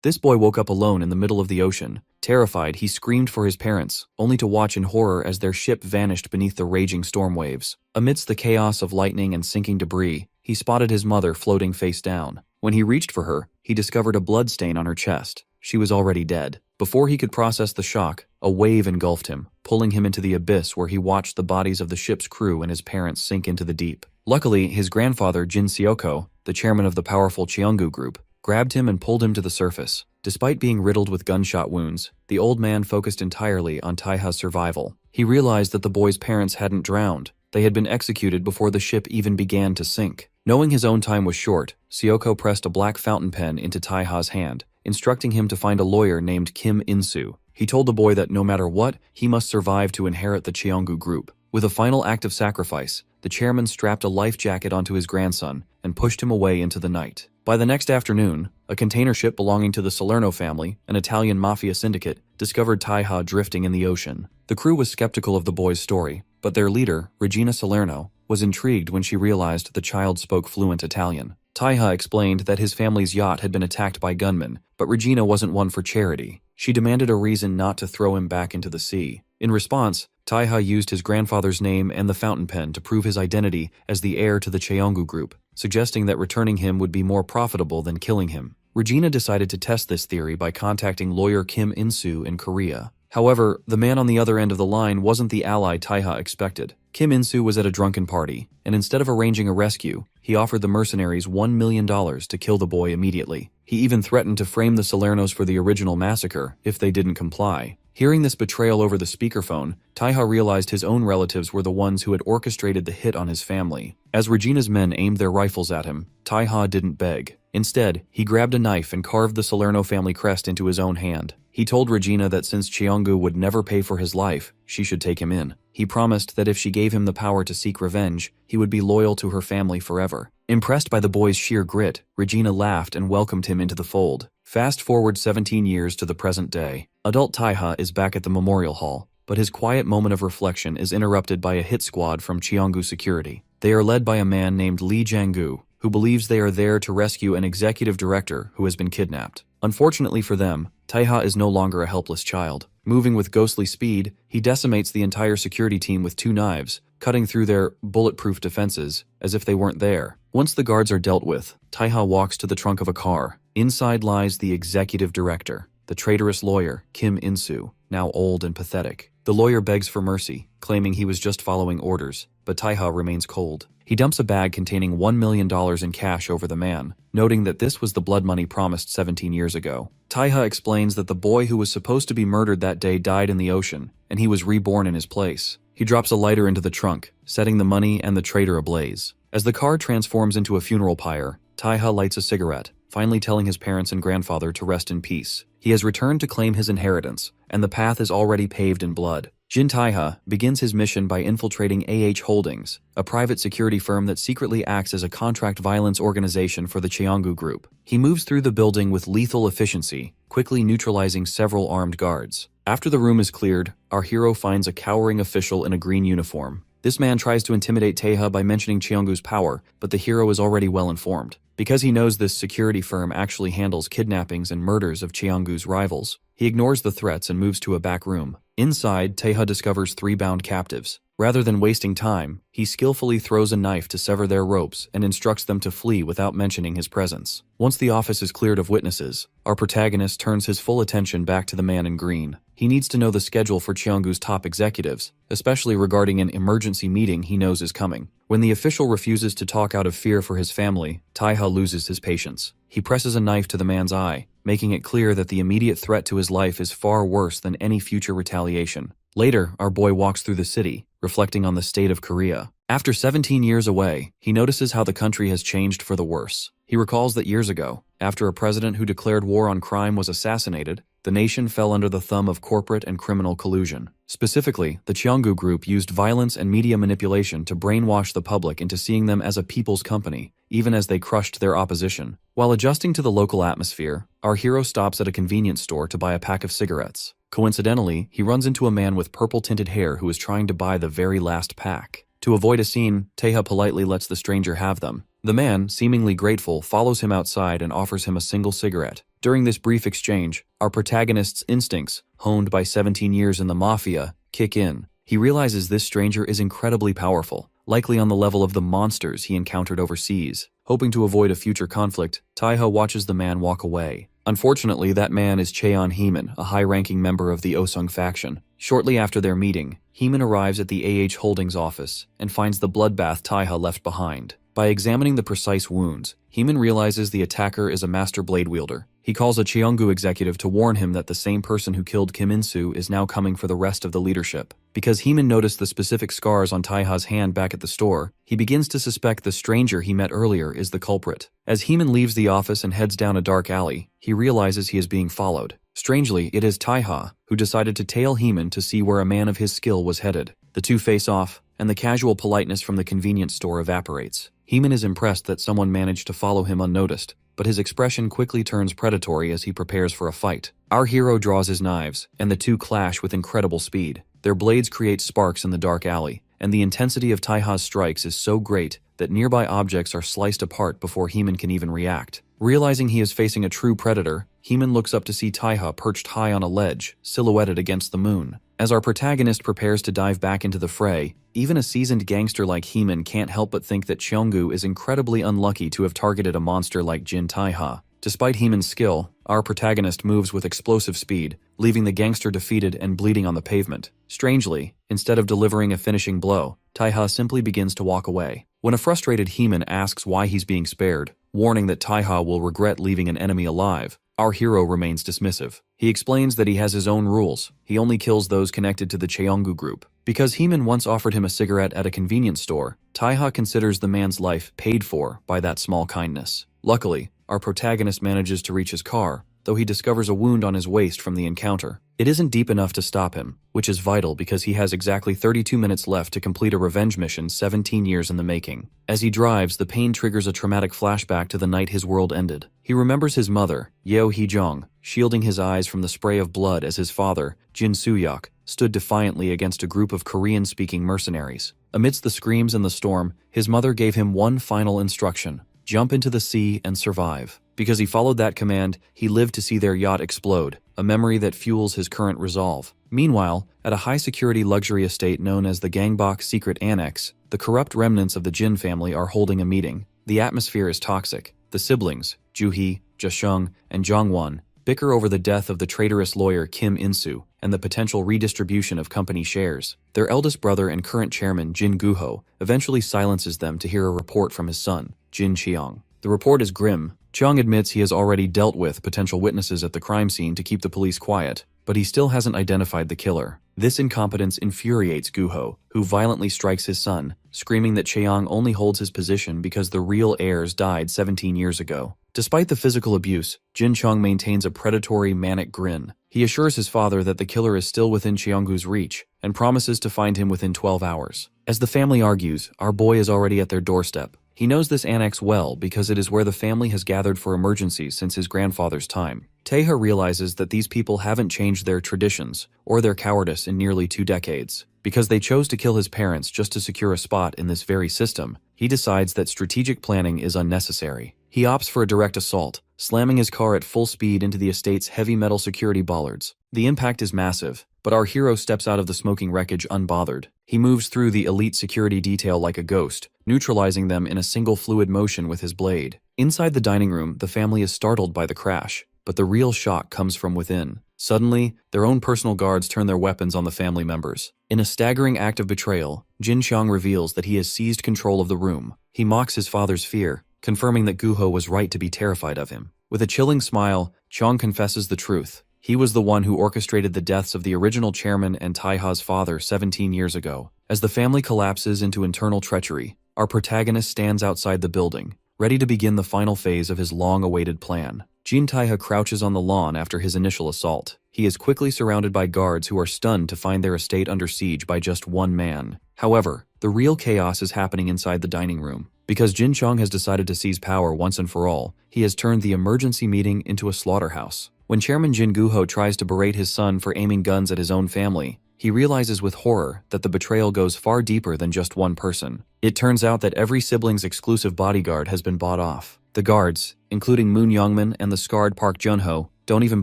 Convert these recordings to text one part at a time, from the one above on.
This boy woke up alone in the middle of the ocean. Terrified, he screamed for his parents, only to watch in horror as their ship vanished beneath the raging storm waves. Amidst the chaos of lightning and sinking debris, he spotted his mother floating face down. When he reached for her, he discovered a blood stain on her chest. She was already dead. Before he could process the shock, a wave engulfed him, pulling him into the abyss where he watched the bodies of the ship's crew and his parents sink into the deep. Luckily, his grandfather, Jin Seoko, the chairman of the powerful Cheongu group, grabbed him and pulled him to the surface. Despite being riddled with gunshot wounds, the old man focused entirely on Taiha's survival. He realized that the boy's parents hadn't drowned. They had been executed before the ship even began to sink. Knowing his own time was short, Seoko pressed a black fountain pen into Taiha's hand, instructing him to find a lawyer named Kim In-soo. He told the boy that no matter what, he must survive to inherit the Cheongu group. With a final act of sacrifice, the chairman strapped a life jacket onto his grandson and pushed him away into the night. By the next afternoon, a container ship belonging to the Salerno family, an Italian mafia syndicate, discovered Taiha drifting in the ocean. The crew was skeptical of the boy's story, but their leader, Regina Salerno, was intrigued when she realized the child spoke fluent Italian. Taiha explained that his family's yacht had been attacked by gunmen, but Regina wasn't one for charity. She demanded a reason not to throw him back into the sea. In response, Taiha used his grandfather's name and the fountain pen to prove his identity as the heir to the Cheongu group, suggesting that returning him would be more profitable than killing him. Regina decided to test this theory by contacting lawyer Kim In-soo in Korea. However, the man on the other end of the line wasn't the ally Taiha expected. Kim In-soo was at a drunken party, and instead of arranging a rescue, he offered the mercenaries $1 million to kill the boy immediately. He even threatened to frame the Salernos for the original massacre if they didn't comply. Hearing this betrayal over the speakerphone, Taiha realized his own relatives were the ones who had orchestrated the hit on his family. As Regina's men aimed their rifles at him, Taiha didn't beg. Instead, he grabbed a knife and carved the Salerno family crest into his own hand. He told Regina that since Cheongu would never pay for his life, she should take him in. He promised that if she gave him the power to seek revenge, he would be loyal to her family forever. Impressed by the boy's sheer grit, Regina laughed and welcomed him into the fold. Fast forward 17 years to the present day. Adult Taiha is back at the memorial hall, but his quiet moment of reflection is interrupted by a hit squad from Cheongu security. They are led by a man named Lee Jang-gu, who believes they are there to rescue an executive director who has been kidnapped. Unfortunately for them, Taiha is no longer a helpless child. Moving with ghostly speed, he decimates the entire security team with 2 knives, cutting through their bulletproof defenses as if they weren't there. Once the guards are dealt with, Taiha walks to the trunk of a car. Inside lies the executive director, the traitorous lawyer, Kim In-soo, now old and pathetic. The lawyer begs for mercy, claiming he was just following orders, but Taiha remains cold. He dumps a bag containing $1 million in cash over the man, noting that this was the blood money promised 17 years ago. Taiha explains that the boy who was supposed to be murdered that day died in the ocean, and he was reborn in his place. He drops a lighter into the trunk, setting the money and the traitor ablaze. As the car transforms into a funeral pyre, Taiha lights a cigarette, finally telling his parents and grandfather to rest in peace. He has returned to claim his inheritance, and the path is already paved in blood. Jin Taiha begins his mission by infiltrating AH Holdings, a private security firm that secretly acts as a contract violence organization for the Cheongu group. He moves through the building with lethal efficiency, quickly neutralizing several armed guards. After the room is cleared, our hero finds a cowering official in a green uniform. This man tries to intimidate Taiha by mentioning Cheongu's power, but the hero is already well informed. Because he knows this security firm actually handles kidnappings and murders of Cheongu's rivals, he ignores the threats and moves to a back room. Inside, Taiha discovers 3 bound captives. Rather than wasting time, he skillfully throws a knife to sever their ropes and instructs them to flee without mentioning his presence. Once the office is cleared of witnesses, our protagonist turns his full attention back to the man in green. He needs to know the schedule for Cheongu's top executives, especially regarding an emergency meeting he knows is coming. When the official refuses to talk out of fear for his family, Taiha loses his patience. He presses a knife to the man's eye, making it clear that the immediate threat to his life is far worse than any future retaliation. Later, our boy walks through the city, reflecting on the state of Korea. After 17 years away, he notices how the country has changed for the worse. He recalls that years ago, after a president who declared war on crime was assassinated, the nation fell under the thumb of corporate and criminal collusion. Specifically, the Cheongu group used violence and media manipulation to brainwash the public into seeing them as a people's company, even as they crushed their opposition. While adjusting to the local atmosphere, our hero stops at a convenience store to buy a pack of cigarettes. Coincidentally, he runs into a man with purple-tinted hair who is trying to buy the very last pack. To avoid a scene, Taiha politely lets the stranger have them. The man, seemingly grateful, follows him outside and offers him a single cigarette. During this brief exchange, our protagonist's instincts, honed by 17 years in the mafia, kick in. He realizes this stranger is incredibly powerful, likely on the level of the monsters he encountered overseas. Hoping to avoid a future conflict, Taiha watches the man walk away. Unfortunately, that man is Cheon Heeman, a high-ranking member of the Osung faction. Shortly after their meeting, Heeman arrives at the AH Holdings office and finds the bloodbath Taiha left behind. By examining the precise wounds, Heeman realizes the attacker is a master blade wielder. He calls a Cheonggu executive to warn him that the same person who killed Kim In-soo is now coming for the rest of the leadership. Because Heeman noticed the specific scars on Taiha's hand back at the store, he begins to suspect the stranger he met earlier is the culprit. As Heeman leaves the office and heads down a dark alley, he realizes he is being followed. Strangely, it is Taiha who decided to tail Heeman to see where a man of his skill was headed. The two face off, and the casual politeness from the convenience store evaporates. Heeman is impressed that someone managed to follow him unnoticed, but his expression quickly turns predatory as he prepares for a fight. Our hero draws his knives, and the two clash with incredible speed. Their blades create sparks in the dark alley, and the intensity of Taiha's strikes is so great that nearby objects are sliced apart before Heeman can even react. Realizing he is facing a true predator, Heeman looks up to see Taiha perched high on a ledge, silhouetted against the moon. As our protagonist prepares to dive back into the fray, even a seasoned gangster like Heeman can't help but think that Cheonggu is incredibly unlucky to have targeted a monster like Jin Taiha. Despite Heeman's skill, our protagonist moves with explosive speed, leaving the gangster defeated and bleeding on the pavement. Strangely, instead of delivering a finishing blow, Taiha simply begins to walk away. When a frustrated Heeman asks why he's being spared, warning that Taiha will regret leaving an enemy alive, our hero remains dismissive. He explains that he has his own rules. He only kills those connected to the Cheonggu group. Because Heeman once offered him a cigarette at a convenience store, Taiha considers the man's life paid for by that small kindness. Luckily, our protagonist manages to reach his car, though he discovers a wound on his waist from the encounter. It isn't deep enough to stop him, which is vital because he has exactly 32 minutes left to complete a revenge mission 17 years in the making. As he drives, the pain triggers a traumatic flashback to the night his world ended. He remembers his mother, Yeo Hee-jong, shielding his eyes from the spray of blood as his father, Jin Soo-hyuk, stood defiantly against a group of Korean-speaking mercenaries. Amidst the screams and the storm, his mother gave him one final instruction: jump into the sea and survive. Because he followed that command, he lived to see their yacht explode, a memory that fuels his current resolve. Meanwhile, at a high-security luxury estate known as the Gangbok Secret Annex, the corrupt remnants of the Jin family are holding a meeting. The atmosphere is toxic. The siblings, Joo-hee, Ja-seung, and Jong-won, bicker over the death of the traitorous lawyer Kim In-soo and the potential redistribution of company shares. Their eldest brother and current chairman Jin Gu-ho eventually silences them to hear a report from his son, Jin Cheong. The report is grim. Cheong admits he has already dealt with potential witnesses at the crime scene to keep the police quiet, but he still hasn't identified the killer. This incompetence infuriates Gu-ho, who violently strikes his son, screaming that Cheong only holds his position because the real heirs died 17 years ago. Despite the physical abuse, Jin Cheong maintains a predatory, manic grin. He assures his father that the killer is still within Cheonggu's reach, and promises to find him within 12 hours. As the family argues, our boy is already at their doorstep. He knows this annex well because it is where the family has gathered for emergencies since his grandfather's time. Taeha realizes that these people haven't changed their traditions or their cowardice in nearly 2 decades. Because they chose to kill his parents just to secure a spot in this very system, he decides that strategic planning is unnecessary. He opts for a direct assault, slamming his car at full speed into the estate's heavy metal security bollards. The impact is massive, but our hero steps out of the smoking wreckage unbothered. He moves through the elite security detail like a ghost, neutralizing them in a single fluid motion with his blade. Inside the dining room, the family is startled by the crash, but the real shock comes from within. Suddenly, their own personal guards turn their weapons on the family members. In a staggering act of betrayal, Jin Cheong reveals that he has seized control of the room. He mocks his father's fear, confirming that Gu-ho was right to be terrified of him. With a chilling smile, Cheong confesses the truth. He was the one who orchestrated the deaths of the original chairman and Taiha's father 17 years ago. As the family collapses into internal treachery, our protagonist stands outside the building, ready to begin the final phase of his long-awaited plan. Jin Taiha crouches on the lawn after his initial assault. He is quickly surrounded by guards who are stunned to find their estate under siege by just one man. However, the real chaos is happening inside the dining room. Because Jin Cheong has decided to seize power once and for all, he has turned the emergency meeting into a slaughterhouse. When Chairman Jin Gu-ho tries to berate his son for aiming guns at his own family, he realizes with horror that the betrayal goes far deeper than just one person. It turns out that every sibling's exclusive bodyguard has been bought off. The guards, including Moon Youngmin and the scarred Park Junho, don't even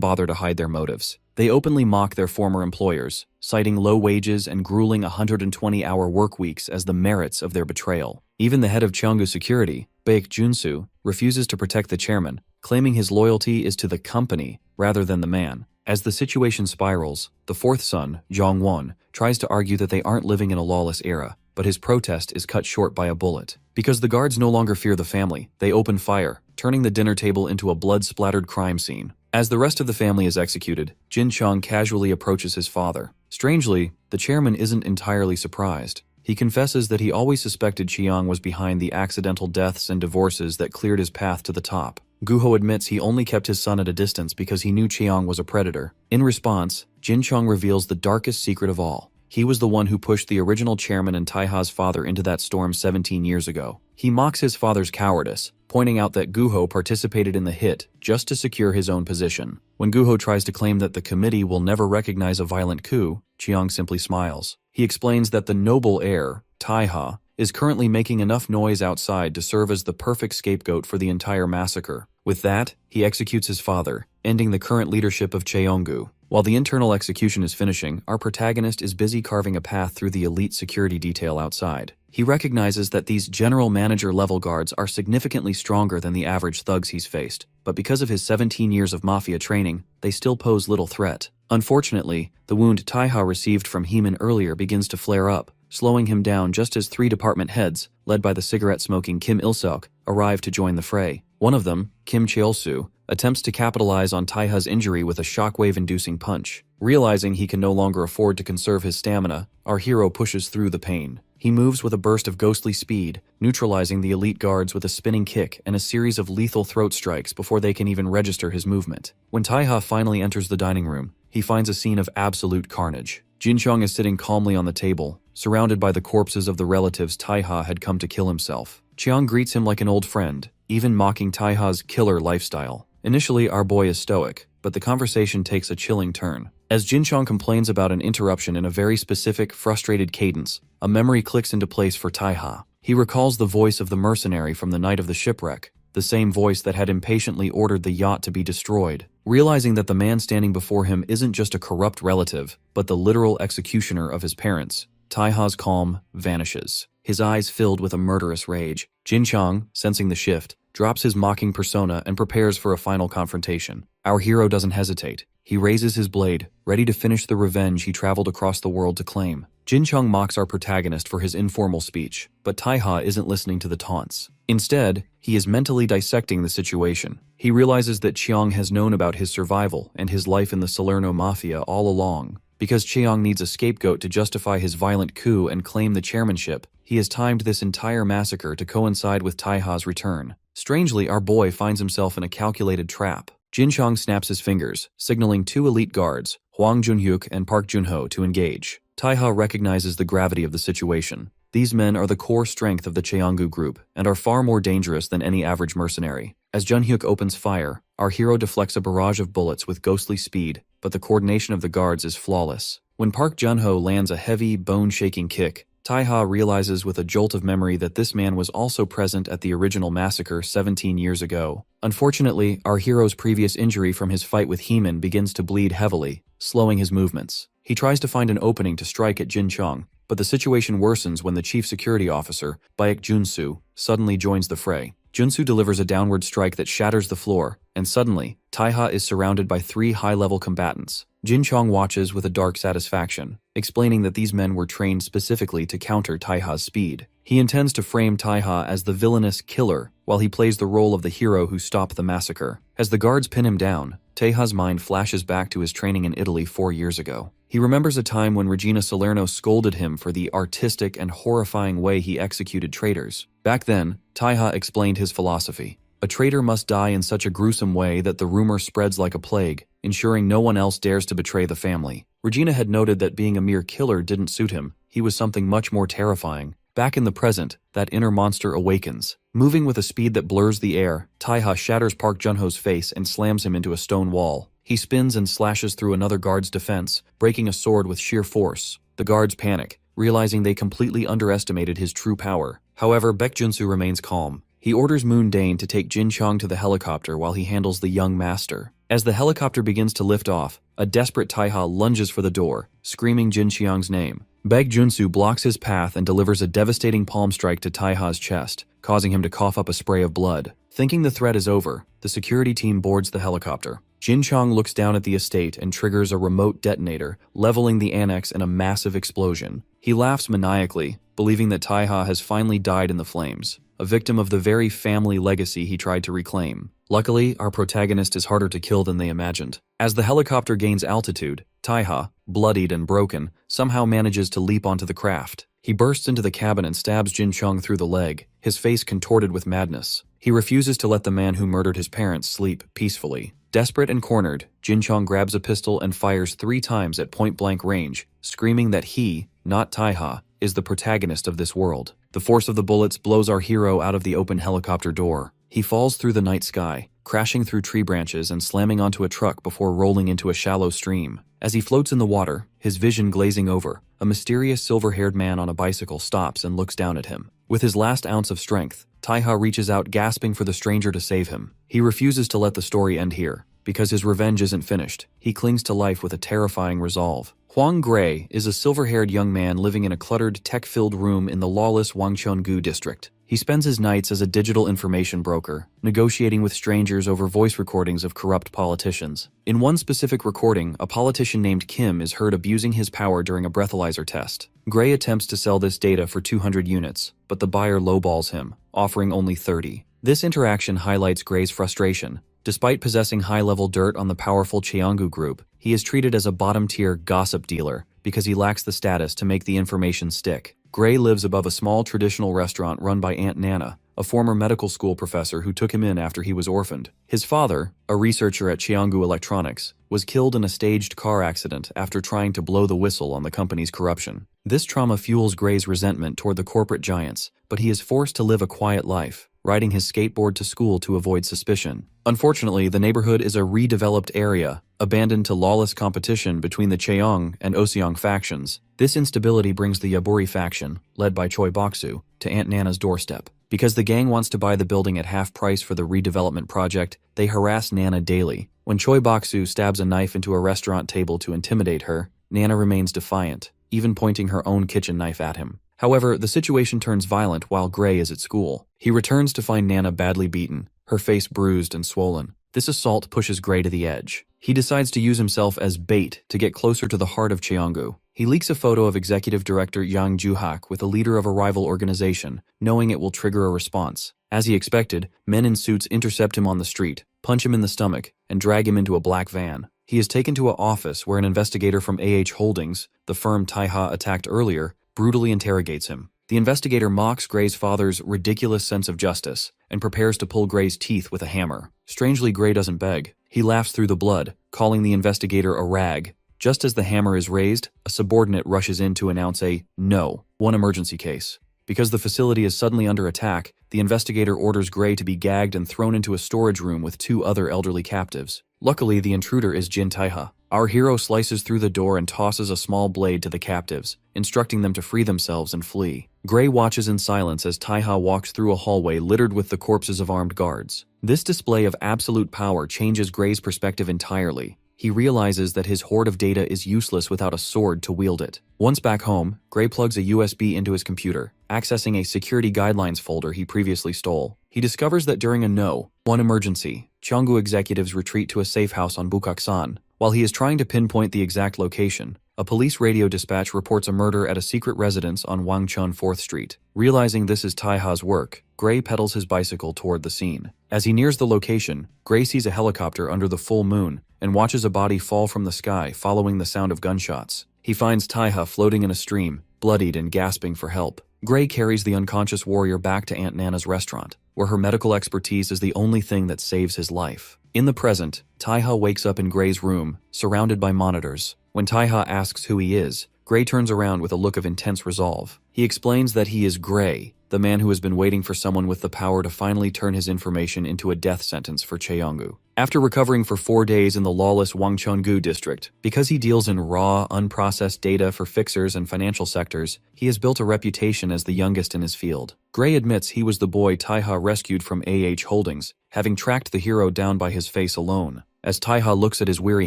bother to hide their motives. They openly mock their former employers, citing low wages and grueling 120-hour work weeks as the merits of their betrayal. Even the head of Cheonggu Security, Baek Junsu, refuses to protect the chairman, claiming his loyalty is to the company rather than the man. As the situation spirals, the fourth son, Jong-won, tries to argue that they aren't living in a lawless era, but his protest is cut short by a bullet. Because the guards no longer fear the family, they open fire, turning the dinner table into a blood-splattered crime scene. As the rest of the family is executed, Jin Chong casually approaches his father. Strangely, the chairman isn't entirely surprised. He confesses that he always suspected Chiang was behind the accidental deaths and divorces that cleared his path to the top. Guho admits he only kept his son at a distance because he knew Chiang was a predator. In response, Jin Chong reveals the darkest secret of all. He was the one who pushed the original chairman and Taiha's father into that storm 17 years ago. He mocks his father's cowardice, pointing out that Guho participated in the hit just to secure his own position. When Guho tries to claim that the committee will never recognize a violent coup, Chiang simply smiles. He explains that the noble heir, Taiha, is currently making enough noise outside to serve as the perfect scapegoat for the entire massacre. With that, he executes his father, ending the current leadership of Cheonggu. While the internal execution is finishing, our protagonist is busy carving a path through the elite security detail outside. He recognizes that these general manager-level guards are significantly stronger than the average thugs he's faced, but because of his 17 years of mafia training, they still pose little threat. Unfortunately, the wound Taiha received from Heeman earlier begins to flare up, slowing him down just as 3 department heads, led by the cigarette-smoking Kim Il-seok, arrive to join the fray. One of them, Kim Cheol-soo, attempts to capitalize on Taiha's injury with a shockwave-inducing punch. Realizing he can no longer afford to conserve his stamina, our hero pushes through the pain. He moves with a burst of ghostly speed, neutralizing the elite guards with a spinning kick and a series of lethal throat strikes before they can even register his movement. When Taiha finally enters the dining room, he finds a scene of absolute carnage. Jin Chong is sitting calmly on the table, surrounded by the corpses of the relatives Taiha had come to kill himself. Chiang greets him like an old friend, even mocking Taiha's killer lifestyle. Initially, our boy is stoic, but the conversation takes a chilling turn. As Jin Chong complains about an interruption in a very specific, frustrated cadence, a memory clicks into place for Taiha. He recalls the voice of the mercenary from the night of the shipwreck, the same voice that had impatiently ordered the yacht to be destroyed. Realizing that the man standing before him isn't just a corrupt relative, but the literal executioner of his parents, Taiha's calm vanishes, his eyes filled with a murderous rage. Jin Chong, sensing the shift, drops his mocking persona and prepares for a final confrontation. Our hero doesn't hesitate. He raises his blade, ready to finish the revenge he traveled across the world to claim. Jin Chong mocks our protagonist for his informal speech, but Taiha isn't listening to the taunts. Instead, he is mentally dissecting the situation. He realizes that Chiang has known about his survival and his life in the Salerno Mafia all along. Because Chiang needs a scapegoat to justify his violent coup and claim the chairmanship, he has timed this entire massacre to coincide with Taiha's return. Strangely, our boy finds himself in a calculated trap. Jin Chong snaps his fingers, signaling 2 elite guards, Hwang Junhyuk and Park Junho, to engage. Taiha recognizes the gravity of the situation. These men are the core strength of the Cheonggu group, and are far more dangerous than any average mercenary. As Junhyuk opens fire, our hero deflects a barrage of bullets with ghostly speed, but the coordination of the guards is flawless. When Park Junho lands a heavy, bone-shaking kick, Taiha realizes with a jolt of memory that this man was also present at the original massacre 17 years ago. Unfortunately, our hero's previous injury from his fight with Heeman begins to bleed heavily, slowing his movements. He tries to find an opening to strike at Jin Chong, but the situation worsens when the chief security officer, Baek Junsu, suddenly joins the fray. Junsu delivers a downward strike that shatters the floor, and suddenly, Taiha is surrounded by 3 high-level combatants. Jin Chong watches with a dark satisfaction, explaining that these men were trained specifically to counter Taiha's speed. He intends to frame Taiha as the villainous killer, while he plays the role of the hero who stopped the massacre. As the guards pin him down, Taiha's mind flashes back to his training in Italy 4 years ago. He remembers a time when Regina Salerno scolded him for the artistic and horrifying way he executed traitors. Back then, Taiha explained his philosophy. A traitor must die in such a gruesome way that the rumor spreads like a plague, ensuring no one else dares to betray the family. Regina had noted that being a mere killer didn't suit him. He was something much more terrifying. Back in the present, that inner monster awakens. Moving with a speed that blurs the air, Taiha shatters Park Junho's face and slams him into a stone wall. He spins and slashes through another guard's defense, breaking a sword with sheer force. The guards panic, realizing they completely underestimated his true power. However, Baekjunsu remains calm. He orders Moon Dane to take Jin Chong to the helicopter while he handles the young master. As the helicopter begins to lift off, a desperate Taiha lunges for the door, screaming Jin Xiang's name. Baekjunsu blocks his path and delivers a devastating palm strike to Taiha's chest, causing him to cough up a spray of blood. Thinking the threat is over, the security team boards the helicopter. Jin Chong looks down at the estate and triggers a remote detonator, leveling the annex in a massive explosion. He laughs maniacally, believing that Taiha has finally died in the flames, a victim of the very family legacy he tried to reclaim. Luckily, our protagonist is harder to kill than they imagined. As the helicopter gains altitude, Taiha, bloodied and broken, somehow manages to leap onto the craft. He bursts into the cabin and stabs Jin Chong through the leg, his face contorted with madness. He refuses to let the man who murdered his parents sleep peacefully. Desperate and cornered, Jin Chong grabs a pistol and fires 3 times at point-blank range, screaming that he, not Taiha, is the protagonist of this world. The force of the bullets blows our hero out of the open helicopter door. He falls through the night sky, crashing through tree branches and slamming onto a truck before rolling into a shallow stream. As he floats in the water, his vision glazing over, a mysterious silver-haired man on a bicycle stops and looks down at him. With his last ounce of strength, Taiha reaches out gasping for the stranger to save him. He refuses to let the story end here, because his revenge isn't finished. He clings to life with a terrifying resolve. Huang Gray is a silver-haired young man living in a cluttered, tech-filled room in the lawless Wangcheongu district. He spends his nights as a digital information broker, negotiating with strangers over voice recordings of corrupt politicians. In one specific recording, a politician named Kim is heard abusing his power during a breathalyzer test. Gray attempts to sell this data for 200 units, but the buyer lowballs him, offering only 30. This interaction highlights Gray's frustration. Despite possessing high-level dirt on the powerful Cheongu group, he is treated as a bottom-tier gossip dealer because he lacks the status to make the information stick. Gray lives above a small traditional restaurant run by Aunt Nana, a former medical school professor who took him in after he was orphaned. His father, a researcher at Cheongu Electronics, was killed in a staged car accident after trying to blow the whistle on the company's corruption. This trauma fuels Gray's resentment toward the corporate giants, but he is forced to live a quiet life, riding his skateboard to school to avoid suspicion. Unfortunately, the neighborhood is a redeveloped area, abandoned to lawless competition between the Cheong and Oseong factions. This instability brings the Yaburi faction, led by Choi Boksu, to Aunt Nana's doorstep. Because the gang wants to buy the building at half price for the redevelopment project, they harass Nana daily. When Choi Boksu stabs a knife into a restaurant table to intimidate her, Nana remains defiant, even pointing her own kitchen knife at him. However, the situation turns violent while Gray is at school. He returns to find Nana badly beaten, her face bruised and swollen. This assault pushes Gray to the edge. He decides to use himself as bait to get closer to the heart of Cheongu. He leaks a photo of Executive Director Yang Juhak with a leader of a rival organization, knowing it will trigger a response. As he expected, men in suits intercept him on the street, punch him in the stomach, and drag him into a black van. He is taken to an office where an investigator from Holdings, the firm Taiha attacked earlier, brutally interrogates him. The investigator mocks Gray's father's ridiculous sense of justice and prepares to pull Gray's teeth with a hammer. Strangely, Gray doesn't beg. He laughs through the blood, calling the investigator a rag. Just as the hammer is raised, a subordinate rushes in to announce a no, one emergency case. Because the facility is suddenly under attack, the investigator orders Gray to be gagged and thrown into a storage room with 2 other elderly captives. Luckily, the intruder is Jin Taiha. Our hero slices through the door and tosses a small blade to the captives, instructing them to free themselves and flee. Gray watches in silence as Taiha walks through a hallway littered with the corpses of armed guards. This display of absolute power changes Gray's perspective entirely. He realizes that his hoard of data is useless without a sword to wield it. Once back home, Gray plugs a USB into his computer, accessing a security guidelines folder he previously stole. He discovers that during a one emergency, Cheongu executives retreat to a safe house on Bukaksan. While he is trying to pinpoint the exact location, a police radio dispatch reports a murder at a secret residence on Wangcheon 4th Street. Realizing this is Taiha's work, Gray pedals his bicycle toward the scene. As he nears the location, Gray sees a helicopter under the full moon and watches a body fall from the sky following the sound of gunshots. He finds Taiha floating in a stream, bloodied and gasping for help. Gray carries the unconscious warrior back to Aunt Nana's restaurant, where her medical expertise is the only thing that saves his life. In the present, Taiha wakes up in Gray's room, surrounded by monitors. When Taiha asks who he is, Gray turns around with a look of intense resolve. He explains that he is Gray, the man who has been waiting for someone with the power to finally turn his information into a death sentence for Cheongu. After recovering for 4 days in the lawless Wangchonggu district, because he deals in raw, unprocessed data for fixers and financial sectors, he has built a reputation as the youngest in his field. Gray admits he was the boy Taiha rescued from AH Holdings, having tracked the hero down by his face alone. As Taiha looks at his weary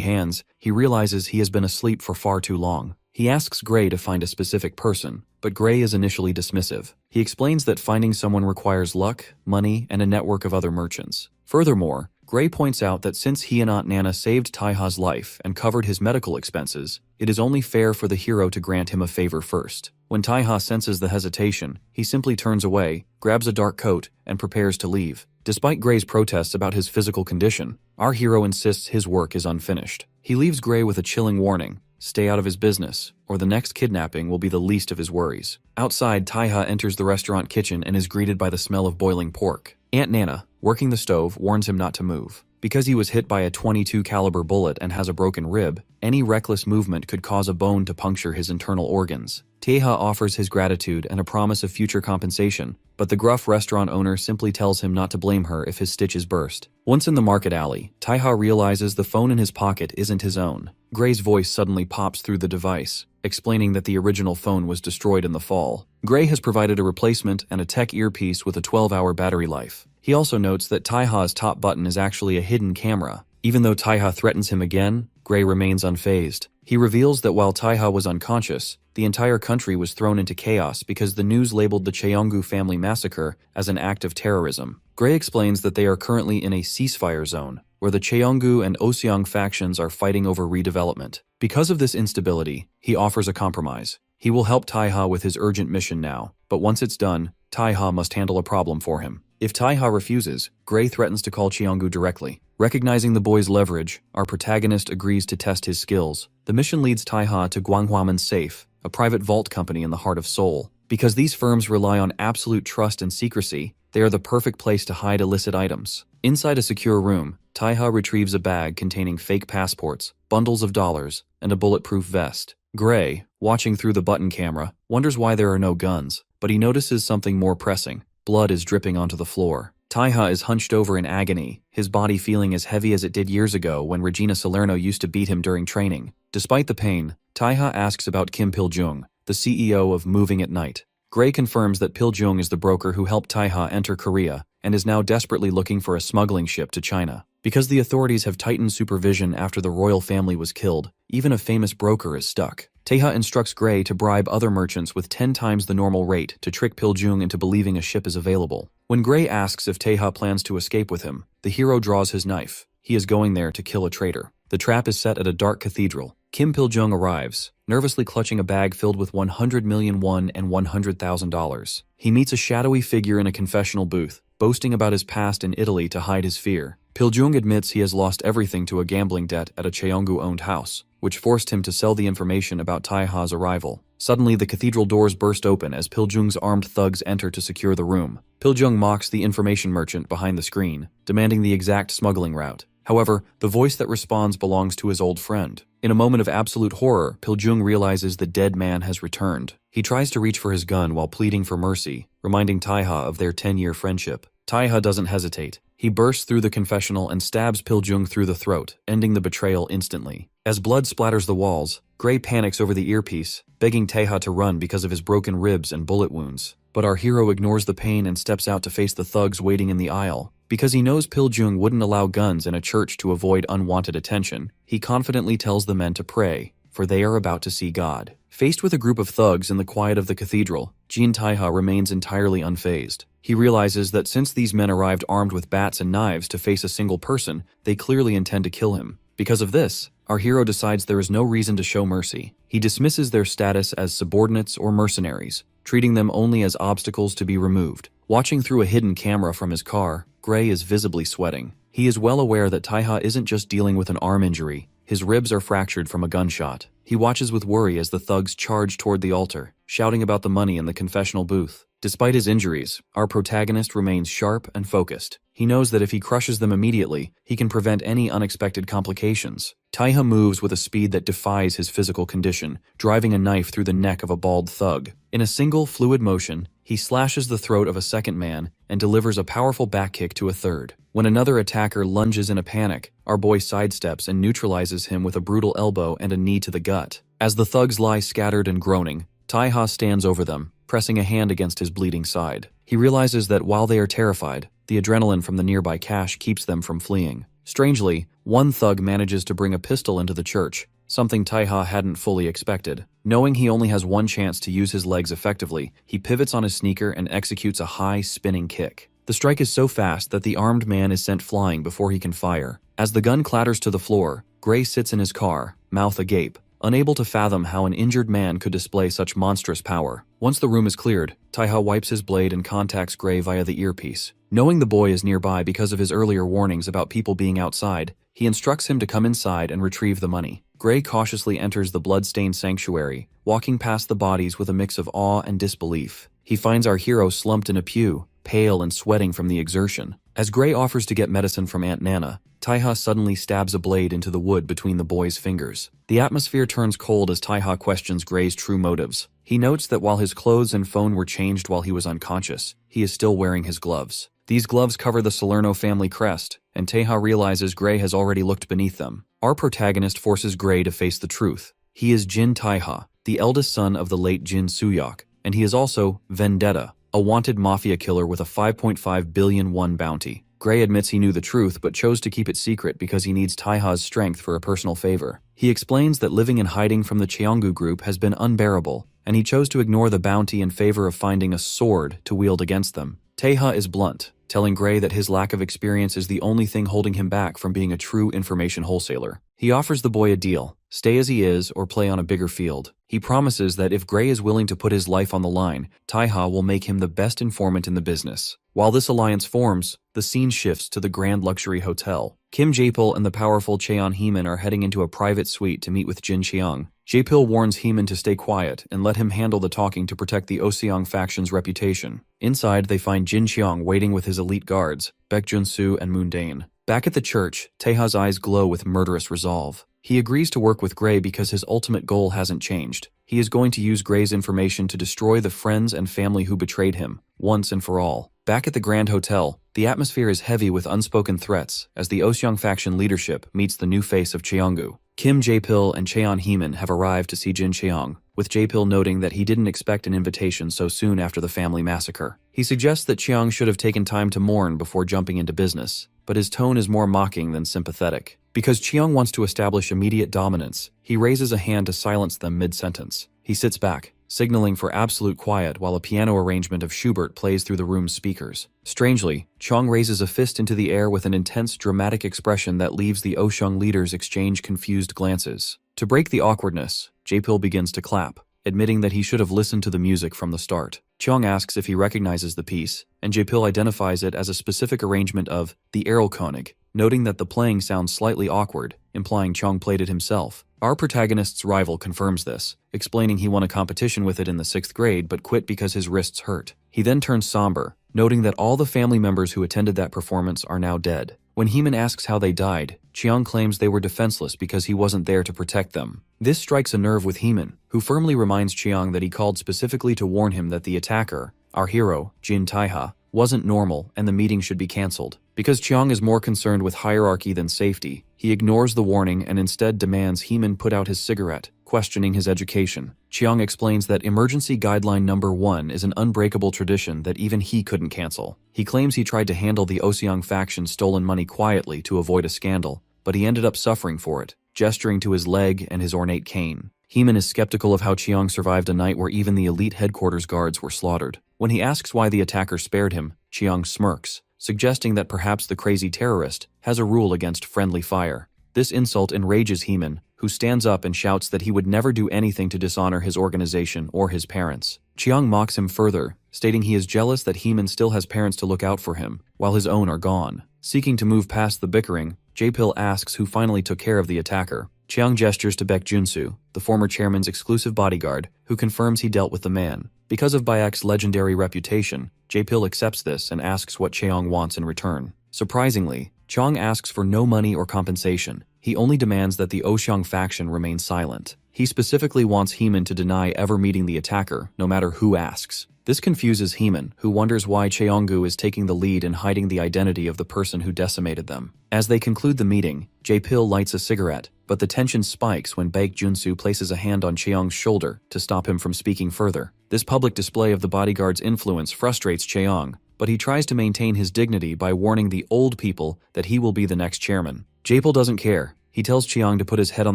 hands, he realizes he has been asleep for far too long. He asks Gray to find a specific person, but Gray is initially dismissive. He explains that finding someone requires luck, money, and a network of other merchants. Furthermore, Gray points out that since he and Aunt Nana saved Taiha's life and covered his medical expenses, it is only fair for the hero to grant him a favor first. When Taiha senses the hesitation, he simply turns away, grabs a dark coat, and prepares to leave. Despite Gray's protests about his physical condition, our hero insists his work is unfinished. He leaves Gray with a chilling warning: stay out of his business, or the next kidnapping will be the least of his worries. Outside, Taiha enters the restaurant kitchen and is greeted by the smell of boiling pork. Aunt Nana, working the stove, warns him not to move. Because he was hit by a .22 caliber bullet and has a broken rib, any reckless movement could cause a bone to puncture his internal organs. Taiha offers his gratitude and a promise of future compensation, but the gruff restaurant owner simply tells him not to blame her if his stitches burst. Once in the market alley, Taiha realizes the phone in his pocket isn't his own. Gray's voice suddenly pops through the device, explaining that the original phone was destroyed in the fall. Gray has provided a replacement and a tech earpiece with a 12-hour battery life. He also notes that Taiha's top button is actually a hidden camera. Even though Taiha threatens him again, Gray remains unfazed. He reveals that while Taiha was unconscious, the entire country was thrown into chaos because the news labeled the Cheonggu family massacre as an act of terrorism. Gray explains that they are currently in a ceasefire zone, where the Cheonggu and Oseong factions are fighting over redevelopment. Because of this instability, he offers a compromise. He will help Taiha with his urgent mission now, but once it's done, Taiha must handle a problem for him. If Taiha refuses, Gray threatens to call Cheonggu directly. Recognizing the boy's leverage, our protagonist agrees to test his skills. The mission leads Taiha to Guanghwaman Safe, a private vault company in the heart of Seoul. Because these firms rely on absolute trust and secrecy, they are the perfect place to hide illicit items. Inside a secure room, Taiha retrieves a bag containing fake passports, bundles of dollars, and a bulletproof vest. Gray, watching through the button camera, wonders why there are no guns, but he notices something more pressing. Blood is dripping onto the floor. Taiha is hunched over in agony, his body feeling as heavy as it did years ago when Regina Salerno used to beat him during training. Despite the pain, Taiha asks about Kim Pil-jung, the CEO of Moving at Night. Gray confirms that Pil-jung is the broker who helped Taiha enter Korea and is now desperately looking for a smuggling ship to China. Because the authorities have tightened supervision after the royal family was killed, even a famous broker is stuck. Taiha instructs Gray to bribe other merchants with 10 times the normal rate to trick Pil-jung into believing a ship is available. When Gray asks if Taiha plans to escape with him, the hero draws his knife. He is going there to kill a traitor. The trap is set at a dark cathedral. Kim Pil-jung arrives, nervously clutching a bag filled with 100 million won and $100,000. He meets a shadowy figure in a confessional booth, boasting about his past in Italy to hide his fear. Pil-jung admits he has lost everything to a gambling debt at a Cheonggu-owned house, which forced him to sell the information about Taiha's arrival. Suddenly, the cathedral doors burst open as Pil-jung's armed thugs enter to secure the room. Pil-jung mocks the information merchant behind the screen, demanding the exact smuggling route. However, the voice that responds belongs to his old friend. In a moment of absolute horror, Pil-jung realizes the dead man has returned. He tries to reach for his gun while pleading for mercy, reminding Taiha of their 10-year friendship. Taiha doesn't hesitate. He bursts through the confessional and stabs Pil-jung through the throat, ending the betrayal instantly. As blood splatters the walls, Gray panics over the earpiece, begging Taiha to run because of his broken ribs and bullet wounds. But our hero ignores the pain and steps out to face the thugs waiting in the aisle. Because he knows Pil-jung wouldn't allow guns in a church to avoid unwanted attention, he confidently tells the men to pray, for they are about to see God. Faced with a group of thugs in the quiet of the cathedral, Jin Taiha remains entirely unfazed. He realizes that since these men arrived armed with bats and knives to face a single person, they clearly intend to kill him. Because of this, our hero decides there is no reason to show mercy. He dismisses their status as subordinates or mercenaries, treating them only as obstacles to be removed. Watching through a hidden camera from his car, Gray is visibly sweating. He is well aware that Taiha isn't just dealing with an arm injury. His ribs are fractured from a gunshot. He watches with worry as the thugs charge toward the altar. shouting about the money in the confessional booth. Despite his injuries, our protagonist remains sharp and focused. He knows that if he crushes them immediately, he can prevent any unexpected complications. Taiha moves with a speed that defies his physical condition, driving a knife through the neck of a bald thug. In a single, fluid motion, he slashes the throat of a second man and delivers a powerful back kick to a third. When another attacker lunges in a panic, our boy sidesteps and neutralizes him with a brutal elbow and a knee to the gut. As the thugs lie scattered and groaning, Taiha stands over them, pressing a hand against his bleeding side. He realizes that while they are terrified, the adrenaline from the nearby cash keeps them from fleeing. Strangely, one thug manages to bring a pistol into the church, something Taiha hadn't fully expected. Knowing he only has one chance to use his legs effectively, he pivots on his sneaker and executes a high, spinning kick. The strike is so fast that the armed man is sent flying before he can fire. As the gun clatters to the floor, Gray sits in his car, mouth agape, unable to fathom how an injured man could display such monstrous power. Once the room is cleared, Taiha wipes his blade and contacts Gray via the earpiece. Knowing the boy is nearby because of his earlier warnings about people being outside, he instructs him to come inside and retrieve the money. Gray cautiously enters the blood-stained sanctuary, walking past the bodies with a mix of awe and disbelief. He finds our hero slumped in a pew, pale and sweating from the exertion. As Gray offers to get medicine from Aunt Nana, Taiha suddenly stabs a blade into the wood between the boy's fingers. The atmosphere turns cold as Taiha questions Gray's true motives. He notes that while his clothes and phone were changed while he was unconscious, he is still wearing his gloves. These gloves cover the Salerno family crest, and Taiha realizes Gray has already looked beneath them. Our protagonist forces Gray to face the truth. He is Jin Taiha, the eldest son of the late Jin Suyok, and he is also Vendetta, a wanted mafia killer with a 5.5 billion won bounty. Gray admits he knew the truth but chose to keep it secret because he needs Taiha's strength for a personal favor. He explains that living in hiding from the Cheonggu group has been unbearable, and he chose to ignore the bounty in favor of finding a sword to wield against them. Taiha is blunt, telling Gray that his lack of experience is the only thing holding him back from being a true information wholesaler. He offers the boy a deal: stay as he is or play on a bigger field. He promises that if Gray is willing to put his life on the line, Taiha will make him the best informant in the business. While this alliance forms, the scene shifts to the grand luxury hotel. Kim Jae-pil and the powerful Cheon Heeman are heading into a private suite to meet with Jin Cheong. Jae-pil warns Heeman to stay quiet and let him handle the talking to protect the Oseong faction's reputation. Inside, they find Jin Cheong waiting with his elite guards, Baek Jun-soo and Moon Dane. Back at the church, Taeha's eyes glow with murderous resolve. He agrees to work with Gray because his ultimate goal hasn't changed. He is going to use Gray's information to destroy the friends and family who betrayed him, once and for all. Back at the Grand Hotel, the atmosphere is heavy with unspoken threats as the Oseong faction leadership meets the new face of Cheonggu. Kim Jae-pil and Cheon Heeman have arrived to see Jin Cheong, with Jae-pil noting that he didn't expect an invitation so soon after the family massacre. He suggests that Cheong should have taken time to mourn before jumping into business, but his tone is more mocking than sympathetic. Because Cheong wants to establish immediate dominance, he raises a hand to silence them mid-sentence. He sits back, signaling for absolute quiet while a piano arrangement of Schubert plays through the room's speakers. Strangely, Cheong raises a fist into the air with an intense, dramatic expression that leaves the Oseong leaders exchange confused glances. To break the awkwardness, Jae-pil begins to clap, admitting that he should have listened to the music from the start. Cheong asks if he recognizes the piece, and Jae-pil identifies it as a specific arrangement of the Erlkönig, noting that the playing sounds slightly awkward, implying Cheong played it himself. Our protagonist's rival confirms this, explaining he won a competition with it in the 6th grade but quit because his wrists hurt. He then turns somber, noting that all the family members who attended that performance are now dead. When Heeman asks how they died, Cheong claims they were defenseless because he wasn't there to protect them. This strikes a nerve with Heeman, who firmly reminds Cheong that he called specifically to warn him that the attacker, our hero, Jin Taiha, wasn't normal and the meeting should be cancelled. Because Cheong is more concerned with hierarchy than safety, he ignores the warning and instead demands Heeman put out his cigarette, questioning his education. Cheong explains that emergency guideline number 1 is an unbreakable tradition that even he couldn't cancel. He claims he tried to handle the Oseong faction's stolen money quietly to avoid a scandal, but he ended up suffering for it, gesturing to his leg and his ornate cane. Heeman is skeptical of how Cheong survived a night where even the elite headquarters guards were slaughtered. When he asks why the attacker spared him, Cheong smirks, suggesting that perhaps the crazy terrorist has a rule against friendly fire. This insult enrages Heeman, who stands up and shouts that he would never do anything to dishonor his organization or his parents. Cheong mocks him further, stating he is jealous that Heeman still has parents to look out for him, while his own are gone. Seeking to move past the bickering, Jae-pil asks who finally took care of the attacker. Chiang gestures to Baek Junsu, the former chairman's exclusive bodyguard, who confirms he dealt with the man. Because of Bayek's legendary reputation, Jae-pil accepts this and asks what Cheong wants in return. Surprisingly, Cheong asks for no money or compensation. He only demands that the Oseong faction remain silent. He specifically wants Heeman to deny ever meeting the attacker, no matter who asks. This confuses Heeman, who wonders why Cheonggu is taking the lead in hiding the identity of the person who decimated them. As they conclude the meeting, Jae-pil lights a cigarette, but the tension spikes when Baek Junsu places a hand on Cheong's shoulder to stop him from speaking further. This public display of the bodyguard's influence frustrates Cheong, but he tries to maintain his dignity by warning the old people that he will be the next chairman. Jae-pil doesn't care. He tells Cheong to put his head on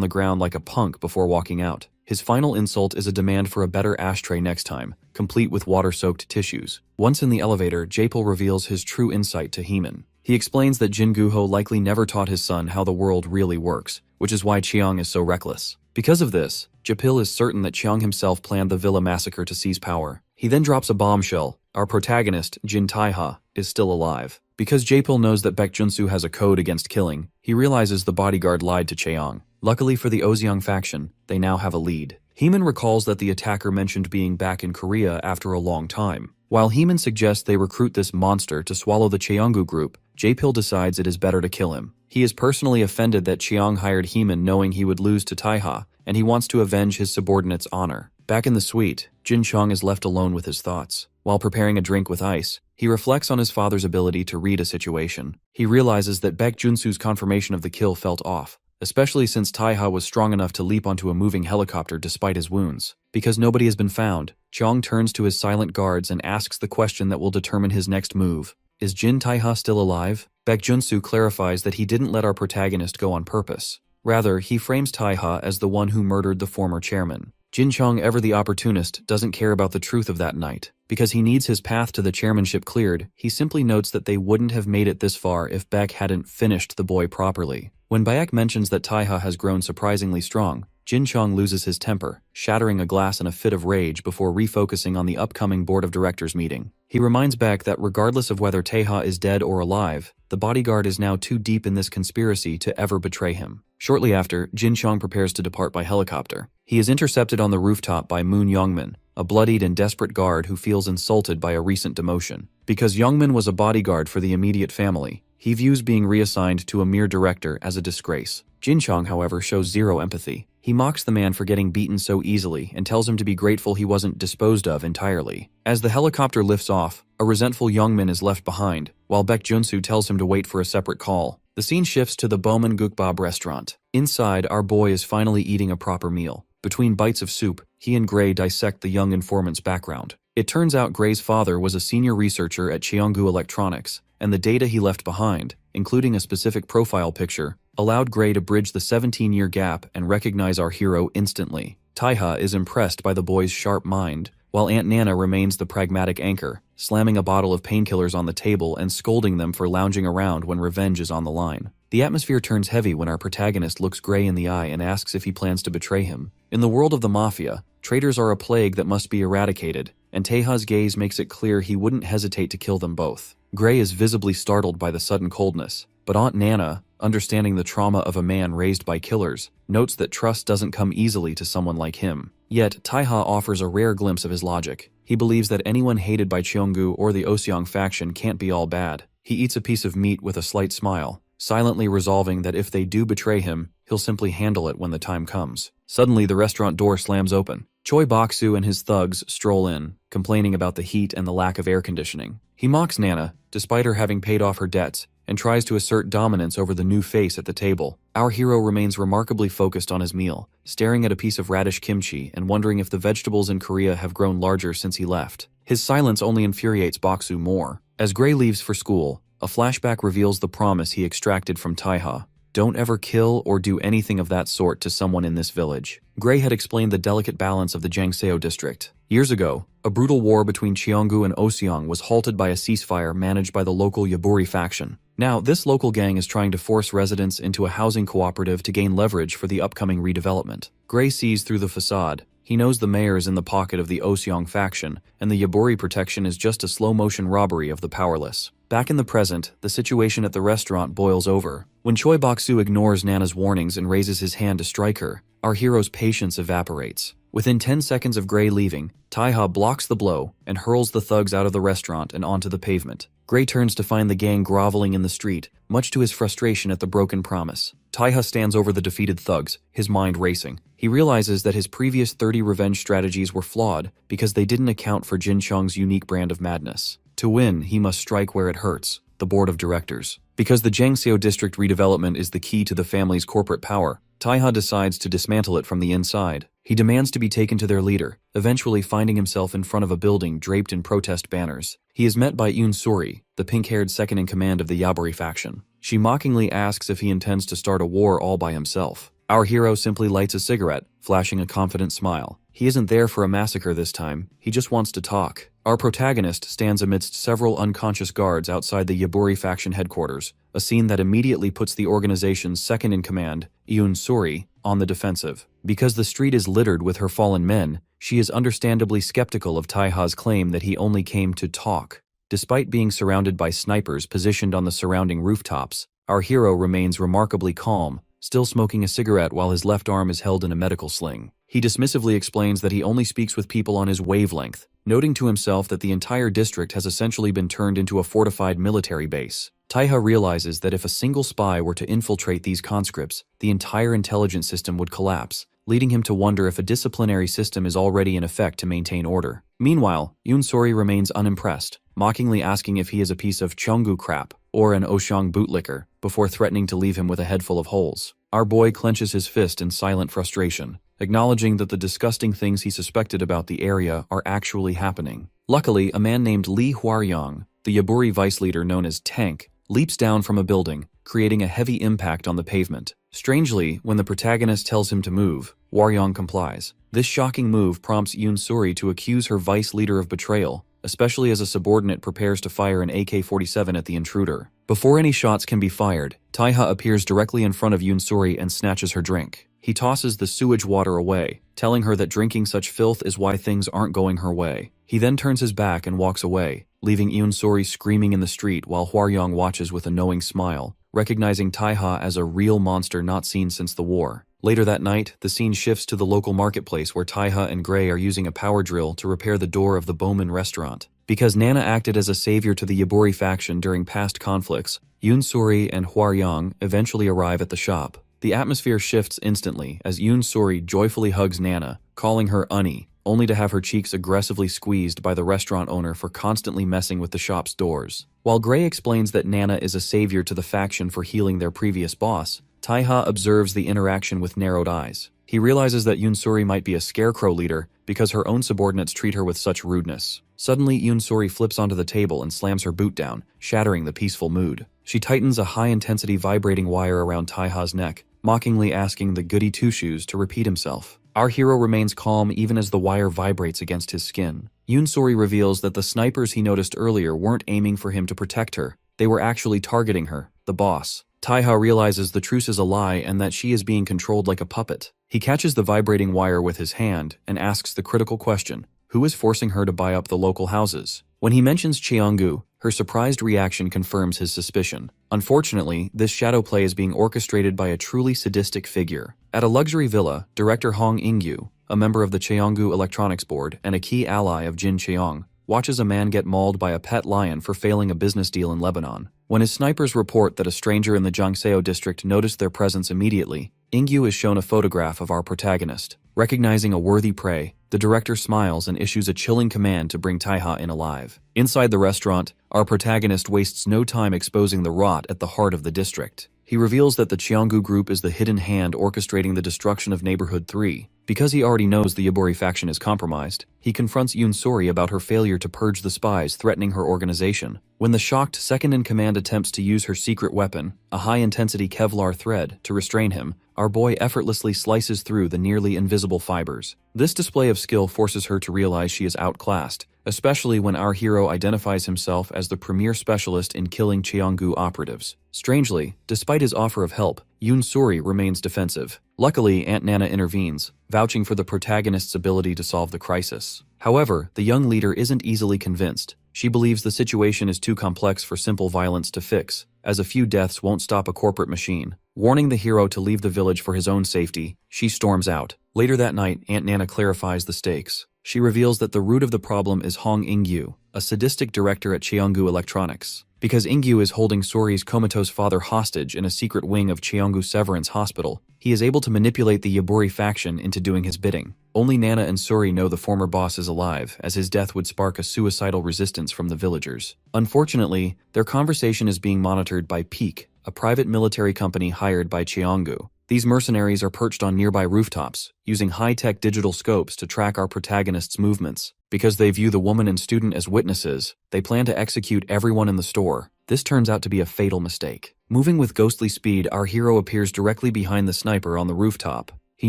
the ground like a punk before walking out. His final insult is a demand for a better ashtray next time, complete with water-soaked tissues. Once in the elevator, Jae-pil reveals his true insight to Heeman. He explains that Jin Gu-ho likely never taught his son how the world really works, which is why Cheong is so reckless. Because of this, Jae-pil is certain that Cheong himself planned the villa massacre to seize power. He then drops a bombshell. Our protagonist, Jin Tae-ha, is still alive. Because Jae-pil knows that Baek Junsu has a code against killing, he realizes the bodyguard lied to Cheong. Luckily for the Oseong faction, they now have a lead. Heeman recalls that the attacker mentioned being back in Korea after a long time. While Heeman suggests they recruit this monster to swallow the Cheonggu group, Jae-pil decides it is better to kill him. He is personally offended that Cheong hired Heeman knowing he would lose to Tae-ha, and he wants to avenge his subordinate's honor. Back in the suite, Jin Chong is left alone with his thoughts. While preparing a drink with ice, he reflects on his father's ability to read a situation. He realizes that Baek Junsu's confirmation of the kill felt off, especially since Tae-ha was strong enough to leap onto a moving helicopter despite his wounds. Because nobody has been found, Chong turns to his silent guards and asks the question that will determine his next move. Is Jin Tae-ha still alive? Baek Junsu clarifies that he didn't let our protagonist go on purpose. Rather, he frames Tae-ha as the one who murdered the former chairman. Jin Chong, ever the opportunist, doesn't care about the truth of that night. Because he needs his path to the chairmanship cleared, he simply notes that they wouldn't have made it this far if Baek hadn't finished the boy properly. When Baek mentions that Tae-ha has grown surprisingly strong, Jin Chong loses his temper, shattering a glass in a fit of rage before refocusing on the upcoming board of directors meeting. He reminds Baek that regardless of whether Tae-ha is dead or alive, the bodyguard is now too deep in this conspiracy to ever betray him. Shortly after, Jin Chong prepares to depart by helicopter. He is intercepted on the rooftop by Moon Youngmin, a bloodied and desperate guard who feels insulted by a recent demotion. Because Youngmin was a bodyguard for the immediate family, he views being reassigned to a mere director as a disgrace. Jin Chong, however, shows zero empathy. He mocks the man for getting beaten so easily and tells him to be grateful he wasn't disposed of entirely. As the helicopter lifts off, a resentful Youngmin is left behind, while Baek Junsu tells him to wait for a separate call. The scene shifts to the Bowman Gukbab restaurant. Inside, our boy is finally eating a proper meal. Between bites of soup, he and Gray dissect the young informant's background. It turns out Gray's father was a senior researcher at Cheonggu Electronics, and the data he left behind, including a specific profile picture, allowed Gray to bridge the 17-year gap and recognize our hero instantly. Tae-ha is impressed by the boy's sharp mind, while Aunt Nana remains the pragmatic anchor, slamming a bottle of painkillers on the table and scolding them for lounging around when revenge is on the line. The atmosphere turns heavy when our protagonist looks Gray in the eye and asks if he plans to betray him. In the world of the mafia, traitors are a plague that must be eradicated, and Tae-ha's gaze makes it clear he wouldn't hesitate to kill them both. Gray is visibly startled by the sudden coldness, but Aunt Nana, understanding the trauma of a man raised by killers, notes that trust doesn't come easily to someone like him. Yet, Tae-ha offers a rare glimpse of his logic. He believes that anyone hated by Cheonggu or the Oseong faction can't be all bad. He eats a piece of meat with a slight smile, silently resolving that if they do betray him, he'll simply handle it when the time comes. Suddenly, the restaurant door slams open. Choi Bok-soo and his thugs stroll in, complaining about the heat and the lack of air conditioning. He mocks Nana, despite her having paid off her debts, and tries to assert dominance over the new face at the table. Our hero remains remarkably focused on his meal, staring at a piece of radish kimchi and wondering if the vegetables in Korea have grown larger since he left. His silence only infuriates Bok-soo more. As Gray leaves for school, a flashback reveals the promise he extracted from Tae-ha. Don't ever kill or do anything of that sort to someone in this village. Gray had explained the delicate balance of the Jangseo district. Years ago, a brutal war between Cheonggu and Oseong was halted by a ceasefire managed by the local Yaburi faction. Now, this local gang is trying to force residents into a housing cooperative to gain leverage for the upcoming redevelopment. Gray sees through the facade. He knows the mayor is in the pocket of the Oseong faction, and the Yaburi protection is just a slow-motion robbery of the powerless. Back in the present, the situation at the restaurant boils over. When Choi Bok-soo ignores Nana's warnings and raises his hand to strike her, our hero's patience evaporates. Within 10 seconds of Gray leaving, Taeha blocks the blow and hurls the thugs out of the restaurant and onto the pavement. Gray turns to find the gang groveling in the street, much to his frustration at the broken promise. Taeha stands over the defeated thugs, his mind racing. He realizes that his previous 30 revenge strategies were flawed because they didn't account for Jin Chung's unique brand of madness. To win, he must strike where it hurts, the board of directors. Because the Jiangxiu district redevelopment is the key to the family's corporate power, Taeha decides to dismantle it from the inside. He demands to be taken to their leader, eventually finding himself in front of a building draped in protest banners. He is met by Yoon Sori, the pink-haired second-in-command of the Yaburi faction. She mockingly asks if he intends to start a war all by himself. Our hero simply lights a cigarette, flashing a confident smile. He isn't there for a massacre this time, he just wants to talk. Our protagonist stands amidst several unconscious guards outside the Yaburi faction headquarters, a scene that immediately puts the organization's second-in-command, Yoon Sori, on the defensive. Because the street is littered with her fallen men, she is understandably skeptical of Taeha's claim that he only came to talk. Despite being surrounded by snipers positioned on the surrounding rooftops, our hero remains remarkably calm, still smoking a cigarette while his left arm is held in a medical sling. He dismissively explains that he only speaks with people on his wavelength, noting to himself that the entire district has essentially been turned into a fortified military base. Taeha realizes that if a single spy were to infiltrate these conscripts, the entire intelligence system would collapse, leading him to wonder if a disciplinary system is already in effect to maintain order. Meanwhile, Yoon Sori remains unimpressed, mockingly asking if he is a piece of Cheonggu crap or an Oshang bootlicker, before threatening to leave him with a head full of holes. Our boy clenches his fist in silent frustration, acknowledging that the disgusting things he suspected about the area are actually happening. Luckily, a man named Lee Hwaryong, the Yaburi vice leader known as Tank, leaps down from a building, creating a heavy impact on the pavement. Strangely, when the protagonist tells him to move, Hwaryong complies. This shocking move prompts Yoon Sori to accuse her vice leader of betrayal, especially as a subordinate prepares to fire an AK-47 at the intruder. Before any shots can be fired, Taeha appears directly in front of Yoon Sori and snatches her drink. He tosses the sewage water away, telling her that drinking such filth is why things aren't going her way. He then turns his back and walks away, leaving Yoon Sori screaming in the street while Hwaryong watches with a knowing smile, recognizing Taeha as a real monster not seen since the war. Later that night, the scene shifts to the local marketplace where Taeha and Gray are using a power drill to repair the door of the Bowman restaurant. Because Nana acted as a savior to the Yaburi faction during past conflicts, Yoon Sori and Hwaryong eventually arrive at the shop. The atmosphere shifts instantly as Yoon Sori joyfully hugs Nana, calling her Unnie, only to have her cheeks aggressively squeezed by the restaurant owner for constantly messing with the shop's doors. While Gray explains that Nana is a savior to the faction for healing their previous boss, Taeha observes the interaction with narrowed eyes. He realizes that Yoon Sori might be a scarecrow leader because her own subordinates treat her with such rudeness. Suddenly, Yoon Sori flips onto the table and slams her boot down, shattering the peaceful mood. She tightens a high-intensity vibrating wire around Taeha's neck, mockingly asking the goody two-shoes to repeat himself. Our hero remains calm even as the wire vibrates against his skin. Yoon Sori reveals that the snipers he noticed earlier weren't aiming for him to protect her. They were actually targeting her, the boss. Taeha realizes the truce is a lie and that she is being controlled like a puppet. He catches the vibrating wire with his hand and asks the critical question, who is forcing her to buy up the local houses? When he mentions Cheonggu, her surprised reaction confirms his suspicion. Unfortunately, this shadow play is being orchestrated by a truly sadistic figure. At a luxury villa, director Hong Ingyu, a member of the Cheonggu Electronics Board and a key ally of Jin Cheong, watches a man get mauled by a pet lion for failing a business deal in Lebanon. When his snipers report that a stranger in the Jiangxiu district noticed their presence immediately, Ingyu is shown a photograph of our protagonist. Recognizing a worthy prey, the director smiles and issues a chilling command to bring Taeha in alive. Inside the restaurant, our protagonist wastes no time exposing the rot at the heart of the district. He reveals that the Cheonggu group is the hidden hand orchestrating the destruction of Neighborhood 3. Because he already knows the Yaburi faction is compromised, he confronts Yoon Sori about her failure to purge the spies threatening her organization. When the shocked second-in-command attempts to use her secret weapon, a high-intensity Kevlar thread, to restrain him, our boy effortlessly slices through the nearly invisible fibers. This display of skill forces her to realize she is outclassed, especially when our hero identifies himself as the premier specialist in killing Cheonggu operatives. Strangely, despite his offer of help, Yoon Sori remains defensive. Luckily, Aunt Nana intervenes, vouching for the protagonist's ability to solve the crisis. However, the young leader isn't easily convinced. She believes the situation is too complex for simple violence to fix, as a few deaths won't stop a corporate machine. Warning the hero to leave the village for his own safety, she storms out. Later that night, Aunt Nana clarifies the stakes. She reveals that the root of the problem is Hong In-gyu, a sadistic director at Cheonggu Electronics. Because In-gyu is holding Sori's comatose father hostage in a secret wing of Cheonggu Severance Hospital, he is able to manipulate the Yaburi faction into doing his bidding. Only Nana and Sori know the former boss is alive, as his death would spark a suicidal resistance from the villagers. Unfortunately, their conversation is being monitored by Peak, a private military company hired by Cheonggu. These mercenaries are perched on nearby rooftops, using high-tech digital scopes to track our protagonist's movements. Because they view the woman and student as witnesses, they plan to execute everyone in the store. This turns out to be a fatal mistake. Moving with ghostly speed, our hero appears directly behind the sniper on the rooftop. He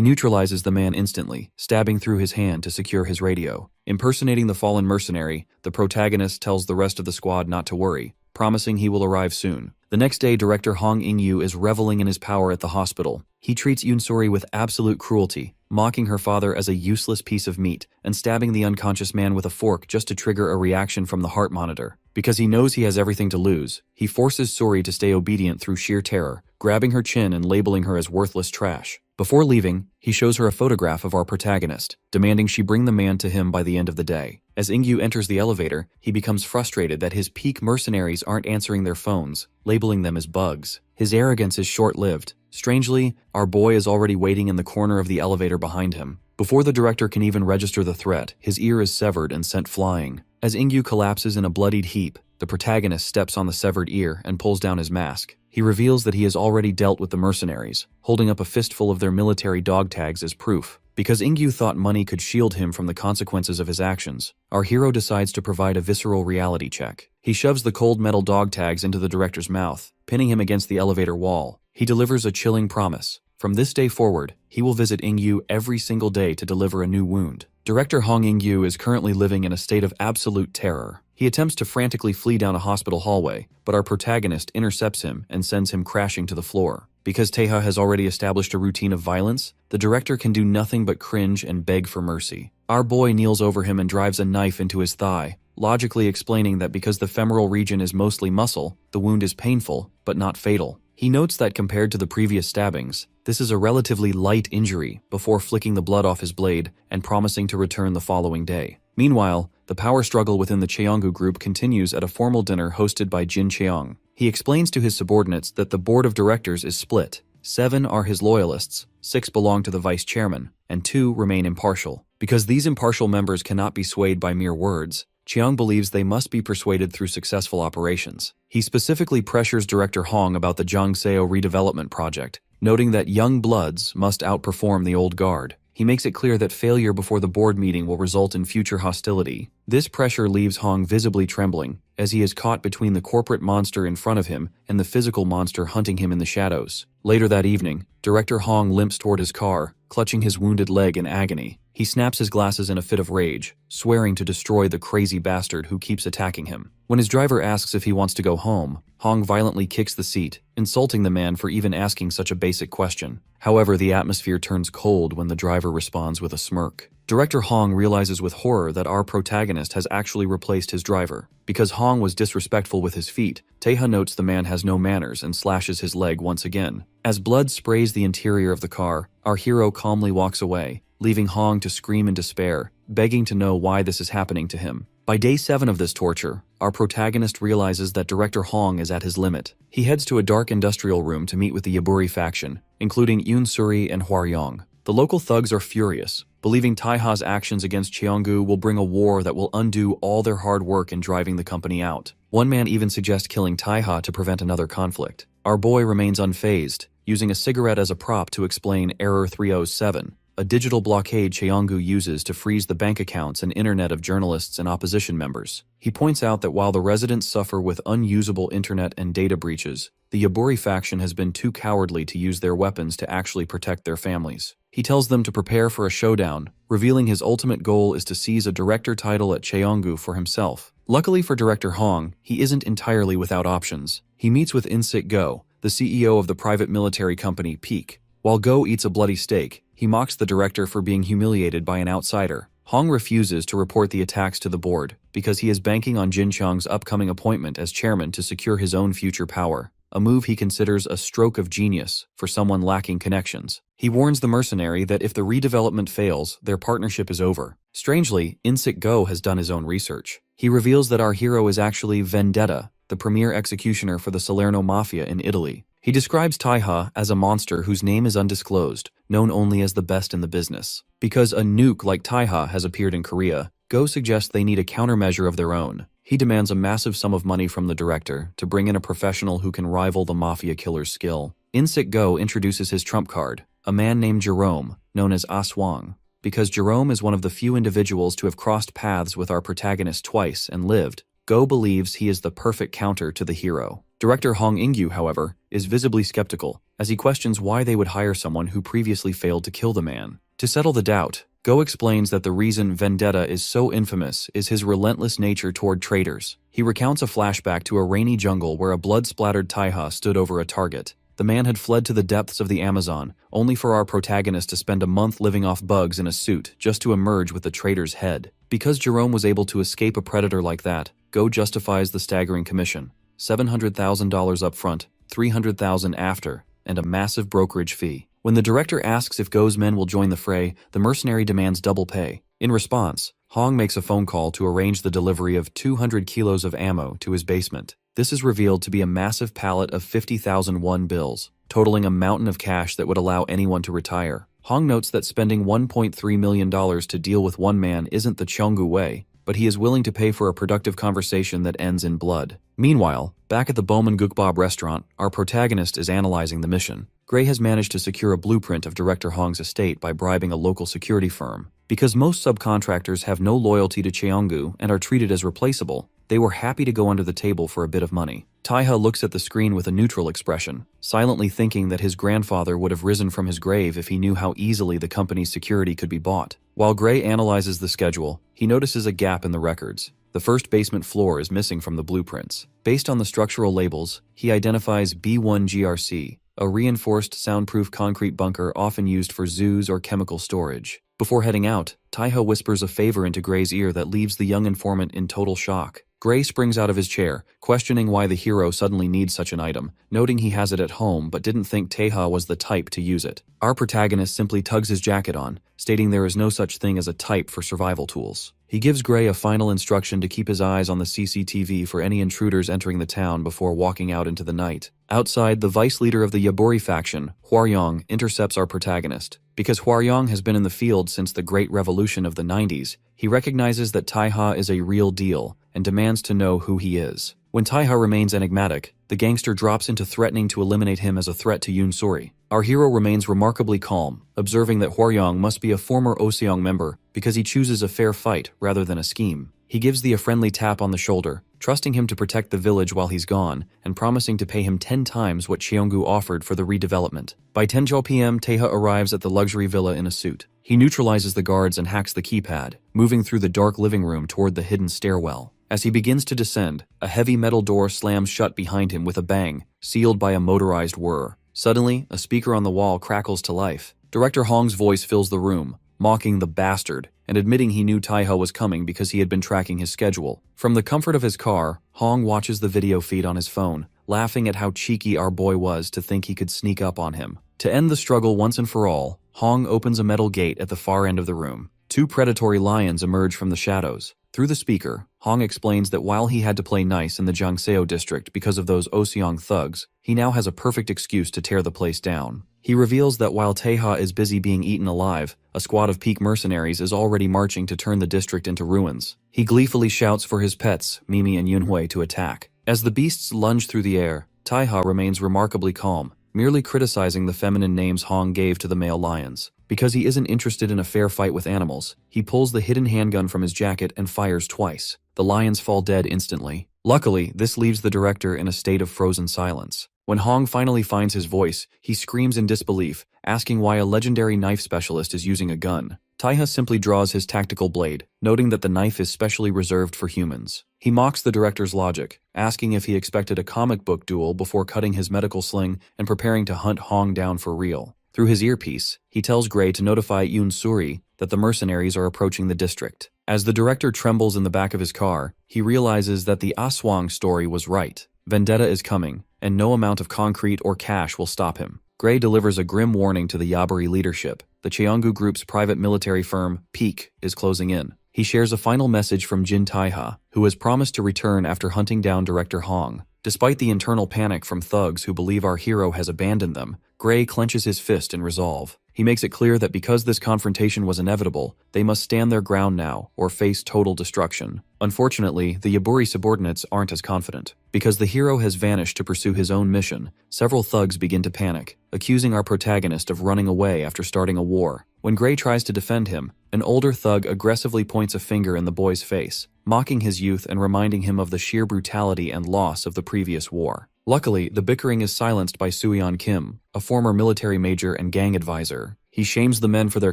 neutralizes the man instantly, stabbing through his hand to secure his radio. Impersonating the fallen mercenary, the protagonist tells the rest of the squad not to worry, promising he will arrive soon. The next day, director Hong In-gyu is reveling in his power at the hospital. He treats Yoon-sori with absolute cruelty, mocking her father as a useless piece of meat and stabbing the unconscious man with a fork just to trigger a reaction from the heart monitor. Because he knows he has everything to lose, he forces Sori to stay obedient through sheer terror, grabbing her chin and labeling her as worthless trash. Before leaving, he shows her a photograph of our protagonist, demanding she bring the man to him by the end of the day. As In-gyu enters the elevator, he becomes frustrated that his peak mercenaries aren't answering their phones, labeling them as bugs. His arrogance is short-lived. Strangely, our boy is already waiting in the corner of the elevator behind him. Before the director can even register the threat, his ear is severed and sent flying. As In-gyu collapses in a bloodied heap, the protagonist steps on the severed ear and pulls down his mask. He reveals that he has already dealt with the mercenaries, holding up a fistful of their military dog tags as proof. Because In-gyu thought money could shield him from the consequences of his actions, our hero decides to provide a visceral reality check. He shoves the cold metal dog tags into the director's mouth, pinning him against the elevator wall. He delivers a chilling promise. From this day forward, he will visit In-gyu every single day to deliver a new wound. Director Hong In-gyu is currently living in a state of absolute terror. He attempts to frantically flee down a hospital hallway, but our protagonist intercepts him and sends him crashing to the floor. Because Taeha has already established a routine of violence, the director can do nothing but cringe and beg for mercy. Our boy kneels over him and drives a knife into his thigh, logically explaining that because the femoral region is mostly muscle, the wound is painful, but not fatal. He notes that compared to the previous stabbings, this is a relatively light injury before flicking the blood off his blade and promising to return the following day. Meanwhile, the power struggle within the Cheonggu group continues at a formal dinner hosted by Jin Cheong. He explains to his subordinates that the board of directors is split. 7 are his loyalists, 6 belong to the vice chairman, and 2 remain impartial. Because these impartial members cannot be swayed by mere words, Cheong believes they must be persuaded through successful operations. He specifically pressures director Hong about the Jongseo redevelopment project, noting that young bloods must outperform the old guard. He makes it clear that failure before the board meeting will result in future hostility. This pressure leaves Hong visibly trembling, as he is caught between the corporate monster in front of him and the physical monster hunting him in the shadows. Later that evening, director Hong limps toward his car, clutching his wounded leg in agony. He snaps his glasses in a fit of rage, swearing to destroy the crazy bastard who keeps attacking him. When his driver asks if he wants to go home, Hong violently kicks the seat, insulting the man for even asking such a basic question. However, the atmosphere turns cold when the driver responds with a smirk. Director Hong realizes with horror that our protagonist has actually replaced his driver. Because Hong was disrespectful with his feet, Taeha notes the man has no manners and slashes his leg once again. As blood sprays the interior of the car, our hero calmly walks away, leaving Hong to scream in despair, begging to know why this is happening to him. By day 7 of this torture, our protagonist realizes that director Hong is at his limit. He heads to a dark industrial room to meet with the Yaburi faction, including Yoon-sori and Hwaryong. The local thugs are furious, believing Taeha's actions against Cheonggu will bring a war that will undo all their hard work in driving the company out. One man even suggests killing Taeha to prevent another conflict. Our boy remains unfazed, using a cigarette as a prop to explain Error 307, a digital blockade Cheonggu uses to freeze the bank accounts and internet of journalists and opposition members. He points out that while the residents suffer with unusable internet and data breaches, the Yaburi faction has been too cowardly to use their weapons to actually protect their families. He tells them to prepare for a showdown, revealing his ultimate goal is to seize a director title at Cheonggu for himself. Luckily for director Hong, he isn't entirely without options. He meets with In-sik Go, the CEO of the private military company Peak. While Go eats a bloody steak, he mocks the director for being humiliated by an outsider. Hong refuses to report the attacks to the board because he is banking on Jin Chang's upcoming appointment as chairman to secure his own future power, a move he considers a stroke of genius for someone lacking connections. He warns the mercenary that if the redevelopment fails, their partnership is over. Strangely, Insik Go has done his own research. He reveals that our hero is actually Vendetta, the premier executioner for the Salerno Mafia in Italy. He describes Taiha as a monster whose name is undisclosed, known only as the best in the business. Because a nuke like Taiha has appeared in Korea, Go suggests they need a countermeasure of their own. He demands a massive sum of money from the director to bring in a professional who can rival the mafia killer's skill. Insik Go introduces his trump card, a man named Jerome, known as Aswang. Because Jerome is one of the few individuals to have crossed paths with our protagonist twice and lived, Go believes he is the perfect counter to the hero. Director Hong Ingyu, however, is visibly skeptical, as he questions why they would hire someone who previously failed to kill the man. To settle the doubt, Go explains that the reason Vendetta is so infamous is his relentless nature toward traitors. He recounts a flashback to a rainy jungle where a blood-splattered Taiha stood over a target. The man had fled to the depths of the Amazon, only for our protagonist to spend a month living off bugs in a suit just to emerge with the traitor's head. Because Jerome was able to escape a predator like that, Go justifies the staggering commission. $700,000 up front, $300,000 after, and a massive brokerage fee. When the director asks if Go's men will join the fray, the mercenary demands double pay. In response, Hong makes a phone call to arrange the delivery of 200 kilos of ammo to his basement. This is revealed to be a massive pallet of 50,000 won bills, totaling a mountain of cash that would allow anyone to retire. Hong notes that spending $1.3 million to deal with one man isn't the Cheonggu way, but he is willing to pay for a productive conversation that ends in blood. Meanwhile, back at the Bowman Gukbab restaurant, our protagonist is analyzing the mission. Gray has managed to secure a blueprint of Director Hong's estate by bribing a local security firm. Because most subcontractors have no loyalty to Cheonggu and are treated as replaceable, they were happy to go under the table for a bit of money. Taiha looks at the screen with a neutral expression, silently thinking that his grandfather would have risen from his grave if he knew how easily the company's security could be bought. While Gray analyzes the schedule, he notices a gap in the records. The first basement floor is missing from the blueprints. Based on the structural labels, he identifies B1 GRC, a reinforced soundproof concrete bunker often used for zoos or chemical storage. Before heading out, Taiha whispers a favor into Gray's ear that leaves the young informant in total shock. Gray springs out of his chair, questioning why the hero suddenly needs such an item, noting he has it at home but didn't think Taiha was the type to use it. Our protagonist simply tugs his jacket on, stating there is no such thing as a type for survival tools. He gives Gray a final instruction to keep his eyes on the CCTV for any intruders entering the town before walking out into the night. Outside, the vice leader of the Yaburi faction, Hwaryong, intercepts our protagonist. Because Hwaryong has been in the field since the Great Revolution of the 90s, he recognizes that Taiha is a real deal and demands to know who he is. When Taiha remains enigmatic, the gangster drops into threatening to eliminate him as a threat to Yoon Suri. Our hero remains remarkably calm, observing that Hwaryong must be a former Oseong member because he chooses a fair fight rather than a scheme. He gives a friendly tap on the shoulder, trusting him to protect the village while he's gone, and promising to pay him 10 times what Cheonggu offered for the redevelopment. By 10 p.m., Taiha arrives at the luxury villa in a suit. He neutralizes the guards and hacks the keypad, moving through the dark living room toward the hidden stairwell. As he begins to descend, a heavy metal door slams shut behind him with a bang, sealed by a motorized whir. Suddenly, a speaker on the wall crackles to life. Director Hong's voice fills the room, mocking the bastard, and admitting he knew Taiha was coming because he had been tracking his schedule. From the comfort of his car, Hong watches the video feed on his phone, laughing at how cheeky our boy was to think he could sneak up on him. To end the struggle once and for all, Hong opens a metal gate at the far end of the room. Two predatory lions emerge from the shadows. Through the speaker, Hong explains that while he had to play nice in the Jongseo district because of those Oseong thugs, he now has a perfect excuse to tear the place down. He reveals that while Taiha is busy being eaten alive, a squad of peak mercenaries is already marching to turn the district into ruins. He gleefully shouts for his pets, Mimi and Yunhui, to attack. As the beasts lunge through the air, Taiha remains remarkably calm, merely criticizing the feminine names Hong gave to the male lions. Because he isn't interested in a fair fight with animals, he pulls the hidden handgun from his jacket and fires twice. The lions fall dead instantly. Luckily, this leaves the director in a state of frozen silence. When Hong finally finds his voice, he screams in disbelief, asking why a legendary knife specialist is using a gun. Taiha simply draws his tactical blade, noting that the knife is specially reserved for humans. He mocks the director's logic, asking if he expected a comic book duel before cutting his medical sling and preparing to hunt Hong down for real. Through his earpiece, he tells Gray to notify Yoon Suri that the mercenaries are approaching the district. As the director trembles in the back of his car, he realizes that the Aswang story was right. Vendetta is coming, and no amount of concrete or cash will stop him. Gray delivers a grim warning to the Yaburi leadership. The Cheonggu Group's private military firm, Peak, is closing in. He shares a final message from Jin Taiha, who has promised to return after hunting down Director Hong. Despite the internal panic from thugs who believe our hero has abandoned them, Gray clenches his fist in resolve. He makes it clear that because this confrontation was inevitable, they must stand their ground now or face total destruction. Unfortunately, the Yaburi subordinates aren't as confident. Because the hero has vanished to pursue his own mission, several thugs begin to panic, accusing our protagonist of running away after starting a war. When Gray tries to defend him, an older thug aggressively points a finger in the boy's face, mocking his youth and reminding him of the sheer brutality and loss of the previous war. Luckily, the bickering is silenced by Soo-yeon Kim, a former military major and gang advisor. He shames the men for their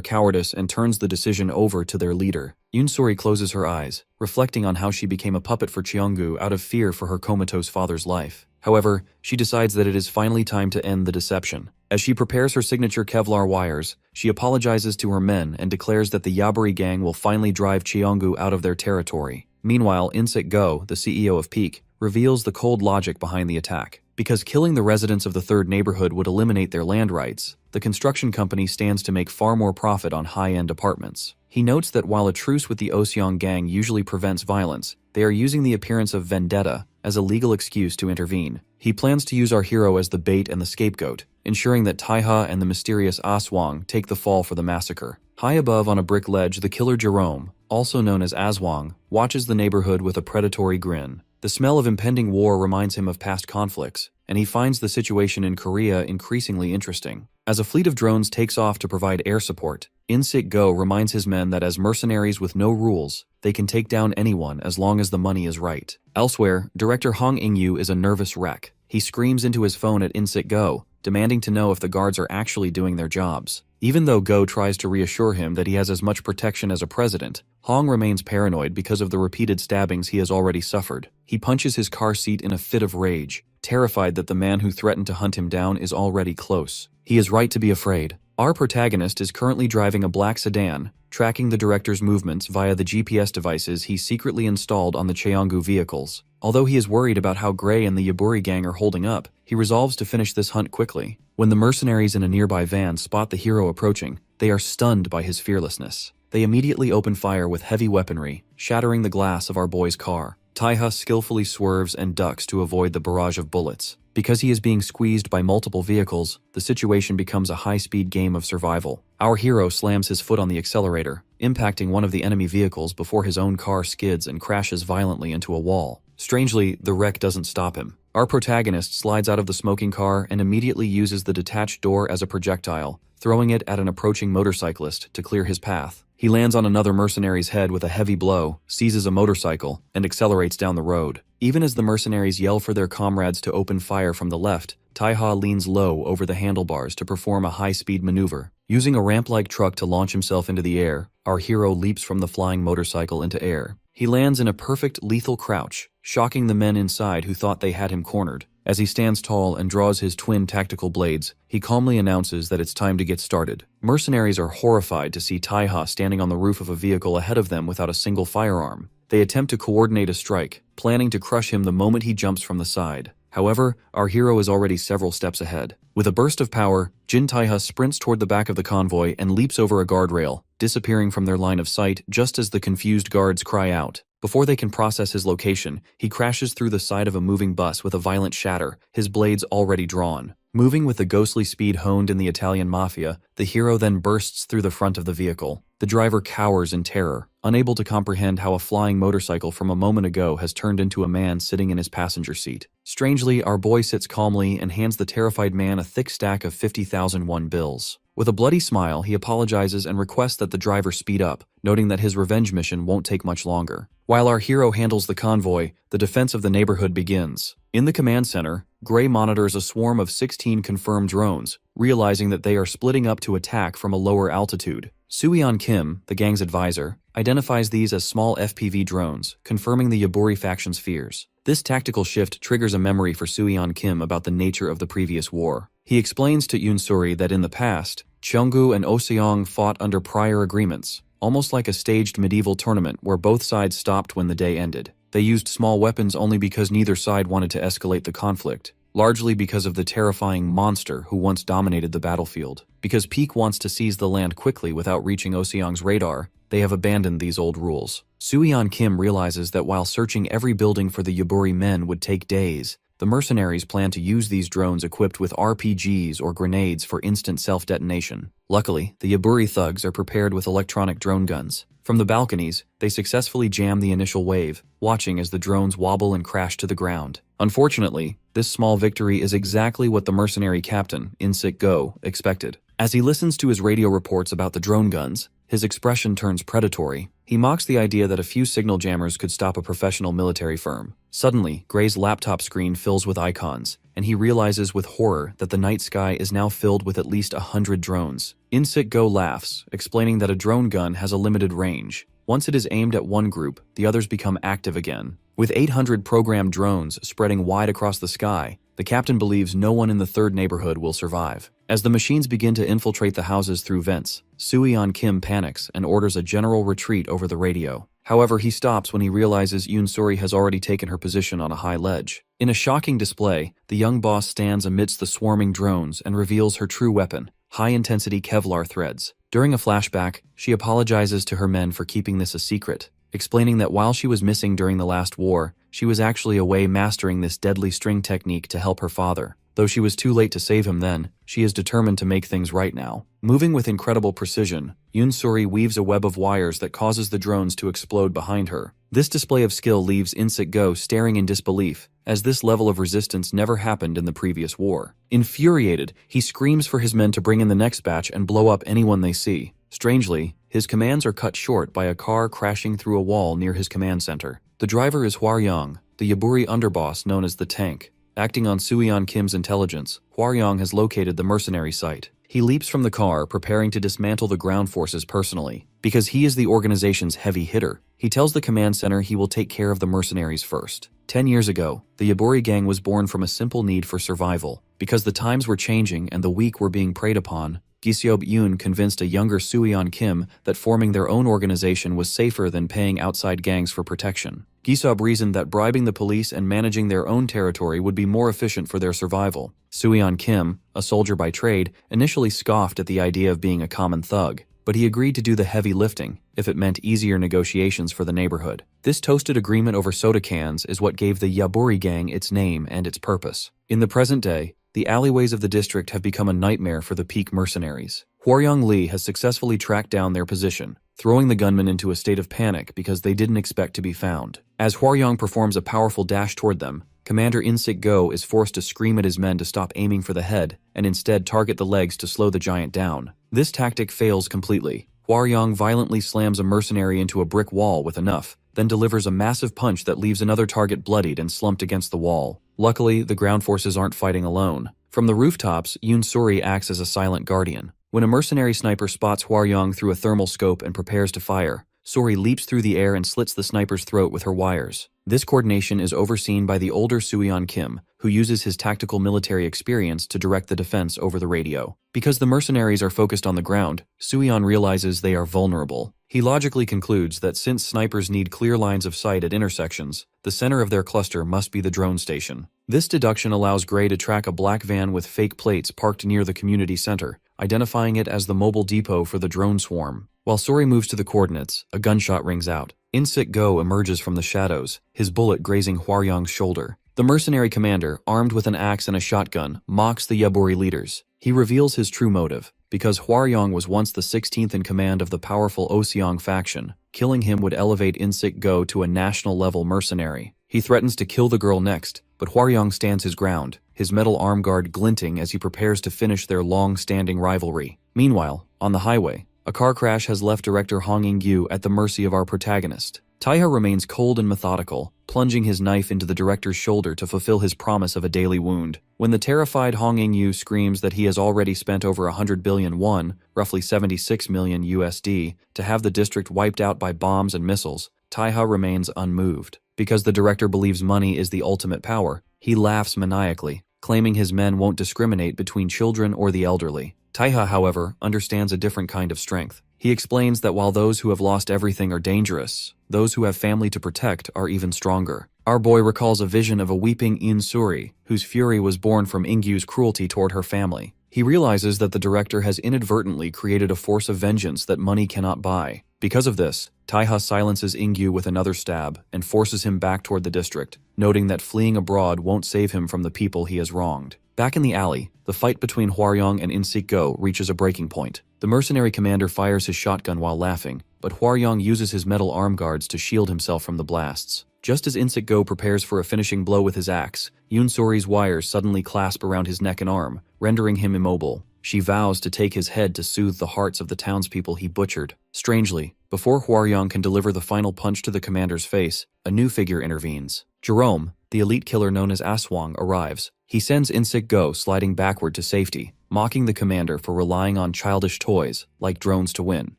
cowardice and turns the decision over to their leader. Yoon Suri closes her eyes, reflecting on how she became a puppet for Cheonggu out of fear for her comatose father's life. However, she decides that it is finally time to end the deception. As she prepares her signature Kevlar wires, she apologizes to her men and declares that the Yaburi gang will finally drive Cheonggu out of their territory. Meanwhile, In-sik Go, the CEO of Peak, reveals the cold logic behind the attack. Because killing the residents of the third neighborhood would eliminate their land rights, the construction company stands to make far more profit on high-end apartments. He notes that while a truce with the Oseong gang usually prevents violence, they are using the appearance of vendetta as a legal excuse to intervene. He plans to use our hero as the bait and the scapegoat, ensuring that Taiha and the mysterious Aswang take the fall for the massacre. High above on a brick ledge, the killer Jerome, also known as Aswang, watches the neighborhood with a predatory grin. The smell of impending war reminds him of past conflicts, and he finds the situation in Korea increasingly interesting. As a fleet of drones takes off to provide air support, In-sik Go reminds his men that as mercenaries with no rules, they can take down anyone as long as the money is right. Elsewhere, director Hong In-yu is a nervous wreck. He screams into his phone at In-sik Go, demanding to know if the guards are actually doing their jobs. Even though Go tries to reassure him that he has as much protection as a president, Hong remains paranoid because of the repeated stabbings he has already suffered. He punches his car seat in a fit of rage, terrified that the man who threatened to hunt him down is already close. He is right to be afraid. Our protagonist is currently driving a black sedan, tracking the director's movements via the GPS devices he secretly installed on the Cheonggu vehicles. Although he is worried about how Gray and the Yaburi gang are holding up, he resolves to finish this hunt quickly. When the mercenaries in a nearby van spot the hero approaching, they are stunned by his fearlessness. They immediately open fire with heavy weaponry, shattering the glass of our boy's car. Taiha skillfully swerves and ducks to avoid the barrage of bullets. Because he is being squeezed by multiple vehicles, the situation becomes a high-speed game of survival. Our hero slams his foot on the accelerator, impacting one of the enemy vehicles before his own car skids and crashes violently into a wall. Strangely, the wreck doesn't stop him. Our protagonist slides out of the smoking car and immediately uses the detached door as a projectile, throwing it at an approaching motorcyclist to clear his path. He lands on another mercenary's head with a heavy blow, seizes a motorcycle, and accelerates down the road. Even as the mercenaries yell for their comrades to open fire from the left, Taiha leans low over the handlebars to perform a high-speed maneuver. Using a ramp-like truck to launch himself into the air, our hero leaps from the flying motorcycle into air. He lands in a perfect lethal crouch, shocking the men inside who thought they had him cornered. As he stands tall and draws his twin tactical blades, he calmly announces that it's time to get started. Mercenaries are horrified to see Taiha standing on the roof of a vehicle ahead of them without a single firearm. They attempt to coordinate a strike, planning to crush him the moment he jumps from the side. However, our hero is already several steps ahead. With a burst of power, Jin Taiha sprints toward the back of the convoy and leaps over a guardrail, disappearing from their line of sight just as the confused guards cry out. Before they can process his location, he crashes through the side of a moving bus with a violent shatter, his blades already drawn. Moving with the ghostly speed honed in the Italian mafia, the hero then bursts through the front of the vehicle. The driver cowers in terror, unable to comprehend how a flying motorcycle from a moment ago has turned into a man sitting in his passenger seat. Strangely, our boy sits calmly and hands the terrified man a thick stack of 50,000 won bills. With a bloody smile, he apologizes and requests that the driver speed up, noting that his revenge mission won't take much longer. While our hero handles the convoy, the defense of the neighborhood begins. In the command center, Gray monitors a swarm of 16 confirmed drones, realizing that they are splitting up to attack from a lower altitude. Soo-yeon Kim, the gang's advisor, identifies these as small FPV drones, confirming the Yaburi faction's fears. This tactical shift triggers a memory for Soo-yeon Kim about the nature of the previous war. He explains to Yoon-suri that in the past, Cheonggu and Oseong fought under prior agreements, almost like a staged medieval tournament where both sides stopped when the day ended. They used small weapons only because neither side wanted to escalate the conflict, largely because of the terrifying monster who once dominated the battlefield. Because Peak wants to seize the land quickly without reaching Oseong's radar, they have abandoned these old rules. Soo-yeon Kim realizes that while searching every building for the Yaburi men would take days, the mercenaries plan to use these drones equipped with RPGs or grenades for instant self-detonation. Luckily, the Yaburi thugs are prepared with electronic drone guns. From the balconies, they successfully jam the initial wave, watching as the drones wobble and crash to the ground. Unfortunately, this small victory is exactly what the mercenary captain, In-sik Go, expected. As he listens to his radio reports about the drone guns, his expression turns predatory. He mocks the idea that a few signal jammers could stop a professional military firm. Suddenly, Gray's laptop screen fills with icons, and he realizes with horror that the night sky is now filled with at least 100 drones. In-sik Go laughs, explaining that a drone gun has a limited range. Once it is aimed at one group, the others become active again. With 800 programmed drones spreading wide across the sky, the captain believes no one in the third neighborhood will survive. As the machines begin to infiltrate the houses through vents, Soo-yeon Kim panics and orders a general retreat over the radio. However, he stops when he realizes Yoon-suri has already taken her position on a high ledge. In a shocking display, the young boss stands amidst the swarming drones and reveals her true weapon, high-intensity Kevlar threads. During a flashback, she apologizes to her men for keeping this a secret, explaining that while she was missing during the last war, she was actually away mastering this deadly string technique to help her father. Though she was too late to save him then, she is determined to make things right now. Moving with incredible precision, Yoon-suri weaves a web of wires that causes the drones to explode behind her. This display of skill leaves In-sik Go staring in disbelief, as this level of resistance never happened in the previous war. Infuriated, he screams for his men to bring in the next batch and blow up anyone they see. Strangely, his commands are cut short by a car crashing through a wall near his command center. The driver is Hwaryong, the Yaburi underboss known as the Tank. Acting on Soo-yeon Kim's intelligence, Hwaryong has located the mercenary site. He leaps from the car, preparing to dismantle the ground forces personally. Because he is the organization's heavy hitter, he tells the command center he will take care of the mercenaries first. 10 years ago, the Yaburi gang was born from a simple need for survival. Because the times were changing and the weak were being preyed upon, Giseob Yoon convinced a younger Soo-yeon Kim that forming their own organization was safer than paying outside gangs for protection. Giseob reasoned that bribing the police and managing their own territory would be more efficient for their survival. Soo-yeon Kim, a soldier by trade, initially scoffed at the idea of being a common thug, but he agreed to do the heavy lifting if it meant easier negotiations for the neighborhood. This toasted agreement over soda cans is what gave the Yaburi gang its name and its purpose. In the present day, the alleyways of the district have become a nightmare for the Peak mercenaries. Hwaryong Lee has successfully tracked down their position, throwing the gunmen into a state of panic because they didn't expect to be found. As Hwaryong performs a powerful dash toward them, Commander In-sik Go is forced to scream at his men to stop aiming for the head and instead target the legs to slow the giant down. This tactic fails completely. Hwaryong violently slams a mercenary into a brick wall with enough, then delivers a massive punch that leaves another target bloodied and slumped against the wall. Luckily, the ground forces aren't fighting alone. From the rooftops, Yoon-suri acts as a silent guardian. When a mercenary sniper spots Hwaryong through a thermal scope and prepares to fire, Suri leaps through the air and slits the sniper's throat with her wires. This coordination is overseen by the older Soo-yeon Kim, who uses his tactical military experience to direct the defense over the radio. Because the mercenaries are focused on the ground, Soo-yeon realizes they are vulnerable. He logically concludes that since snipers need clear lines of sight at intersections, the center of their cluster must be the drone station. This deduction allows Gray to track a black van with fake plates parked near the community center, identifying it as the mobile depot for the drone swarm. While Suri moves to the coordinates, a gunshot rings out. In-sik Go emerges from the shadows, his bullet grazing Hwaryong's shoulder. The mercenary commander, armed with an axe and a shotgun, mocks the Yaburi leaders. He reveals his true motive. Because Hwaryong was once the 16th in command of the powerful Oseong faction, killing him would elevate In-sik Go to a national-level mercenary. He threatens to kill the girl next, but Hwaryong stands his ground, his metal arm guard glinting as he prepares to finish their long-standing rivalry. Meanwhile, on the highway, a car crash has left director Hong In-gyu at the mercy of our protagonist. Taiha remains cold and methodical, plunging his knife into the director's shoulder to fulfill his promise of a daily wound. When the terrified Hong Ing-yu screams that he has already spent over 100 billion won, roughly 76 million USD, to have the district wiped out by bombs and missiles, Taiha remains unmoved. Because the director believes money is the ultimate power, he laughs maniacally, claiming his men won't discriminate between children or the elderly. Taiha, however, understands a different kind of strength. He explains that while those who have lost everything are dangerous, those who have family to protect are even stronger. Our boy recalls a vision of a weeping Insuri, whose fury was born from Ingyu's cruelty toward her family. He realizes that the director has inadvertently created a force of vengeance that money cannot buy. Because of this, Taiha silences Ingyu with another stab and forces him back toward the district, noting that fleeing abroad won't save him from the people he has wronged. Back in the alley, the fight between Hwaryong and In-sik-go reaches a breaking point. The mercenary commander fires his shotgun while laughing, but Hwaryong uses his metal arm guards to shield himself from the blasts. Just as In-sik-go prepares for a finishing blow with his axe, Yoon-sori's wires suddenly clasp around his neck and arm, rendering him immobile. She vows to take his head to soothe the hearts of the townspeople he butchered. Strangely, before Hwaryong can deliver the final punch to the commander's face, a new figure intervenes. Jerome, the elite killer known as Aswang, arrives. He sends In-sik-go sliding backward to safety, mocking the commander for relying on childish toys, like drones, to win.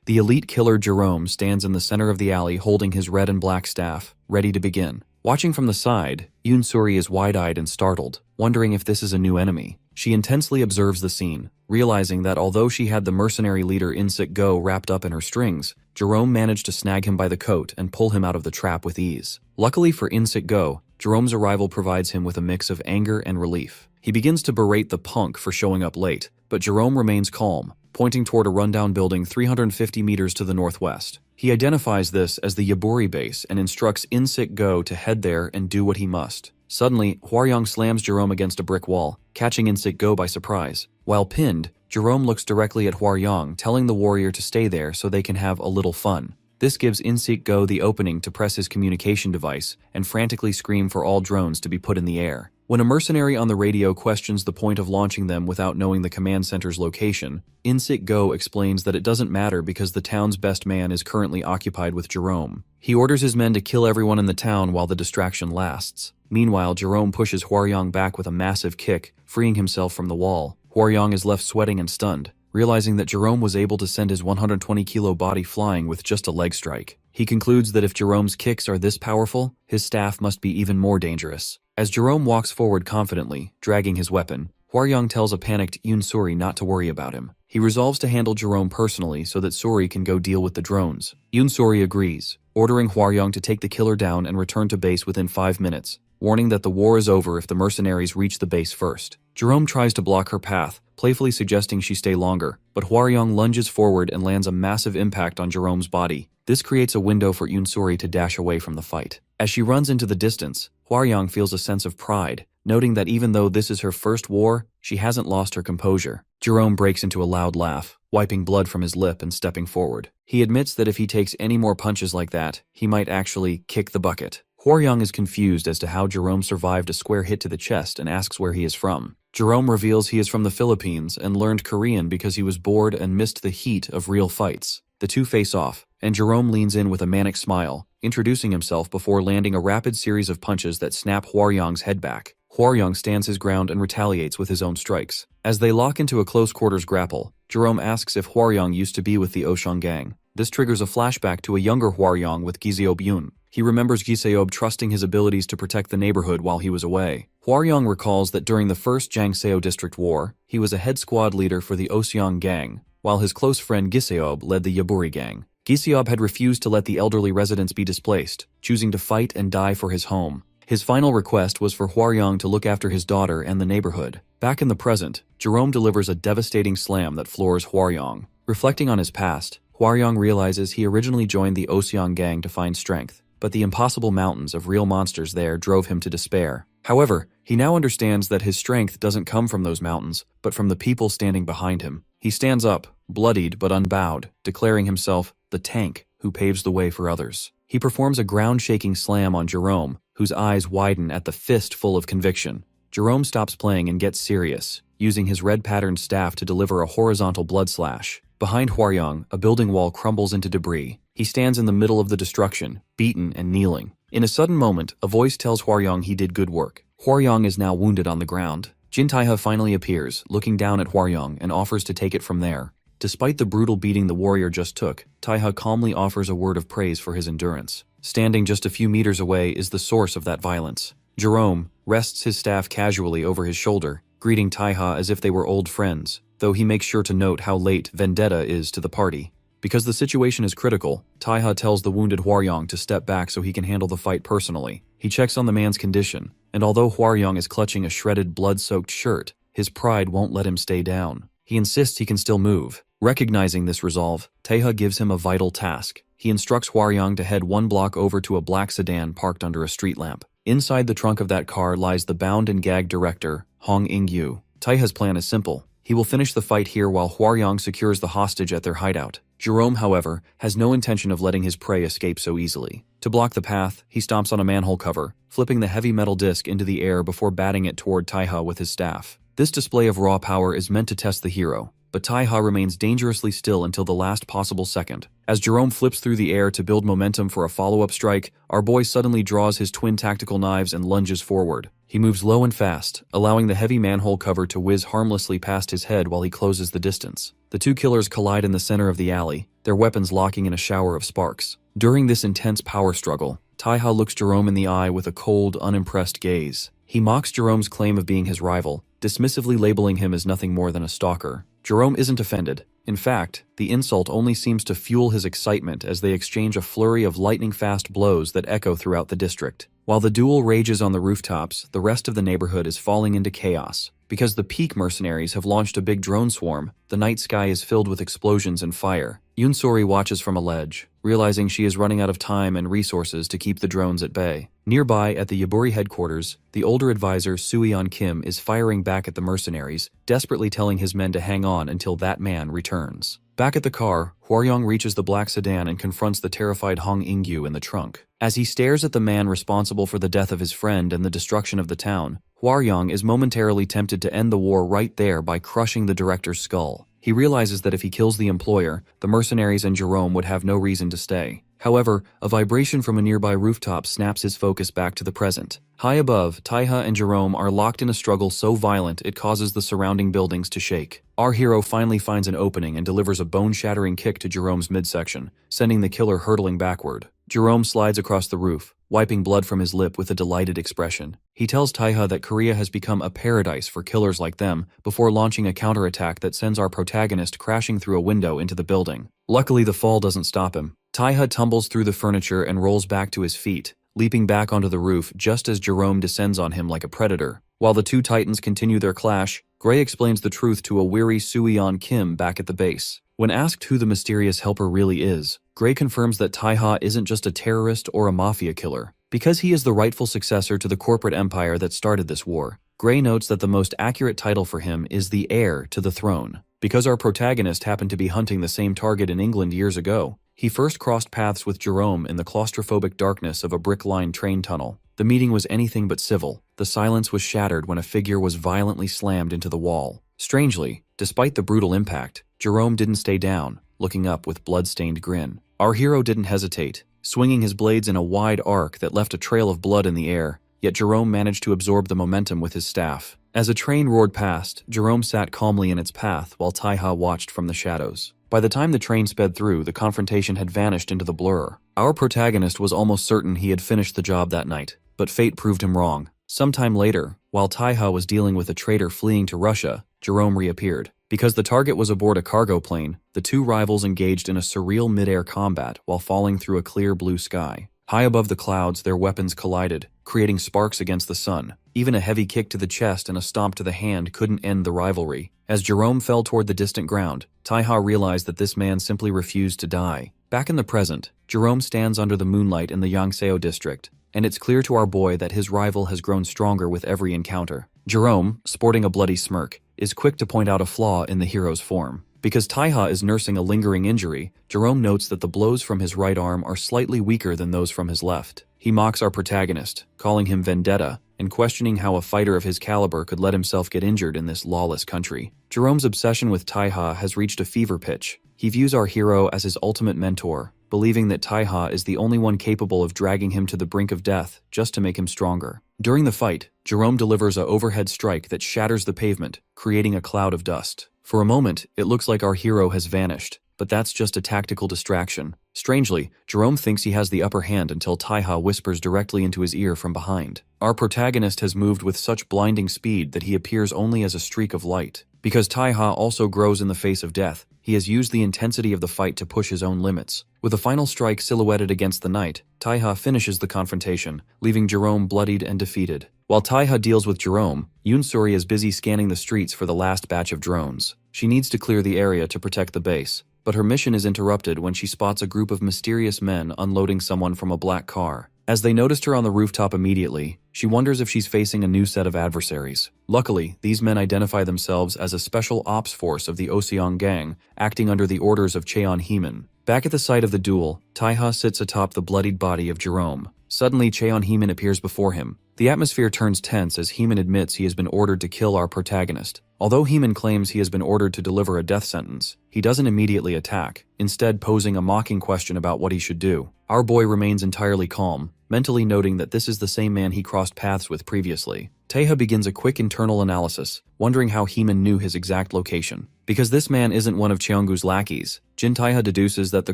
The elite killer Jerome stands in the center of the alley holding his red and black staff, ready to begin. Watching from the side, Yoon-sori is wide-eyed and startled, wondering if this is a new enemy. She intensely observes the scene, realizing that although she had the mercenary leader In-sik-go wrapped up in her strings, Jerome managed to snag him by the coat and pull him out of the trap with ease. Luckily for In-sik-go, Jerome's arrival provides him with a mix of anger and relief. He begins to berate the punk for showing up late, but Jerome remains calm, pointing toward a rundown building 350 meters to the northwest. He identifies this as the Yaburi base and instructs In-sik-go to head there and do what he must. Suddenly, Hwaryong slams Jerome against a brick wall, catching In-sik-go by surprise. While pinned, Jerome looks directly at Hwaryong, telling the warrior to stay there so they can have a little fun. This gives In-sik-go the opening to press his communication device and frantically scream for all drones to be put in the air. When a mercenary on the radio questions the point of launching them without knowing the command center's location, In-sik-go explains that it doesn't matter because the town's best man is currently occupied with Jerome. He orders his men to kill everyone in the town while the distraction lasts. Meanwhile, Jerome pushes Hwaryong back with a massive kick, freeing himself from the wall. Hwaryong is left sweating and stunned, realizing that Jerome was able to send his 120-kilo body flying with just a leg strike. He concludes that if Jerome's kicks are this powerful, his staff must be even more dangerous. As Jerome walks forward confidently, dragging his weapon, Hwaryong tells a panicked Yoon-sori not to worry about him. He resolves to handle Jerome personally so that Sori can go deal with the drones. Yoon-sori agrees, ordering Hwaryong to take the killer down and return to base within 5 minutes, warning that the war is over if the mercenaries reach the base first. Jerome tries to block her path, playfully suggesting she stay longer, but Hwaryong lunges forward and lands a massive impact on Jerome's body. This creates a window for Yoon-sori to dash away from the fight. As she runs into the distance, Hwaryong feels a sense of pride, noting that even though this is her first war, she hasn't lost her composure. Jerome breaks into a loud laugh, wiping blood from his lip and stepping forward. He admits that if he takes any more punches like that, he might actually kick the bucket. Hwaryong is confused as to how Jerome survived a square hit to the chest and asks where he is from. Jerome reveals he is from the Philippines and learned Korean because he was bored and missed the heat of real fights. The two face off, and Jerome leans in with a manic smile, introducing himself before landing a rapid series of punches that snap Hwaryong's head back. Hwaryong stands his ground and retaliates with his own strikes. As they lock into a close-quarters grapple, Jerome asks if Hwaryong used to be with the Oshang gang. This triggers a flashback to a younger Hwaryong with Giseob Yoon. He remembers Giseob trusting his abilities to protect the neighborhood while he was away. Hwaryong recalls that during the first Jangseo District War, he was a head squad leader for the Oseong gang, while his close friend Giseob led the Yaburi gang. Giseob had refused to let the elderly residents be displaced, choosing to fight and die for his home. His final request was for Hwaryong to look after his daughter and the neighborhood. Back in the present, Jerome delivers a devastating slam that floors Hwaryong. Reflecting on his past, Hwaryong realizes he originally joined the Oseong gang to find strength, but the impossible mountains of real monsters there drove him to despair. However, he now understands that his strength doesn't come from those mountains, but from the people standing behind him. He stands up, bloodied but unbowed, declaring himself the tank who paves the way for others. He performs a ground-shaking slam on Jerome, whose eyes widen at the fist full of conviction. Jerome stops playing and gets serious, using his red-patterned staff to deliver a horizontal blood slash. Behind Hwaryong, a building wall crumbles into debris. He stands in the middle of the destruction, beaten and kneeling. In a sudden moment, a voice tells Hwaryong he did good work. Hwaryong is now wounded on the ground. Jin Taiha finally appears, looking down at Hwaryong and offers to take it from there. Despite the brutal beating the warrior just took, Taiha calmly offers a word of praise for his endurance. Standing just a few meters away is the source of that violence. Jerome rests his staff casually over his shoulder, greeting Taiha as if they were old friends, though he makes sure to note how late Vendetta is to the party. Because the situation is critical, Taiha tells the wounded Hwaryong to step back so he can handle the fight personally. He checks on the man's condition, and although Hwaryong is clutching a shredded blood-soaked shirt, his pride won't let him stay down. He insists he can still move. Recognizing this resolve, Taiha gives him a vital task. He instructs Hwaryong to head 1 block over to a black sedan parked under a street lamp. Inside the trunk of that car lies the bound and gagged director, Hong In-gyu. Taiha's plan is simple. He will finish the fight here while Hwaryong secures the hostage at their hideout. Jerome, however, has no intention of letting his prey escape so easily. To block the path, he stomps on a manhole cover, flipping the heavy metal disc into the air before batting it toward Taiha with his staff. This display of raw power is meant to test the hero, but Taiha remains dangerously still until the last possible second. As Jerome flips through the air to build momentum for a follow-up strike, our boy suddenly draws his twin tactical knives and lunges forward. He moves low and fast, allowing the heavy manhole cover to whiz harmlessly past his head while he closes the distance. The two killers collide in the center of the alley, their weapons locking in a shower of sparks. During this intense power struggle, Taiha looks Jerome in the eye with a cold, unimpressed gaze. He mocks Jerome's claim of being his rival, dismissively labeling him as nothing more than a stalker. Jerome isn't offended. In fact, the insult only seems to fuel his excitement as they exchange a flurry of lightning-fast blows that echo throughout the district. While the duel rages on the rooftops, the rest of the neighborhood is falling into chaos. Because the peak mercenaries have launched a big drone swarm, the night sky is filled with explosions and fire. Yunsori watches from a ledge, realizing she is running out of time and resources to keep the drones at bay. Nearby, at the Yaburi headquarters, the older advisor Suyeon Kim is firing back at the mercenaries, desperately telling his men to hang on until that man returns. Back at the car, Hwaryong reaches the black sedan and confronts the terrified Hong In-gyu in the trunk. As he stares at the man responsible for the death of his friend and the destruction of the town, Hwaryong is momentarily tempted to end the war right there by crushing the director's skull. He realizes that if he kills the employer, the mercenaries and Jerome would have no reason to stay. However, a vibration from a nearby rooftop snaps his focus back to the present. High above, Taiha and Jerome are locked in a struggle so violent it causes the surrounding buildings to shake. Our hero finally finds an opening and delivers a bone-shattering kick to Jerome's midsection, sending the killer hurtling backward. Jerome slides across the roof, wiping blood from his lip with a delighted expression. He tells Taiha that Korea has become a paradise for killers like them before launching a counterattack that sends our protagonist crashing through a window into the building. Luckily, the fall doesn't stop him. Taiha tumbles through the furniture and rolls back to his feet, leaping back onto the roof just as Jerome descends on him like a predator. While the two titans continue their clash, Gray explains the truth to a weary Suyeon Kim back at the base. When asked who the mysterious helper really is, Gray confirms that Taiha isn't just a terrorist or a mafia killer. Because he is the rightful successor to the corporate empire that started this war, Gray notes that the most accurate title for him is the heir to the throne. Because our protagonist happened to be hunting the same target in England years ago, he first crossed paths with Jerome in the claustrophobic darkness of a brick-lined train tunnel. The meeting was anything but civil. The silence was shattered when a figure was violently slammed into the wall. Strangely, despite the brutal impact, Jerome didn't stay down, looking up with blood-stained grin. Our hero didn't hesitate, swinging his blades in a wide arc that left a trail of blood in the air, yet Jerome managed to absorb the momentum with his staff. As a train roared past, Jerome sat calmly in its path while Taiha watched from the shadows. By the time the train sped through, the confrontation had vanished into the blur. Our protagonist was almost certain he had finished the job that night, but fate proved him wrong. Sometime later, while Taiha was dealing with a traitor fleeing to Russia, Jerome reappeared. Because the target was aboard a cargo plane, the two rivals engaged in a surreal mid-air combat while falling through a clear blue sky. High above the clouds, their weapons collided, creating sparks against the sun. Even a heavy kick to the chest and a stomp to the hand couldn't end the rivalry. As Jerome fell toward the distant ground, Taiha realized that this man simply refused to die. Back in the present, Jerome stands under the moonlight in the Yangseo district, and it's clear to our boy that his rival has grown stronger with every encounter. Jerome, sporting a bloody smirk, is quick to point out a flaw in the hero's form. Because Taiha is nursing a lingering injury, Jerome notes that the blows from his right arm are slightly weaker than those from his left. He mocks our protagonist, calling him Vendetta, and questioning how a fighter of his caliber could let himself get injured in this lawless country. Jerome's obsession with Taiha has reached a fever pitch. He views our hero as his ultimate mentor, believing that Taiha is the only one capable of dragging him to the brink of death just to make him stronger. During the fight, Jerome delivers a overhead strike that shatters the pavement, creating a cloud of dust. For a moment, it looks like our hero has vanished, but that's just a tactical distraction. Strangely, Jerome thinks he has the upper hand until Taiha whispers directly into his ear from behind. Our protagonist has moved with such blinding speed that he appears only as a streak of light. Because Taiha also grows in the face of death, he has used the intensity of the fight to push his own limits. With a final strike silhouetted against the night, Taiha finishes the confrontation, leaving Jerome bloodied and defeated. While Taiha deals with Jerome, Yunsuri is busy scanning the streets for the last batch of drones. She needs to clear the area to protect the base, but her mission is interrupted when she spots a group of mysterious men unloading someone from a black car. As they noticed her on the rooftop immediately, she wonders if she's facing a new set of adversaries. Luckily, these men identify themselves as a special ops force of the Oseong gang, acting under the orders of Cheon Heeman. Back at the site of the duel, Taiha sits atop the bloodied body of Jerome. Suddenly, Cheon Heeman appears before him. The atmosphere turns tense as Heeman admits he has been ordered to kill our protagonist. Although Heeman claims he has been ordered to deliver a death sentence, he doesn't immediately attack, instead posing a mocking question about what he should do. Our boy remains entirely calm, mentally noting that this is the same man he crossed paths with previously. Taiha begins a quick internal analysis, wondering how Heeman knew his exact location. Because this man isn't one of Cheongu's lackeys, Jin Taiha deduces that the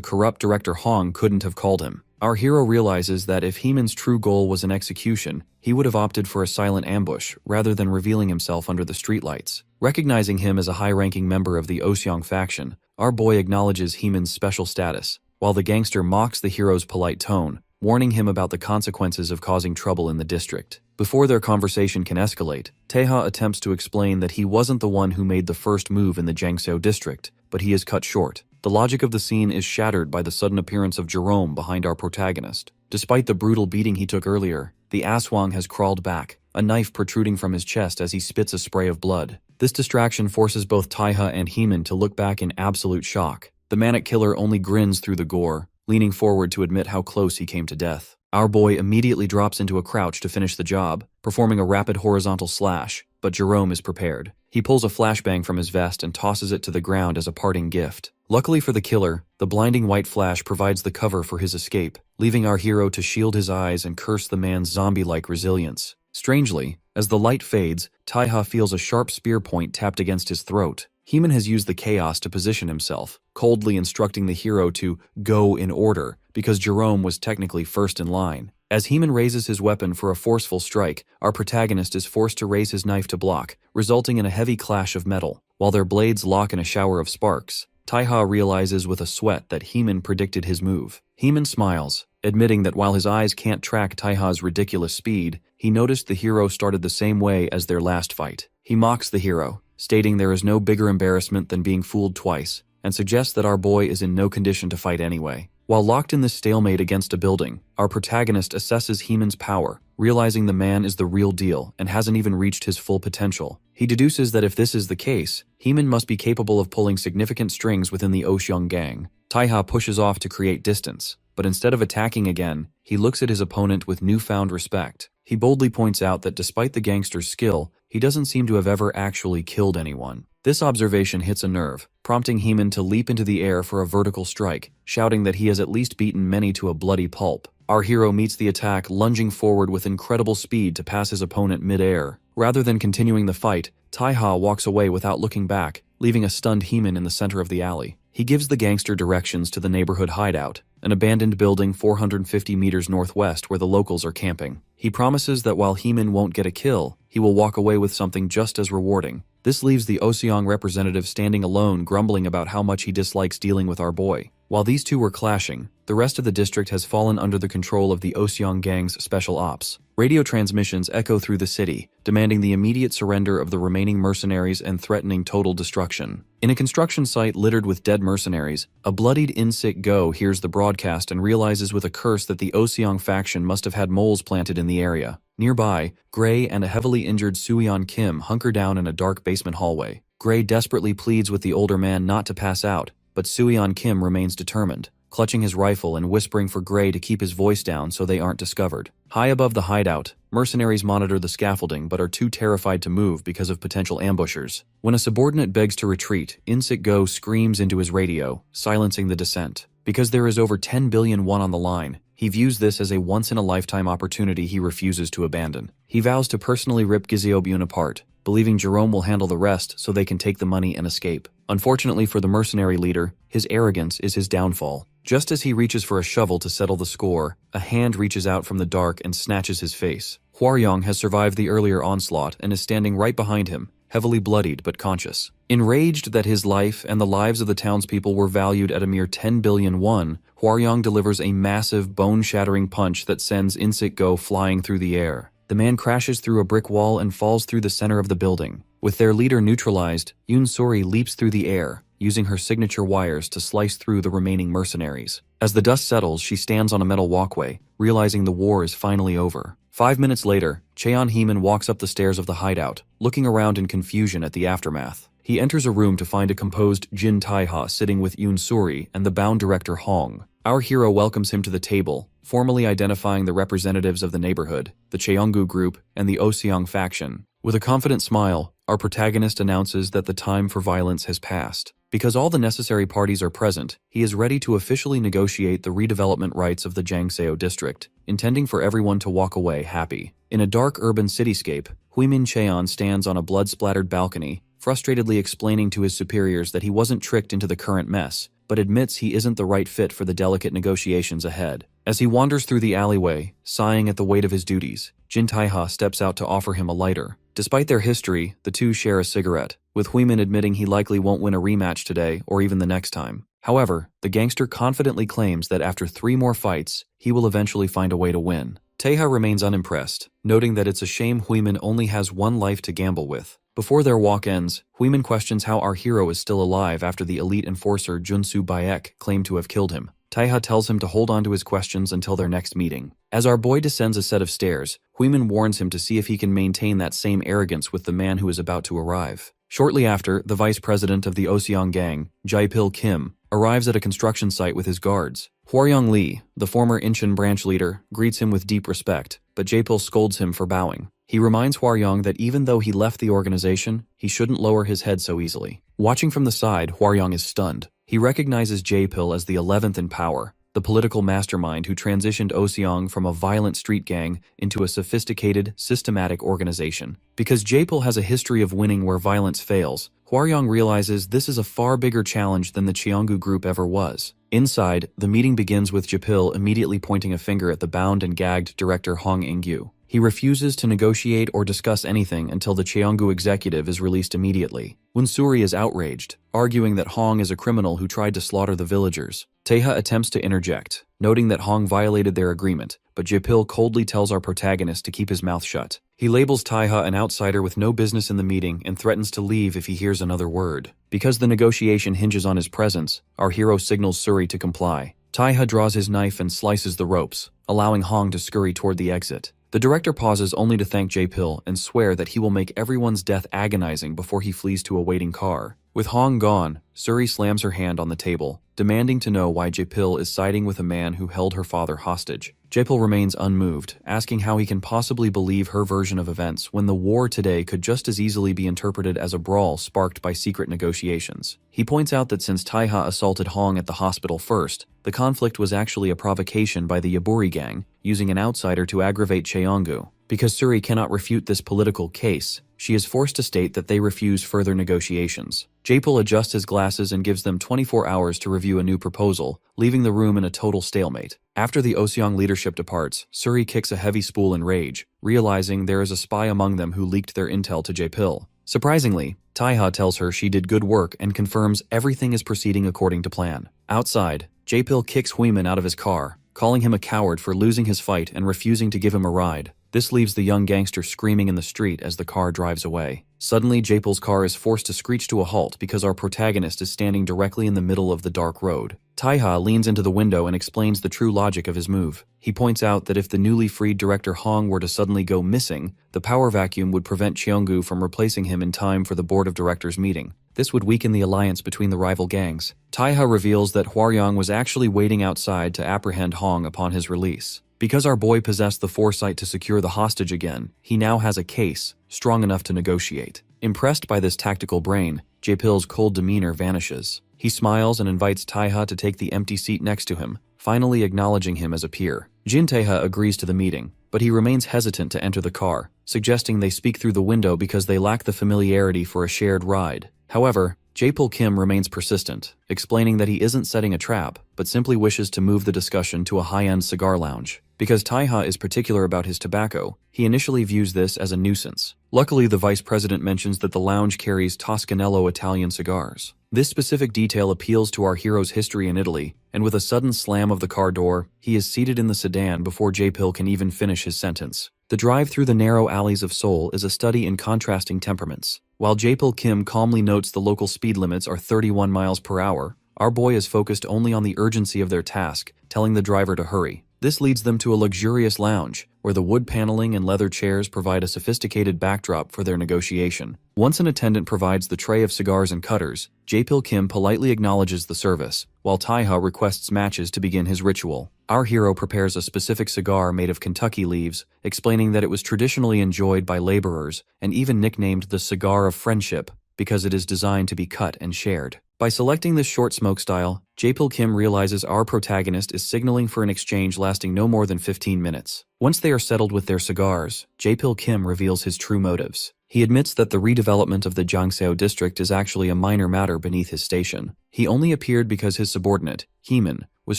corrupt Director Hong couldn't have called him. Our hero realizes that if Heeman's true goal was an execution, he would have opted for a silent ambush rather than revealing himself under the streetlights. Recognizing him as a high-ranking member of the Oseong faction, our boy acknowledges Heeman's special status, while the gangster mocks the hero's polite tone, warning him about the consequences of causing trouble in the district. Before their conversation can escalate, Taiha attempts to explain that he wasn't the one who made the first move in the Jiangsu district, but he is cut short. The logic of the scene is shattered by the sudden appearance of Jerome behind our protagonist. Despite the brutal beating he took earlier, the Aswang has crawled back, a knife protruding from his chest as he spits a spray of blood. This distraction forces both Taiha and Heeman to look back in absolute shock. The manic killer only grins through the gore, leaning forward to admit how close he came to death. Our boy immediately drops into a crouch to finish the job, performing a rapid horizontal slash, but Jerome is prepared. He pulls a flashbang from his vest and tosses it to the ground as a parting gift. Luckily for the killer, the blinding white flash provides the cover for his escape, leaving our hero to shield his eyes and curse the man's zombie-like resilience. Strangely, as the light fades, Taiha feels a sharp spear point tapped against his throat. Heeman has used the chaos to position himself, coldly instructing the hero to go in order, because Jerome was technically first in line. As Heeman raises his weapon for a forceful strike, our protagonist is forced to raise his knife to block, resulting in a heavy clash of metal. While their blades lock in a shower of sparks, Taiha realizes with a sweat that Heeman predicted his move. Heeman smiles, admitting that while his eyes can't track Taiha's ridiculous speed, he noticed the hero started the same way as their last fight. He mocks the hero, stating there is no bigger embarrassment than being fooled twice, and suggests that our boy is in no condition to fight anyway. While locked in this stalemate against a building, our protagonist assesses Heeman's power, realizing the man is the real deal and hasn't even reached his full potential. He deduces that if this is the case, Heeman must be capable of pulling significant strings within the Oseong gang. Taiha pushes off to create distance, but instead of attacking again, he looks at his opponent with newfound respect. He boldly points out that despite the gangster's skill, he doesn't seem to have ever actually killed anyone. This observation hits a nerve, prompting Heeman to leap into the air for a vertical strike, shouting that he has at least beaten many to a bloody pulp. Our hero meets the attack, lunging forward with incredible speed to pass his opponent mid-air. Rather than continuing the fight, Taiha walks away without looking back, leaving a stunned Heeman in the center of the alley. He gives the gangster directions to the neighborhood hideout, an abandoned building 450 meters northwest where the locals are camping. He promises that while Heeman won't get a kill, he will walk away with something just as rewarding. This leaves the Oseong representative standing alone, grumbling about how much he dislikes dealing with our boy. While these two were clashing, the rest of the district has fallen under the control of the Oseong gang's special ops. Radio transmissions echo through the city, demanding the immediate surrender of the remaining mercenaries and threatening total destruction. In a construction site littered with dead mercenaries, a bloodied In-Sik Go hears the broadcast and realizes with a curse that the Oseong faction must have had moles planted in the area. Nearby, Gray and a heavily injured Suyeon Kim hunker down in a dark basement hallway. Gray desperately pleads with the older man not to pass out, but Suyeon Kim remains determined, clutching his rifle and whispering for Gray to keep his voice down so they aren't discovered. High above the hideout, mercenaries monitor the scaffolding but are too terrified to move because of potential ambushers. When a subordinate begs to retreat, In-Sik Go screams into his radio, silencing the descent. Because there is over 10 billion won on the line, he views this as a once-in-a-lifetime opportunity he refuses to abandon. He vows to personally rip Giziobyun apart, believing Jerome will handle the rest so they can take the money and escape. Unfortunately for the mercenary leader, his arrogance is his downfall. Just as he reaches for a shovel to settle the score, a hand reaches out from the dark and snatches his face. Hwaryong has survived the earlier onslaught and is standing right behind him, heavily bloodied but conscious. Enraged that his life and the lives of the townspeople were valued at a mere 10 billion won, Hwaryong delivers a massive, bone-shattering punch that sends Insik-go flying through the air. The man crashes through a brick wall and falls through the center of the building. With their leader neutralized, Yoon Sori leaps through the air, using her signature wires to slice through the remaining mercenaries. As the dust settles, she stands on a metal walkway, realizing the war is finally over. 5 minutes later, Cheon Heeman walks up the stairs of the hideout, looking around in confusion at the aftermath. He enters a room to find a composed Jin Taiha sitting with Yoon Sori and the bound director Hong. Our hero welcomes him to the table, formally identifying the representatives of the neighborhood, the Cheonggu group, and the Oseong faction. With a confident smile, our protagonist announces that the time for violence has passed. Because all the necessary parties are present, he is ready to officially negotiate the redevelopment rights of the Jangseo district, intending for everyone to walk away happy. In a dark urban cityscape, Huimin Cheon stands on a blood-splattered balcony, frustratedly explaining to his superiors that he wasn't tricked into the current mess, but admits he isn't the right fit for the delicate negotiations ahead. As he wanders through the alleyway, sighing at the weight of his duties, Jin Taiha steps out to offer him a lighter. Despite their history, the two share a cigarette, with Huimin admitting he likely won't win a rematch today or even the next time. However, the gangster confidently claims that after 3 more fights, he will eventually find a way to win. Taiha remains unimpressed, noting that it's a shame Huimin only has 1 life to gamble with. Before their walk ends, Huimin questions how our hero is still alive after the elite enforcer Junsu Baek claimed to have killed him. Taiha tells him to hold on to his questions until their next meeting. As our boy descends a set of stairs, Huimin warns him to see if he can maintain that same arrogance with the man who is about to arrive. Shortly after, the vice president of the Oseong gang, Jae-pil Kim, arrives at a construction site with his guards. Hwaryong Lee, the former Incheon branch leader, greets him with deep respect, but Jae-pil scolds him for bowing. He reminds Hwaryong that even though he left the organization, he shouldn't lower his head so easily. Watching from the side, Hwaryong is stunned. He recognizes Jae-pil as the 11th in power, the political mastermind who transitioned Oseong from a violent street gang into a sophisticated, systematic organization. Because Jae-pil has a history of winning where violence fails, Hwaryong realizes this is a far bigger challenge than the Cheonggu group ever was. Inside, the meeting begins with Jae-pil immediately pointing a finger at the bound and gagged director Hong In-gyu. He refuses to negotiate or discuss anything until the Cheonggu executive is released immediately. Unsuri is outraged, arguing that Hong is a criminal who tried to slaughter the villagers. Taiha attempts to interject, noting that Hong violated their agreement, but Jae-pil coldly tells our protagonist to keep his mouth shut. He labels Taiha an outsider with no business in the meeting and threatens to leave if he hears another word. Because the negotiation hinges on his presence, our hero signals Suri to comply. Taiha draws his knife and slices the ropes, allowing Hong to scurry toward the exit. The director pauses only to thank Jae-pil and swear that he will make everyone's death agonizing before he flees to a waiting car. With Hong gone, Suri slams her hand on the table, demanding to know why Jae-pil is siding with a man who held her father hostage. Jae-pil remains unmoved, asking how he can possibly believe her version of events when the war today could just as easily be interpreted as a brawl sparked by secret negotiations. He points out that since Taiha assaulted Hong at the hospital first, the conflict was actually a provocation by the Yaburi gang, using an outsider to aggravate Cheonggu. Because Suri cannot refute this political case, she is forced to state that they refuse further negotiations. Jae-pil adjusts his glasses and gives them 24 hours to review a new proposal, leaving the room in a total stalemate. After the Oseong leadership departs, Suri kicks a heavy spool in rage, realizing there is a spy among them who leaked their intel to Jae-pil. Surprisingly, Taiha tells her she did good work and confirms everything is proceeding according to plan. Outside, Jae-pil kicks Huimin out of his car, calling him a coward for losing his fight and refusing to give him a ride. This leaves the young gangster screaming in the street as the car drives away. Suddenly, Jae-pil's car is forced to screech to a halt because our protagonist is standing directly in the middle of the dark road. Taiha leans into the window and explains the true logic of his move. He points out that if the newly freed director Hong were to suddenly go missing, the power vacuum would prevent Cheonggu from replacing him in time for the board of directors meeting. This would weaken the alliance between the rival gangs. Taiha reveals that Hwaryong was actually waiting outside to apprehend Hong upon his release. Because our boy possessed the foresight to secure the hostage again, he now has a case strong enough to negotiate. Impressed by this tactical brain, Jae-pil's cold demeanor vanishes. He smiles and invites Taiha to take the empty seat next to him, finally acknowledging him as a peer. Jin Taeha agrees to the meeting, but he remains hesitant to enter the car, suggesting they speak through the window because they lack the familiarity for a shared ride. However, Jae-pil Kim remains persistent, explaining that he isn't setting a trap, but simply wishes to move the discussion to a high-end cigar lounge. Because Taiha is particular about his tobacco, he initially views this as a nuisance. Luckily, the vice president mentions that the lounge carries Toscanello Italian cigars. This specific detail appeals to our hero's history in Italy, and with a sudden slam of the car door, he is seated in the sedan before Jae-pil can even finish his sentence. The drive through the narrow alleys of Seoul is a study in contrasting temperaments. While Jae-pil Kim calmly notes the local speed limits are 31 miles per hour, our boy is focused only on the urgency of their task, telling the driver to hurry. This leads them to a luxurious lounge, where the wood paneling and leather chairs provide a sophisticated backdrop for their negotiation. Once an attendant provides the tray of cigars and cutters, Jae-pil Kim politely acknowledges the service, while Taiha requests matches to begin his ritual. Our hero prepares a specific cigar made of Kentucky leaves, explaining that it was traditionally enjoyed by laborers, and even nicknamed the cigar of friendship, because it is designed to be cut and shared. By selecting this short smoke style, Jae-pil Kim realizes our protagonist is signaling for an exchange lasting no more than 15 minutes. Once they are settled with their cigars, Jae-pil Kim reveals his true motives. He admits that the redevelopment of the Jangseo district is actually a minor matter beneath his station. He only appeared because his subordinate, Heeman, was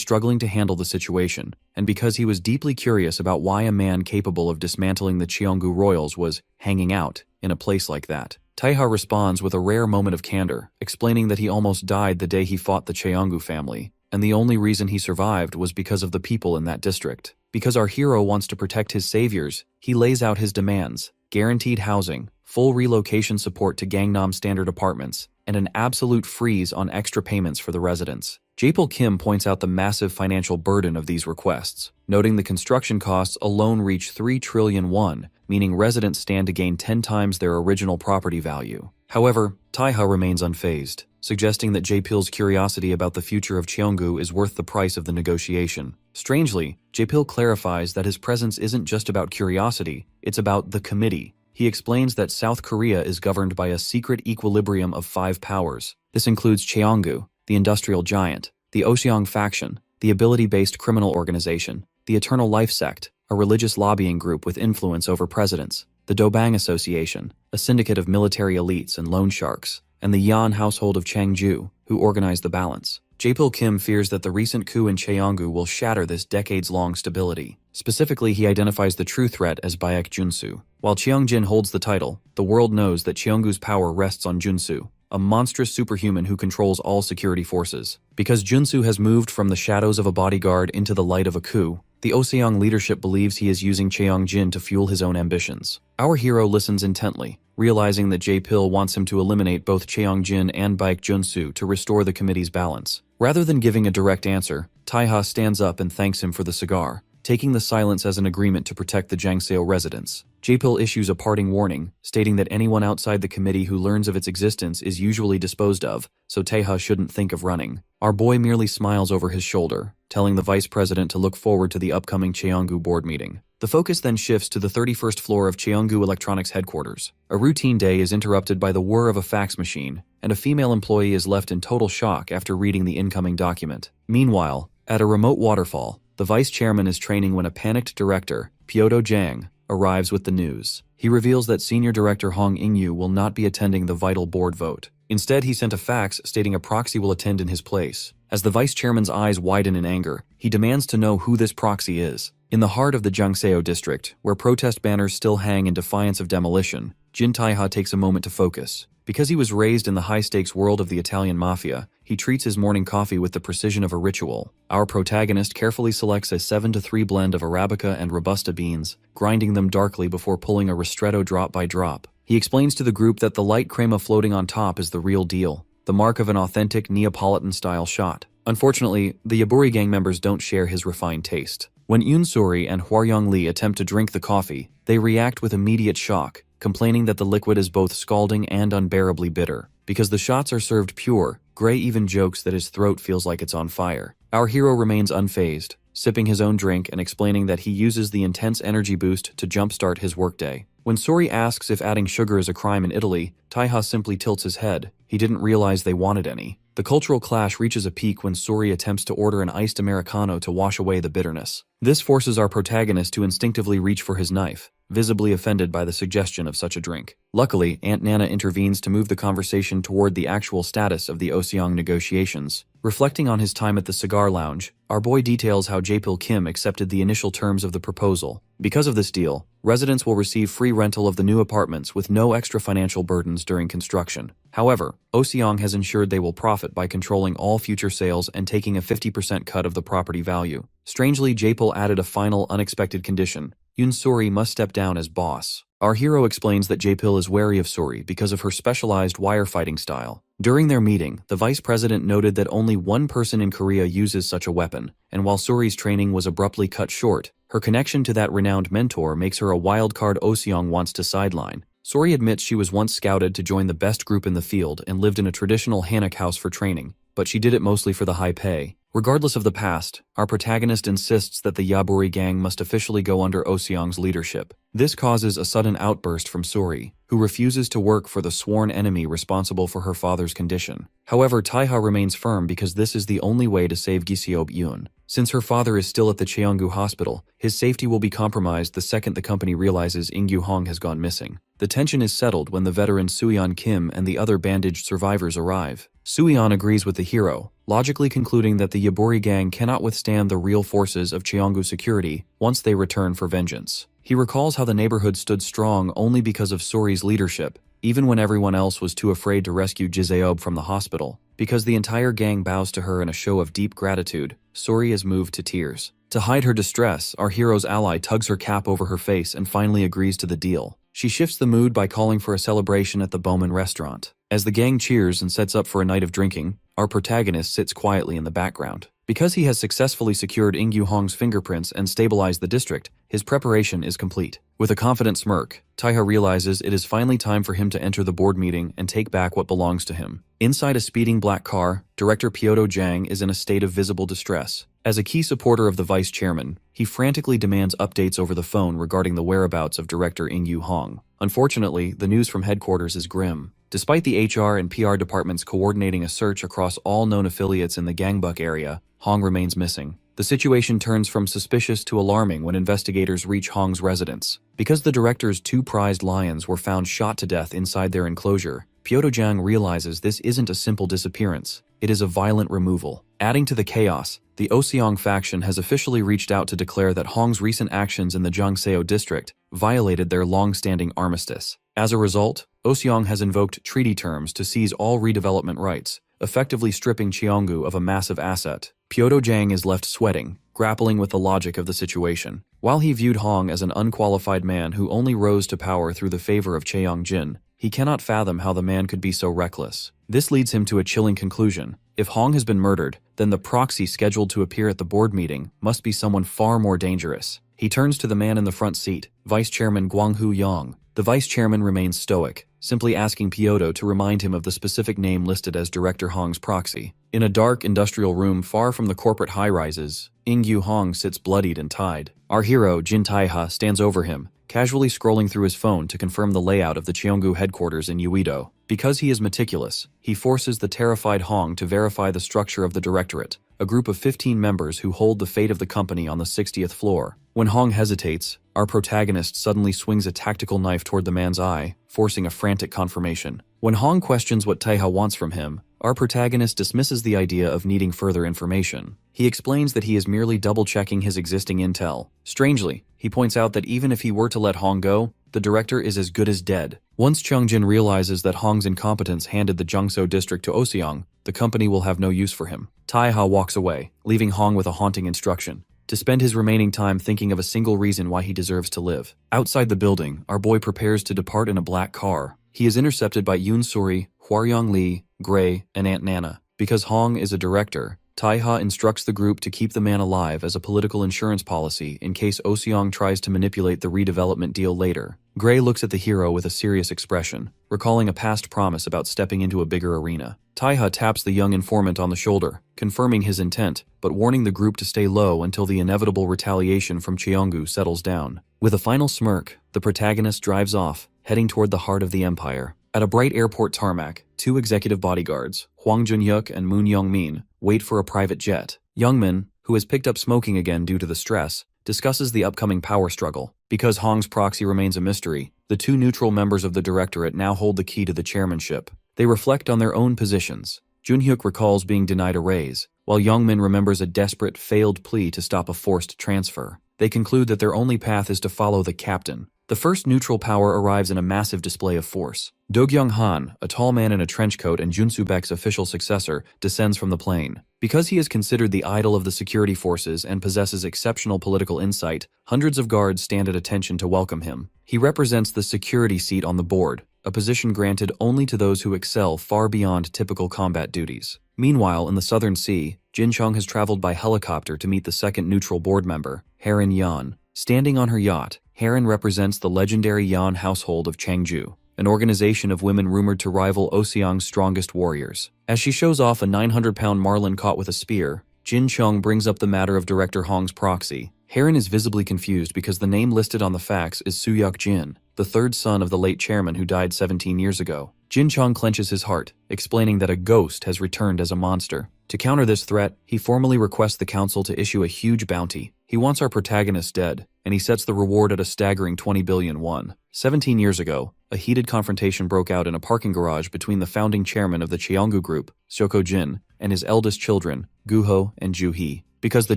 struggling to handle the situation, and because he was deeply curious about why a man capable of dismantling the Cheonggu royals was hanging out in a place like that. Taiha responds with a rare moment of candor, explaining that he almost died the day he fought the Cheonggu family, and the only reason he survived was because of the people in that district. Because our hero wants to protect his saviors, he lays out his demands: guaranteed housing, full relocation support to Gangnam Standard apartments, and an absolute freeze on extra payments for the residents. Jae-pil Kim points out the massive financial burden of these requests, noting the construction costs alone reach 3 trillion won, meaning residents stand to gain 10 times their original property value. However, Taiha remains unfazed, suggesting that Jae-pil's curiosity about the future of Cheonggu is worth the price of the negotiation. Strangely, Jae-pil clarifies that his presence isn't just about curiosity, it's about the committee. He explains that South Korea is governed by a secret equilibrium of 5 powers. This includes Cheonggu, the industrial giant, the Oseong faction, the ability-based criminal organization, the Eternal Life Sect, a religious lobbying group with influence over presidents, the Dobang Association, a syndicate of military elites and loan sharks, and the Yan household of Changju, who organize the balance. Jae-pil Kim fears that the recent coup in Cheonggu will shatter this decades-long stability. Specifically, he identifies the true threat as Baek Junsu. While Cheongjin holds the title, the world knows that Cheonggu's power rests on Junsu, a monstrous superhuman who controls all security forces. Because Junsu has moved from the shadows of a bodyguard into the light of a coup, the Oseong leadership believes he is using Cheongjin to fuel his own ambitions. Our hero listens intently, realizing that Jae-pil wants him to eliminate both Cheongjin and Baek Junsu to restore the committee's balance. Rather than giving a direct answer, Taiha stands up and thanks him for the cigar, taking the silence as an agreement to protect the Jangseo residents. Jae-pil issues a parting warning, stating that anyone outside the committee who learns of its existence is usually disposed of, so Taiha shouldn't think of running. Our boy merely smiles over his shoulder, telling the vice president to look forward to the upcoming Cheonggu board meeting. The focus then shifts to the 31st floor of Cheonggu Electronics headquarters. A routine day is interrupted by the whir of a fax machine, and a female employee is left in total shock after reading the incoming document. Meanwhile, at a remote waterfall, the vice chairman is training when a panicked director, Pyodo Jang, arrives with the news. He reveals that senior director Hong Ingyu will not be attending the vital board vote. Instead, he sent a fax stating a proxy will attend in his place. As the vice chairman's eyes widen in anger, he demands to know who this proxy is. In the heart of the Jangseo district, where protest banners still hang in defiance of demolition, Jin Taiha takes a moment to focus. Because he was raised in the high-stakes world of the Italian mafia, he treats his morning coffee with the precision of a ritual. Our protagonist carefully selects a 7-3 blend of Arabica and Robusta beans, grinding them darkly before pulling a ristretto drop by drop. He explains to the group that the light crema floating on top is the real deal, the mark of an authentic Neapolitan-style shot. Unfortunately, the Yaburi gang members don't share his refined taste. When Yoon Suri and Hwaryong Lee attempt to drink the coffee, they react with immediate shock, complaining that the liquid is both scalding and unbearably bitter. Because the shots are served pure, Gray even jokes that his throat feels like it's on fire. Our hero remains unfazed, sipping his own drink and explaining that he uses the intense energy boost to jumpstart his workday. When Suri asks if adding sugar is a crime in Italy, Taiha simply tilts his head, he didn't realize they wanted any. The cultural clash reaches a peak when Suri attempts to order an iced Americano to wash away the bitterness. This forces our protagonist to instinctively reach for his knife, visibly offended by the suggestion of such a drink. Luckily, Aunt Nana intervenes to move the conversation toward the actual status of the Oseong negotiations. Reflecting on his time at the cigar lounge, our boy details how Jae-pil Kim accepted the initial terms of the proposal. Because of this deal, residents will receive free rental of the new apartments with no extra financial burdens during construction. However, Oseong has ensured they will profit by controlling all future sales and taking a 50% cut of the property value. Strangely, Jae-pil added a final unexpected condition. Yoon Suri must step down as boss. Our hero explains that Jae-pil is wary of Suri because of her specialized wire fighting style. During their meeting, the vice president noted that only one person in Korea uses such a weapon, and while Suri's training was abruptly cut short, her connection to that renowned mentor makes her a wild card Oseong wants to sideline. Suri admits she was once scouted to join the best group in the field and lived in a traditional Hanok house for training, but she did it mostly for the high pay. Regardless of the past, our protagonist insists that the Yaburi gang must officially go under Oseong's leadership. This causes a sudden outburst from Suri, who refuses to work for the sworn enemy responsible for her father's condition. However, Taeha remains firm because this is the only way to save Giseob Yoon. Since her father is still at the Cheonggu hospital, his safety will be compromised the second the company realizes Ingyu Hong has gone missing. The tension is settled when the veteran Suyeon Kim and the other bandaged survivors arrive. Suyeon agrees with the hero, logically concluding that the Yaburi gang cannot withstand the real forces of Cheonggu security once they return for vengeance. He recalls how the neighborhood stood strong only because of Suri's leadership, even when everyone else was too afraid to rescue Giseob from the hospital. Because the entire gang bows to her in a show of deep gratitude, Suri is moved to tears. To hide her distress, our hero's ally tugs her cap over her face and finally agrees to the deal. She shifts the mood by calling for a celebration at the Bowman restaurant. As the gang cheers and sets up for a night of drinking, our protagonist sits quietly in the background. Because he has successfully secured Ingyu Hong's fingerprints and stabilized the district, his preparation is complete. With a confident smirk, Taeha realizes it is finally time for him to enter the board meeting and take back what belongs to him. Inside a speeding black car, director Pyodo Jang is in a state of visible distress. As a key supporter of the vice chairman, he frantically demands updates over the phone regarding the whereabouts of director Ingyu Hong. Unfortunately, the news from headquarters is grim. Despite the HR and PR departments coordinating a search across all known affiliates in the Gangbuk area, Hong remains missing. The situation turns from suspicious to alarming when investigators reach Hong's residence. Because the director's two prized lions were found shot to death inside their enclosure, Pyeodojang realizes this isn't a simple disappearance, it is a violent removal. Adding to the chaos, the Oseong faction has officially reached out to declare that Hong's recent actions in the Jongseo district violated their long-standing armistice. As a result, Oseong has invoked treaty terms to seize all redevelopment rights, effectively stripping Cheonggu of a massive asset. Pyeodojang is left sweating, grappling with the logic of the situation. While he viewed Hong as an unqualified man who only rose to power through the favor of Cheongjin, he cannot fathom how the man could be so reckless. This leads him to a chilling conclusion. If Hong has been murdered, then the proxy scheduled to appear at the board meeting must be someone far more dangerous. He turns to the man in the front seat, Vice Chairman Gwang-hoo Yang. The vice chairman remains stoic, simply asking Pyodo to remind him of the specific name listed as Director Hong's proxy. In a dark industrial room far from the corporate high-rises, Ingyu Hong sits bloodied and tied. Our hero, Jin Taeha, stands over him, casually scrolling through his phone to confirm the layout of the Cheonggu headquarters in Uido. Because he is meticulous, he forces the terrified Hong to verify the structure of the directorate, a group of 15 members who hold the fate of the company on the 60th floor. When Hong hesitates, our protagonist suddenly swings a tactical knife toward the man's eye, forcing a frantic confirmation. When Hong questions what Taeha wants from him, our protagonist dismisses the idea of needing further information. He explains that he is merely double-checking his existing intel. Strangely, he points out that even if he were to let Hong go, the director is as good as dead. Once Cheongjin realizes that Hong's incompetence handed the Jungseo district to Oseong, the company will have no use for him. Taeha walks away, leaving Hong with a haunting instruction: to spend his remaining time thinking of a single reason why he deserves to live. Outside the building, our boy prepares to depart in a black car. He is intercepted by Yoon Suri, Hwaryong Lee, Gray, and Aunt Nana. Because Hong is a director, Taeha instructs the group to keep the man alive as a political insurance policy in case Oseong tries to manipulate the redevelopment deal later. Gray looks at the hero with a serious expression, recalling a past promise about stepping into a bigger arena. Taeha taps the young informant on the shoulder, confirming his intent, but warning the group to stay low until the inevitable retaliation from Cheonggu settles down. With a final smirk, the protagonist drives off, heading toward the heart of the empire. At a bright airport tarmac, two executive bodyguards, Hwang Jun-hyuk and Moon Young-min, wait for a private jet. Young-min, who has picked up smoking again due to the stress, discusses the upcoming power struggle. Because Hong's proxy remains a mystery, the two neutral members of the directorate now hold the key to the chairmanship. They reflect on their own positions. Jun-hyuk recalls being denied a raise, while Young-min remembers a desperate, failed plea to stop a forced transfer. They conclude that their only path is to follow the captain. The first neutral power arrives in a massive display of force. Do-kyung-han, a tall man in a trench coat and Jun Soo-baek's official successor, descends from the plane. Because he is considered the idol of the security forces and possesses exceptional political insight, hundreds of guards stand at attention to welcome him. He represents the security seat on the board, a position granted only to those who excel far beyond typical combat duties. Meanwhile, in the Southern Sea, Jin Chung has traveled by helicopter to meet the second neutral board member, Harin Yan. Standing on her yacht, Harin represents the legendary Yan household of Changju, an organization of women rumored to rival Oseong's strongest warriors. As she shows off a 900-pound marlin caught with a spear, Jin Chung brings up the matter of Director Hong's proxy. Harin is visibly confused because the name listed on the fax is Soo-hyuk Jin, the third son of the late chairman who died 17 years ago. Jin Chung clenches his heart, explaining that a ghost has returned as a monster. To counter this threat, he formally requests the council to issue a huge bounty. He wants our protagonist dead, and he sets the reward at a staggering 20 billion won. 17 years ago, a heated confrontation broke out in a parking garage between the founding chairman of the Cheonggu Group, Seoko Jin, and his eldest children, Guho and Ju-hee. Because the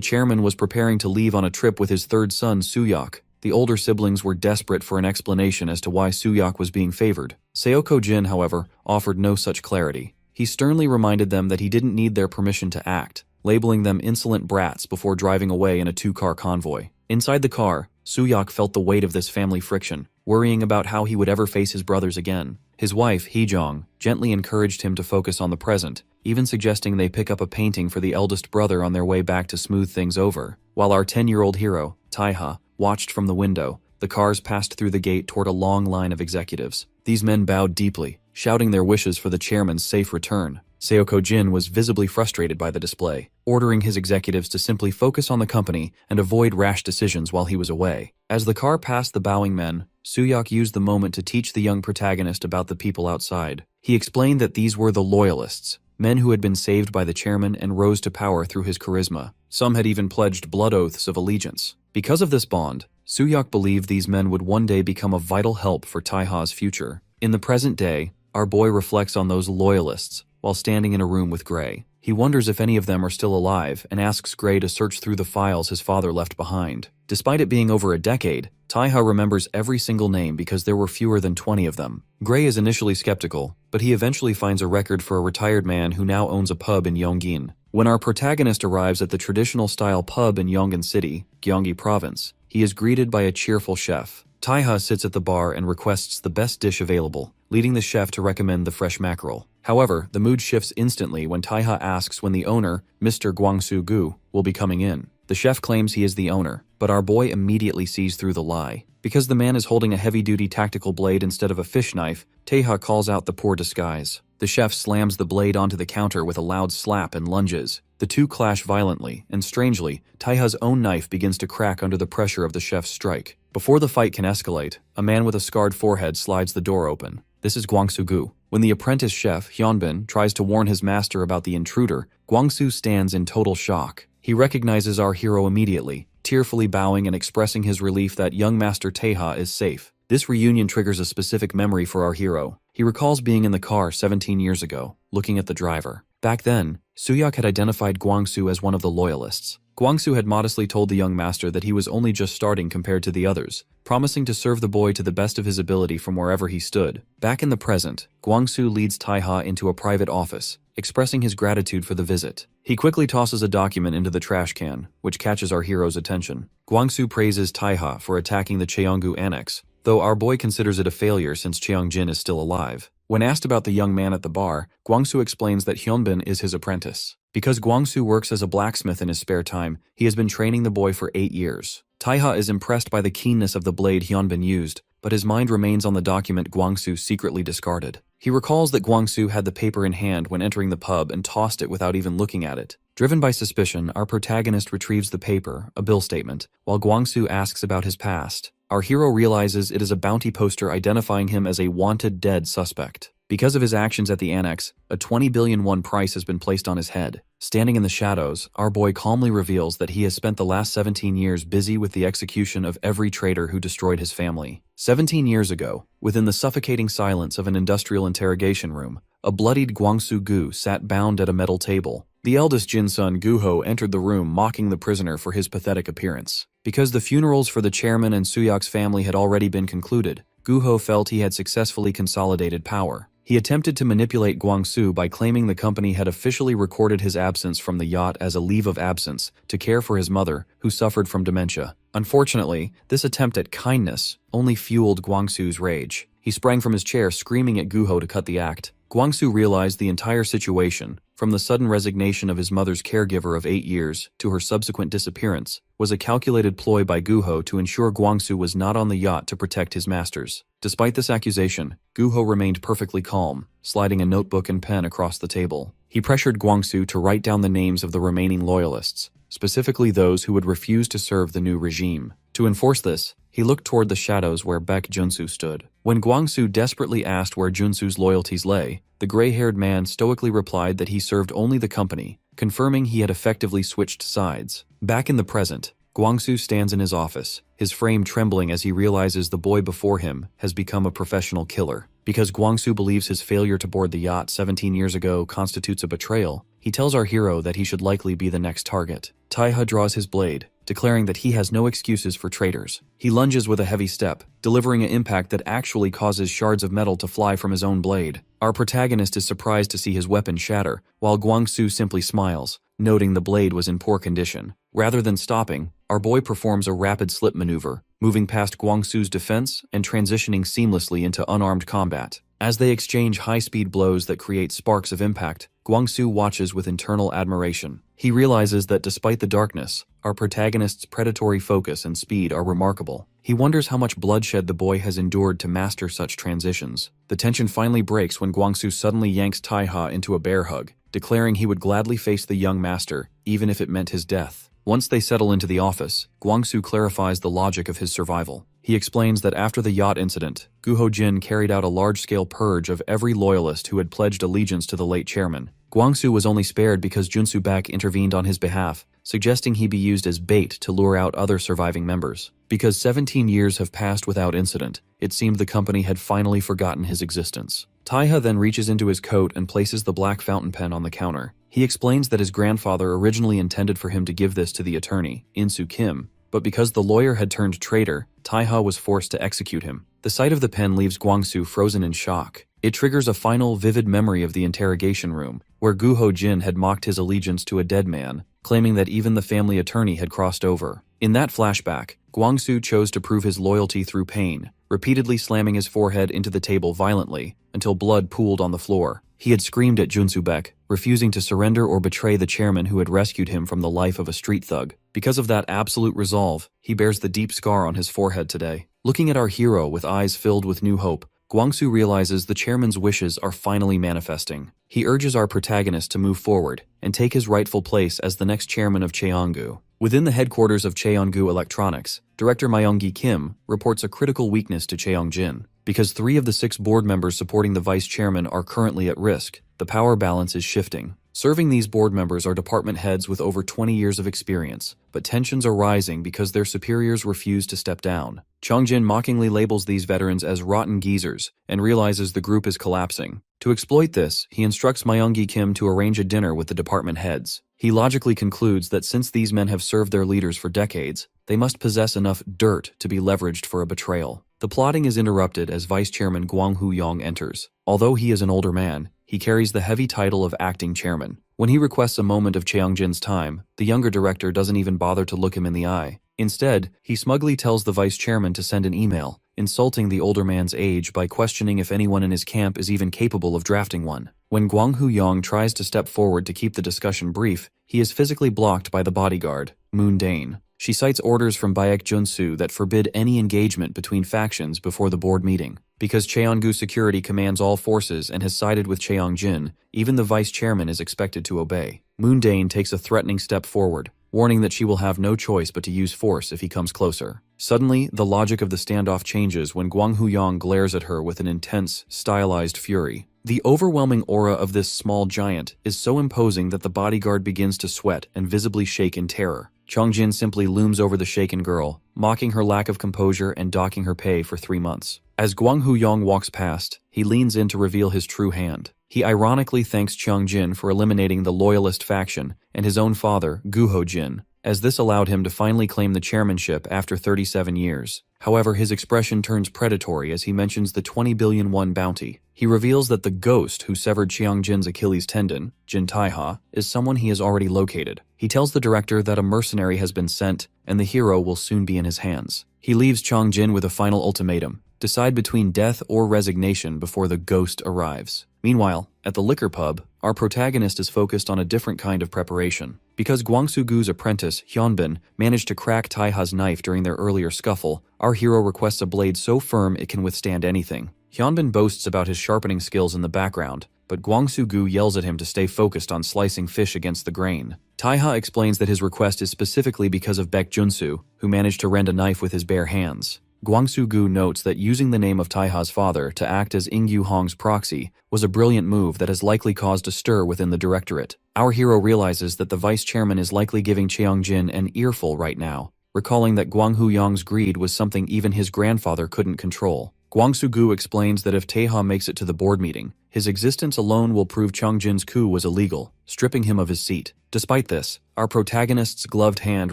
chairman was preparing to leave on a trip with his third son, Soo-hyuk, the older siblings were desperate for an explanation as to why Soo-hyuk was being favored. Seoko Jin, however, offered no such clarity. He sternly reminded them that he didn't need their permission to act, labeling them insolent brats before driving away in a two-car convoy. Inside the car, Soo-hyuk felt the weight of this family friction, worrying about how he would ever face his brothers again. His wife, Hee-jong, gently encouraged him to focus on the present, even suggesting they pick up a painting for the eldest brother on their way back to smooth things over. While our 10-year-old hero, Taeha, watched from the window, the cars passed through the gate toward a long line of executives. These men bowed deeply, shouting their wishes for the chairman's safe return. Seoko Jin was visibly frustrated by the display, ordering his executives to simply focus on the company and avoid rash decisions while he was away. As the car passed the bowing men, Soo-hyuk used the moment to teach the young protagonist about the people outside. He explained that these were the loyalists, men who had been saved by the chairman and rose to power through his charisma. Some had even pledged blood oaths of allegiance. Because of this bond, Soo-hyuk believed these men would one day become a vital help for Taeha's future. In the present day, our boy reflects on those loyalists while standing in a room with Gray. He wonders if any of them are still alive and asks Gray to search through the files his father left behind. Despite it being over a decade, Taeha remembers every single name because there were fewer than 20 of them. Gray is initially skeptical, but he eventually finds a record for a retired man who now owns a pub in Yongin. When our protagonist arrives at the traditional-style pub in Yongin City, Gyeonggi Province, he is greeted by a cheerful chef. Taeha sits at the bar and requests the best dish available, leading the chef to recommend the fresh mackerel. However, the mood shifts instantly when Taeha asks when the owner, Mr. Gwangsu-gu, will be coming in. The chef claims he is the owner, but our boy immediately sees through the lie. Because the man is holding a heavy-duty tactical blade instead of a fish knife, Taeha calls out the poor disguise. The chef slams the blade onto the counter with a loud slap and lunges. The two clash violently, and strangely, Taeha's own knife begins to crack under the pressure of the chef's strike. Before the fight can escalate, a man with a scarred forehead slides the door open. This is Gwangsu-gu. When the apprentice chef, Hyunbin, tries to warn his master about the intruder, Gwangsu stands in total shock. He recognizes our hero immediately, tearfully bowing and expressing his relief that young master Taeha is safe. This reunion triggers a specific memory for our hero. He recalls being in the car 17 years ago, looking at the driver. Back then, Soo-hyuk had identified Gwangsu as one of the loyalists. Gwangsu had modestly told the young master that he was only just starting compared to the others, promising to serve the boy to the best of his ability from wherever he stood. Back in the present, Gwangsu leads Taeha into a private office, expressing his gratitude for the visit. He quickly tosses a document into the trash can, which catches our hero's attention. Gwangsu praises Taeha for attacking the Cheonggu annex, though our boy considers it a failure since Cheongjin is still alive. When asked about the young man at the bar, Gwangsu explains that Hyunbin is his apprentice. Because Gwangsu works as a blacksmith in his spare time, he has been training the boy for 8 years. Taeha is impressed by the keenness of the blade Hyunbin used, but his mind remains on the document Gwangsu secretly discarded. He recalls that Gwangsu had the paper in hand when entering the pub and tossed it without even looking at it. Driven by suspicion, our protagonist retrieves the paper, a bill statement, while Gwangsu asks about his past. our hero realizes it is a bounty poster identifying him as a wanted dead suspect. Because of his actions at the annex, a 20 billion won price has been placed on his head. Standing in the shadows, our boy calmly reveals that he has spent the last 17 years busy with the execution of every traitor who destroyed his family. 17 years ago, within the suffocating silence of an industrial interrogation room, a bloodied Gwangsu Gu sat bound at a metal table. The eldest Jin son Guho entered the room mocking the prisoner for his pathetic appearance. Because the funerals for the chairman and Suyok's family had already been concluded, Guho felt he had successfully consolidated power. He attempted to manipulate Gwangsu by claiming the company had officially recorded his absence from the yacht as a leave of absence to care for his mother, who suffered from dementia. Unfortunately, this attempt at kindness only fueled Gwangsu's rage. He sprang from his chair, screaming at Guho to cut the act. Gwangsu realized the entire situation, from the sudden resignation of his mother's caregiver of 8 years to her subsequent disappearance, was a calculated ploy by Guho to ensure Gwangsu was not on the yacht to protect his masters. Despite this accusation, Guho remained perfectly calm, sliding a notebook and pen across the table. He pressured Gwangsu to write down the names of the remaining loyalists, specifically those who would refuse to serve the new regime. To enforce this, he looked toward the shadows where Baek Junsu stood. When Gwangsu desperately asked where Junsu's loyalties lay, the gray-haired man stoically replied that he served only the company, confirming he had effectively switched sides. Back in the present, Gwangsu stands in his office, his frame trembling as he realizes the boy before him has become a professional killer. Because Gwangsu believes his failure to board the yacht 17 years ago constitutes a betrayal, he tells our hero that he should likely be the next target. Taiha draws his blade, declaring that he has no excuses for traitors. He lunges with a heavy step, delivering an impact that actually causes shards of metal to fly from his own blade. Our protagonist is surprised to see his weapon shatter, while Gwangsu simply smiles, noting the blade was in poor condition. Rather than stopping, our boy performs a rapid slip maneuver, moving past Gwangsu's defense and transitioning seamlessly into unarmed combat. As they exchange high-speed blows that create sparks of impact, Gwangsu watches with internal admiration. He realizes that despite the darkness, our protagonist's predatory focus and speed are remarkable. He wonders how much bloodshed the boy has endured to master such transitions. The tension finally breaks when Gwangsu suddenly yanks Taiha into a bear hug, declaring he would gladly face the young master, even if it meant his death. Once they settle into the office, Gwangsu clarifies the logic of his survival. He explains that after the yacht incident, Guho Jin carried out a large-scale purge of every loyalist who had pledged allegiance to the late chairman. Gwangsu was only spared because Junsu Baek intervened on his behalf, suggesting he be used as bait to lure out other surviving members. Because 17 years have passed without incident, it seemed the company had finally forgotten his existence. Taiha then reaches into his coat and places the black fountain pen on the counter. He explains that his grandfather originally intended for him to give this to the attorney, Insu Kim, but because the lawyer had turned traitor, Taiha was forced to execute him. The sight of the pen leaves Gwangsu frozen in shock. It triggers a final vivid memory of the interrogation room, where Guho Jin had mocked his allegiance to a dead man, claiming that even the family attorney had crossed over. In that flashback, Gwangsu chose to prove his loyalty through pain, repeatedly slamming his forehead into the table violently until blood pooled on the floor. He had screamed at Junsu Baek, refusing to surrender or betray the chairman who had rescued him from the life of a street thug. Because of that absolute resolve, he bears the deep scar on his forehead today. Looking at our hero with eyes filled with new hope, Gwangsu realizes the chairman's wishes are finally manifesting. He urges our protagonist to move forward and take his rightful place as the next chairman of Cheonggu. Within the headquarters of Cheonggu Electronics, Director Myung-gi Kim reports a critical weakness to Cheongjin. Because 3 of the 6 board members supporting the vice chairman are currently at risk, the power balance is shifting. Serving these board members are department heads with over 20 years of experience, but tensions are rising because their superiors refuse to step down. Cheongjin mockingly labels these veterans as rotten geezers and realizes the group is collapsing. To exploit this, he instructs Myung-gi Kim to arrange a dinner with the department heads. He logically concludes that since these men have served their leaders for decades, they must possess enough dirt to be leveraged for a betrayal. The plotting is interrupted as Vice Chairman Gwang Hu-yong enters. Although he is an older man, he carries the heavy title of acting chairman. When he requests a moment of Cheongjin's time, the younger director doesn't even bother to look him in the eye. Instead, he smugly tells the vice chairman to send an email, insulting the older man's age by questioning if anyone in his camp is even capable of drafting one. When Gwang Hu-yong tries to step forward to keep the discussion brief, he is physically blocked by the bodyguard, Moon Dane. She cites orders from Baek Junsu that forbid any engagement between factions before the board meeting. Because Cheonggu Security commands all forces and has sided with Cheongjin, even the vice chairman is expected to obey. Moon Dane takes a threatening step forward, warning that she will have no choice but to use force if he comes closer. Suddenly, the logic of the standoff changes when Gwang Huyang glares at her with an intense, stylized fury. The overwhelming aura of this small giant is so imposing that the bodyguard begins to sweat and visibly shake in terror. Chongjin simply looms over the shaken girl, mocking her lack of composure and docking her pay for 3 months. As Gwang Huyang walks past, he leans in to reveal his true hand. He ironically thanks Chongjin for eliminating the loyalist faction and his own father, Guho Jin, as this allowed him to finally claim the chairmanship after 37 years. However, his expression turns predatory as he mentions the 20 billion won bounty. He reveals that the ghost who severed Chongjin's Achilles tendon, Jin Taiha, is someone he has already located. He tells the director that a mercenary has been sent and the hero will soon be in his hands. He leaves Chongjin with a final ultimatum: decide between death or resignation before the ghost arrives. Meanwhile, at the liquor pub, our protagonist is focused on a different kind of preparation. Because Gwangsu-gu's apprentice, Hyunbin, managed to crack Taiha's knife during their earlier scuffle, our hero requests a blade so firm it can withstand anything. Hyunbin boasts about his sharpening skills in the background, but Gwangsu-gu yells at him to stay focused on slicing fish against the grain. Taiha explains that his request is specifically because of Baek Junsu, who managed to rend a knife with his bare hands. Gwangsu-gu notes that using the name of Taiha's father to act as Ingyu Hong's proxy was a brilliant move that has likely caused a stir within the directorate. Our hero realizes that the vice chairman is likely giving Cheongjin an earful right now, recalling that Gwang Huyang's greed was something even his grandfather couldn't control. Gwangsu-gu explains that if Taiha makes it to the board meeting, his existence alone will prove Cheongjin's coup was illegal, stripping him of his seat. Despite this, our protagonist's gloved hand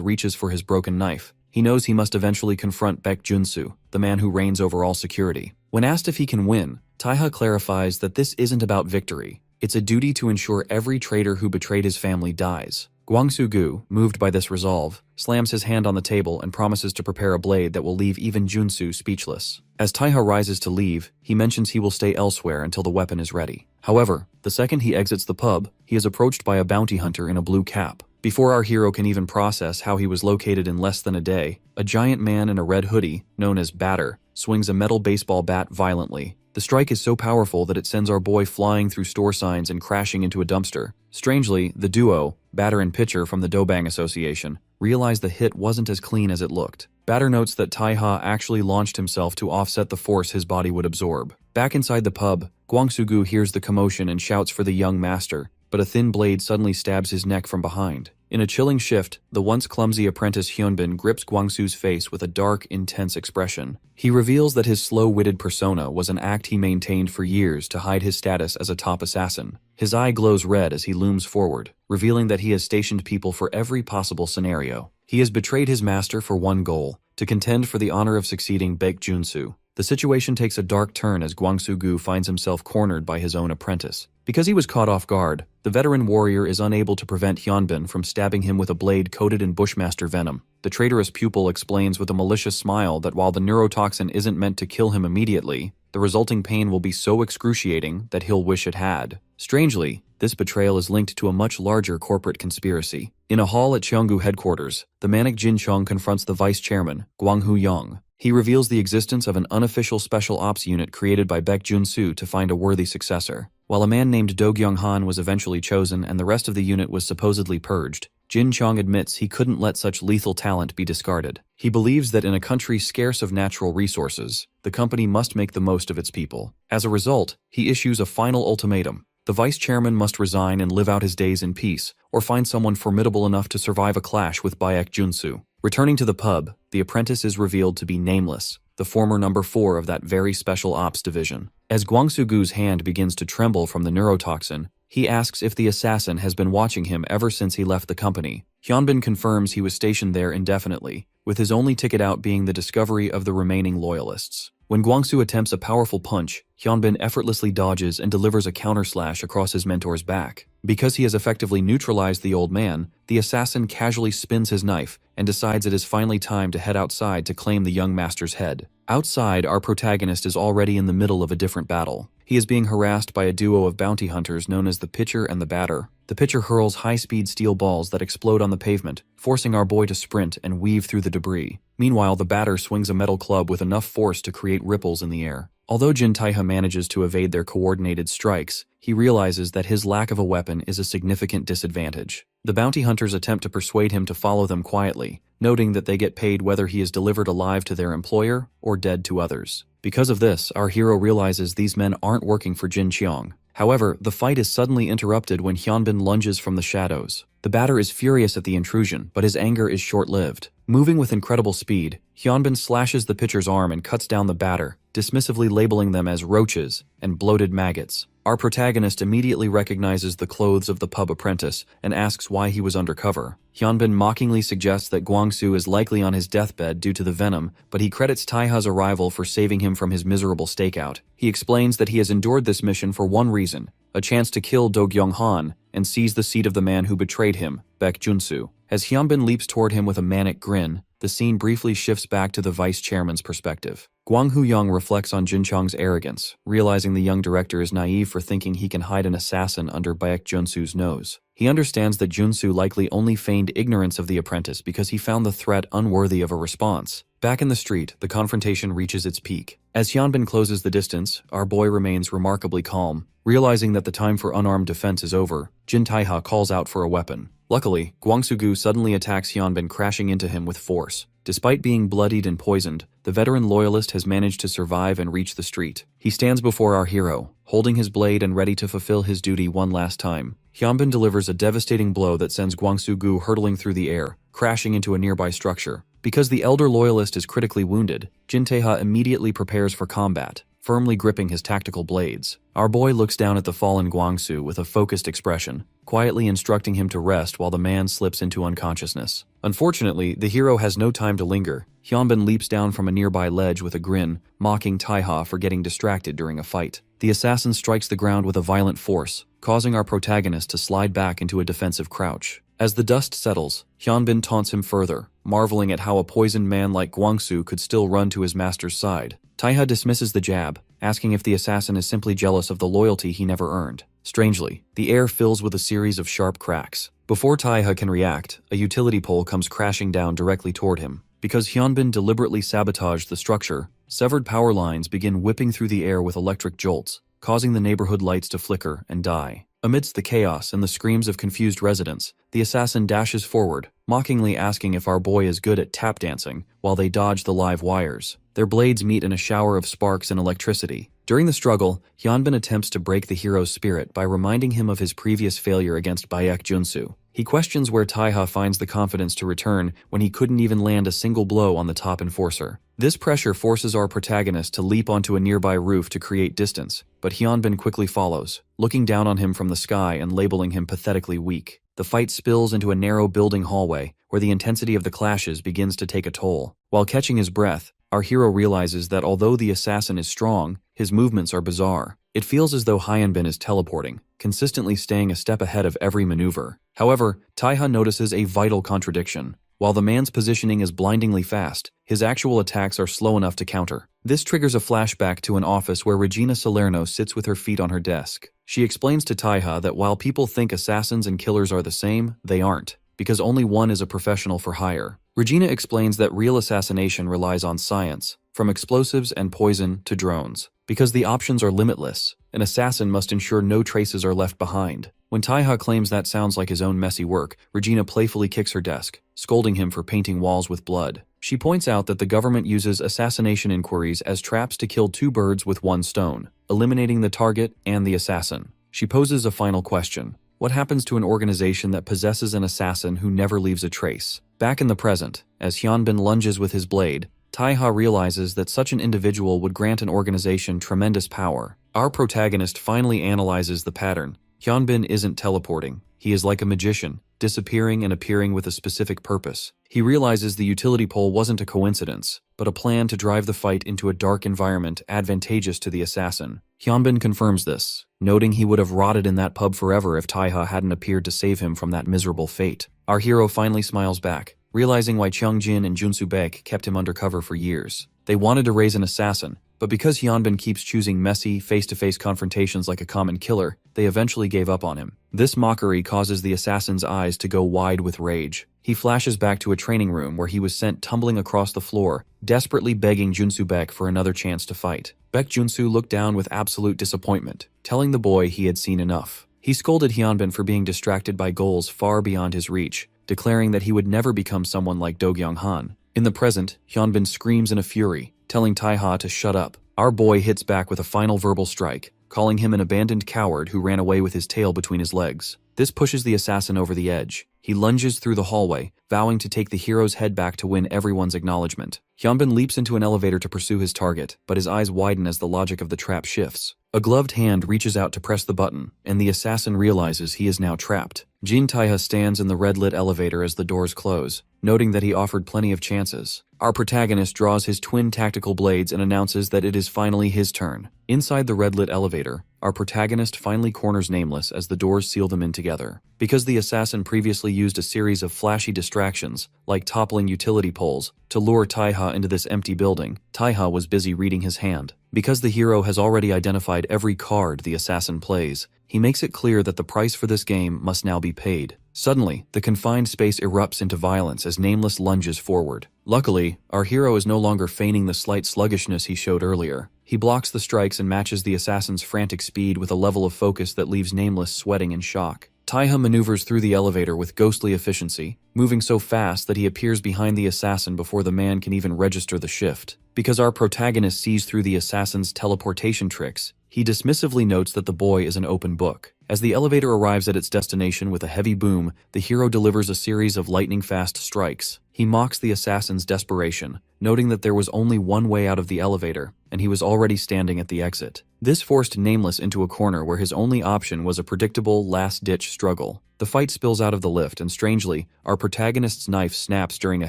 reaches for his broken knife. He knows he must eventually confront Baek Junsu, the man who reigns over all security. When asked if he can win, Taiha clarifies that this isn't about victory. It's a duty to ensure every traitor who betrayed his family dies. Gwangsu-gu, moved by this resolve, slams his hand on the table and promises to prepare a blade that will leave even Junsu speechless. As Taiha rises to leave, he mentions he will stay elsewhere until the weapon is ready. However, the second he exits the pub, he is approached by a bounty hunter in a blue cap. Before our hero can even process how he was located in less than a day, a giant man in a red hoodie, known as Batter, swings a metal baseball bat violently. The strike is so powerful that it sends our boy flying through store signs and crashing into a dumpster. Strangely, the duo, Batter and Pitcher from the Dobang Association, realize the hit wasn't as clean as it looked. Batter notes that Taiha actually launched himself to offset the force his body would absorb. Back inside the pub, Gwangsu-gu hears the commotion and shouts for the young master, but a thin blade suddenly stabs his neck from behind. In a chilling shift, the once clumsy apprentice Hyunbin grips Gwangsu's face with a dark, intense expression. He reveals that his slow-witted persona was an act he maintained for years to hide his status as a top assassin. His eye glows red as he looms forward, revealing that he has stationed people for every possible scenario. He has betrayed his master for one goal: to contend for the honor of succeeding Baek Junsu. The situation takes a dark turn as Gwangsu-gu finds himself cornered by his own apprentice. Because he was caught off guard, the veteran warrior is unable to prevent Hyunbin from stabbing him with a blade coated in Bushmaster venom. The traitorous pupil explains with a malicious smile that while the neurotoxin isn't meant to kill him immediately, the resulting pain will be so excruciating that he'll wish it had. Strangely, this betrayal is linked to a much larger corporate conspiracy. In a hall at Cheonggu headquarters, the manic Jin Chong confronts the vice chairman, Gwang Huyang. He reveals the existence of an unofficial special ops unit created by Baek Junsu to find a worthy successor. While a man named Do Gyung-han was eventually chosen and the rest of the unit was supposedly purged, Jin Chong admits he couldn't let such lethal talent be discarded. He believes that in a country scarce of natural resources, the company must make the most of its people. As a result, he issues a final ultimatum. The vice chairman must resign and live out his days in peace, or find someone formidable enough to survive a clash with Baek Junsu. Returning to the pub, the apprentice is revealed to be Nameless, the former number 4 of that very special ops division. As Gwangsu-gu's hand begins to tremble from the neurotoxin, he asks if the assassin has been watching him ever since he left the company. Hyunbin confirms he was stationed there indefinitely, with his only ticket out being the discovery of the remaining loyalists. When Gwangsu attempts a powerful punch, Hyunbin effortlessly dodges and delivers a counterslash across his mentor's back. Because he has effectively neutralized the old man, the assassin casually spins his knife and decides it is finally time to head outside to claim the young master's head. Outside, our protagonist is already in the middle of a different battle. He is being harassed by a duo of bounty hunters known as the Pitcher and the Batter. The Pitcher hurls high-speed steel balls that explode on the pavement, forcing our boy to sprint and weave through the debris. Meanwhile, the Batter swings a metal club with enough force to create ripples in the air. Although Jin Taiha manages to evade their coordinated strikes, he realizes that his lack of a weapon is a significant disadvantage. The bounty hunters attempt to persuade him to follow them quietly, noting that they get paid whether he is delivered alive to their employer or dead to others. Because of this, our hero realizes these men aren't working for Jin Cheong. However, the fight is suddenly interrupted when Hyunbin lunges from the shadows. The batter is furious at the intrusion, but his anger is short-lived. Moving with incredible speed, Hyunbin slashes the pitcher's arm and cuts down the batter, dismissively labeling them as roaches and bloated maggots. Our protagonist immediately recognizes the clothes of the pub apprentice and asks why he was undercover. Hyunbin mockingly suggests that Guangsu is likely on his deathbed due to the venom, but he credits Taiha's arrival for saving him from his miserable stakeout. He explains that he has endured this mission for one reason, a chance to kill Do Gyung-han and seize the seat of the man who betrayed him, Baek Junsu. As Hyunbin leaps toward him with a manic grin, the scene briefly shifts back to the vice chairman's perspective. Gwang Hu-young reflects on Jin Chong's arrogance, realizing the young director is naive for thinking he can hide an assassin under Baek Junsu's nose. He understands that Junsu likely only feigned ignorance of the apprentice because he found the threat unworthy of a response. Back in the street, the confrontation reaches its peak. As Hyunbin closes the distance, our boy remains remarkably calm. Realizing that the time for unarmed defense is over, Jin Taiha calls out for a weapon. Luckily, Gwangsu-gu suddenly attacks Hyunbin, crashing into him with force. Despite being bloodied and poisoned, the veteran loyalist has managed to survive and reach the street. He stands before our hero, holding his blade and ready to fulfill his duty one last time. Hyunbin delivers a devastating blow that sends Gwangsu-gu hurtling through the air, crashing into a nearby structure. Because the elder loyalist is critically wounded, Jin Taeha immediately prepares for combat, firmly gripping his tactical blades. Our boy looks down at the fallen Guangsu with a focused expression, quietly instructing him to rest while the man slips into unconsciousness. Unfortunately, the hero has no time to linger. Hyunbin leaps down from a nearby ledge with a grin, mocking Taiha for getting distracted during a fight. The assassin strikes the ground with a violent force, causing our protagonist to slide back into a defensive crouch. As the dust settles, Hyunbin taunts him further, marveling at how a poisoned man like Guangsu could still run to his master's side. Taiha dismisses the jab, asking if the assassin is simply jealous of the loyalty he never earned. Strangely, the air fills with a series of sharp cracks. Before Taiha can react, a utility pole comes crashing down directly toward him. Because Hyunbin deliberately sabotaged the structure, severed power lines begin whipping through the air with electric jolts, causing the neighborhood lights to flicker and die. Amidst the chaos and the screams of confused residents, the assassin dashes forward, mockingly asking if our boy is good at tap dancing, while they dodge the live wires. Their blades meet in a shower of sparks and electricity. During the struggle, Hyunbin attempts to break the hero's spirit by reminding him of his previous failure against Baek Junsu. He questions where Taiha finds the confidence to return when he couldn't even land a single blow on the top enforcer. This pressure forces our protagonist to leap onto a nearby roof to create distance, but Hyunbin quickly follows, looking down on him from the sky and labeling him pathetically weak. The fight spills into a narrow building hallway, where the intensity of the clashes begins to take a toll. While catching his breath, our hero realizes that although the assassin is strong, his movements are bizarre. It feels as though Hyunbin is teleporting, consistently staying a step ahead of every maneuver. However, Taiha notices a vital contradiction. While the man's positioning is blindingly fast, his actual attacks are slow enough to counter. This triggers a flashback to an office where Regina Salerno sits with her feet on her desk. She explains to Taiha that while people think assassins and killers are the same, they aren't, because only one is a professional for hire. Regina explains that real assassination relies on science, from explosives and poison to drones. Because the options are limitless, an assassin must ensure no traces are left behind. When Taiha claims that sounds like his own messy work, Regina playfully kicks her desk, scolding him for painting walls with blood. She points out that the government uses assassination inquiries as traps to kill two birds with one stone, eliminating the target and the assassin. She poses a final question. What happens to an organization that possesses an assassin who never leaves a trace? Back in the present, as Hyunbin lunges with his blade, Taiha realizes that such an individual would grant an organization tremendous power. Our protagonist finally analyzes the pattern. Hyunbin isn't teleporting. He is like a magician, disappearing and appearing with a specific purpose. He realizes the utility pole wasn't a coincidence, but a plan to drive the fight into a dark environment advantageous to the assassin. Hyunbin confirms this, noting he would have rotted in that pub forever if Taiha hadn't appeared to save him from that miserable fate. Our hero finally smiles back, realizing why Cheongjin and Junsu Baek kept him undercover for years. They wanted to raise an assassin, But because Hyunbin keeps choosing messy, face-to-face confrontations like a common killer, they eventually gave up on him. This mockery causes the assassin's eyes to go wide with rage. He flashes back to a training room where he was sent tumbling across the floor, desperately begging Junsu Baek for another chance to fight. Baek Junsu looked down with absolute disappointment, telling the boy he had seen enough. He scolded Hyunbin for being distracted by goals far beyond his reach, declaring that he would never become someone like Do Kyung-han. In the present, Hyunbin screams in a fury, telling Taeha to shut up. Our boy hits back with a final verbal strike, calling him an abandoned coward who ran away with his tail between his legs. This pushes the assassin over the edge. He lunges through the hallway, vowing to take the hero's head back to win everyone's acknowledgement. Hyunbin leaps into an elevator to pursue his target, but his eyes widen as the logic of the trap shifts. A gloved hand reaches out to press the button, and the assassin realizes he is now trapped. Jin Taeha stands in the red-lit elevator as the doors close, noting that he offered plenty of chances. Our protagonist draws his twin tactical blades and announces that it is finally his turn. Inside the red-lit elevator, our protagonist finally corners Nameless as the doors seal them in together. Because the assassin previously used a series of flashy distractions, like toppling utility poles, to lure Taeha into this empty building, Taeha was busy reading his hand. Because the hero has already identified every card the assassin plays, he makes it clear that the price for this game must now be paid. Suddenly, the confined space erupts into violence as Nameless lunges forward. Luckily, our hero is no longer feigning the slight sluggishness he showed earlier. He blocks the strikes and matches the assassin's frantic speed with a level of focus that leaves Nameless sweating in shock. Taeha maneuvers through the elevator with ghostly efficiency, moving so fast that he appears behind the assassin before the man can even register the shift. Because our protagonist sees through the assassin's teleportation tricks, he dismissively notes that the boy is an open book. As the elevator arrives at its destination with a heavy boom, the hero delivers a series of lightning-fast strikes. He mocks the assassin's desperation, noting that there was only one way out of the elevator, and he was already standing at the exit. This forced Nameless into a corner where his only option was a predictable, last-ditch struggle. The fight spills out of the lift, and strangely, our protagonist's knife snaps during a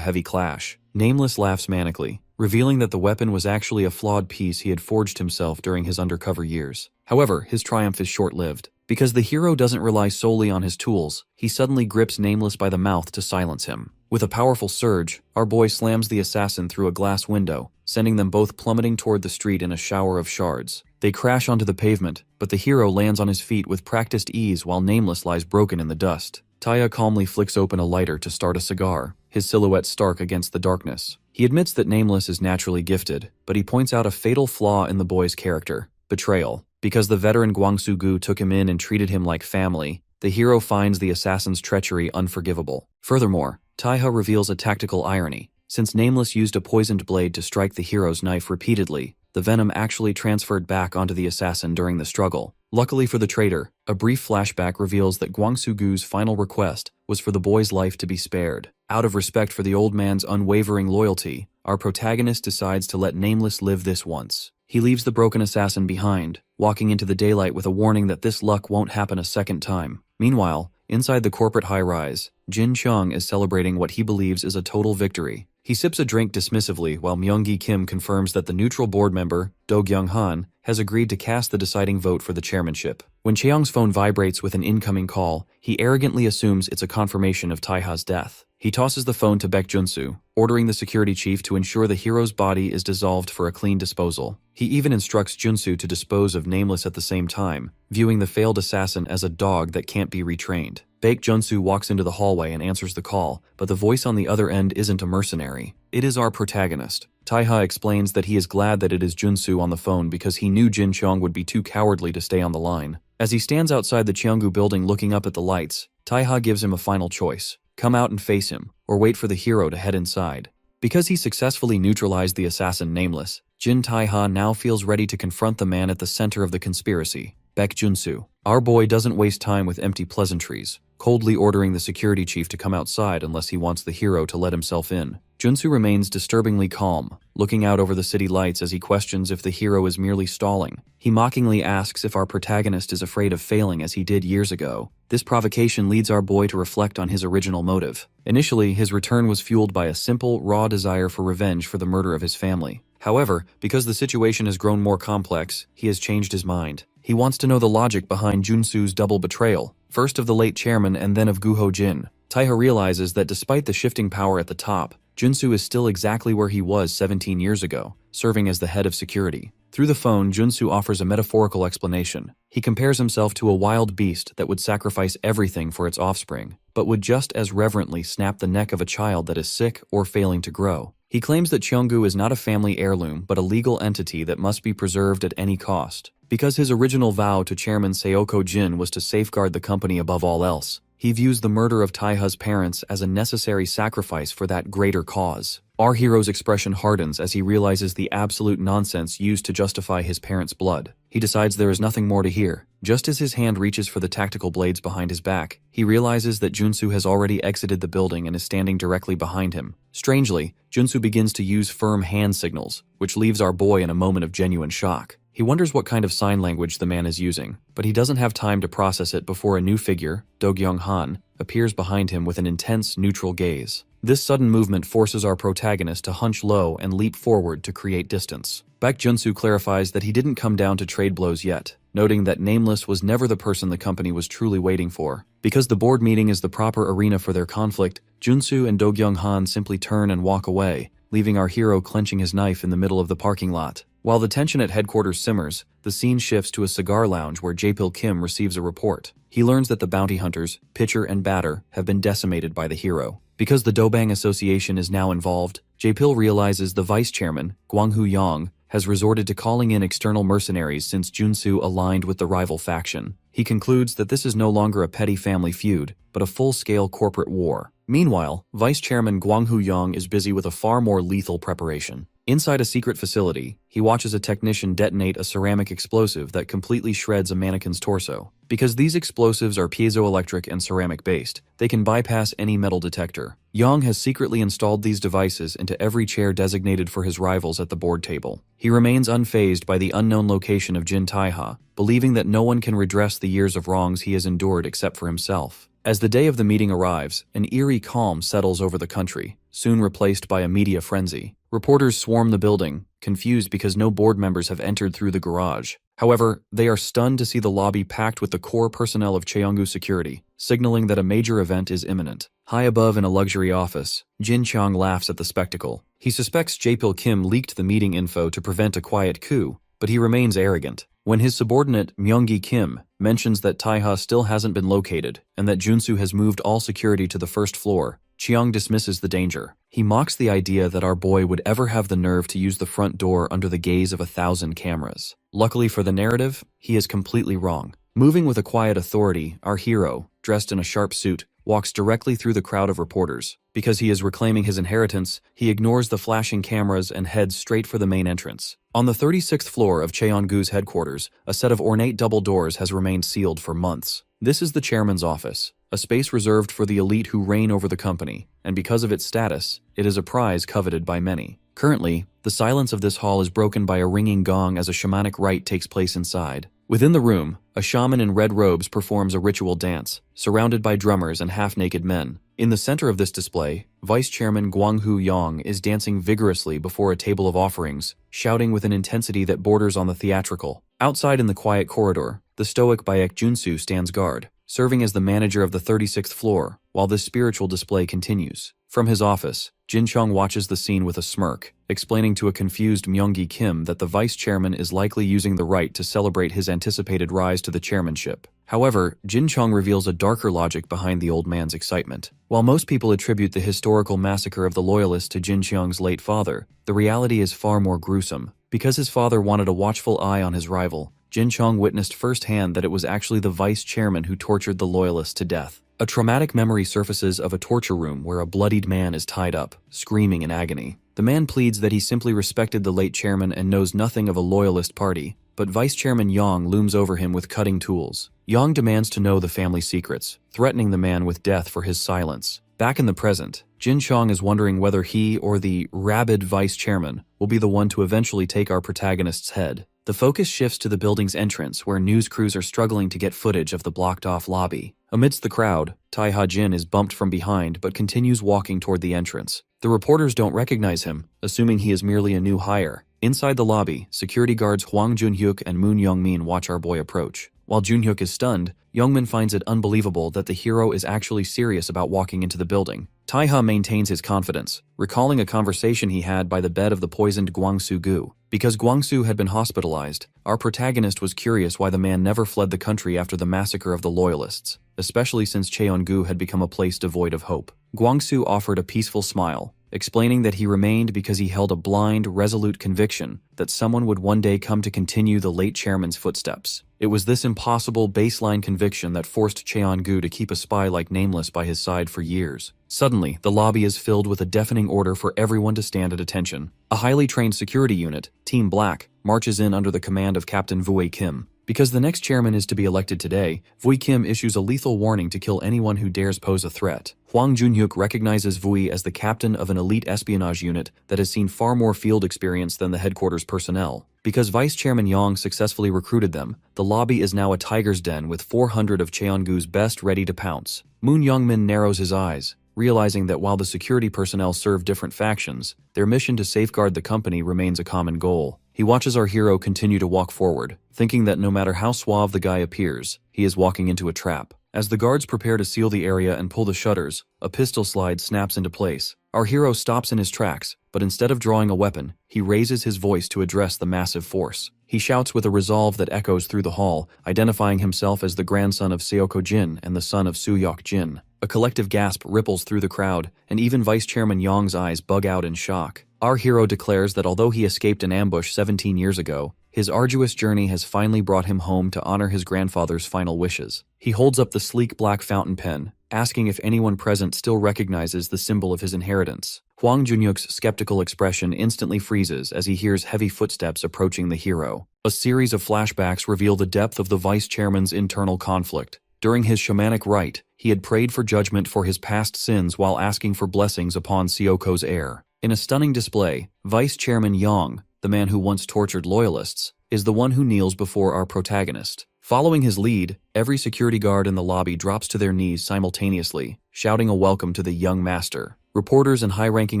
heavy clash. Nameless laughs manically, revealing that the weapon was actually a flawed piece he had forged himself during his undercover years. However, his triumph is short-lived. Because the hero doesn't rely solely on his tools, he suddenly grips Nameless by the mouth to silence him. With a powerful surge, our boy slams the assassin through a glass window, sending them both plummeting toward the street in a shower of shards. They crash onto the pavement, but the hero lands on his feet with practiced ease while Nameless lies broken in the dust. Taeha calmly flicks open a lighter to start a cigar, his silhouette stark against the darkness. He admits that Nameless is naturally gifted, but he points out a fatal flaw in the boy's character: betrayal. Because the veteran Gwangsu-gu took him in and treated him like family, the hero finds the assassin's treachery unforgivable. Furthermore, Taeha reveals a tactical irony. Since Nameless used a poisoned blade to strike the hero's knife repeatedly, the venom actually transferred back onto the assassin during the struggle. Luckily for the traitor, a brief flashback reveals that Gwangsu-gu's final request was for the boy's life to be spared. Out of respect for the old man's unwavering loyalty, our protagonist decides to let Nameless live this once. He leaves the broken assassin behind, walking into the daylight with a warning that this luck won't happen a second time. Meanwhile, inside the corporate high-rise, Jin Chung is celebrating what he believes is a total victory. He sips a drink dismissively while Myung-gi Kim confirms that the neutral board member, Do Kyung-han, has agreed to cast the deciding vote for the chairmanship. When Cheong's phone vibrates with an incoming call, he arrogantly assumes it's a confirmation of Taeha's death. He tosses the phone to Baek Junsu, ordering the security chief to ensure the hero's body is dissolved for a clean disposal. He even instructs Junsu to dispose of Nameless at the same time, viewing the failed assassin as a dog that can't be retrained. Baek Junsu walks into the hallway and answers the call, but the voice on the other end isn't a mercenary. It is our protagonist. Taeha explains that he is glad that it is Junsu on the phone because he knew Jin Cheong would be too cowardly to stay on the line. As he stands outside the Cheonggu building looking up at the lights, Taeha gives him a final choice: come out and face him, or wait for the hero to head inside. Because he successfully neutralized the assassin Nameless, Jin Taeha now feels ready to confront the man at the center of the conspiracy, Baek Junsu. Our boy doesn't waste time with empty pleasantries, coldly ordering the security chief to come outside unless he wants the hero to let himself in. Junsu remains disturbingly calm, looking out over the city lights as he questions if the hero is merely stalling. He mockingly asks if our protagonist is afraid of failing as he did years ago. This provocation leads our boy to reflect on his original motive. Initially, his return was fueled by a simple, raw desire for revenge for the murder of his family. However, because the situation has grown more complex, he has changed his mind. He wants to know the logic behind Junsu's double betrayal, first of the late chairman and then of Guho Jin. Taeha realizes that despite the shifting power at the top, Junsu is still exactly where he was 17 years ago, serving as the head of security. Through the phone, Junsu offers a metaphorical explanation. He compares himself to a wild beast that would sacrifice everything for its offspring, but would just as reverently snap the neck of a child that is sick or failing to grow. He claims that Cheonggu is not a family heirloom but a legal entity that must be preserved at any cost. Because his original vow to Chairman Seoko Jin was to safeguard the company above all else, he views the murder of Taiha's parents as a necessary sacrifice for that greater cause. Our hero's expression hardens as he realizes the absolute nonsense used to justify his parents' blood. He decides there is nothing more to hear. Just as his hand reaches for the tactical blades behind his back, he realizes that Junsu has already exited the building and is standing directly behind him. Strangely, Junsu begins to use firm hand signals, which leaves our boy in a moment of genuine shock. He wonders what kind of sign language the man is using, but he doesn't have time to process it before a new figure, Do-kyung Han, appears behind him with an intense, neutral gaze. This sudden movement forces our protagonist to hunch low and leap forward to create distance. Baek Junsu clarifies that he didn't come down to trade blows yet, noting that Nameless was never the person the company was truly waiting for. Because the board meeting is the proper arena for their conflict, Junsu and Do-kyung Han simply turn and walk away, leaving our hero clenching his knife in the middle of the parking lot. While the tension at headquarters simmers, the scene shifts to a cigar lounge where Jae-pil Kim receives a report. He learns that the bounty hunters, pitcher and batter, have been decimated by the hero. Because the Dobang Association is now involved, Jae-pil realizes the vice chairman, Gwang-hoo Yang, has resorted to calling in external mercenaries since Junsu aligned with the rival faction. He concludes that this is no longer a petty family feud, but a full-scale corporate war. Meanwhile, Vice Chairman Gwang-hoo Yang is busy with a far more lethal preparation. Inside a secret facility, he watches a technician detonate a ceramic explosive that completely shreds a mannequin's torso. Because these explosives are piezoelectric and ceramic-based, they can bypass any metal detector. Yang has secretly installed these devices into every chair designated for his rivals at the board table. He remains unfazed by the unknown location of Jin Taiha, believing that no one can redress the years of wrongs he has endured except for himself. As the day of the meeting arrives, an eerie calm settles over the country, soon replaced by a media frenzy. Reporters swarm the building, confused because no board members have entered through the garage. However, they are stunned to see the lobby packed with the core personnel of Cheonggu Security, signaling that a major event is imminent. High above in a luxury office, Jin Chang laughs at the spectacle. He suspects Jae-pil Kim leaked the meeting info to prevent a quiet coup, but he remains arrogant. When his subordinate, Myung-gi Kim, mentions that Taiha still hasn't been located and that Junsu has moved all security to the first floor, Chiang dismisses the danger. He mocks the idea that our boy would ever have the nerve to use the front door under the gaze of 1,000 cameras. Luckily for the narrative, he is completely wrong. Moving with a quiet authority, our hero, dressed in a sharp suit, walks directly through the crowd of reporters. Because he is reclaiming his inheritance, he ignores the flashing cameras and heads straight for the main entrance. On the 36th floor of Cheonggu's headquarters, a set of ornate double doors has remained sealed for months. This is the chairman's office, a space reserved for the elite who reign over the company, and because of its status, it is a prize coveted by many. Currently, the silence of this hall is broken by a ringing gong as a shamanic rite takes place inside. Within the room, a shaman in red robes performs a ritual dance, surrounded by drummers and half-naked men. In the center of this display, Vice Chairman Gwang-hoo Yang is dancing vigorously before a table of offerings, shouting with an intensity that borders on the theatrical. Outside in the quiet corridor, the stoic Baek Junsu stands guard, serving as the manager of the 36th floor, while this spiritual display continues. From his office, Jin Chong watches the scene with a smirk, explaining to a confused Myung-gi Kim that the vice chairman is likely using the right to celebrate his anticipated rise to the chairmanship. However, Jin Chong reveals a darker logic behind the old man's excitement. While most people attribute the historical massacre of the Loyalists to Jin Cheong's late father, the reality is far more gruesome. Because his father wanted a watchful eye on his rival, Jin Chong witnessed firsthand that it was actually the vice chairman who tortured the Loyalists to death. A traumatic memory surfaces of a torture room where a bloodied man is tied up, screaming in agony. The man pleads that he simply respected the late chairman and knows nothing of a Loyalist party, but Vice Chairman Yang looms over him with cutting tools. Yang demands to know the family secrets, threatening the man with death for his silence. Back in the present, Jin Chong is wondering whether he or the rabid vice chairman will be the one to eventually take our protagonist's head. The focus shifts to the building's entrance where news crews are struggling to get footage of the blocked-off lobby. Amidst the crowd, Taiha Jin is bumped from behind but continues walking toward the entrance. The reporters don't recognize him, assuming he is merely a new hire. Inside the lobby, security guards Hwang Junhyuk and Moon Youngmin watch our boy approach. While Junhyuk is stunned, Youngmin finds it unbelievable that the hero is actually serious about walking into the building. Taiha maintains his confidence, recalling a conversation he had by the bed of the poisoned Gwangsu-gu. Because Gwangsu had been hospitalized, our protagonist was curious why the man never fled the country after the massacre of the loyalists, especially since Cheongu had become a place devoid of hope. Gwangsu offered a peaceful smile, explaining that he remained because he held a blind, resolute conviction that someone would one day come to continue the late chairman's footsteps. It was this impossible baseline conviction that forced Cheongu to keep a spy like Nameless by his side for years. Suddenly, the lobby is filled with a deafening order for everyone to stand at attention. A highly trained security unit, Team Black, marches in under the command of Captain Vue Kim. Because the next chairman is to be elected today, Vue Kim issues a lethal warning to kill anyone who dares pose a threat. Hwang Junhyuk recognizes Vue as the captain of an elite espionage unit that has seen far more field experience than the headquarters personnel. Because Vice Chairman Yang successfully recruited them, the lobby is now a tiger's den with 400 of Cheongu's best ready to pounce. Moon Youngmin narrows his eyes, realizing that while the security personnel serve different factions, their mission to safeguard the company remains a common goal. He watches our hero continue to walk forward, thinking that no matter how suave the guy appears, he is walking into a trap. As the guards prepare to seal the area and pull the shutters, a pistol slide snaps into place. Our hero stops in his tracks, but instead of drawing a weapon, he raises his voice to address the massive force. He shouts with a resolve that echoes through the hall, identifying himself as the grandson of Seoko Jin and the son of Suyok Jin. A collective gasp ripples through the crowd, and even Vice Chairman Yang's eyes bug out in shock. Our hero declares that although he escaped an ambush 17 years ago, his arduous journey has finally brought him home to honor his grandfather's final wishes. He holds up the sleek black fountain pen, asking if anyone present still recognizes the symbol of his inheritance. Hwang Junhyuk's skeptical expression instantly freezes as he hears heavy footsteps approaching the hero. A series of flashbacks reveal the depth of the vice chairman's internal conflict. During his shamanic rite, he had prayed for judgment for his past sins while asking for blessings upon Seoko's heir. In a stunning display, Vice Chairman Yang, the man who once tortured loyalists, is the one who kneels before our protagonist. Following his lead, every security guard in the lobby drops to their knees simultaneously, shouting a welcome to the young master. Reporters and high-ranking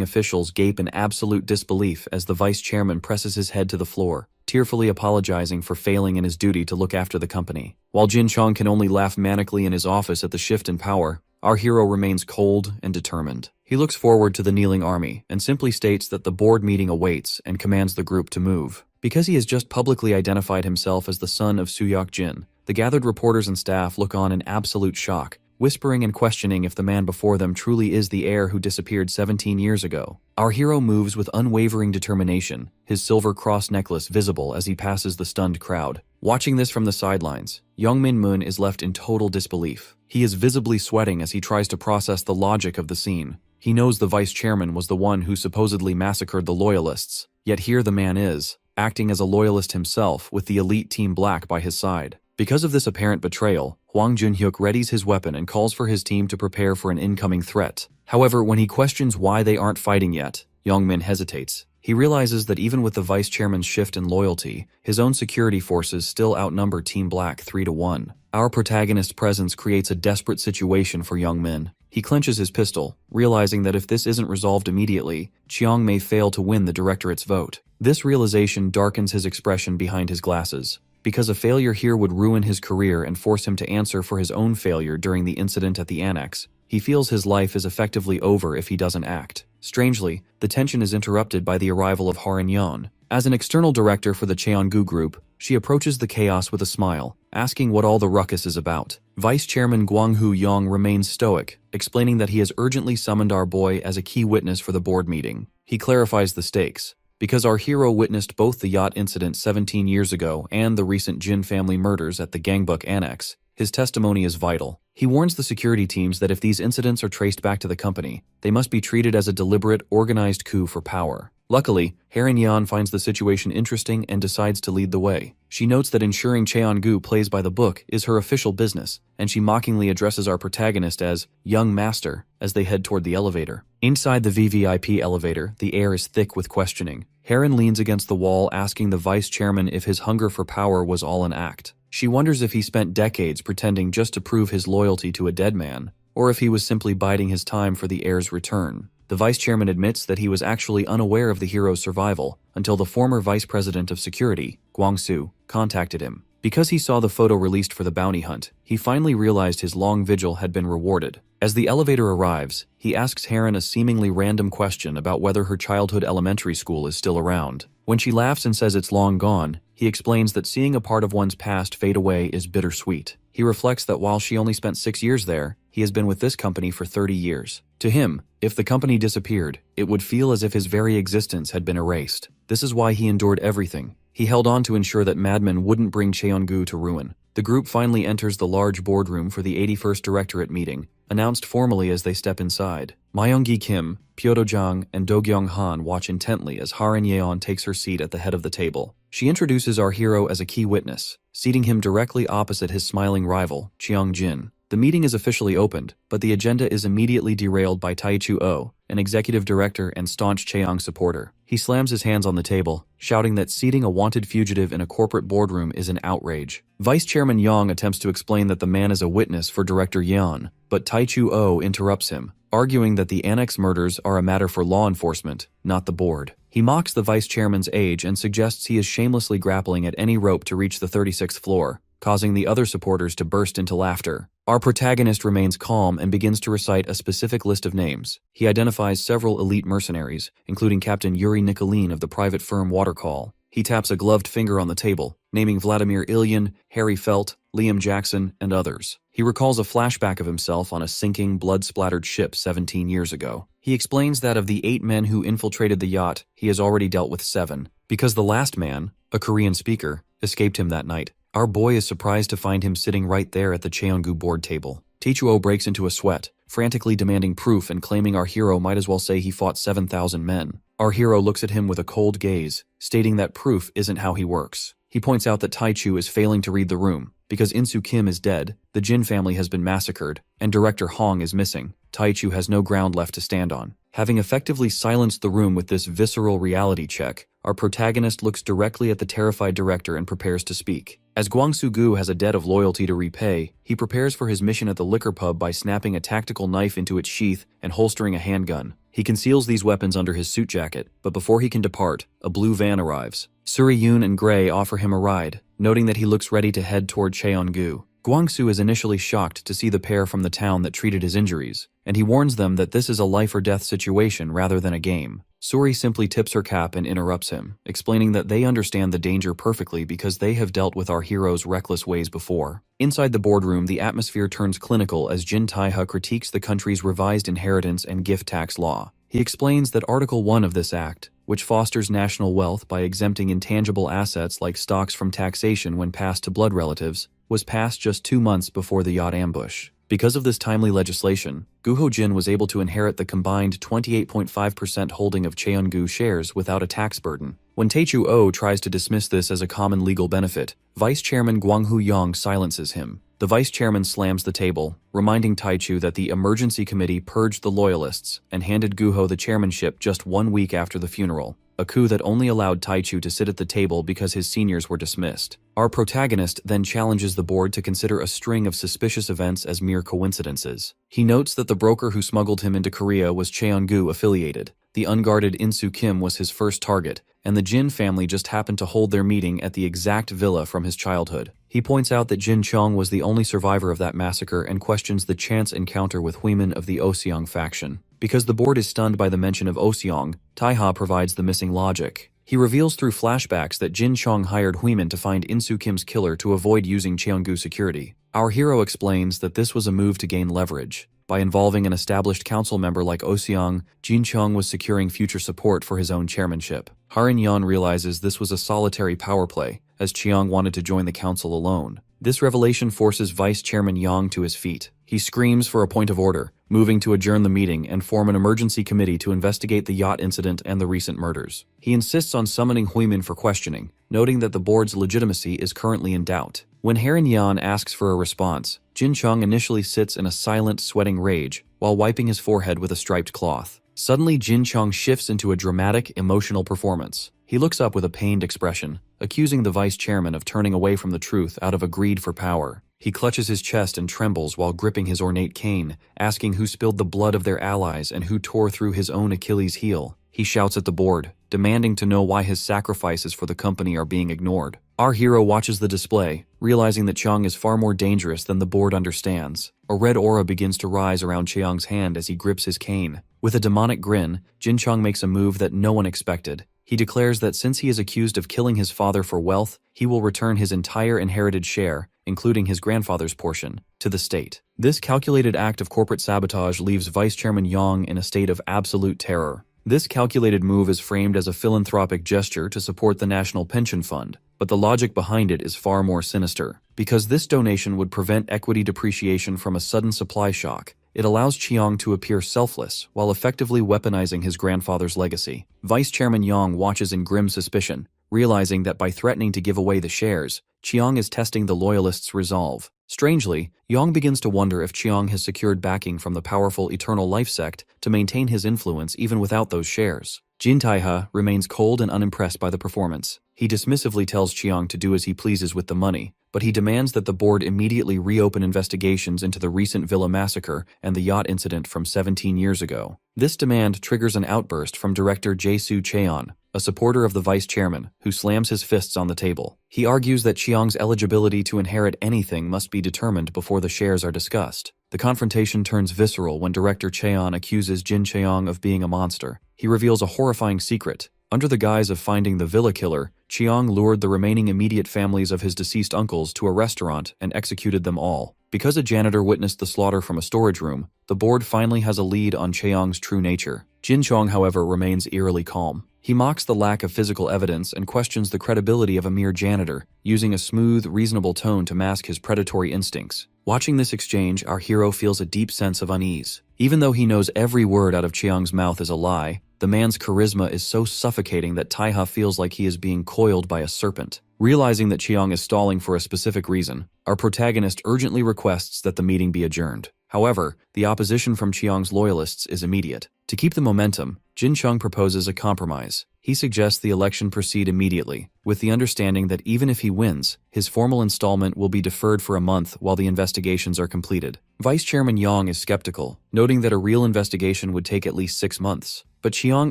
officials gape in absolute disbelief as the vice chairman presses his head to the floor, tearfully apologizing for failing in his duty to look after the company. While Jin Chong can only laugh manically in his office at the shift in power, our hero remains cold and determined. He looks forward to the kneeling army and simply states that the board meeting awaits and commands the group to move. Because he has just publicly identified himself as the son of Suyok Jin, the gathered reporters and staff look on in absolute shock, whispering and questioning if the man before them truly is the heir who disappeared 17 years ago. Our hero moves with unwavering determination, his silver cross necklace visible as he passes the stunned crowd. Watching this from the sidelines, Youngmin Moon is left in total disbelief. He is visibly sweating as he tries to process the logic of the scene. He knows the vice chairman was the one who supposedly massacred the loyalists, yet here the man is, acting as a loyalist himself with the elite Team Black by his side. Because of this apparent betrayal, Hwang Junhyuk readies his weapon and calls for his team to prepare for an incoming threat. However, when he questions why they aren't fighting yet, Youngmin hesitates. He realizes that even with the vice chairman's shift in loyalty, his own security forces still outnumber Team Black 3-1. Our protagonist's presence creates a desperate situation for Youngmin. He clenches his pistol, realizing that if this isn't resolved immediately, Chiang may fail to win the directorate's vote. This realization darkens his expression behind his glasses, because a failure here would ruin his career and force him to answer for his own failure during the incident at the annex. He feels his life is effectively over if he doesn't act. Strangely, the tension is interrupted by the arrival of Harin Yon. As an external director for the Cheongu group, she approaches the chaos with a smile, asking what all the ruckus is about. Vice Chairman Gwanghu Yong remains stoic, explaining that he has urgently summoned our boy as a key witness for the board meeting. He clarifies the stakes. Because our hero witnessed both the yacht incident 17 years ago and the recent Jin family murders at the Gangbuk Annex, his testimony is vital. He warns the security teams that if these incidents are traced back to the company, they must be treated as a deliberate, organized coup for power. Luckily, Harin Yan finds the situation interesting and decides to lead the way. She notes that ensuring Cheongu plays by the book is her official business, and she mockingly addresses our protagonist as young master as they head toward the elevator. Inside the VVIP elevator, the air is thick with questioning. Harin leans against the wall asking the vice chairman if his hunger for power was all an act. She wonders if he spent decades pretending just to prove his loyalty to a dead man, or if he was simply biding his time for the heir's return. The vice chairman admits that he was actually unaware of the hero's survival until the former vice president of security, Gwangsu, contacted him. Because he saw the photo released for the bounty hunt, he finally realized his long vigil had been rewarded. As the elevator arrives, he asks Heron a seemingly random question about whether her childhood elementary school is still around. When she laughs and says it's long gone, he explains that seeing a part of one's past fade away is bittersweet. He reflects that while she only spent 6 years there, he has been with this company for 30 years. To him, if the company disappeared, it would feel as if his very existence had been erased. This is why he endured everything. He held on to ensure that madmen wouldn't bring Cheongu to ruin. The group finally enters the large boardroom for the 81st Directorate meeting, announced formally as they step inside. Myung-gi Kim, Pyeodo-jang, and Do-gyung Han watch intently as Ha Eun-yeon takes her seat at the head of the table. She introduces our hero as a key witness, seating him directly opposite his smiling rival, Cheong-jin. The meeting is officially opened, but the agenda is immediately derailed by Tae-chu-oh, an executive director and staunch Cheong supporter. He slams his hands on the table, shouting that seating a wanted fugitive in a corporate boardroom is an outrage. Vice Chairman Yang attempts to explain that the man is a witness for Director Yeon, but Tae-chu-oh interrupts him, arguing that the annex murders are a matter for law enforcement, not the board. He mocks the vice chairman's age and suggests he is shamelessly grappling at any rope to reach the 36th floor, causing the other supporters to burst into laughter. Our protagonist remains calm and begins to recite a specific list of names. He identifies several elite mercenaries, including Captain Yuri Nikolin of the private firm Watercall. He taps a gloved finger on the table, naming Vladimir Ilyin, Harry Felt, Liam Jackson, and others. He recalls a flashback of himself on a sinking, blood-splattered ship 17 years ago. He explains that of the 8 men who infiltrated the yacht, he has already dealt with 7, because the last man, a Korean speaker, escaped him that night. Our boy is surprised to find him sitting right there at the Cheongu board table. Tae-chu-oh breaks into a sweat, frantically demanding proof and claiming our hero might as well say he fought 7,000 men. Our hero looks at him with a cold gaze, stating that proof isn't how he works. He points out that Tae-chu is failing to read the room. Because In-soo Kim is dead, the Jin family has been massacred, and Director Hong is missing. Tae-chu has no ground left to stand on. Having effectively silenced the room with this visceral reality check, our protagonist looks directly at the terrified director and prepares to speak. As Gwang-soo-gu has a debt of loyalty to repay, he prepares for his mission at the liquor pub by snapping a tactical knife into its sheath and holstering a handgun. He conceals these weapons under his suit jacket, but before he can depart, a blue van arrives. Suri-yoon and Gray offer him a ride, noting that he looks ready to head toward Cheongu. Gwang-soo is initially shocked to see the pair from the town that treated his injuries, and he warns them that this is a life-or-death situation rather than a game. Suri simply tips her cap and interrupts him, explaining that they understand the danger perfectly because they have dealt with our hero's reckless ways before. Inside the boardroom, the atmosphere turns clinical as Jin Tae-ha critiques the country's revised inheritance and gift tax law. He explains that Article 1 of this act, which fosters national wealth by exempting intangible assets like stocks from taxation when passed to blood relatives, was passed just 2 months before the yacht ambush. Because of this timely legislation, Guho Jin was able to inherit the combined 28.5% holding of Cheongu shares without a tax burden. When Tae-chu-oh tries to dismiss this as a common legal benefit, Vice Chairman Gwang-hoo Yong silences him. The Vice Chairman slams the table, reminding Tae-chu that the Emergency Committee purged the Loyalists and handed Guho the chairmanship just 1 week after the funeral, a coup that only allowed Tae-chu to sit at the table because his seniors were dismissed. Our protagonist then challenges the board to consider a string of suspicious events as mere coincidences. He notes that the broker who smuggled him into Korea was Cheongu affiliated. The unguarded In-soo Kim was his first target, and the Jin family just happened to hold their meeting at the exact villa from his childhood. He points out that Jin Chong was the only survivor of that massacre and questions the chance encounter with Huimin of the Oseong faction. Because the board is stunned by the mention of Oseong, Tae-ha provides the missing logic. He reveals through flashbacks that Jin Chong hired Huimin to find In-soo Kim's killer to avoid using Cheongu security. Our hero explains that this was a move to gain leverage. By involving an established council member like Oseong, Jin Chong was securing future support for his own chairmanship. Ha Eun-yeon realizes this was a solitary power play, as Cheong wanted to join the council alone. This revelation forces Vice Chairman Yang to his feet. He screams for a point of order, moving to adjourn the meeting and form an emergency committee to investigate the yacht incident and the recent murders. He insists on summoning Huimin for questioning, noting that the board's legitimacy is currently in doubt. When Ha Eun-yeon asks for a response, Jin Chong initially sits in a silent, sweating rage while wiping his forehead with a striped cloth. Suddenly, Jin Chong shifts into a dramatic, emotional performance. He looks up with a pained expression, accusing the vice chairman of turning away from the truth out of a greed for power. He clutches his chest and trembles while gripping his ornate cane, asking who spilled the blood of their allies and who tore through his own Achilles' heel. He shouts at the board, demanding to know why his sacrifices for the company are being ignored. Our hero watches the display, realizing that Chiang is far more dangerous than the board understands. A red aura begins to rise around Chiang's hand as he grips his cane. With a demonic grin, Jin Chang makes a move that no one expected. He declares that since he is accused of killing his father for wealth, he will return his entire inherited share, including his grandfather's portion, to the state. This calculated act of corporate sabotage leaves Vice Chairman Yang in a state of absolute terror. This calculated move is framed as a philanthropic gesture to support the National Pension Fund, but the logic behind it is far more sinister. Because this donation would prevent equity depreciation from a sudden supply shock, it allows Chiang to appear selfless while effectively weaponizing his grandfather's legacy. Vice Chairman Yang watches in grim suspicion, realizing that by threatening to give away the shares, Chiang is testing the loyalists' resolve. Strangely, Yang begins to wonder if Chiang has secured backing from the powerful Eternal Life sect to maintain his influence even without those shares. Jin Taiha remains cold and unimpressed by the performance. He dismissively tells Chiang to do as he pleases with the money, but he demands that the board immediately reopen investigations into the recent villa massacre and the yacht incident from 17 years ago. This demand triggers an outburst from director Jae-soo Cheon, a supporter of the vice chairman, who slams his fists on the table. He argues that Chiang's eligibility to inherit anything must be determined before the shares are discussed. The confrontation turns visceral when director Cheon accuses Jin Cheong of being a monster. He reveals a horrifying secret. Under the guise of finding the villa killer, Chiang lured the remaining immediate families of his deceased uncles to a restaurant and executed them all. Because a janitor witnessed the slaughter from a storage room, the board finally has a lead on Cheong's true nature. Jin Chong, however, remains eerily calm. He mocks the lack of physical evidence and questions the credibility of a mere janitor, using a smooth, reasonable tone to mask his predatory instincts. Watching this exchange, our hero feels a deep sense of unease. Even though he knows every word out of Chiang's mouth is a lie, the man's charisma is so suffocating that Taiha feels like he is being coiled by a serpent. Realizing that Chiang is stalling for a specific reason, our protagonist urgently requests that the meeting be adjourned. However, the opposition from Chiang's loyalists is immediate. To keep the momentum, Jin Chung proposes a compromise. He suggests the election proceed immediately, with the understanding that even if he wins, his formal installment will be deferred for a month while the investigations are completed. Vice Chairman Yang is skeptical, noting that a real investigation would take at least 6 months. But Chiang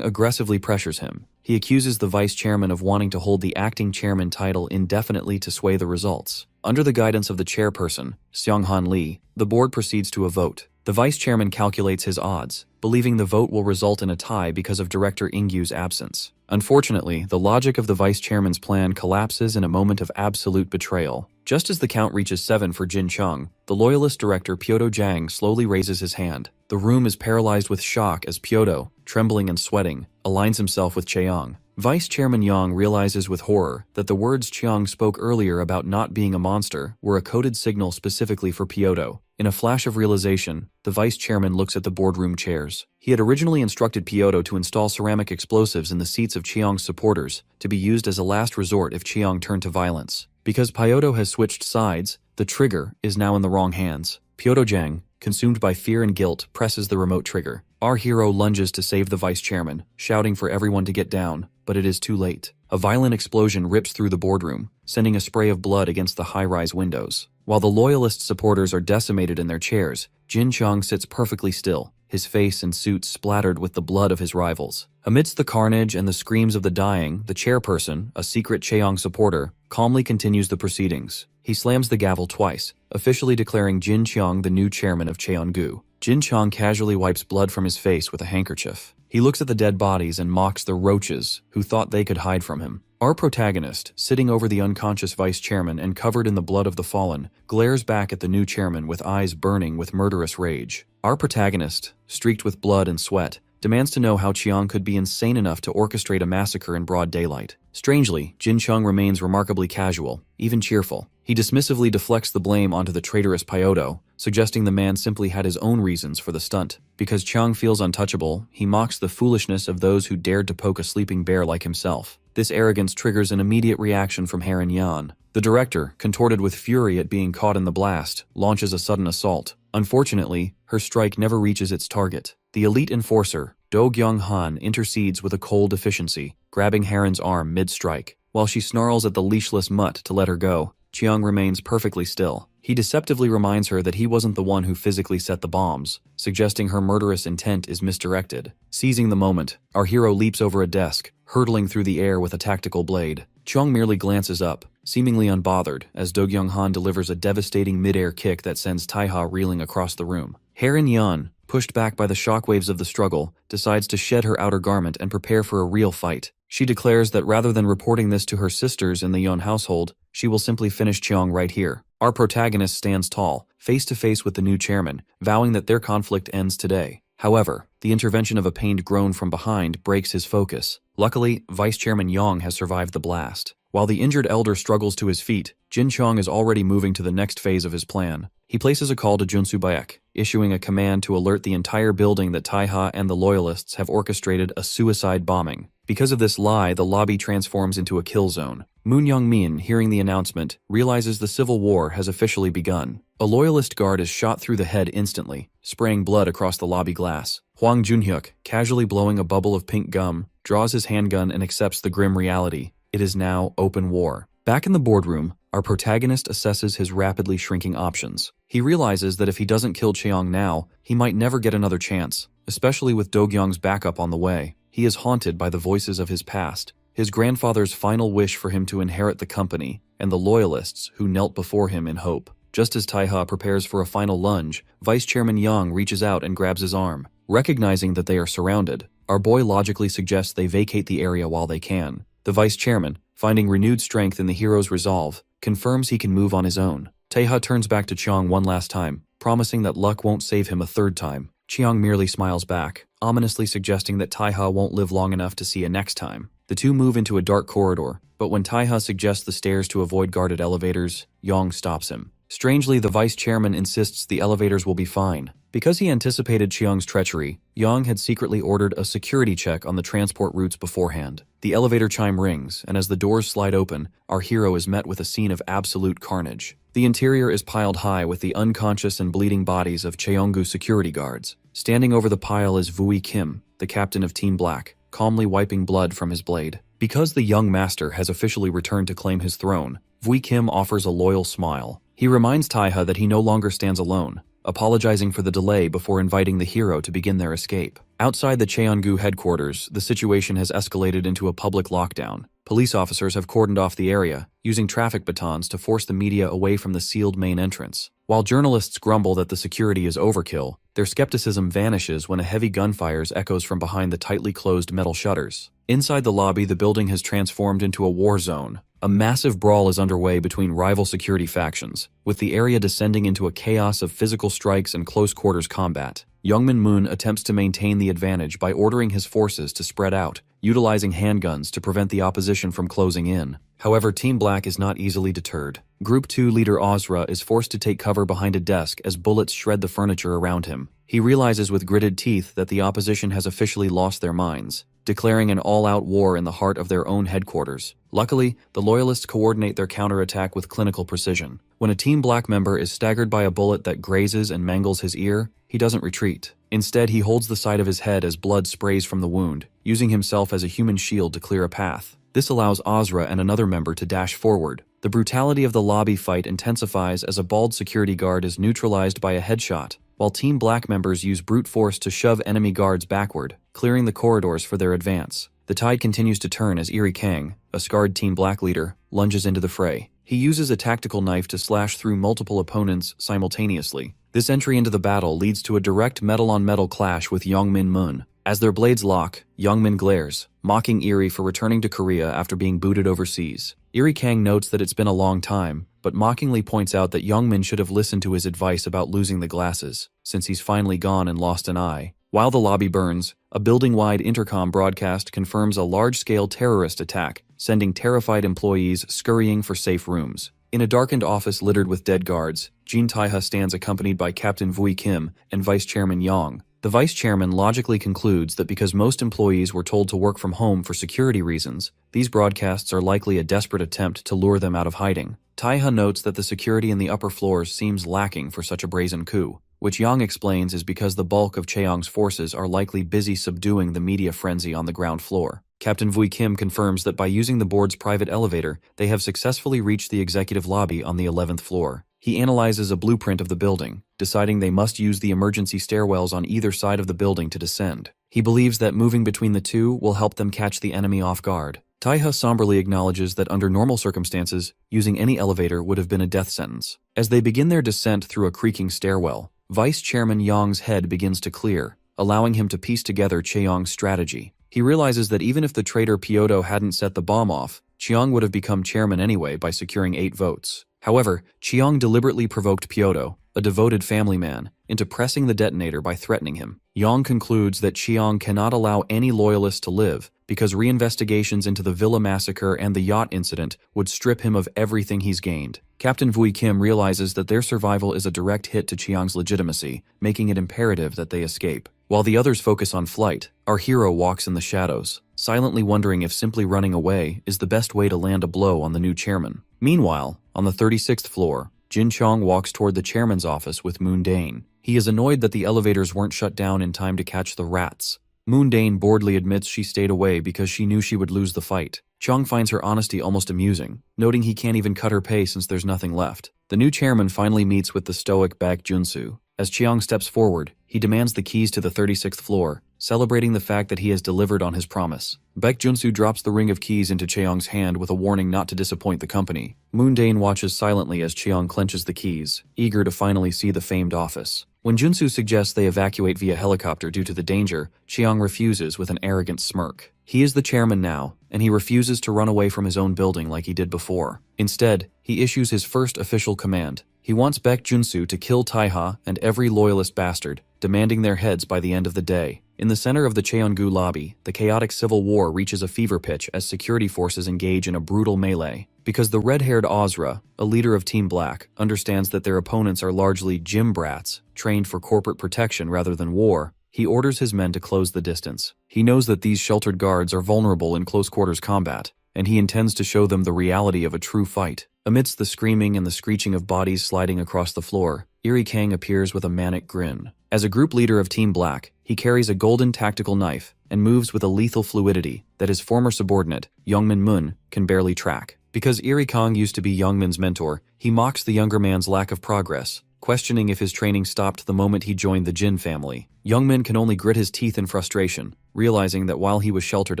aggressively pressures him. He accuses the vice chairman of wanting to hold the acting chairman title indefinitely to sway the results. Under the guidance of the chairperson, Seong-han Lee, the board proceeds to a vote. The vice chairman calculates his odds, believing the vote will result in a tie because of director Ingyu's absence. Unfortunately, the logic of the vice chairman's plan collapses in a moment of absolute betrayal. Just as the count reaches 7 for Jin Chung, the loyalist director Pyodo Jang slowly raises his hand. The room is paralyzed with shock as Pyodo, trembling and sweating, aligns himself with Cheong. Vice Chairman Yang realizes with horror that the words Chiang spoke earlier about not being a monster were a coded signal specifically for Pyodo. In a flash of realization, the vice chairman looks at the boardroom chairs. He had originally instructed Pyodo to install ceramic explosives in the seats of Chiang's supporters to be used as a last resort if Chiang turned to violence. Because Pyodo has switched sides, the trigger is now in the wrong hands. Pyodo Jang, consumed by fear and guilt, presses the remote trigger. Our hero lunges to save the vice chairman, shouting for everyone to get down, but it is too late. A violent explosion rips through the boardroom, sending a spray of blood against the high-rise windows. While the loyalist supporters are decimated in their chairs, Jin Chung sits perfectly still, his face and suit splattered with the blood of his rivals. Amidst the carnage and the screams of the dying, the chairperson, a secret Cheong supporter, calmly continues the proceedings. He slams the gavel twice, officially declaring Jin Cheong the new chairman of Cheongu. Jin Chong casually wipes blood from his face with a handkerchief. He looks at the dead bodies and mocks the roaches who thought they could hide from him. Our protagonist, sitting over the unconscious vice chairman and covered in the blood of the fallen, glares back at the new chairman with eyes burning with murderous rage. Our protagonist, streaked with blood and sweat, demands to know how Chiang could be insane enough to orchestrate a massacre in broad daylight. Strangely, Jin Chung remains remarkably casual, even cheerful. He dismissively deflects the blame onto the traitorous Pyodo, suggesting the man simply had his own reasons for the stunt. Because Chiang feels untouchable, he mocks the foolishness of those who dared to poke a sleeping bear like himself. This arrogance triggers an immediate reaction from Haran Yan. The director, contorted with fury at being caught in the blast, launches a sudden assault. Unfortunately, her strike never reaches its target. The elite enforcer, Do Gyung-han, intercedes with a cold efficiency, grabbing Haran's arm mid-strike. While she snarls at the leashless mutt to let her go, Chiang remains perfectly still. He deceptively reminds her that he wasn't the one who physically set the bombs, suggesting her murderous intent is misdirected. Seizing the moment, our hero leaps over a desk, hurtling through the air with a tactical blade. Cheong merely glances up, seemingly unbothered, as Do Kyung-han delivers a devastating mid-air kick that sends Taiha reeling across the room. Haerin Yeon, pushed back by the shockwaves of the struggle, decides to shed her outer garment and prepare for a real fight. She declares that rather than reporting this to her sisters in the Yeon household, she will simply finish Cheong right here. Our protagonist stands tall, face to face with the new chairman, vowing that their conflict ends today. However, the intervention of a pained groan from behind breaks his focus. Luckily, Vice Chairman Yang has survived the blast. While the injured elder struggles to his feet, Jin Cheong is already moving to the next phase of his plan. He places a call to Junsu Baek, issuing a command to alert the entire building that Taiha and the Loyalists have orchestrated a suicide bombing. Because of this lie, the lobby transforms into a kill zone. Moon Young-min, hearing the announcement, realizes the civil war has officially begun. A Loyalist guard is shot through the head instantly, spraying blood across the lobby glass. Hwang Junhyuk, casually blowing a bubble of pink gum, draws his handgun and accepts the grim reality. It is now open war. Back in the boardroom, our protagonist assesses his rapidly shrinking options. He realizes that if he doesn't kill Cheong now, he might never get another chance, especially with Do Kyung's backup on the way. He is haunted by the voices of his past, his grandfather's final wish for him to inherit the company, and the Loyalists who knelt before him in hope. Just as Taiha prepares for a final lunge, Vice Chairman Yang reaches out and grabs his arm. Recognizing that they are surrounded, our boy logically suggests they vacate the area while they can. The Vice Chairman, finding renewed strength in the hero's resolve, confirms he can move on his own. Taiha turns back to Cheong one last time, promising that luck won't save him a third time. Cheong merely smiles back, ominously suggesting that Taiha won't live long enough to see a next time. The two move into a dark corridor, but when Taiha suggests the stairs to avoid guarded elevators, Yang stops him. Strangely, the Vice Chairman insists the elevators will be fine. Because he anticipated Cheong's treachery, Yang had secretly ordered a security check on the transport routes beforehand. The elevator chime rings, and as the doors slide open, our hero is met with a scene of absolute carnage. The interior is piled high with the unconscious and bleeding bodies of Cheonggu security guards. Standing over the pile is Vui Kim, the captain of Team Black, calmly wiping blood from his blade. Because the young master has officially returned to claim his throne, Vui Kim offers a loyal smile. He reminds Taiha that he no longer stands alone, apologizing for the delay before inviting the hero to begin their escape. Outside the Cheonggu headquarters, the situation has escalated into a public lockdown. Police officers have cordoned off the area, using traffic batons to force the media away from the sealed main entrance. While journalists grumble that the security is overkill, their skepticism vanishes when a heavy gunfire echoes from behind the tightly closed metal shutters. Inside the lobby, the building has transformed into a war zone. A massive brawl is underway between rival security factions, with the area descending into a chaos of physical strikes and close-quarters combat. Youngmin Moon attempts to maintain the advantage by ordering his forces to spread out, utilizing handguns to prevent the opposition from closing in. However, Team Black is not easily deterred. Group 2 leader Ozra is forced to take cover behind a desk as bullets shred the furniture around him. He realizes with gritted teeth that the opposition has officially lost their minds, declaring an all-out war in the heart of their own headquarters. Luckily, the Loyalists coordinate their counterattack with clinical precision. When a Team Black member is staggered by a bullet that grazes and mangles his ear, he doesn't retreat. Instead, he holds the side of his head as blood sprays from the wound, using himself as a human shield to clear a path. This allows Ozra and another member to dash forward. The brutality of the lobby fight intensifies as a bald security guard is neutralized by a headshot, while Team Black members use brute force to shove enemy guards backward, clearing the corridors for their advance. The tide continues to turn as Eri Kang, a scarred Team Black leader, lunges into the fray. He uses a tactical knife to slash through multiple opponents simultaneously. This entry into the battle leads to a direct metal-on-metal clash with Youngmin Moon. As their blades lock, Youngmin glares, mocking Eri for returning to Korea after being booted overseas. Eri Kang notes that it's been a long time, but mockingly points out that Youngmin should have listened to his advice about losing the glasses, since he's finally gone and lost an eye. While the lobby burns, a building-wide intercom broadcast confirms a large-scale terrorist attack, sending terrified employees scurrying for safe rooms. In a darkened office littered with dead guards, Jin Taiha stands accompanied by Captain Vui Kim and Vice Chairman Yang. The Vice Chairman logically concludes that because most employees were told to work from home for security reasons, these broadcasts are likely a desperate attempt to lure them out of hiding. Taiha notes that the security in the upper floors seems lacking for such a brazen coup, which Yang explains is because the bulk of Cheong's forces are likely busy subduing the media frenzy on the ground floor. Captain Vui Kim confirms that by using the board's private elevator, they have successfully reached the executive lobby on the 11th floor. He analyzes a blueprint of the building, deciding they must use the emergency stairwells on either side of the building to descend. He believes that moving between the two will help them catch the enemy off guard. Taiha somberly acknowledges that under normal circumstances, using any elevator would have been a death sentence. As they begin their descent through a creaking stairwell, Vice Chairman Yong's head begins to clear, allowing him to piece together Cheong's strategy. He realizes that even if the traitor Pyoto hadn't set the bomb off, Cheong would have become chairman anyway by securing 8 votes. However, Cheong deliberately provoked Pyoto, a devoted family man, into pressing the detonator by threatening him. Yong concludes that Cheong cannot allow any loyalists to live because reinvestigations into the Villa massacre and the yacht incident would strip him of everything he's gained. Captain Vui Kim realizes that their survival is a direct hit to Cheong's legitimacy, making it imperative that they escape. While the others focus on flight, our hero walks in the shadows, silently wondering if simply running away is the best way to land a blow on the new chairman. Meanwhile, on the 36th floor, Jin Chong walks toward the chairman's office with Moon Dane. He is annoyed that the elevators weren't shut down in time to catch the rats. Moon Dane boredly admits she stayed away because she knew she would lose the fight. Chong finds her honesty almost amusing, noting he can't even cut her pay since there's nothing left. The new chairman finally meets with the stoic Baek Junsu. As Cheong steps forward, he demands the keys to the 36th floor, celebrating the fact that he has delivered on his promise. Baek Junsu drops the ring of keys into Cheong's hand with a warning not to disappoint the company. Moon Dane watches silently as Cheong clenches the keys, eager to finally see the famed office. When Junsu suggests they evacuate via helicopter due to the danger, Cheong refuses with an arrogant smirk. He is the chairman now, and he refuses to run away from his own building like he did before. Instead, he issues his first official command. He wants Baek Junsu to kill Taiha and every loyalist bastard, demanding their heads by the end of the day. In the center of the Cheongu lobby, the chaotic civil war reaches a fever pitch as security forces engage in a brutal melee. Because the red-haired Ozra, a leader of Team Black, understands that their opponents are largely gym brats, trained for corporate protection rather than war, he orders his men to close the distance. He knows that these sheltered guards are vulnerable in close-quarters combat, and he intends to show them the reality of a true fight. Amidst the screaming and the screeching of bodies sliding across the floor, Eri Kang appears with a manic grin. As a group leader of Team Black, he carries a golden tactical knife and moves with a lethal fluidity that his former subordinate, Youngmin Mun, can barely track. Because Eri Kang used to be Youngmin's mentor, he mocks the younger man's lack of progress, questioning if his training stopped the moment he joined the Jin family. Youngmin can only grit his teeth in frustration, realizing that while he was sheltered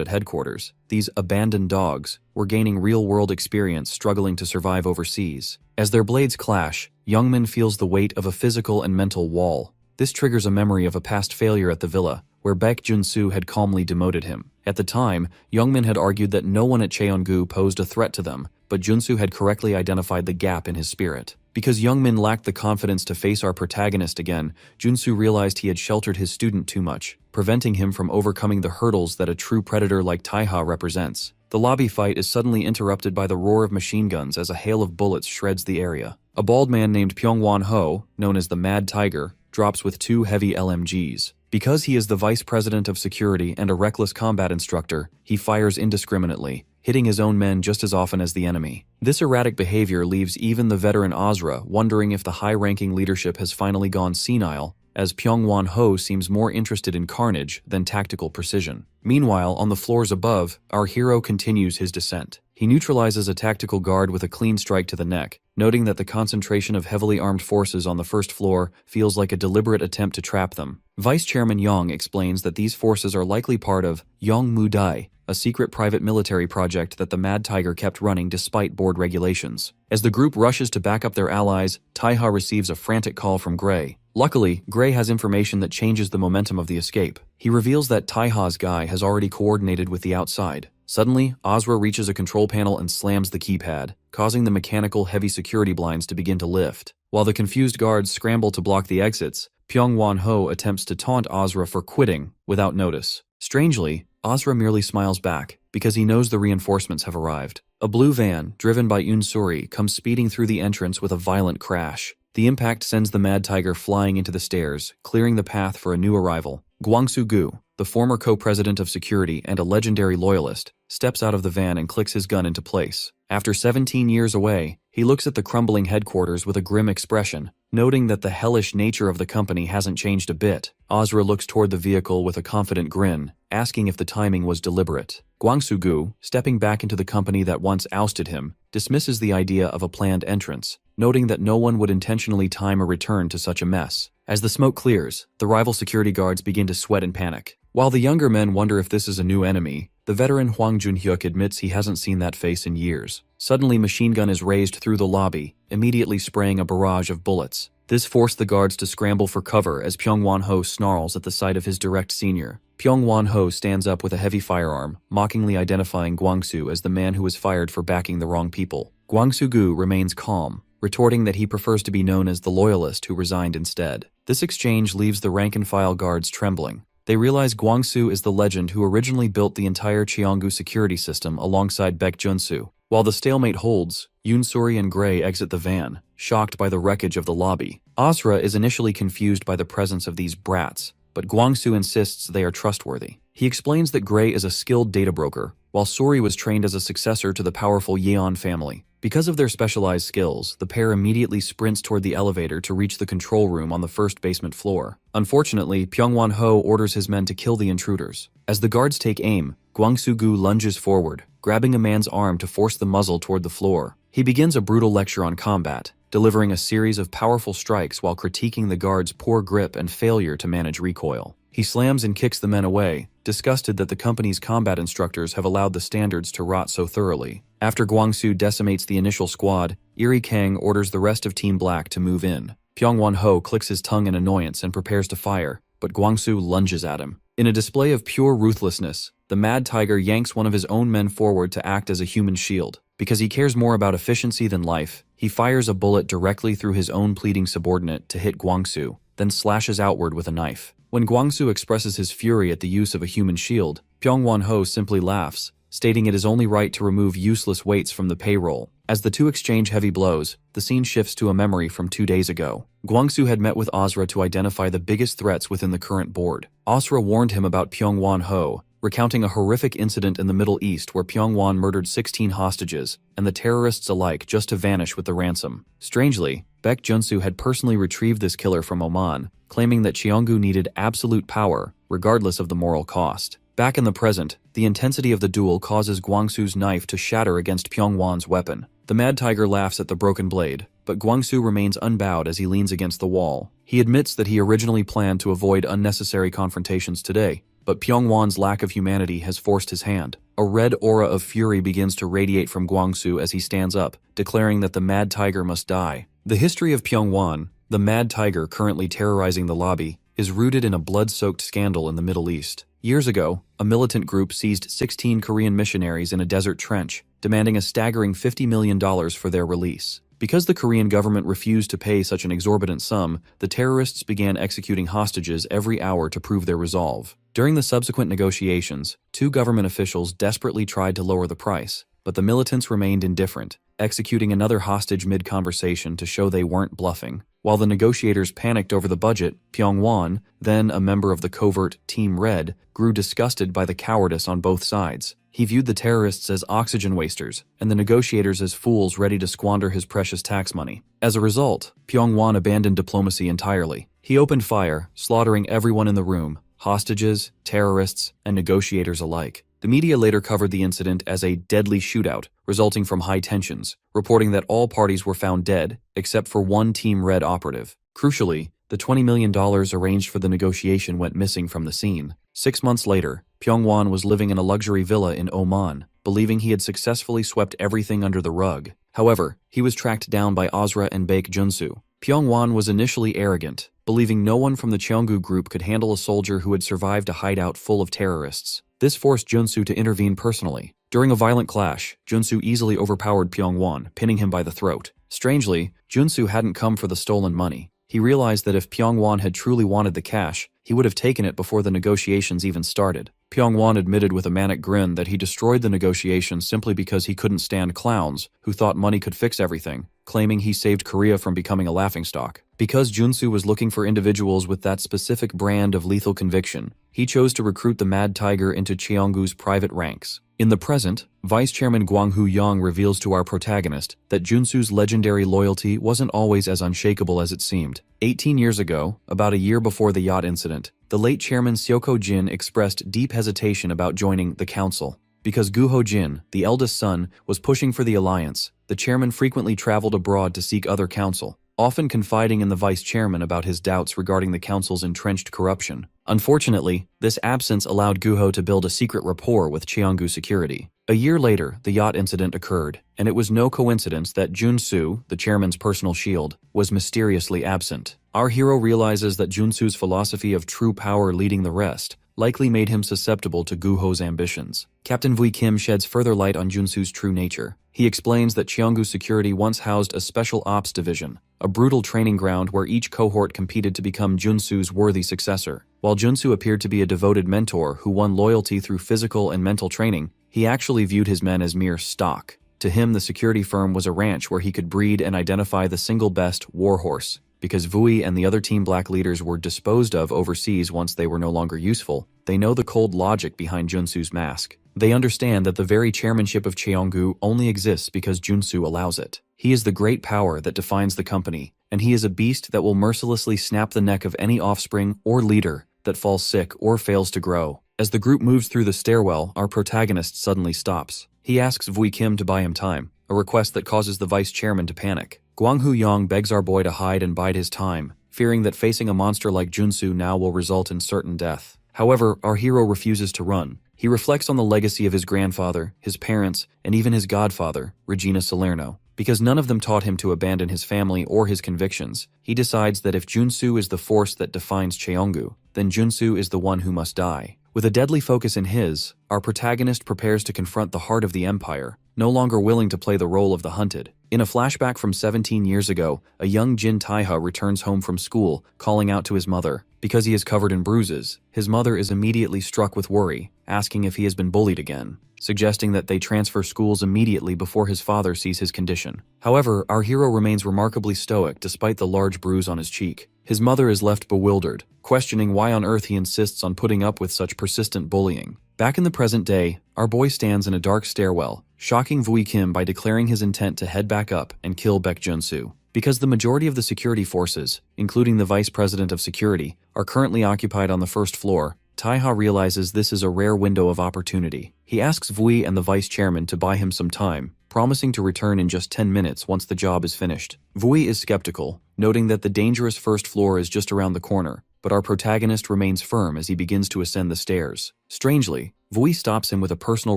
at headquarters, these abandoned dogs were gaining real-world experience struggling to survive overseas. As their blades clash, Youngmin feels the weight of a physical and mental wall. This triggers a memory of a past failure at the villa, where Baek Junsu had calmly demoted him. At the time, Youngmin had argued that no one at Cheongu posed a threat to them, but Junsu had correctly identified the gap in his spirit. Because Youngmin lacked the confidence to face our protagonist again, Junsu realized he had sheltered his student too much, preventing him from overcoming the hurdles that a true predator like Taiha represents. The lobby fight is suddenly interrupted by the roar of machine guns as a hail of bullets shreds the area. A bald man named Pyongwon Ho, known as the Mad Tiger, drops with 2 heavy LMGs. Because he is the vice president of security and a reckless combat instructor, he fires indiscriminately, hitting his own men just as often as the enemy. This erratic behavior leaves even the veteran Ozra wondering if the high-ranking leadership has finally gone senile, as Pyongwon Ho seems more interested in carnage than tactical precision. Meanwhile, on the floors above, our hero continues his descent. He neutralizes a tactical guard with a clean strike to the neck, noting that the concentration of heavily armed forces on the first floor feels like a deliberate attempt to trap them. Vice Chairman Yang explains that these forces are likely part of Yong Mu Dai, a secret private military project that the Mad Tiger kept running despite board regulations. As the group rushes to back up their allies, Taiha receives a frantic call from Gray. Luckily, Gray has information that changes the momentum of the escape. He reveals that Taiha's guy has already coordinated with the outside. Suddenly, Ozra reaches a control panel and slams the keypad, causing the mechanical heavy security blinds to begin to lift. While the confused guards scramble to block the exits, Pyongwon Ho attempts to taunt Ozra for quitting without notice. Strangely, Ozra merely smiles back, because he knows the reinforcements have arrived. A blue van, driven by Yoon Suri, comes speeding through the entrance with a violent crash. The impact sends the Mad Tiger flying into the stairs, clearing the path for a new arrival. Gwangsu Gu, the former co-president of security and a legendary loyalist, steps out of the van and clicks his gun into place. After 17 years away, he looks at the crumbling headquarters with a grim expression, noting that the hellish nature of the company hasn't changed a bit. Ozra looks toward the vehicle with a confident grin, asking if the timing was deliberate. Gwangsu Gu, stepping back into the company that once ousted him, dismisses the idea of a planned entrance, noting that no one would intentionally time a return to such a mess. As the smoke clears, the rival security guards begin to sweat in panic. While the younger men wonder if this is a new enemy, the veteran Hwang Junhyuk admits he hasn't seen that face in years. Suddenly, machine gun is raised through the lobby, immediately spraying a barrage of bullets. This forced the guards to scramble for cover as Pyong Won-ho snarls at the sight of his direct senior. Pyong Won-ho stands up with a heavy firearm, mockingly identifying Gwang-soo as the man who was fired for backing the wrong people. Gwang-soo-gu remains calm, retorting that he prefers to be known as the loyalist who resigned instead. This exchange leaves the rank-and-file guards trembling. They realize Gwang-soo is the legend who originally built the entire Cheonggu security system alongside Baek Jun-soo. While the stalemate holds, Yoon-suri and Gray exit the van, shocked by the wreckage of the lobby. Asra is initially confused by the presence of these brats, but Gwang-soo insists they are trustworthy. He explains that Gray is a skilled data broker, while Suri was trained as a successor to the powerful Yeon family. Because of their specialized skills, the pair immediately sprints toward the elevator to reach the control room on the first basement floor. Unfortunately, Pyong Won-ho orders his men to kill the intruders. As the guards take aim, Gwang-soo-gu lunges forward, grabbing a man's arm to force the muzzle toward the floor. He begins a brutal lecture on combat, delivering a series of powerful strikes while critiquing the guards' poor grip and failure to manage recoil. He slams and kicks the men away, disgusted that the company's combat instructors have allowed the standards to rot so thoroughly. After Gwang-soo decimates the initial squad, Iri Kang orders the rest of Team Black to move in. Pyong Won-ho clicks his tongue in annoyance and prepares to fire, but Gwang-soo lunges at him. In a display of pure ruthlessness, the Mad Tiger yanks one of his own men forward to act as a human shield. Because he cares more about efficiency than life, he fires a bullet directly through his own pleading subordinate to hit Gwang-soo, then slashes outward with a knife. When Gwang-soo expresses his fury at the use of a human shield, Pyong Won-ho simply laughs, stating it is only right to remove useless weights from the payroll. As the two exchange heavy blows, the scene shifts to a memory from 2 days ago. Gwang-soo had met with Asra to identify the biggest threats within the current board. Asra warned him about Pyong Won-ho, recounting a horrific incident in the Middle East where Pyong Won murdered 16 hostages, and the terrorists alike just to vanish with the ransom. Strangely, Baek Jun-soo had personally retrieved this killer from Oman, claiming that Cheonggu needed absolute power, regardless of the moral cost. Back in the present, the intensity of the duel causes Gwang-soo's knife to shatter against Pyong Won's weapon. The Mad Tiger laughs at the broken blade, but Gwang-soo remains unbowed as he leans against the wall. He admits that he originally planned to avoid unnecessary confrontations today, but Pyong Won's lack of humanity has forced his hand. A red aura of fury begins to radiate from Gwang-soo as he stands up, declaring that the Mad Tiger must die. The history of Pyong Won, the Mad Tiger currently terrorizing the lobby, is rooted in a blood-soaked scandal in the Middle East. Years ago, a militant group seized 16 Korean missionaries in a desert trench, demanding a staggering $50 million for their release. Because the Korean government refused to pay such an exorbitant sum, the terrorists began executing hostages every hour to prove their resolve. During the subsequent negotiations, 2 government officials desperately tried to lower the price, but the militants remained indifferent, executing another hostage mid-conversation to show they weren't bluffing. While the negotiators panicked over the budget, Pyong Won, then a member of the covert Team Red, grew disgusted by the cowardice on both sides. He viewed the terrorists as oxygen wasters, and the negotiators as fools ready to squander his precious tax money. As a result, Pyong Won abandoned diplomacy entirely. He opened fire, slaughtering everyone in the room, hostages, terrorists, and negotiators alike. The media later covered the incident as a deadly shootout, resulting from high tensions, reporting that all parties were found dead, except for one Team Red operative. Crucially, the $20 million arranged for the negotiation went missing from the scene. 6 months later, Pyong Won was living in a luxury villa in Oman, believing he had successfully swept everything under the rug. However, he was tracked down by Asra and Baek Jun-soo. Pyong Won was initially arrogant, believing no one from the Cheonggu group could handle a soldier who had survived a hideout full of terrorists. This forced Jun-soo to intervene personally. During a violent clash, Jun-soo easily overpowered Pyong Won, pinning him by the throat. Strangely, Jun-soo hadn't come for the stolen money. He realized that if Pyong Won had truly wanted the cash, he would have taken it before the negotiations even started. Pyong Won admitted with a manic grin that he destroyed the negotiations simply because he couldn't stand clowns who thought money could fix everything, claiming he saved Korea from becoming a laughingstock. Because Jun-soo was looking for individuals with that specific brand of lethal conviction, he chose to recruit the Mad Tiger into Cheonggu's private ranks. In the present, Vice Chairman Gwang Hoo-young reveals to our protagonist that Jun-soo's legendary loyalty wasn't always as unshakable as it seemed. 18 years ago, about a year before the yacht incident, the late chairman Seoko Jin expressed deep hesitation about joining the council. Because Guho Jin, the eldest son, was pushing for the alliance, the chairman frequently traveled abroad to seek other counsel, often confiding in the vice chairman about his doubts regarding the council's entrenched corruption. Unfortunately, this absence allowed Guho to build a secret rapport with Cheonggu security. A year later, the yacht incident occurred, and it was no coincidence that Junsu, the chairman's personal shield, was mysteriously absent. Our hero realizes that Junsu's philosophy of true power leading the rest likely made him susceptible to Guho's ambitions. Captain Vui Kim sheds further light on Junsu's true nature. He explains that Cheonggu Security once housed a special ops division, a brutal training ground where each cohort competed to become Junsu's worthy successor. While Junsu appeared to be a devoted mentor who won loyalty through physical and mental training, he actually viewed his men as mere stock. To him, the security firm was a ranch where he could breed and identify the single best warhorse. Because Vui and the other Team Black leaders were disposed of overseas once they were no longer useful, they know the cold logic behind Junsu's mask. They understand that the very chairmanship of Cheonggu only exists because Junsu allows it. He is the great power that defines the company, and he is a beast that will mercilessly snap the neck of any offspring or leader that falls sick or fails to grow. As the group moves through the stairwell, our protagonist suddenly stops. He asks Vui Kim to buy him time, a request that causes the vice chairman to panic. Guanghu Yang begs our boy to hide and bide his time, fearing that facing a monster like Junsu now will result in certain death. However, our hero refuses to run. He reflects on the legacy of his grandfather, his parents, and even his godfather, Regina Salerno. Because none of them taught him to abandon his family or his convictions, he decides that if Junsu is the force that defines Cheonggu, then Junsu is the one who must die. With a deadly focus in his, our protagonist prepares to confront the heart of the empire, no longer willing to play the role of the hunted. In a flashback from 17 years ago, a young Jin Taiha returns home from school, calling out to his mother. Because he is covered in bruises, his mother is immediately struck with worry, asking if he has been bullied again, suggesting that they transfer schools immediately before his father sees his condition. However, our hero remains remarkably stoic despite the large bruise on his cheek. His mother is left bewildered, questioning why on earth he insists on putting up with such persistent bullying. Back in the present day, our boy stands in a dark stairwell, shocking Vui Kim by declaring his intent to head back up and kill Baek Junsu. Because the majority of the security forces, including the vice president of security, are currently occupied on the first floor, Taiha realizes this is a rare window of opportunity. He asks Vui and the vice chairman to buy him some time, promising to return in just 10 minutes once the job is finished. Vui is skeptical, noting that the dangerous first floor is just around the corner, but our protagonist remains firm as he begins to ascend the stairs. Strangely, Vui stops him with a personal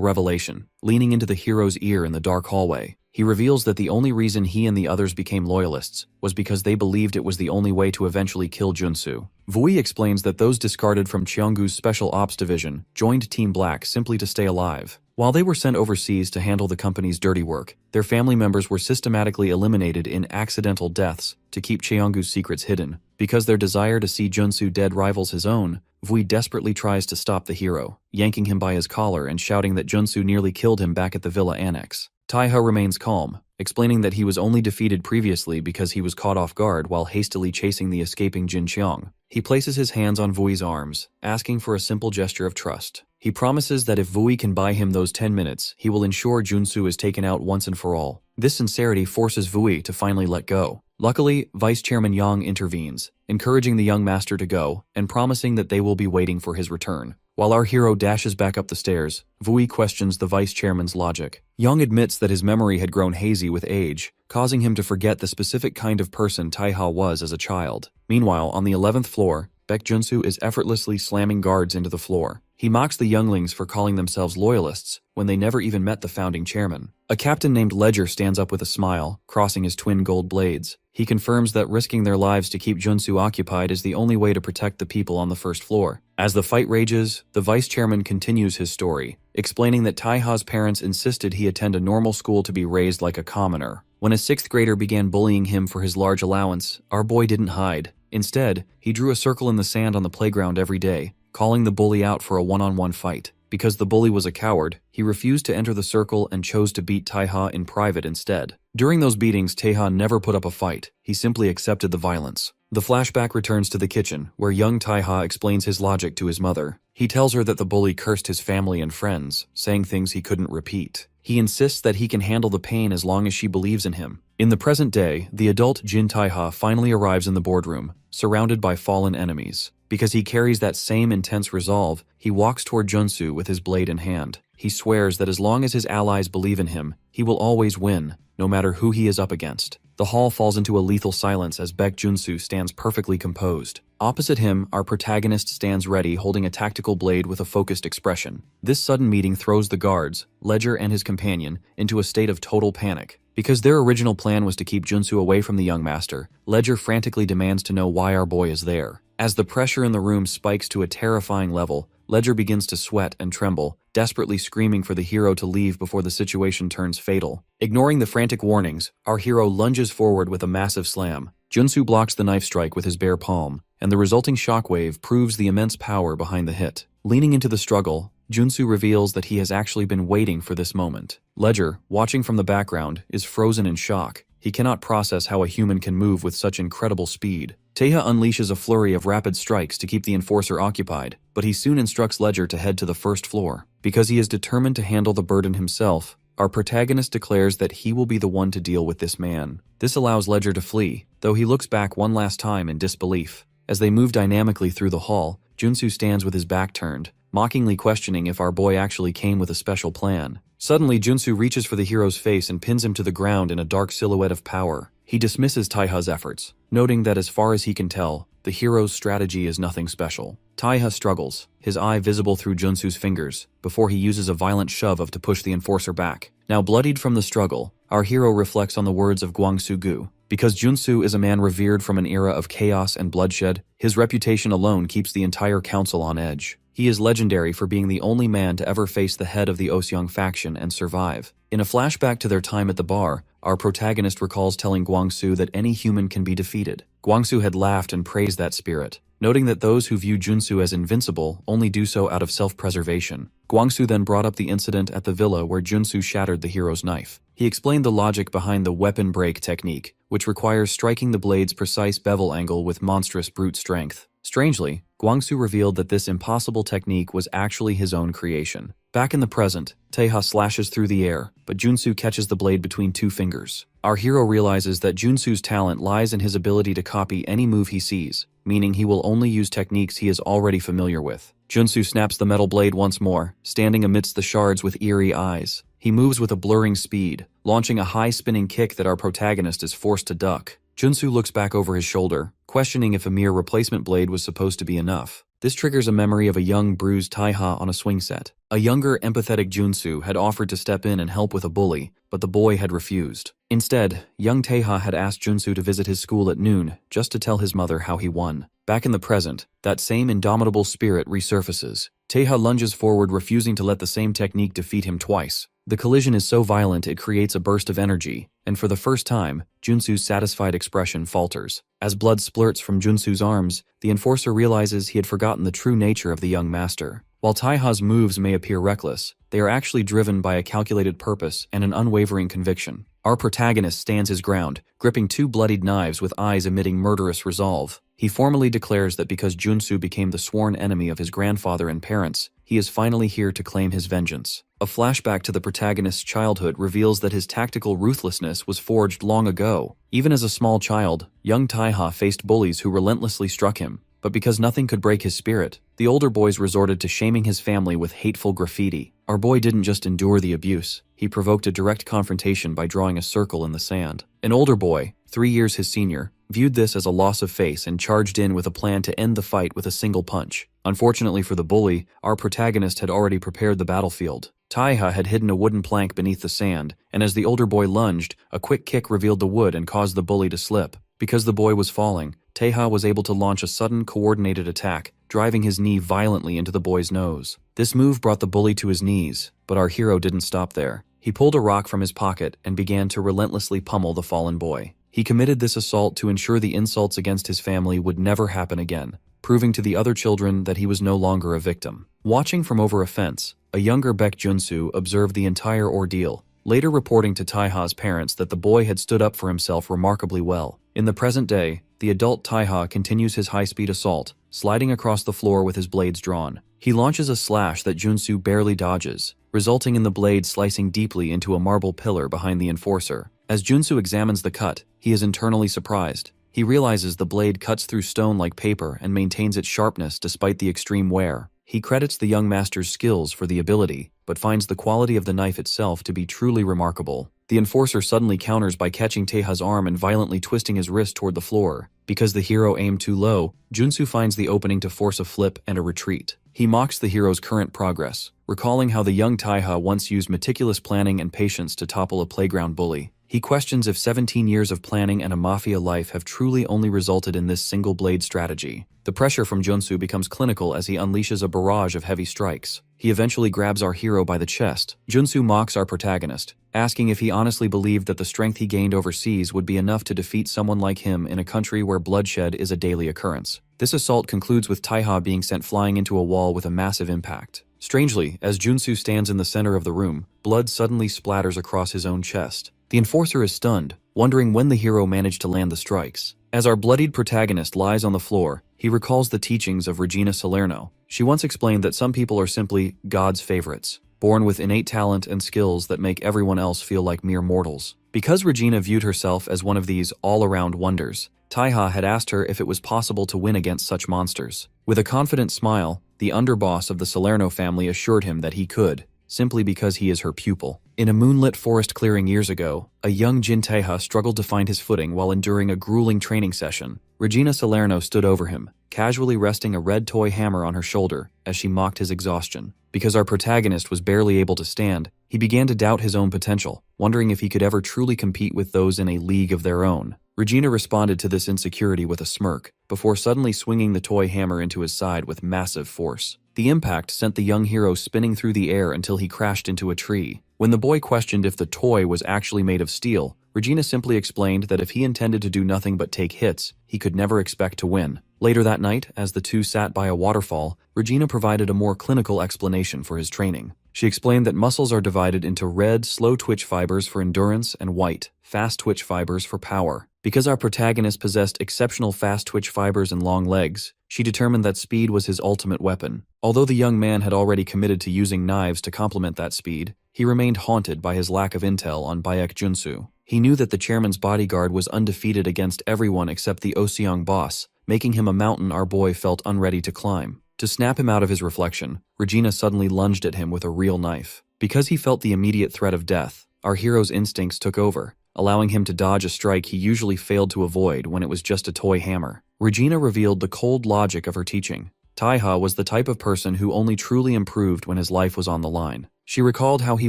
revelation, leaning into the hero's ear in the dark hallway. He reveals that the only reason he and the others became loyalists was because they believed it was the only way to eventually kill Junsu. Vui explains that those discarded from Cheonggu's Special Ops Division joined Team Black simply to stay alive. While they were sent overseas to handle the company's dirty work, their family members were systematically eliminated in accidental deaths to keep Cheonggu's secrets hidden. Because their desire to see Junsu dead rivals his own, Vui desperately tries to stop the hero, yanking him by his collar and shouting that Junsu nearly killed him back at the villa annex. Taiha remains calm, explaining that he was only defeated previously because he was caught off guard while hastily chasing the escaping Jin Qiang. He places his hands on Vui's arms, asking for a simple gesture of trust. He promises that if Vui can buy him those 10 minutes, he will ensure Junsu is taken out once and for all. This sincerity forces Vui to finally let go. Luckily, Vice Chairman Yang intervenes, encouraging the young master to go and promising that they will be waiting for his return. While our hero dashes back up the stairs, Vui questions the vice chairman's logic. Yang admits that his memory had grown hazy with age, causing him to forget the specific kind of person Taiha was as a child. Meanwhile, on the 11th floor, Baek Junsu is effortlessly slamming guards into the floor. He mocks the younglings for calling themselves loyalists when they never even met the founding chairman. A captain named Ledger stands up with a smile, crossing his twin gold blades. He confirms that risking their lives to keep Junsu occupied is the only way to protect the people on the first floor. As the fight rages, the vice chairman continues his story, explaining that Taiha's parents insisted he attend a normal school to be raised like a commoner. When a 6th grader began bullying him for his large allowance, our boy didn't hide. Instead, he drew a circle in the sand on the playground every day, calling the bully out for a one-on-one fight. Because the bully was a coward, he refused to enter the circle and chose to beat Taiha in private instead. During those beatings, Taiha never put up a fight. He simply accepted the violence. The flashback returns to the kitchen, where young Taiha explains his logic to his mother. He tells her that the bully cursed his family and friends, saying things he couldn't repeat. He insists that he can handle the pain as long as she believes in him. In the present day, the adult Jin Taiha finally arrives in the boardroom, surrounded by fallen enemies. Because he carries that same intense resolve, he walks toward Junsu with his blade in hand. He swears that as long as his allies believe in him, he will always win, no matter who he is up against. The hall falls into a lethal silence as Baek Junsu stands perfectly composed. Opposite him, our protagonist stands ready holding a tactical blade with a focused expression. This sudden meeting throws the guards, Ledger and his companion, into a state of total panic. Because their original plan was to keep Junsu away from the young master, Ledger frantically demands to know why our boy is there. As the pressure in the room spikes to a terrifying level, Ledger begins to sweat and tremble, desperately screaming for the hero to leave before the situation turns fatal. Ignoring the frantic warnings, our hero lunges forward with a massive slam. Junsu blocks the knife strike with his bare palm, and the resulting shockwave proves the immense power behind the hit. Leaning into the struggle, Junsu reveals that he has actually been waiting for this moment. Ledger, watching from the background, is frozen in shock. He cannot process how a human can move with such incredible speed. Taeha unleashes a flurry of rapid strikes to keep the enforcer occupied, but he soon instructs Ledger to head to the first floor. Because he is determined to handle the burden himself, our protagonist declares that he will be the one to deal with this man. This allows Ledger to flee, though he looks back one last time in disbelief. As they move dynamically through the hall, Junsu stands with his back turned, mockingly questioning if our boy actually came with a special plan. Suddenly, Junsu reaches for the hero's face and pins him to the ground in a dark silhouette of power. He dismisses Taiha's efforts, noting that as far as he can tell, the hero's strategy is nothing special. Taiha struggles, his eye visible through Junsu's fingers, before he uses a violent shove to push the enforcer back. Now bloodied from the struggle, our hero reflects on the words of Gwangsu-gu. Because Junsu is a man revered from an era of chaos and bloodshed, his reputation alone keeps the entire council on edge. He is legendary for being the only man to ever face the head of the Oseong faction and survive. In a flashback to their time at the bar, our protagonist recalls telling Gwangsu that any human can be defeated. Gwangsu had laughed and praised that spirit, noting that those who view Junsu as invincible only do so out of self-preservation. Gwangsu then brought up the incident at the villa where Junsu shattered the hero's knife. He explained the logic behind the weapon break technique, which requires striking the blade's precise bevel angle with monstrous brute strength. Strangely, Gwangsu revealed that this impossible technique was actually his own creation. Back in the present, Taeha slashes through the air, but Junsu catches the blade between two fingers. Our hero realizes that Junsu's talent lies in his ability to copy any move he sees, meaning he will only use techniques he is already familiar with. Junsu snaps the metal blade once more, standing amidst the shards with eerie eyes. He moves with a blurring speed, launching a high-spinning kick that our protagonist is forced to duck. Junsu looks back over his shoulder, questioning if a mere replacement blade was supposed to be enough. This triggers a memory of a young, bruised Taiha on a swing set. A younger, empathetic Junsu had offered to step in and help with a bully, but the boy had refused. Instead, young Taeha had asked Junsu to visit his school at noon, just to tell his mother how he won. Back in the present, that same indomitable spirit resurfaces. Taeha lunges forward, refusing to let the same technique defeat him twice. The collision is so violent it creates a burst of energy, and for the first time, Junsu's satisfied expression falters. As blood splurts from Junsu's arms, the enforcer realizes he had forgotten the true nature of the young master. While Taiha's moves may appear reckless, they are actually driven by a calculated purpose and an unwavering conviction. Our protagonist stands his ground, gripping two bloodied knives with eyes emitting murderous resolve. He formally declares that because Junsu became the sworn enemy of his grandfather and parents, he is finally here to claim his vengeance. A flashback to the protagonist's childhood reveals that his tactical ruthlessness was forged long ago. Even as a small child, young Taiha faced bullies who relentlessly struck him. But because nothing could break his spirit, the older boys resorted to shaming his family with hateful graffiti. Our boy didn't just endure the abuse, he provoked a direct confrontation by drawing a circle in the sand. An older boy, 3 years his senior, viewed this as a loss of face and charged in with a plan to end the fight with a single punch. Unfortunately for the bully, our protagonist had already prepared the battlefield. Taiha had hidden a wooden plank beneath the sand, and as the older boy lunged, a quick kick revealed the wood and caused the bully to slip. Because the boy was falling, Taeha was able to launch a sudden, coordinated attack, driving his knee violently into the boy's nose. This move brought the bully to his knees, but our hero didn't stop there. He pulled a rock from his pocket and began to relentlessly pummel the fallen boy. He committed this assault to ensure the insults against his family would never happen again, proving to the other children that he was no longer a victim. Watching from over a fence, a younger Baek Junsu observed the entire ordeal, later reporting to Taiha's parents that the boy had stood up for himself remarkably well. In the present day, the adult Taiha continues his high-speed assault, sliding across the floor with his blades drawn. He launches a slash that Junsu barely dodges, resulting in the blade slicing deeply into a marble pillar behind the enforcer. As Junsu examines the cut, he is internally surprised. He realizes the blade cuts through stone like paper and maintains its sharpness despite the extreme wear. He credits the young master's skills for the ability, but finds the quality of the knife itself to be truly remarkable. The enforcer suddenly counters by catching Taeha's arm and violently twisting his wrist toward the floor. Because the hero aimed too low, Junsu finds the opening to force a flip and a retreat. He mocks the hero's current progress, recalling how the young Taeha once used meticulous planning and patience to topple a playground bully. He questions if 17 years of planning and a mafia life have truly only resulted in this single-blade strategy. The pressure from Junsu becomes clinical as he unleashes a barrage of heavy strikes. He eventually grabs our hero by the chest. Junsu mocks our protagonist, asking if he honestly believed that the strength he gained overseas would be enough to defeat someone like him in a country where bloodshed is a daily occurrence. This assault concludes with Taeha being sent flying into a wall with a massive impact. Strangely, as Junsu stands in the center of the room, blood suddenly splatters across his own chest. The enforcer is stunned, wondering when the hero managed to land the strikes. As our bloodied protagonist lies on the floor, he recalls the teachings of Regina Salerno. She once explained that some people are simply God's favorites, born with innate talent and skills that make everyone else feel like mere mortals. Because Regina viewed herself as one of these all-around wonders, Taeha had asked her if it was possible to win against such monsters. With a confident smile, the underboss of the Salerno family assured him that he could, simply because he is her pupil. In a moonlit forest clearing years ago, a young Jin Taeha struggled to find his footing while enduring a grueling training session. Regina Salerno stood over him, casually resting a red toy hammer on her shoulder as she mocked his exhaustion. Because our protagonist was barely able to stand, he began to doubt his own potential, wondering if he could ever truly compete with those in a league of their own. Regina responded to this insecurity with a smirk, before suddenly swinging the toy hammer into his side with massive force. The impact sent the young hero spinning through the air until he crashed into a tree. When the boy questioned if the toy was actually made of steel, Regina simply explained that if he intended to do nothing but take hits, he could never expect to win. Later that night, as the two sat by a waterfall, Regina provided a more clinical explanation for his training. She explained that muscles are divided into red, slow-twitch fibers for endurance and white, fast-twitch fibers for power. Because our protagonist possessed exceptional fast-twitch fibers and long legs, she determined that speed was his ultimate weapon. Although the young man had already committed to using knives to complement that speed, he remained haunted by his lack of intel on Baek Junsu. He knew that the chairman's bodyguard was undefeated against everyone except the Oseong boss, making him a mountain our boy felt unready to climb. To snap him out of his reflection, Regina suddenly lunged at him with a real knife. Because he felt the immediate threat of death, our hero's instincts took over, allowing him to dodge a strike he usually failed to avoid when it was just a toy hammer. Regina revealed the cold logic of her teaching. Taeha was the type of person who only truly improved when his life was on the line. She recalled how he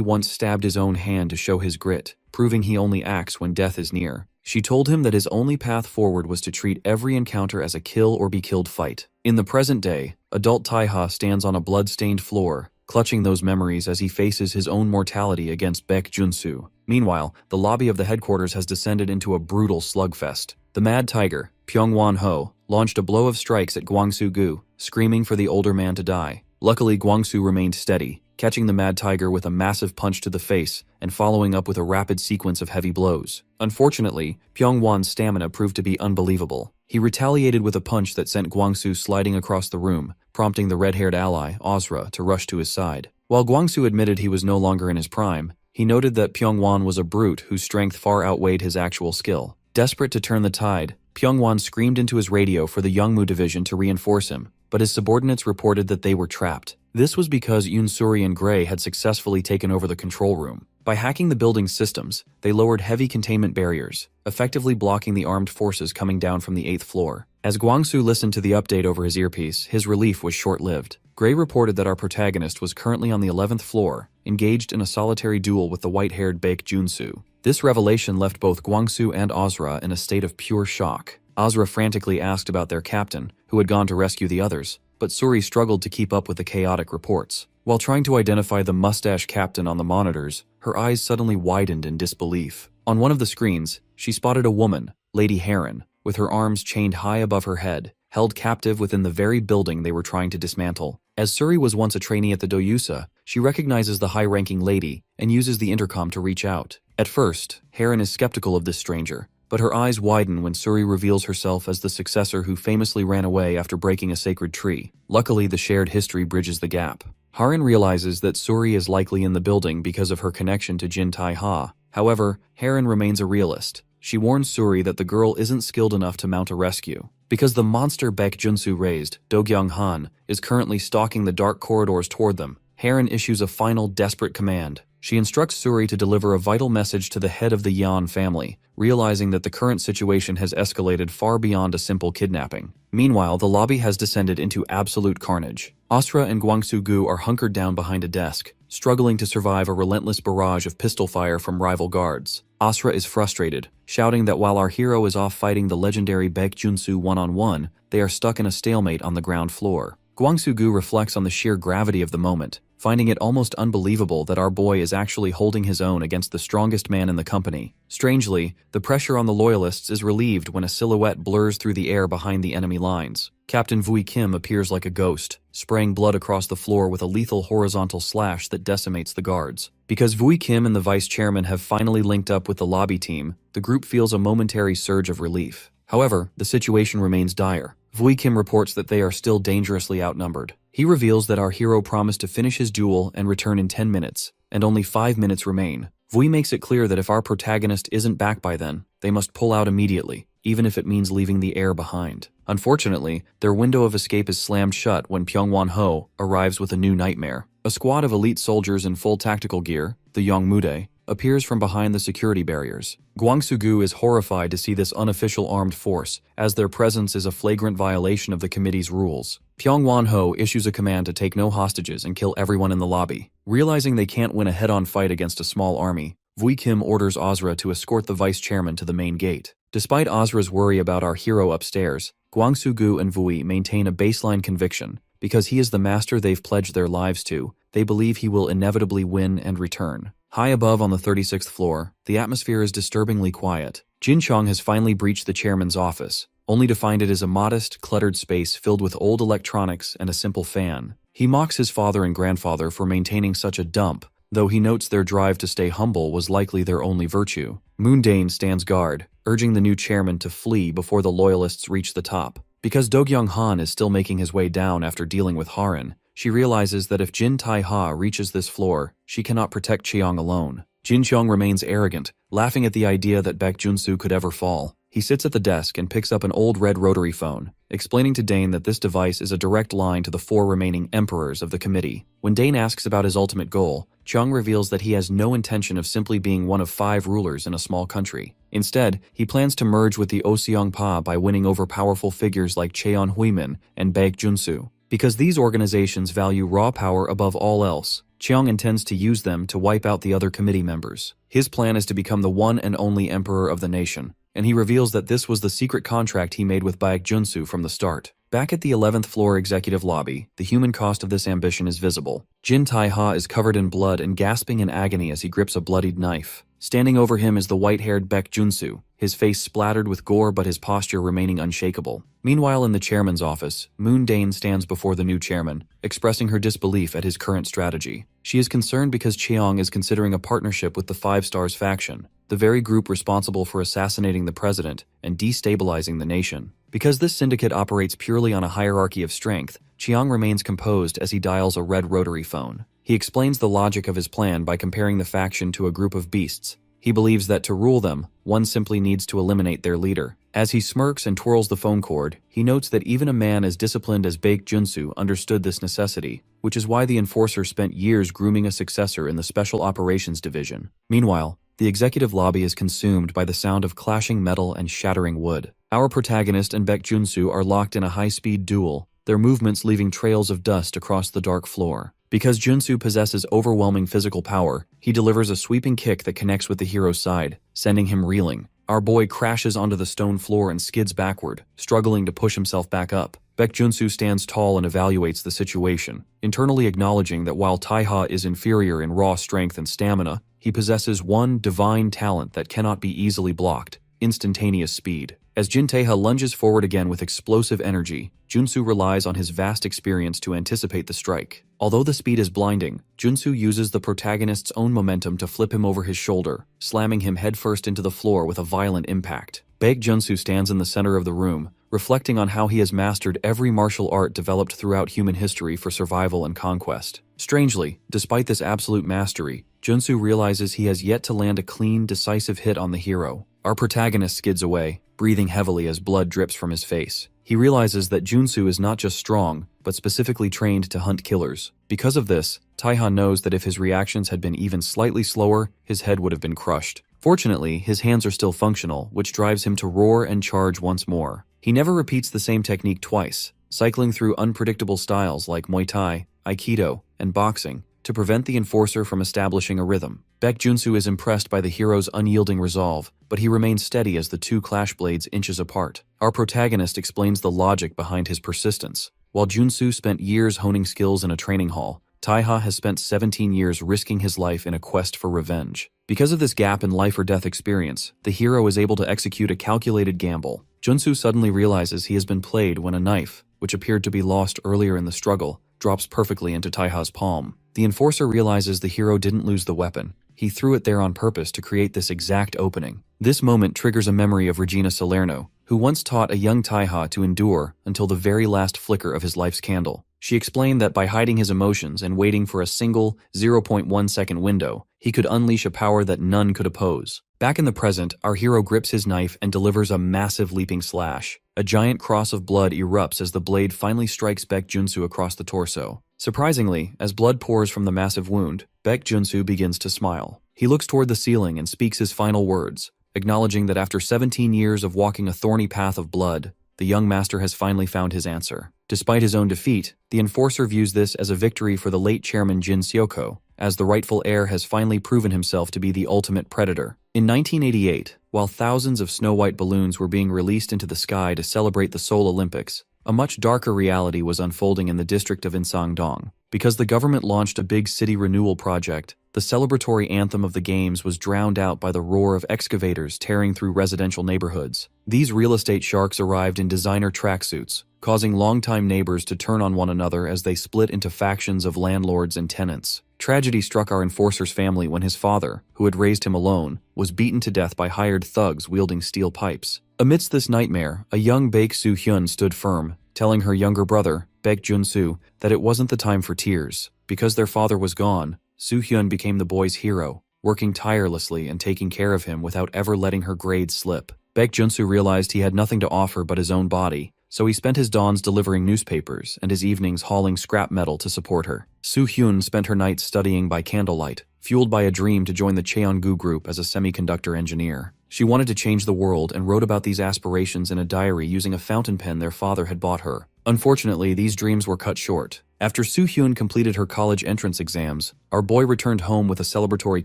once stabbed his own hand to show his grit, proving he only acts when death is near. She told him that his only path forward was to treat every encounter as a kill or be killed fight. In the present day, adult Taeha stands on a blood-stained floor, clutching those memories as he faces his own mortality against Baek Junsu. Meanwhile, the lobby of the headquarters has descended into a brutal slugfest. The Mad Tiger, Pyongwon Ho, launched a blow of strikes at Gwangsu Gu, screaming for the older man to die. Luckily, Gwangsu remained steady, catching the Mad Tiger with a massive punch to the face and following up with a rapid sequence of heavy blows. Unfortunately, Pyongwon's stamina proved to be unbelievable. He retaliated with a punch that sent Gwangsu sliding across the room, prompting the red-haired ally, Ozra, to rush to his side. While Gwangsu admitted he was no longer in his prime, he noted that Pyongwon was a brute whose strength far outweighed his actual skill. Desperate to turn the tide, Pyongwon screamed into his radio for the Youngmu division to reinforce him, but his subordinates reported that they were trapped. This was because Yoon-suri and Gray had successfully taken over the control room. By hacking the building's systems, they lowered heavy containment barriers, effectively blocking the armed forces coming down from the 8th floor. As Gwangsu listened to the update over his earpiece, his relief was short-lived. Gray reported that our protagonist was currently on the 11th floor, engaged in a solitary duel with the white-haired Baek Junsu. This revelation left both Gwangsu and Ozra in a state of pure shock. Ozra frantically asked about their captain, who had gone to rescue the others, but Suri struggled to keep up with the chaotic reports. While trying to identify the mustache captain on the monitors, her eyes suddenly widened in disbelief. On one of the screens, she spotted a woman, Lady Heron, with her arms chained high above her head, held captive within the very building they were trying to dismantle. As Suri was once a trainee at the Doyusa, she recognizes the high-ranking lady and uses the intercom to reach out. At first, Heron is skeptical of this stranger, but her eyes widen when Suri reveals herself as the successor who famously ran away after breaking a sacred tree. Luckily, the shared history bridges the gap. Harin realizes that Suri is likely in the building because of her connection to Jin Tai-ha. However, Heron remains a realist. She warns Suri that the girl isn't skilled enough to mount a rescue. Because the monster Baek Junsu raised, Do-gyung Han, is currently stalking the dark corridors toward them, Heron issues a final desperate command. She instructs Suri to deliver a vital message to the head of the Yan family, realizing that the current situation has escalated far beyond a simple kidnapping. Meanwhile, the lobby has descended into absolute carnage. Asra and Gwangsu-gu are hunkered down behind a desk, struggling to survive a relentless barrage of pistol fire from rival guards. Asra is frustrated, shouting that while our hero is off fighting the legendary Baek Junsu one-on-one, they are stuck in a stalemate on the ground floor. Gwangsu-gu reflects on the sheer gravity of the moment, finding it almost unbelievable that our boy is actually holding his own against the strongest man in the company. Strangely, the pressure on the loyalists is relieved when a silhouette blurs through the air behind the enemy lines. Captain Vui Kim appears like a ghost, spraying blood across the floor with a lethal horizontal slash that decimates the guards. Because Vui Kim and the vice chairman have finally linked up with the lobby team, the group feels a momentary surge of relief. However, the situation remains dire. Vui Kim reports that they are still dangerously outnumbered. He reveals that our hero promised to finish his duel and return in 10 minutes, and only 5 minutes remain. Vui makes it clear that if our protagonist isn't back by then, they must pull out immediately, even if it means leaving the heir behind. Unfortunately, their window of escape is slammed shut when Pyongwon-ho arrives with a new nightmare. A squad of elite soldiers in full tactical gear, the Yongmudae, appears from behind the security barriers. Gwangsu-gu is horrified to see this unofficial armed force, as their presence is a flagrant violation of the committee's rules. Pyongwon-ho issues a command to take no hostages and kill everyone in the lobby. Realizing they can't win a head-on fight against a small army, Vui Kim orders Asra to escort the vice chairman to the main gate. Despite Asra's worry about our hero upstairs, Gwangsu-gu and Vui maintain a baseline conviction. Because he is the master they've pledged their lives to, they believe he will inevitably win and return. High above on the 36th floor, the atmosphere is disturbingly quiet. Jin Chong has finally breached the chairman's office, only to find it is a modest, cluttered space filled with old electronics and a simple fan. He mocks his father and grandfather for maintaining such a dump, though he notes their drive to stay humble was likely their only virtue. Moon Dane stands guard, urging the new chairman to flee before the loyalists reach the top. Because Do-kyung Han is still making his way down after dealing with Harin, she realizes that if Jin Tai-ha reaches this floor, she cannot protect Cheong alone. Jin Cheong remains arrogant, laughing at the idea that Baek Junsu could ever fall. He sits at the desk and picks up an old red rotary phone, explaining to Dane that this device is a direct line to the 4 remaining emperors of the committee. When Dane asks about his ultimate goal, Cheong reveals that he has no intention of simply being one of 5 rulers in a small country. Instead, he plans to merge with the Oseongpa by winning over powerful figures like Cheon Huimin and Baek Junsu. Because these organizations value raw power above all else, Cheong intends to use them to wipe out the other committee members. His plan is to become the one and only emperor of the nation, and he reveals that this was the secret contract he made with Baek Junsu from the start. Back at the 11th floor executive lobby, the human cost of this ambition is visible. Jin Tai-ha is covered in blood and gasping in agony as he grips a bloodied knife. Standing over him is the white-haired Baek Junsu, his face splattered with gore but his posture remaining unshakable. Meanwhile, in the chairman's office, Moon Dane stands before the new chairman, expressing her disbelief at his current strategy. She is concerned because Cheong is considering a partnership with the 5 Stars faction, the very group responsible for assassinating the president and destabilizing the nation. Because this syndicate operates purely on a hierarchy of strength, Cheong remains composed as he dials a red rotary phone. He explains the logic of his plan by comparing the faction to a group of beasts. He believes that to rule them, one simply needs to eliminate their leader. As he smirks and twirls the phone cord, he notes that even a man as disciplined as Baek Junsu understood this necessity, which is why the enforcer spent years grooming a successor in the Special Operations Division. Meanwhile, the executive lobby is consumed by the sound of clashing metal and shattering wood. Our protagonist and Baek Junsu are locked in a high-speed duel, their movements leaving trails of dust across the dark floor. Because Junsu possesses overwhelming physical power, he delivers a sweeping kick that connects with the hero's side, sending him reeling. Our boy crashes onto the stone floor and skids backward, struggling to push himself back up. Baek Junsu stands tall and evaluates the situation, internally acknowledging that while Tai-ha is inferior in raw strength and stamina, he possesses one divine talent that cannot be easily blocked: instantaneous speed. As Jin Tae-ha lunges forward again with explosive energy, Junsu relies on his vast experience to anticipate the strike. Although the speed is blinding, Junsu uses the protagonist's own momentum to flip him over his shoulder, slamming him headfirst into the floor with a violent impact. Baek Junsu stands in the center of the room, reflecting on how he has mastered every martial art developed throughout human history for survival and conquest. Strangely, despite this absolute mastery, Junsu realizes he has yet to land a clean, decisive hit on the hero. Our protagonist skids away, breathing heavily as blood drips from his face. He realizes that Junsu is not just strong, but specifically trained to hunt killers. Because of this, Taiha knows that if his reactions had been even slightly slower, his head would have been crushed. Fortunately, his hands are still functional, which drives him to roar and charge once more. He never repeats the same technique twice, cycling through unpredictable styles like Muay Thai, Aikido, and boxing to prevent the enforcer from establishing a rhythm. Baek Junsu is impressed by the hero's unyielding resolve, but he remains steady as the two clash blades inches apart. Our protagonist explains the logic behind his persistence. While Junsu spent years honing skills in a training hall, Taiha has spent 17 years risking his life in a quest for revenge. Because of this gap in life-or-death experience, the hero is able to execute a calculated gamble. Junsu suddenly realizes he has been played when a knife, which appeared to be lost earlier in the struggle, drops perfectly into Taiha's palm. The enforcer realizes the hero didn't lose the weapon. He threw it there on purpose to create this exact opening. This moment triggers a memory of Regina Salerno, who once taught a young Taiha to endure until the very last flicker of his life's candle. She explained that by hiding his emotions and waiting for a single 0.1 second window, he could unleash a power that none could oppose. Back in the present, our hero grips his knife and delivers a massive leaping slash. A giant cross of blood erupts as the blade finally strikes Baek Junsu across the torso. Surprisingly, as blood pours from the massive wound, Baek Junsu begins to smile. He looks toward the ceiling and speaks his final words, acknowledging that after 17 years of walking a thorny path of blood, the young master has finally found his answer. Despite his own defeat, the enforcer views this as a victory for the late chairman Jin Seoko, as the rightful heir has finally proven himself to be the ultimate predator. In 1988, while thousands of snow-white balloons were being released into the sky to celebrate the Seoul Olympics, a much darker reality was unfolding in the district of Incheon. Because the government launched a big city renewal project, the celebratory anthem of the games was drowned out by the roar of excavators tearing through residential neighborhoods. These real estate sharks arrived in designer tracksuits, causing longtime neighbors to turn on one another as they split into factions of landlords and tenants. Tragedy struck our enforcer's family when his father, who had raised him alone, was beaten to death by hired thugs wielding steel pipes. Amidst this nightmare, a young Baek Soo-hyun stood firm, telling her younger brother, Baek Jun-soo, that it wasn't the time for tears. Because their father was gone, Soo-hyun became the boy's hero, working tirelessly and taking care of him without ever letting her grades slip. Baek Jun-soo realized he had nothing to offer but his own body, so he spent his dawns delivering newspapers and his evenings hauling scrap metal to support her. Soo-hyun spent her nights studying by candlelight, fueled by a dream to join the Cheongu group as a semiconductor engineer. She wanted to change the world and wrote about these aspirations in a diary using a fountain pen their father had bought her. Unfortunately, these dreams were cut short. After Soo-hyun completed her college entrance exams, our boy returned home with a celebratory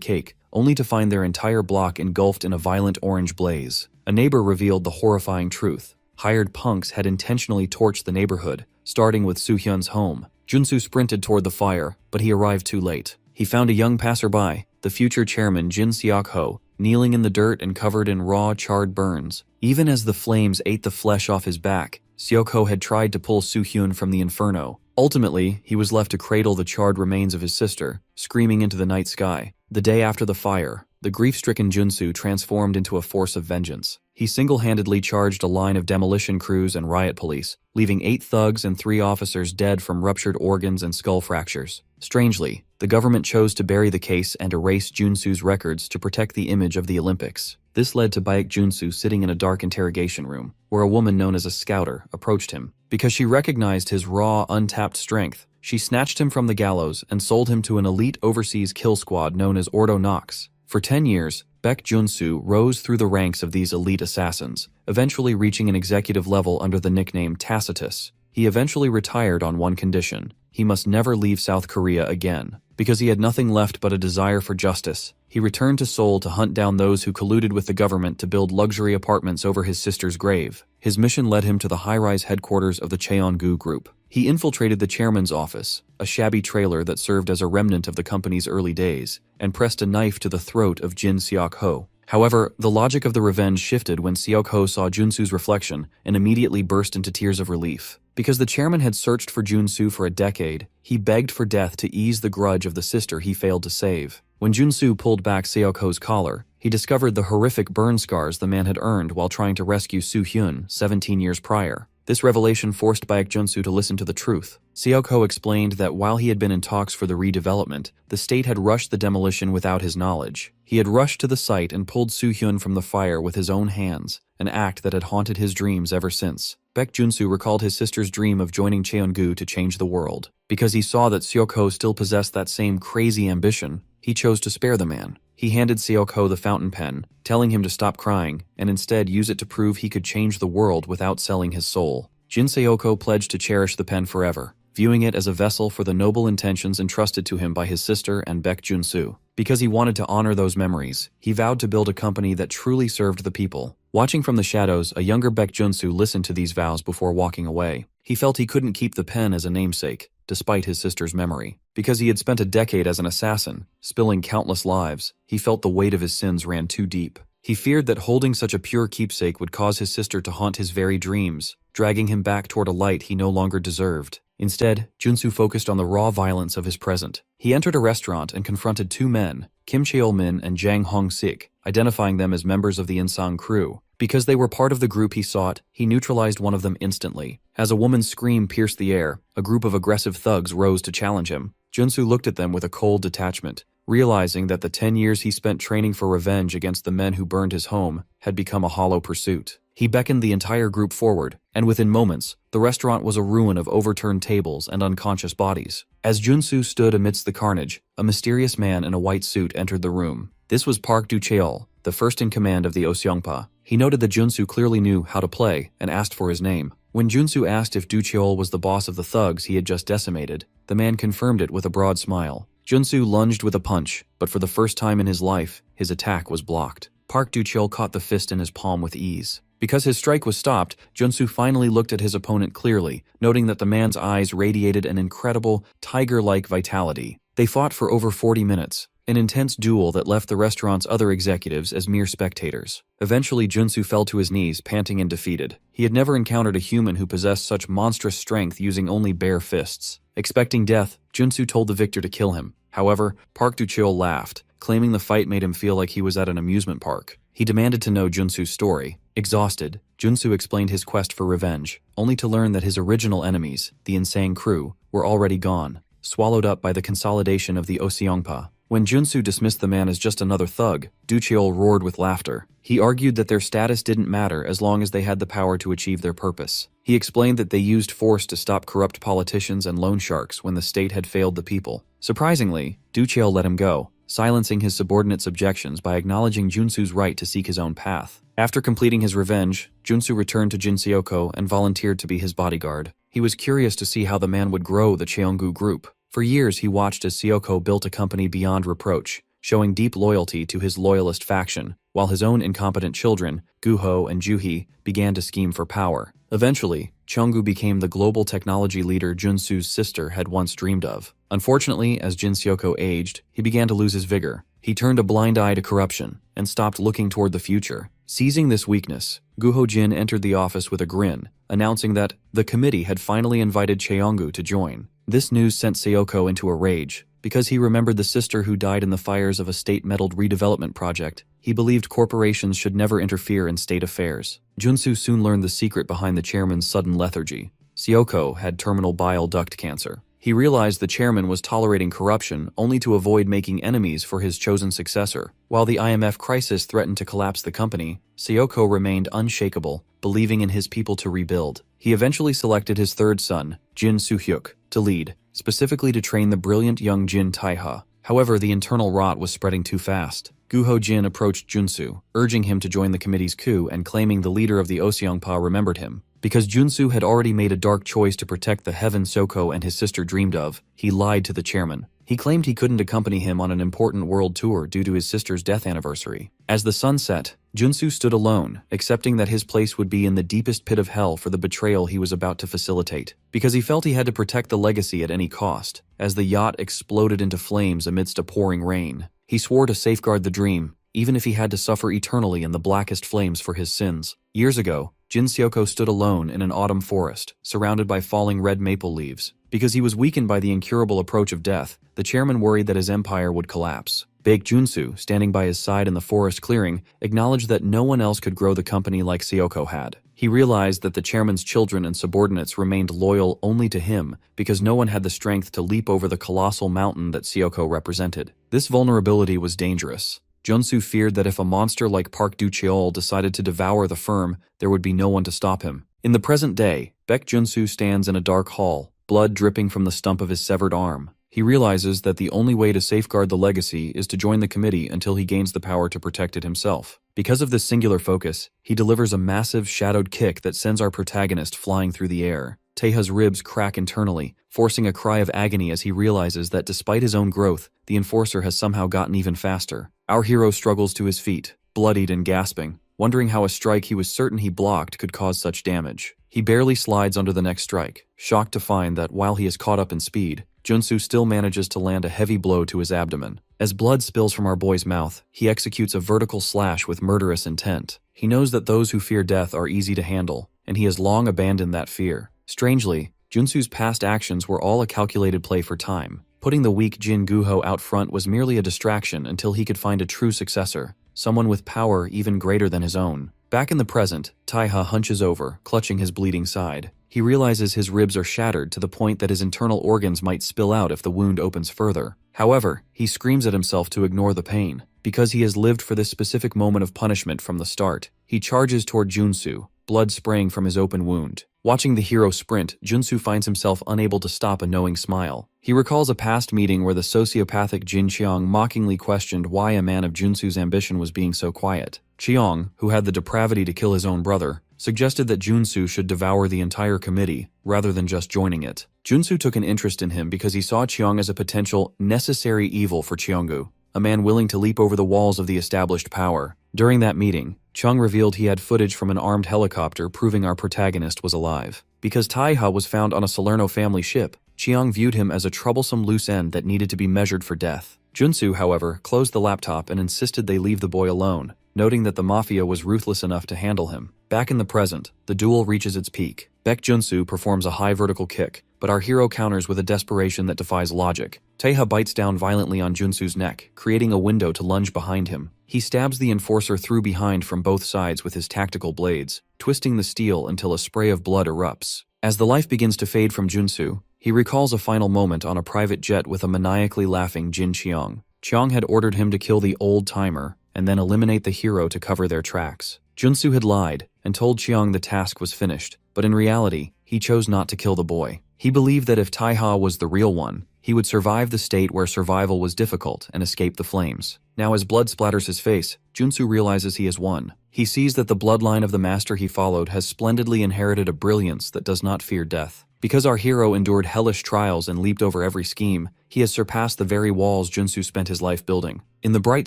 cake, only to find their entire block engulfed in a violent orange blaze. A neighbor revealed the horrifying truth. Hired punks had intentionally torched the neighborhood, starting with Soo-hyun's home. Junsu sprinted toward the fire, but he arrived too late. He found a young passerby, the future chairman Jin Seok-ho, kneeling in the dirt and covered in raw, charred burns. Even as the flames ate the flesh off his back, Seok-ho had tried to pull Soo-hyun from the inferno. Ultimately, he was left to cradle the charred remains of his sister, screaming into the night sky. The day after the fire, the grief-stricken Junsu transformed into a force of vengeance. He single-handedly charged a line of demolition crews and riot police, leaving 8 thugs and 3 officers dead from ruptured organs and skull fractures. Strangely, the government chose to bury the case and erase Junsu's records to protect the image of the Olympics. This led to Baek Junsu sitting in a dark interrogation room, where a woman known as a scouter approached him. Because she recognized his raw, untapped strength, she snatched him from the gallows and sold him to an elite overseas kill squad known as Ordo Nox. For 10 years, Baek Junsu rose through the ranks of these elite assassins, eventually reaching an executive level under the nickname Tacitus. He eventually retired on one condition: he must never leave South Korea again. Because he had nothing left but a desire for justice, he returned to Seoul to hunt down those who colluded with the government to build luxury apartments over his sister's grave. His mission led him to the high-rise headquarters of the Cheongu Group. He infiltrated the chairman's office, a shabby trailer that served as a remnant of the company's early days, and pressed a knife to the throat of Jin Seok-ho. However, the logic of the revenge shifted when Seok-ho saw Junsu's reflection and immediately burst into tears of relief. Because the chairman had searched for Junsu for a decade, he begged for death to ease the grudge of the sister he failed to save. When Junsu pulled back Seok-ho's collar, he discovered the horrific burn scars the man had earned while trying to rescue Soo-hyun 17 years prior. This revelation forced Baek Junsu to listen to the truth. Seoko explained that while he had been in talks for the redevelopment, the state had rushed the demolition without his knowledge. He had rushed to the site and pulled Soo-hyun from the fire with his own hands, an act that had haunted his dreams ever since. Baek Junsu recalled his sister's dream of joining Cheongu to change the world. Because he saw that Seoko still possessed that same crazy ambition, he chose to spare the man. He handed Seoko the fountain pen, telling him to stop crying and instead use it to prove he could change the world without selling his soul. Jin Seoko pledged to cherish the pen forever, viewing it as a vessel for the noble intentions entrusted to him by his sister and Baek Junsu. Because he wanted to honor those memories, he vowed to build a company that truly served the people. Watching from the shadows, a younger Baek Junsu listened to these vows before walking away. He felt he couldn't keep the pen as a namesake, despite his sister's memory. Because he had spent a decade as an assassin, spilling countless lives, he felt the weight of his sins ran too deep. He feared that holding such a pure keepsake would cause his sister to haunt his very dreams, dragging him back toward a light he no longer deserved. Instead, Junsu focused on the raw violence of his present. He entered a restaurant and confronted two men, Kim Cheol-min and Jang Hong-sik, identifying them as members of the Insang crew. Because they were part of the group he sought, he neutralized one of them instantly. As a woman's scream pierced the air, a group of aggressive thugs rose to challenge him. Junsu looked at them with a cold detachment, realizing that the 10 years he spent training for revenge against the men who burned his home had become a hollow pursuit. He beckoned the entire group forward, and within moments, the restaurant was a ruin of overturned tables and unconscious bodies. As Junsu stood amidst the carnage, a mysterious man in a white suit entered the room. This was Park Du-cheol, the first in command of the Oseongpa. He noted that Junsu clearly knew how to play and asked for his name. When Junsu asked if Du-cheol was the boss of the thugs he had just decimated, the man confirmed it with a broad smile. Junsu lunged with a punch, but for the first time in his life, his attack was blocked. Park Du-cheol caught the fist in his palm with ease. Because his strike was stopped, Junsu finally looked at his opponent clearly, noting that the man's eyes radiated an incredible, tiger-like vitality. They fought for over 40 minutes, an intense duel that left the restaurant's other executives as mere spectators. Eventually, Junsu fell to his knees, panting and defeated. He had never encountered a human who possessed such monstrous strength using only bare fists. Expecting death, Junsu told the victor to kill him. However, Park Du-cheol laughed, claiming the fight made him feel like he was at an amusement park. He demanded to know Junsu's story. Exhausted, Junsu explained his quest for revenge, only to learn that his original enemies, the Insang crew, were already gone, swallowed up by the consolidation of the Oseongpa. When Junsu dismissed the man as just another thug, Du-cheol roared with laughter. He argued that their status didn't matter as long as they had the power to achieve their purpose. He explained that they used force to stop corrupt politicians and loan sharks when the state had failed the people. Surprisingly, Du-cheol let him go, silencing his subordinates' objections by acknowledging Junsu's right to seek his own path. After completing his revenge, Junsu returned to Jin Seoko and volunteered to be his bodyguard. He was curious to see how the man would grow the Cheongu group. For years, he watched as Seoko built a company beyond reproach, showing deep loyalty to his loyalist faction, while his own incompetent children, Guho and Juhi, began to scheme for power. Eventually, Cheongu became the global technology leader Junsu's sister had once dreamed of. Unfortunately, as Jin Seoko aged, he began to lose his vigor. He turned a blind eye to corruption and stopped looking toward the future. Seizing this weakness, Guho Jin entered the office with a grin, announcing that the committee had finally invited Cheongu to join. This news sent Seoko into a rage. Because he remembered the sister who died in the fires of a state-meddled redevelopment project, he believed corporations should never interfere in state affairs. Junsu soon learned the secret behind the chairman's sudden lethargy. Seoko had terminal bile duct cancer. He realized the chairman was tolerating corruption only to avoid making enemies for his chosen successor. While the IMF crisis threatened to collapse the company, Seoko remained unshakable, believing in his people to rebuild. He eventually selected his third son, Jin Soo-hyuk, to lead, specifically to train the brilliant young Jin Taeha. However, the internal rot was spreading too fast. Guho Jin approached Junsu, urging him to join the committee's coup and claiming the leader of the Oseongpa remembered him. Because Junsu had already made a dark choice to protect the heaven Soko and his sister dreamed of, he lied to the chairman. He claimed he couldn't accompany him on an important world tour due to his sister's death anniversary. As the sun set, Junsu stood alone, accepting that his place would be in the deepest pit of hell for the betrayal he was about to facilitate. Because he felt he had to protect the legacy at any cost, as the yacht exploded into flames amidst a pouring rain. He swore to safeguard the dream, even if he had to suffer eternally in the blackest flames for his sins. Years ago, Jin Seoko stood alone in an autumn forest, surrounded by falling red maple leaves. Because he was weakened by the incurable approach of death, the chairman worried that his empire would collapse. Baek Junsu, standing by his side in the forest clearing, acknowledged that no one else could grow the company like Seoko had. He realized that the chairman's children and subordinates remained loyal only to him because no one had the strength to leap over the colossal mountain that Seoko represented. This vulnerability was dangerous. Junsu feared that if a monster like Park Du-cheol decided to devour the firm, there would be no one to stop him. In the present day, Baek Junsu stands in a dark hall, blood dripping from the stump of his severed arm. He realizes that the only way to safeguard the legacy is to join the committee until he gains the power to protect it himself. Because of this singular focus, he delivers a massive shadowed kick that sends our protagonist flying through the air. Taeha's ribs crack internally, forcing a cry of agony as he realizes that despite his own growth, the enforcer has somehow gotten even faster. Our hero struggles to his feet, bloodied and gasping, wondering how a strike he was certain he blocked could cause such damage. He barely slides under the next strike, shocked to find that while he is caught up in speed, Junsu still manages to land a heavy blow to his abdomen. As blood spills from our boy's mouth, he executes a vertical slash with murderous intent. He knows that those who fear death are easy to handle, and he has long abandoned that fear. Strangely, Junsu's past actions were all a calculated play for time. Putting the weak Jin Guho out front was merely a distraction until he could find a true successor, someone with power even greater than his own. Back in the present, Taeha hunches over, clutching his bleeding side. He realizes his ribs are shattered to the point that his internal organs might spill out if the wound opens further. However, he screams at himself to ignore the pain. Because he has lived for this specific moment of punishment from the start, he charges toward Junsu, blood spraying from his open wound. Watching the hero sprint, Junsu finds himself unable to stop a knowing smile. He recalls a past meeting where the sociopathic Jin Cheong mockingly questioned why a man of Junsu's ambition was being so quiet. Cheong, who had the depravity to kill his own brother, suggested that Junsu should devour the entire committee, rather than just joining it. Junsu took an interest in him because he saw Cheong as a potential necessary evil for Cheonggu, a man willing to leap over the walls of the established power. During that meeting, Chung revealed he had footage from an armed helicopter proving our protagonist was alive. Because Taeha was found on a Salerno family ship, Cheong viewed him as a troublesome loose end that needed to be measured for death. Junsu, however, closed the laptop and insisted they leave the boy alone, noting that the mafia was ruthless enough to handle him. Back in the present, the duel reaches its peak. Baek Junsu performs a high vertical kick, but our hero counters with a desperation that defies logic. Taeha bites down violently on Junsu's neck, creating a window to lunge behind him. He stabs the enforcer through behind from both sides with his tactical blades, twisting the steel until a spray of blood erupts. As the life begins to fade from Junsu, he recalls a final moment on a private jet with a maniacally laughing Jin Cheong. Cheong had ordered him to kill the old-timer, and then eliminate the hero to cover their tracks. Junsu had lied, and told Cheong the task was finished, but in reality, he chose not to kill the boy. He believed that if Taeha was the real one, he would survive the state where survival was difficult and escape the flames. Now as blood splatters his face, Junsu realizes he has won. He sees that the bloodline of the master he followed has splendidly inherited a brilliance that does not fear death. Because our hero endured hellish trials and leaped over every scheme, he has surpassed the very walls Junsu spent his life building. In the bright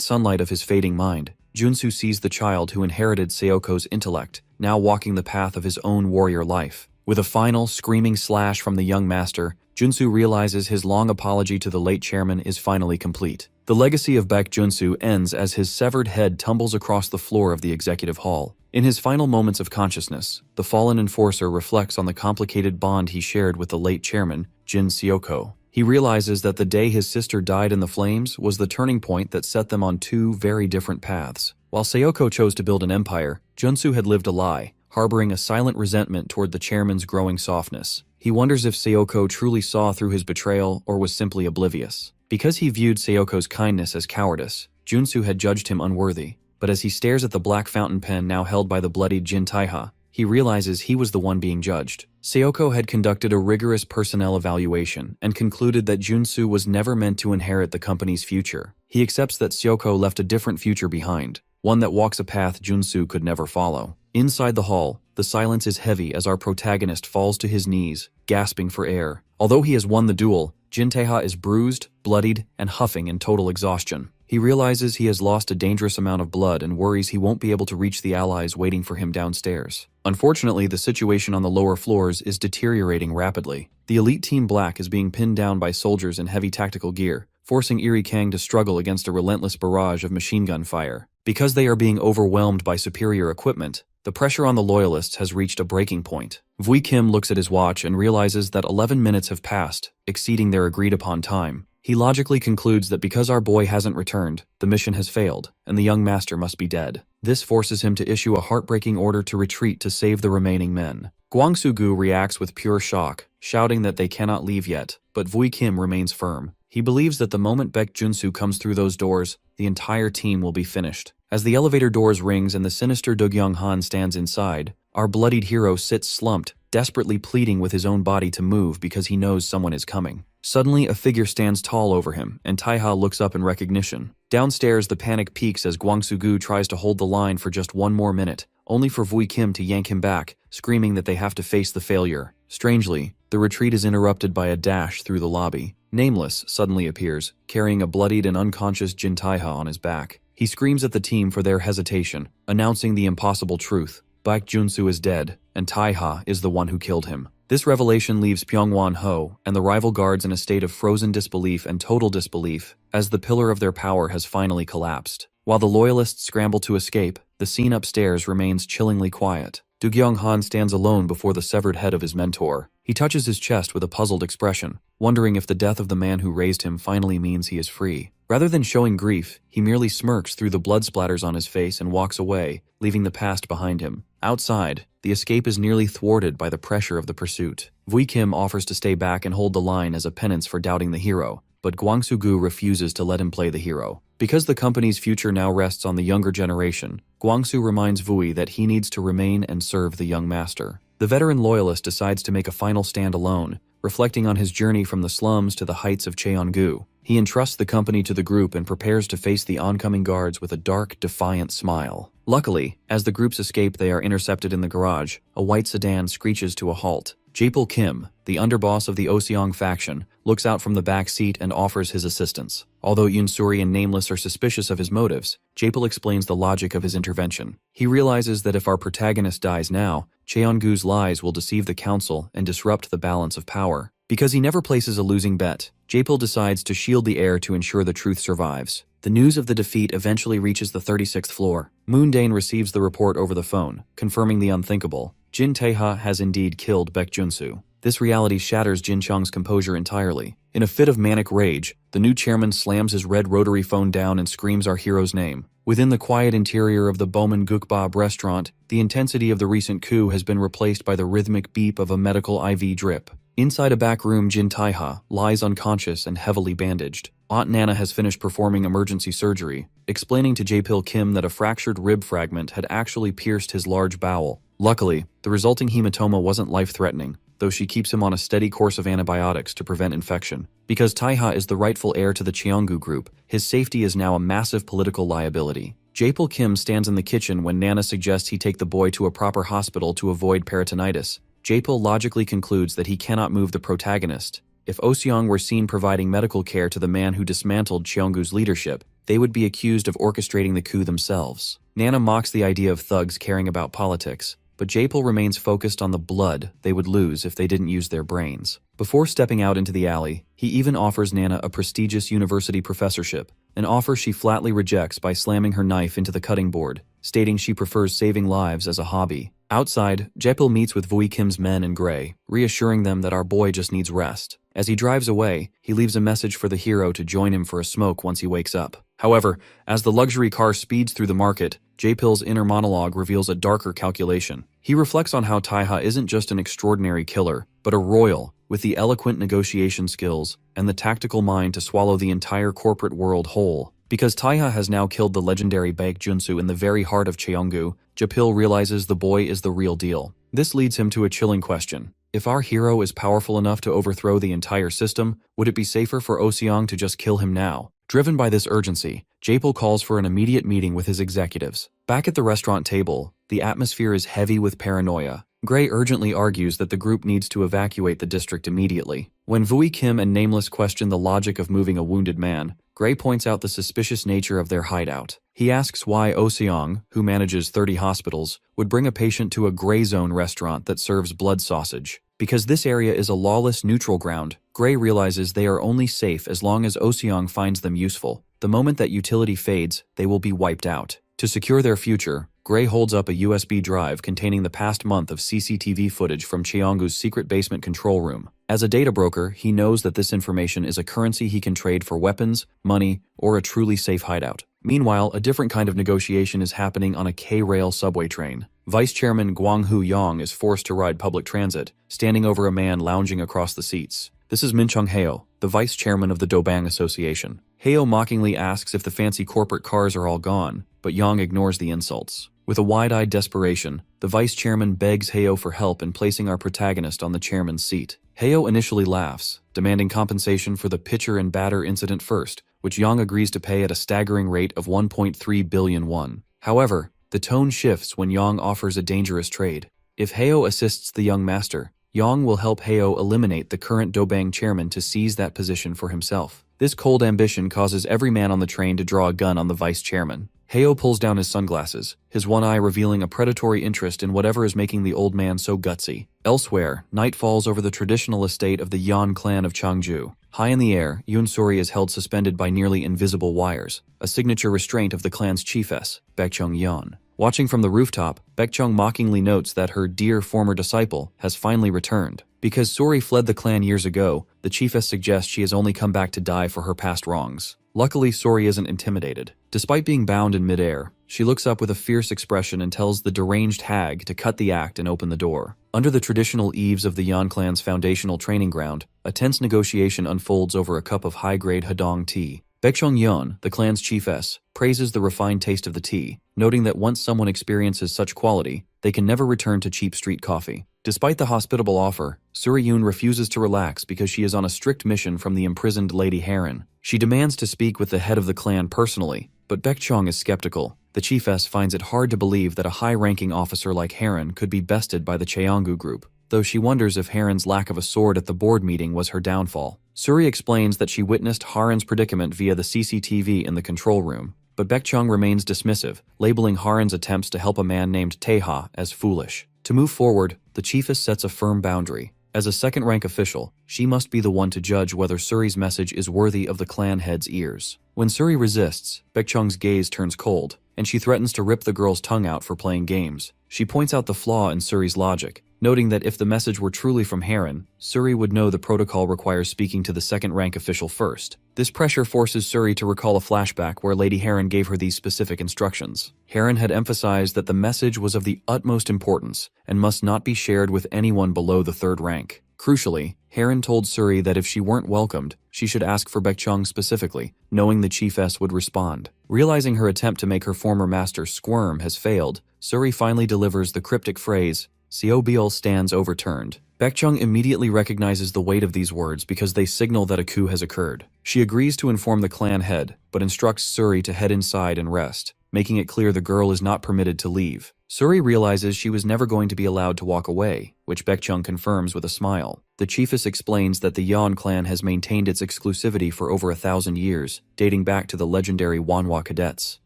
sunlight of his fading mind, Junsu sees the child who inherited Seoko's intellect, now walking the path of his own warrior life. With a final, screaming slash from the young master, Junsu realizes his long apology to the late chairman is finally complete. The legacy of Baek Junsu ends as his severed head tumbles across the floor of the executive hall. In his final moments of consciousness, the fallen enforcer reflects on the complicated bond he shared with the late chairman, Jin Seoko. He realizes that the day his sister died in the flames was the turning point that set them on two very different paths. While Seoko chose to build an empire, Junsu had lived a lie, harboring a silent resentment toward the chairman's growing softness. He wonders if Seoko truly saw through his betrayal or was simply oblivious. Because he viewed Seoko's kindness as cowardice, Junsu had judged him unworthy. But as he stares at the black fountain pen now held by the bloodied Jin Taeha, he realizes he was the one being judged. Seoko had conducted a rigorous personnel evaluation and concluded that Junsu was never meant to inherit the company's future. He accepts that Seoko left a different future behind, one that walks a path Junsu could never follow. Inside the hall, the silence is heavy as our protagonist falls to his knees, gasping for air. Although he has won the duel, Jin Taeha is bruised, bloodied, and huffing in total exhaustion. He realizes he has lost a dangerous amount of blood and worries he won't be able to reach the allies waiting for him downstairs. Unfortunately, the situation on the lower floors is deteriorating rapidly. The elite Team Black is being pinned down by soldiers in heavy tactical gear, forcing Eri Kang to struggle against a relentless barrage of machine gun fire. Because they are being overwhelmed by superior equipment, the pressure on the loyalists has reached a breaking point. Vui Kim looks at his watch and realizes that 11 minutes have passed, exceeding their agreed-upon time. He logically concludes that because our boy hasn't returned, the mission has failed, and the young master must be dead. This forces him to issue a heartbreaking order to retreat to save the remaining men. Gwangsu-gu reacts with pure shock, shouting that they cannot leave yet, but Vui Kim remains firm. He believes that the moment Baek Junsu comes through those doors, the entire team will be finished. As the elevator doors rings and the sinister Do Kyung-han stands inside, our bloodied hero sits slumped, desperately pleading with his own body to move because he knows someone is coming. Suddenly, a figure stands tall over him, and Taiha looks up in recognition. Downstairs, the panic peaks as Gwangsu-gu tries to hold the line for just one more minute, only for Vui Kim to yank him back, screaming that they have to face the failure. Strangely, the retreat is interrupted by a dash through the lobby. Nameless suddenly appears, carrying a bloodied and unconscious Jin Taiha on his back. He screams at the team for their hesitation, announcing the impossible truth. Baek Junsu is dead, and Taiha is the one who killed him. This revelation leaves Pyongwon-ho and the rival guards in a state of frozen disbelief and total disbelief, as the pillar of their power has finally collapsed. While the loyalists scramble to escape, the scene upstairs remains chillingly quiet. Do Kyung-han stands alone before the severed head of his mentor. He touches his chest with a puzzled expression, wondering if the death of the man who raised him finally means he is free. Rather than showing grief, he merely smirks through the blood splatters on his face and walks away, leaving the past behind him. Outside, the escape is nearly thwarted by the pressure of the pursuit. Vui Kim offers to stay back and hold the line as a penance for doubting the hero, but Gwangsu-gu refuses to let him play the hero. Because the company's future now rests on the younger generation, Gwangsu reminds Vui that he needs to remain and serve the young master. The veteran loyalist decides to make a final stand alone, reflecting on his journey from the slums to the heights of Cheongu. He entrusts the company to the group and prepares to face the oncoming guards with a dark, defiant smile. Luckily, as the groups escape, they are intercepted in the garage. A white sedan screeches to a halt. Jaepil Kim, the underboss of the Oseong faction, looks out from the back seat and offers his assistance. Although Yunsuri and Nameless are suspicious of his motives, Jaepil explains the logic of his intervention. He realizes that if our protagonist dies now, Cheongu's lies will deceive the council and disrupt the balance of power. Because he never places a losing bet, Jaepil decides to shield the heir to ensure the truth survives. The news of the defeat eventually reaches the 36th floor. Moondane receives the report over the phone, confirming the unthinkable. Jin Taeha has indeed killed Baek Junsu. This reality shatters Jin Chung's composure entirely. In a fit of manic rage, the new chairman slams his red rotary phone down and screams our hero's name. Within the quiet interior of the Bowman Gukbab restaurant, the intensity of the recent coup has been replaced by the rhythmic beep of a medical IV drip. Inside a back room, Jin Taeha lies unconscious and heavily bandaged. Aunt Nana has finished performing emergency surgery, explaining to Jaepil Kim that a fractured rib fragment had actually pierced his large bowel. Luckily, the resulting hematoma wasn't life-threatening, though she keeps him on a steady course of antibiotics to prevent infection. Because Taeha is the rightful heir to the Cheongu group, his safety is now a massive political liability. Jaepil Kim stands in the kitchen when Nana suggests he take the boy to a proper hospital to avoid peritonitis. Jaepil logically concludes that he cannot move the protagonist. If Oseong were seen providing medical care to the man who dismantled Cheongu's leadership, they would be accused of orchestrating the coup themselves. Nana mocks the idea of thugs caring about politics, but Jaepil remains focused on the blood they would lose if they didn't use their brains. Before stepping out into the alley, he even offers Nana a prestigious university professorship, an offer she flatly rejects by slamming her knife into the cutting board, stating she prefers saving lives as a hobby. Outside, Jaepil meets with Vui Kim's men in gray, reassuring them that our boy just needs rest. As he drives away, he leaves a message for the hero to join him for a smoke once he wakes up. However, as the luxury car speeds through the market, Jaepil's inner monologue reveals a darker calculation. He reflects on how Taeha isn't just an extraordinary killer, but a royal, with the eloquent negotiation skills and the tactical mind to swallow the entire corporate world whole. Because Taeha has now killed the legendary Baek Junsu in the very heart of Cheongu, Jaepil realizes the boy is the real deal. This leads him to a chilling question. If our hero is powerful enough to overthrow the entire system, would it be safer for Oseong to just kill him now? Driven by this urgency, Jaepil calls for an immediate meeting with his executives. Back at the restaurant table, the atmosphere is heavy with paranoia. Gray urgently argues that the group needs to evacuate the district immediately. When Vui Kim and Nameless question the logic of moving a wounded man, Gray points out the suspicious nature of their hideout. He asks why Oseong, who manages 30 hospitals, would bring a patient to a gray zone restaurant that serves blood sausage. Because this area is a lawless neutral ground, Gray realizes they are only safe as long as Oseong finds them useful. The moment that utility fades, they will be wiped out. To secure their future, Gray holds up a USB drive containing the past month of CCTV footage from Cheongu's secret basement control room. As a data broker, he knows that this information is a currency he can trade for weapons, money, or a truly safe hideout. Meanwhile, a different kind of negotiation is happening on a K-rail subway train. Vice Chairman Gwang-hoo Yang is forced to ride public transit, standing over a man lounging across the seats. This is Minchung Heo, the vice chairman of the Dobang Association. Heo mockingly asks if the fancy corporate cars are all gone, but Yang ignores the insults. With a wide-eyed desperation, the vice chairman begs Heo for help in placing our protagonist on the chairman's seat. Heo initially laughs, demanding compensation for the pitcher and batter incident first, which Yang agrees to pay at a staggering rate of 1.3 billion won. However, the tone shifts when Yang offers a dangerous trade. If Heo assists the young master, Yang will help Heo eliminate the current Dobang chairman to seize that position for himself. This cold ambition causes every man on the train to draw a gun on the vice chairman. Heo pulls down his sunglasses, his one eye revealing a predatory interest in whatever is making the old man so gutsy. Elsewhere, night falls over the traditional estate of the Yan clan of Changju. High in the air, Yoon-sori is held suspended by nearly invisible wires, a signature restraint of the clan's chiefess, Baekchung-yeon. Watching from the rooftop, Baekchung mockingly notes that her dear former disciple has finally returned. Because Sori fled the clan years ago, the chiefess suggests she has only come back to die for her past wrongs. Luckily, Sori isn't intimidated. Despite being bound in midair, she looks up with a fierce expression and tells the deranged hag to cut the act and open the door. Under the traditional eaves of the Yan clan's foundational training ground, a tense negotiation unfolds over a cup of high-grade Hadong tea. Baekchung-yeon, the clan's chiefess, praises the refined taste of the tea, noting that once someone experiences such quality, they can never return to cheap street coffee. Despite the hospitable offer, Suri-yoon refuses to relax because she is on a strict mission from the imprisoned Lady Heron. She demands to speak with the head of the clan personally, but Baekchung is skeptical. The chiefess finds it hard to believe that a high-ranking officer like Heron could be bested by the Cheongu group, though she wonders if Heron's lack of a sword at the board meeting was her downfall. Suri explains that she witnessed Haren's predicament via the CCTV in the control room, but Baekchung remains dismissive, labeling Haren's attempts to help a man named Taeha as foolish. To move forward, the chiefess sets a firm boundary. As a second-rank official, she must be the one to judge whether Suri's message is worthy of the clan head's ears. When Suri resists, Baekchung's gaze turns cold, and she threatens to rip the girl's tongue out for playing games. She points out the flaw in Suri's logic, noting that if the message were truly from Heron, Suri would know the protocol requires speaking to the second-rank official first. This pressure forces Suri to recall a flashback where Lady Heron gave her these specific instructions. Heron had emphasized that the message was of the utmost importance and must not be shared with anyone below the third rank. Crucially, Heron told Suri that if she weren't welcomed, she should ask for Baekchung specifically, knowing the chiefess would respond. Realizing her attempt to make her former master squirm has failed, Suri finally delivers the cryptic phrase, "Seobiol stands overturned." Baekchung immediately recognizes the weight of these words because they signal that a coup has occurred. She agrees to inform the clan head, but instructs Suri to head inside and rest, making it clear the girl is not permitted to leave. Suri realizes she was never going to be allowed to walk away, which Baekchung confirms with a smile. The chiefess explains that the Yan clan has maintained its exclusivity for over 1,000 years, dating back to the legendary Manhwa cadets.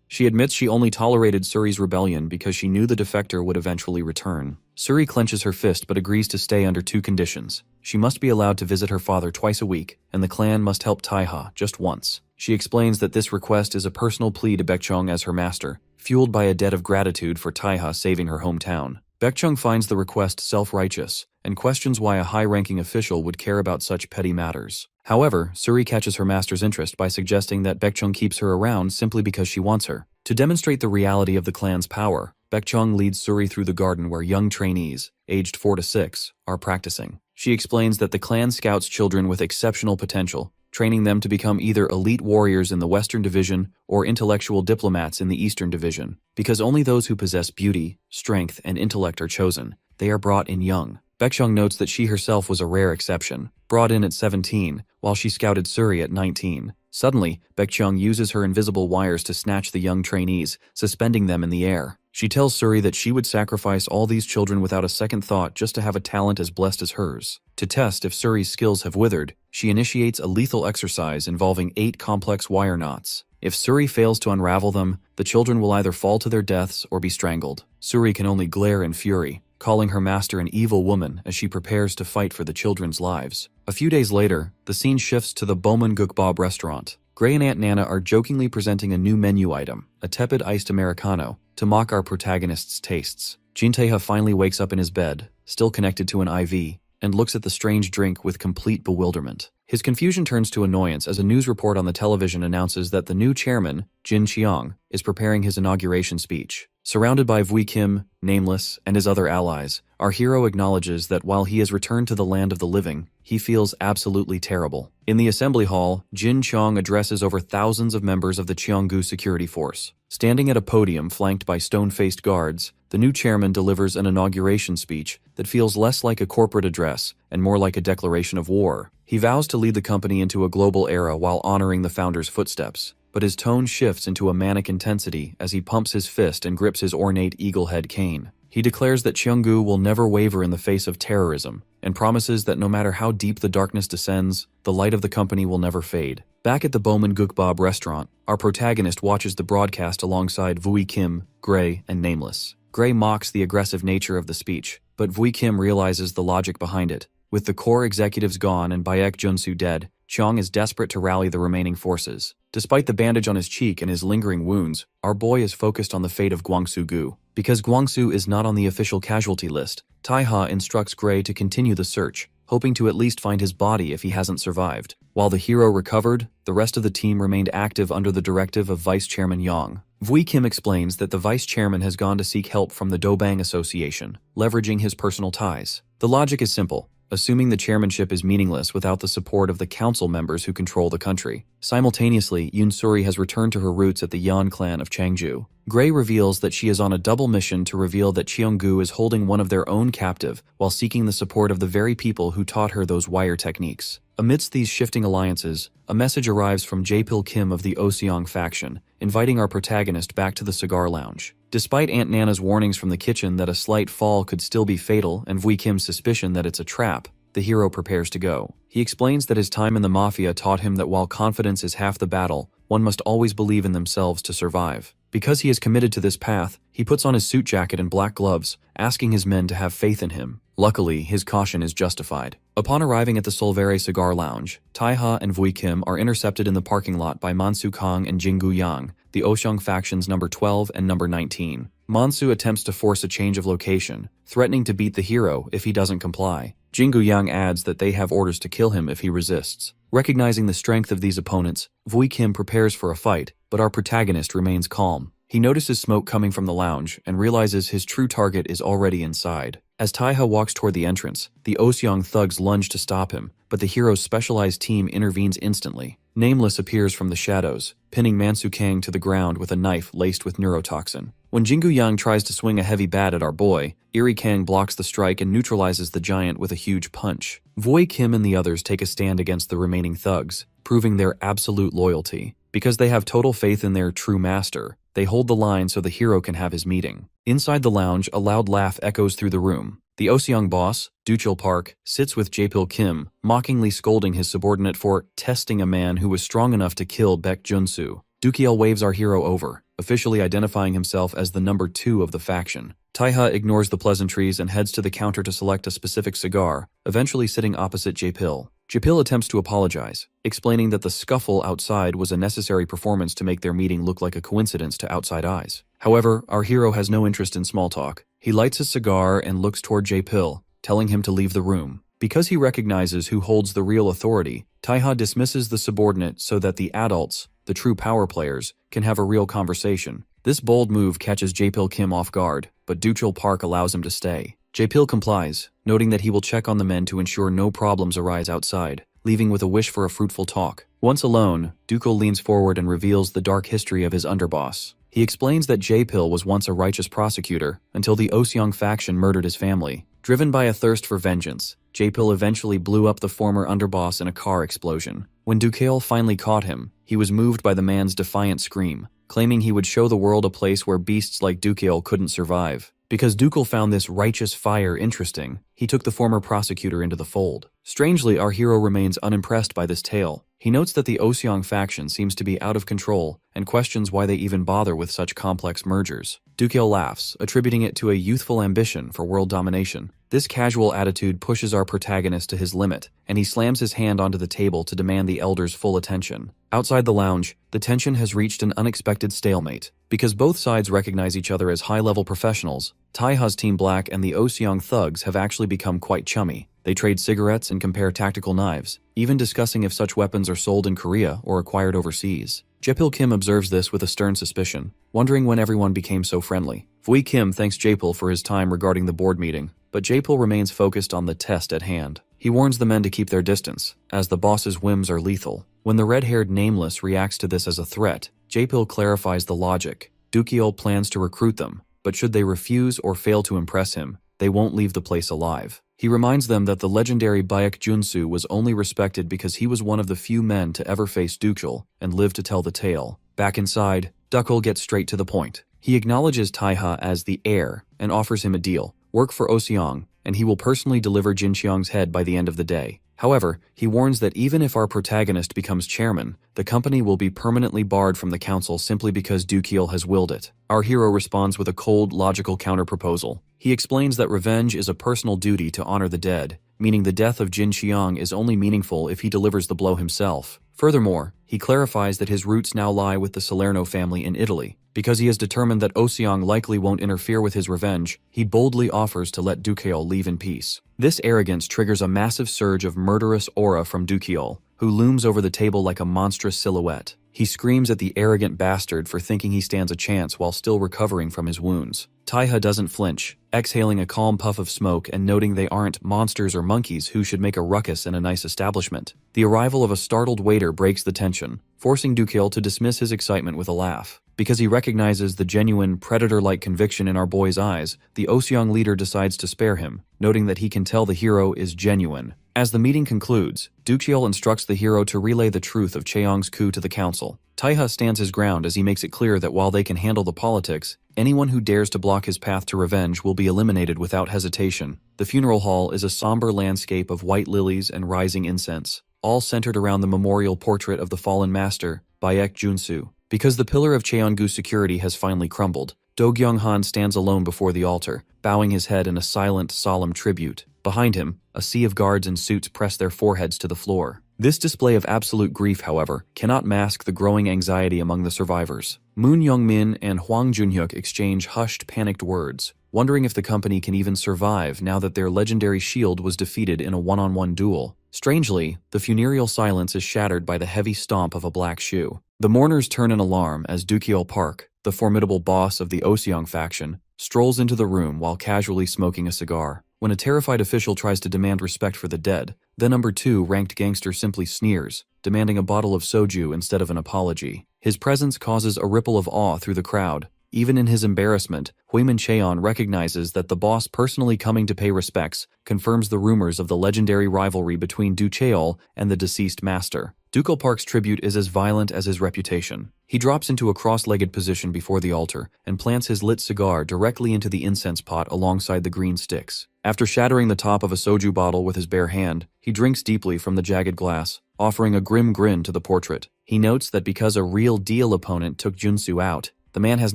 She admits she only tolerated Suri's rebellion because she knew the defector would eventually return. Suri clenches her fist but agrees to stay under two conditions. She must be allowed to visit her father twice a week, and the clan must help Taeha just once. She explains that this request is a personal plea to Baekchung as her master, fueled by a debt of gratitude for Taeha saving her hometown. Baekchung finds the request self-righteous and questions why a high-ranking official would care about such petty matters. However, Suri catches her master's interest by suggesting that Baekchung keeps her around simply because she wants her. To demonstrate the reality of the clan's power, Baekchung leads Suri through the garden where young trainees, aged 4 to 6, are practicing. She explains that the clan scouts children with exceptional potential, training them to become either elite warriors in the Western Division or intellectual diplomats in the Eastern Division. Because only those who possess beauty, strength, and intellect are chosen, they are brought in young. Baekchung notes that she herself was a rare exception, brought in at 17, while she scouted Suri at 19. Suddenly, Baekchung uses her invisible wires to snatch the young trainees, suspending them in the air. She tells Suri that she would sacrifice all these children without a second thought just to have a talent as blessed as hers. To test if Suri's skills have withered, she initiates a lethal exercise involving 8 complex wire knots. If Suri fails to unravel them, the children will either fall to their deaths or be strangled. Suri can only glare in fury, calling her master an evil woman as she prepares to fight for the children's lives. A few days later, the scene shifts to the Bowman Gukbob restaurant. Gray and Aunt Nana are jokingly presenting a new menu item, a tepid iced Americano, to mock our protagonist's tastes. Jintaeha finally wakes up in his bed, still connected to an IV, and looks at the strange drink with complete bewilderment. His confusion turns to annoyance as a news report on the television announces that the new chairman, Jin Cheong, is preparing his inauguration speech. Surrounded by Vui Kim, Nameless, and his other allies, our hero acknowledges that while he has returned to the land of the living, he feels absolutely terrible. In the assembly hall, Jin Cheong addresses over thousands of members of the Cheonggu security force. Standing at a podium flanked by stone-faced guards, the new chairman delivers an inauguration speech that feels less like a corporate address and more like a declaration of war. He vows to lead the company into a global era while honoring the founder's footsteps, but his tone shifts into a manic intensity as he pumps his fist and grips his ornate eagle-head cane. He declares that Cheonggu will never waver in the face of terrorism, and promises that no matter how deep the darkness descends, the light of the company will never fade. Back at the Bowman Gukbab restaurant, our protagonist watches the broadcast alongside Vui Kim, Gray, and Nameless. Gray mocks the aggressive nature of the speech, but Vui Kim realizes the logic behind it. With the core executives gone and Baek Junsu dead, Cheong is desperate to rally the remaining forces. Despite the bandage on his cheek and his lingering wounds, our boy is focused on the fate of Gwangsu-gu. Because Gwangsu is not on the official casualty list, Taiha instructs Gray to continue the search, hoping to at least find his body if he hasn't survived. While the hero recovered, the rest of the team remained active under the directive of Vice Chairman Yang. Vui Kim explains that the vice chairman has gone to seek help from the Dobang Association, leveraging his personal ties. The logic is simple. Assuming the chairmanship is meaningless without the support of the council members who control the country. Simultaneously, Yoon Suri has returned to her roots at the Yan clan of Changju. Gray reveals that she is on a double mission to reveal that Cheonggu is holding one of their own captive while seeking the support of the very people who taught her those wire techniques. Amidst these shifting alliances, a message arrives from Jae-pil Kim of the Oseong faction, inviting our protagonist back to the cigar lounge. Despite Aunt Nana's warnings from the kitchen that a slight fall could still be fatal and Vui Kim's suspicion that it's a trap, the hero prepares to go. He explains that his time in the mafia taught him that while confidence is half the battle, one must always believe in themselves to survive. Because he is committed to this path, he puts on his suit jacket and black gloves, asking his men to have faith in him. Luckily, his caution is justified. Upon arriving at the Solvere Cigar Lounge, Taiha and Vui Kim are intercepted in the parking lot by Mansu Kang and Jingu Yang, the Oseong factions number 12 and number 19. Mansu attempts to force a change of location, threatening to beat the hero if he doesn't comply. Jingu Yang adds that they have orders to kill him if he resists. Recognizing the strength of these opponents, Vui Kim prepares for a fight, but our protagonist remains calm. He notices smoke coming from the lounge and realizes his true target is already inside. As Taiha walks toward the entrance, the Oseong thugs lunge to stop him, but the hero's specialized team intervenes instantly. Nameless appears from the shadows, pinning Mansu Kang to the ground with a knife laced with neurotoxin. When Jingu Yang tries to swing a heavy bat at our boy, Eri Kang blocks the strike and neutralizes the giant with a huge punch. Vui Kim and the others take a stand against the remaining thugs, proving their absolute loyalty. Because they have total faith in their true master, they hold the line so the hero can have his meeting. Inside the lounge, a loud laugh echoes through the room. The Oseong boss, Duchil Park, sits with Jae-pil Kim, mockingly scolding his subordinate for testing a man who was strong enough to kill Baek Junsu. Dukiel waves our hero over, officially identifying himself as the number 2 of the faction. Taiha ignores the pleasantries and heads to the counter to select a specific cigar, eventually sitting opposite Jae-pil. Jae-pil attempts to apologize, explaining that the scuffle outside was a necessary performance to make their meeting look like a coincidence to outside eyes. However, our hero has no interest in small talk. He lights his cigar and looks toward Jae-pil, telling him to leave the room. Because he recognizes who holds the real authority, Taiha dismisses the subordinate so that the adults, the true power players, can have a real conversation. This bold move catches Jae-pil Kim off guard, but Duchil Park allows him to stay. Jae-pil complies, noting that he will check on the men to ensure no problems arise outside, leaving with a wish for a fruitful talk. Once alone, Duchil leans forward and reveals the dark history of his underboss. He explains that Jae-pil was once a righteous prosecutor until the Oseong faction murdered his family. Driven by a thirst for vengeance, Jae-pil eventually blew up the former underboss in a car explosion. When Duchil finally caught him, he was moved by the man's defiant scream, claiming he would show the world a place where beasts like Duchil couldn't survive. Because Duchil found this righteous fire interesting, he took the former prosecutor into the fold. Strangely, our hero remains unimpressed by this tale. He notes that the Oseong faction seems to be out of control and questions why they even bother with such complex mergers. Duchil laughs, attributing it to a youthful ambition for world domination. This casual attitude pushes our protagonist to his limit, and he slams his hand onto the table to demand the elder's full attention. Outside the lounge, the tension has reached an unexpected stalemate. Because both sides recognize each other as high-level professionals, Taiha's Team Black and the Oseong thugs have actually become quite chummy. They trade cigarettes and compare tactical knives, even discussing if such weapons are sold in Korea or acquired overseas. Jaepil Kim observes this with a stern suspicion, wondering when everyone became so friendly. Fui Kim thanks Jaepil for his time regarding the board meeting, but Jaepil remains focused on the test at hand. He warns the men to keep their distance, as the boss's whims are lethal. When the red-haired Nameless reacts to this as a threat, Jaepil clarifies the logic. Dukiol plans to recruit them, but should they refuse or fail to impress him, they won't leave the place alive. He reminds them that the legendary Baek Junsu was only respected because he was one of the few men to ever face Dukiol and live to tell the tale. Back inside, Dukiol gets straight to the point. He acknowledges Taiha as the heir and offers him a deal. Work for Oseong, and he will personally deliver Jin Xiang's head by the end of the day. However, he warns that even if our protagonist becomes chairman, the company will be permanently barred from the council simply because Dukiol has willed it. Our hero responds with a cold, logical counter-proposal. He explains that revenge is a personal duty to honor the dead, meaning the death of Jin Xiang is only meaningful if he delivers the blow himself. Furthermore, he clarifies that his roots now lie with the Salerno family in Italy. Because he has determined that Oseong likely won't interfere with his revenge, he boldly offers to let Dukiol leave in peace. This arrogance triggers a massive surge of murderous aura from Dukiol, who looms over the table like a monstrous silhouette. He screams at the arrogant bastard for thinking he stands a chance while still recovering from his wounds. Taiha doesn't flinch, exhaling a calm puff of smoke and noting they aren't monsters or monkeys who should make a ruckus in a nice establishment. The arrival of a startled waiter breaks the tension, forcing Dukiol to dismiss his excitement with a laugh. Because he recognizes the genuine, predator-like conviction in our boy's eyes, the Oseong leader decides to spare him, noting that he can tell the hero is genuine. As the meeting concludes, Dukiol instructs the hero to relay the truth of Cheong's coup to the council. Taiha stands his ground as he makes it clear that while they can handle the politics, anyone who dares to block his path to revenge will be eliminated without hesitation. The funeral hall is a somber landscape of white lilies and rising incense, all centered around the memorial portrait of the fallen master, Baek Junsu. Because the pillar of Cheongu's security has finally crumbled, Do Gyung-han stands alone before the altar, bowing his head in a silent, solemn tribute. Behind him, a sea of guards in suits press their foreheads to the floor. This display of absolute grief, however, cannot mask the growing anxiety among the survivors. Moon Young-min and Hwang Junhyuk exchange hushed, panicked words, wondering if the company can even survive now that their legendary shield was defeated in a one-on-one duel. Strangely, the funereal silence is shattered by the heavy stomp of a black shoe. The mourners turn in alarm as Dukiol Park, the formidable boss of the Oseong faction, strolls into the room while casually smoking a cigar. When a terrified official tries to demand respect for the dead, the number 2 ranked gangster simply sneers, demanding a bottle of soju instead of an apology. His presence causes a ripple of awe through the crowd. Even in his embarrassment, Huimin Cheon recognizes that the boss personally coming to pay respects confirms the rumors of the legendary rivalry between Du Cheol and the deceased master. Dukiol Park's tribute is as violent as his reputation. He drops into a cross-legged position before the altar and plants his lit cigar directly into the incense pot alongside the green sticks. After shattering the top of a soju bottle with his bare hand, he drinks deeply from the jagged glass, offering a grim grin to the portrait. He notes that because a real deal opponent took Junsu out, the man has